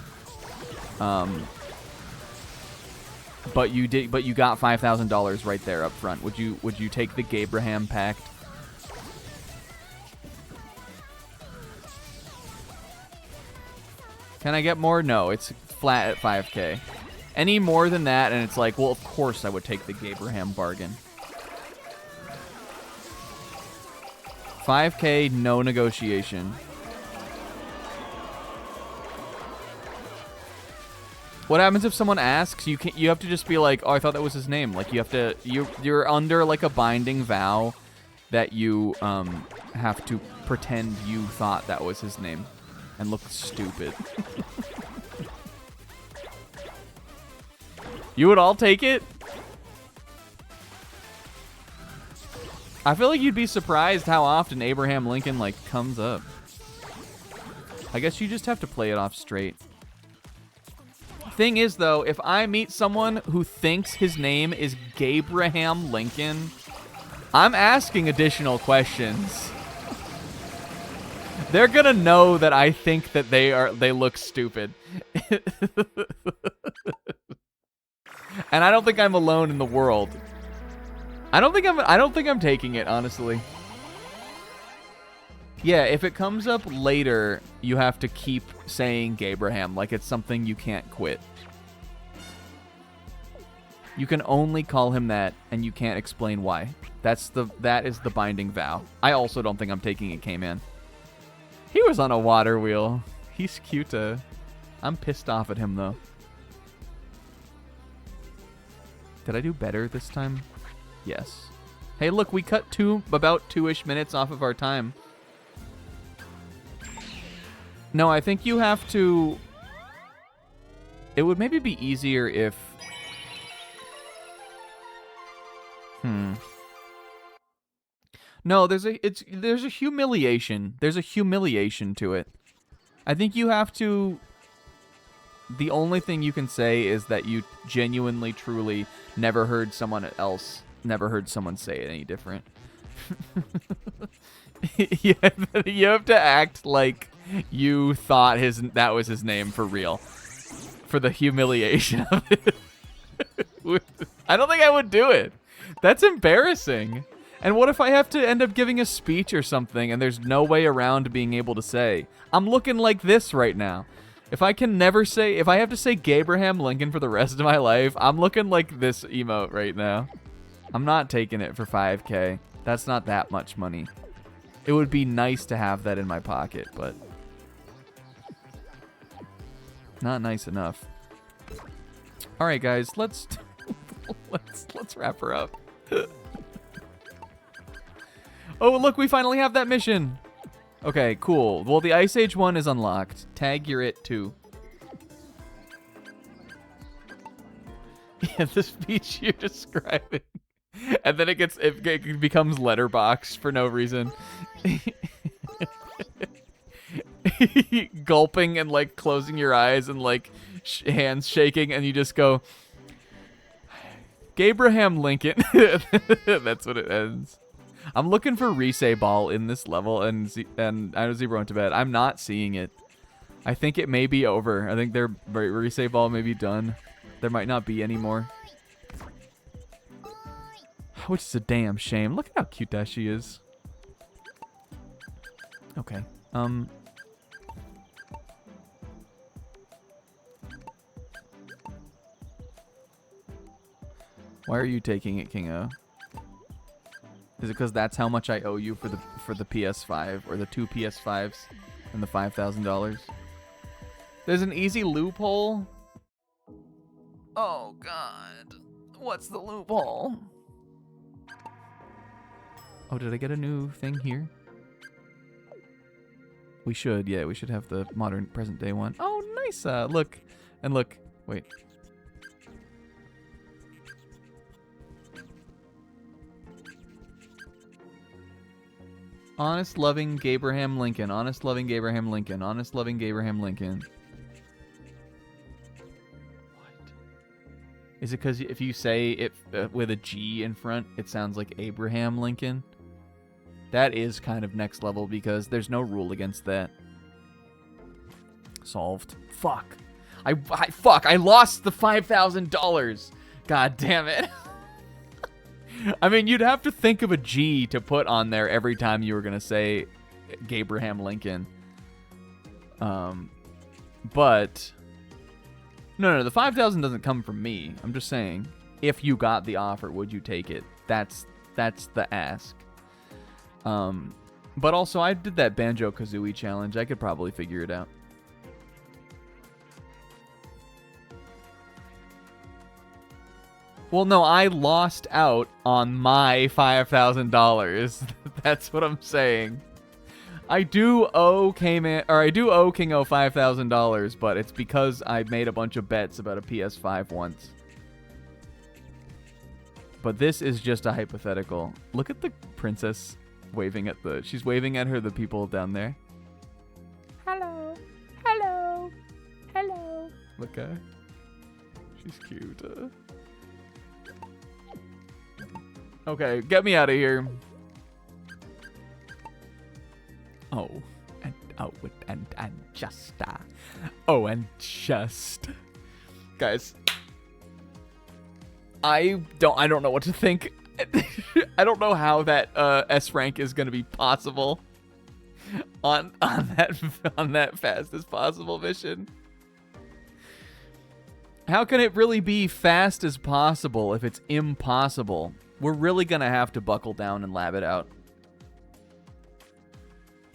But you got $5,000 right there up front. Would you take the Gabraham Pact? Can I get more? No, it's flat at 5K. Any more than that, and it's like, well, of course I would take the Gabraham bargain. 5K, no negotiation. What happens if someone asks? You have to just be like, oh, I thought that was his name. Like, you're under like a binding vow that you have to pretend you thought that was his name and look stupid. You would all take it? I feel like you'd be surprised how often Abraham Lincoln, like, comes up. I guess you just have to play it off straight. Thing is, though, if I meet someone who thinks his name is Gabraham Lincoln, I'm asking additional questions. They're gonna know that I think that they look stupid. And I don't think I'm alone in the world. I don't think I'm taking it, honestly. Yeah, if it comes up later, you have to keep saying Gabraham like it's something you can't quit. You can only call him that, and you can't explain why. That is the binding vow. I also don't think I'm taking it, K-Man. He was on a water wheel. He's cute. I'm pissed off at him, though. Did I do better this time? Yes. Hey, look, we cut about 2-ish minutes off of our time. No, I think you have to... It would maybe be easier if... No, there's a humiliation. There's a humiliation to it. I think you have to... The only thing you can say is that you genuinely, truly never heard someone say it any different. You have to act like you thought that was his name for real. For the humiliation of it. I don't think I would do it. That's embarrassing. And what if I have to end up giving a speech or something and there's no way around being able to say, I'm looking like this right now. If I have to say Gabraham Lincoln for the rest of my life, I'm looking like this emote right now. I'm not taking it for 5K. That's not that much money. It would be nice to have that in my pocket, but not nice enough. All right, guys, let's wrap her up. Oh, look, we finally have that mission. Okay, cool. Well, the Ice Age one is unlocked. Tag, you're it too. Yeah, the speech you're describing. And then it becomes letterbox for no reason. Gulping and like closing your eyes and like hands shaking, and you just go, Gabraham Lincoln. That's what it ends. I'm looking for Risei Ball in this level, and I know Zebra went to bed. I'm not seeing it. I think it may be over. I think their Risei Ball may be done. There might not be anymore. Which is a damn shame. Look at how cute that she is. Okay. Why are you taking it, Kingo? Is it because that's how much I owe you for the PS5 or the 2 PS5s and the $5,000? There's an easy loophole. Oh God, what's the loophole? Oh, did I get a new thing here? We should, yeah, we should have the modern present day one. Oh, nice. Look, and look. Wait. Honest, loving Gabraham Lincoln. Honest, loving Gabraham Lincoln. Honest, loving Gabraham Lincoln. What? Is it because if you say it with a G in front, it sounds like Abraham Lincoln? That is kind of next level because there's no rule against that. Solved. Fuck. Fuck. I lost the $5,000. God damn it. I mean, you'd have to think of a G to put on there every time you were going to say Gabraham Lincoln. But no, the 5,000 doesn't come from me. I'm just saying, if you got the offer, would you take it? That's the ask. But also, I did that Banjo-Kazooie challenge. I could probably figure it out. Well, no, I lost out on my $5,000. That's what I'm saying. I do owe Kingo $5,000, but it's because I made a bunch of bets about a PS5 once. But this is just a hypothetical. Look at the princess waving at she's waving at the people down there. Hello. Hello. Hello. Look at her. She's cute. Okay, get me out of here. Oh, and Oh, and just. Oh, and just. Guys, I don't know what to think. I don't know how that S rank is going to be possible on that fast as possible mission. How can it really be fast as possible if it's impossible? We're really going to have to buckle down and lab it out.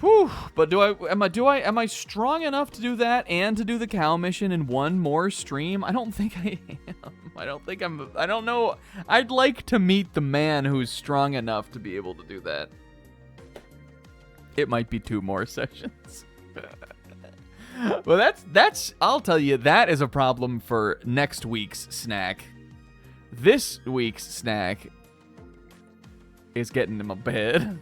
Whew, but am I strong enough to do that and to do the cow mission in one more stream? I don't think I am. I don't know. I'd like to meet the man who's strong enough to be able to do that. It might be 2 more sessions. Well, that's I'll tell you, that is a problem for next week's snack. This week's snack is getting in my bed.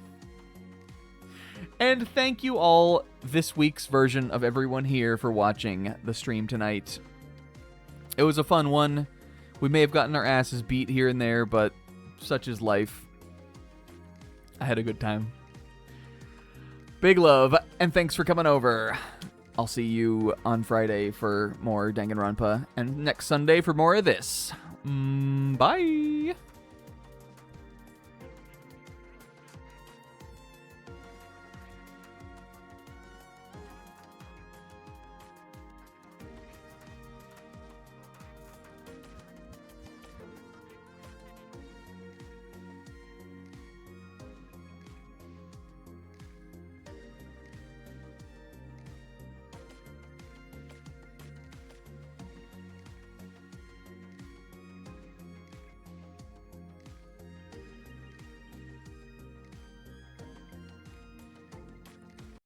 And thank you all, this week's version of everyone here, for watching the stream tonight. It was a fun one. We may have gotten our asses beat here and there, but such is life. I had a good time. Big love, and thanks for coming over. I'll see you on Friday for more Danganronpa, and next Sunday for more of this. Bye!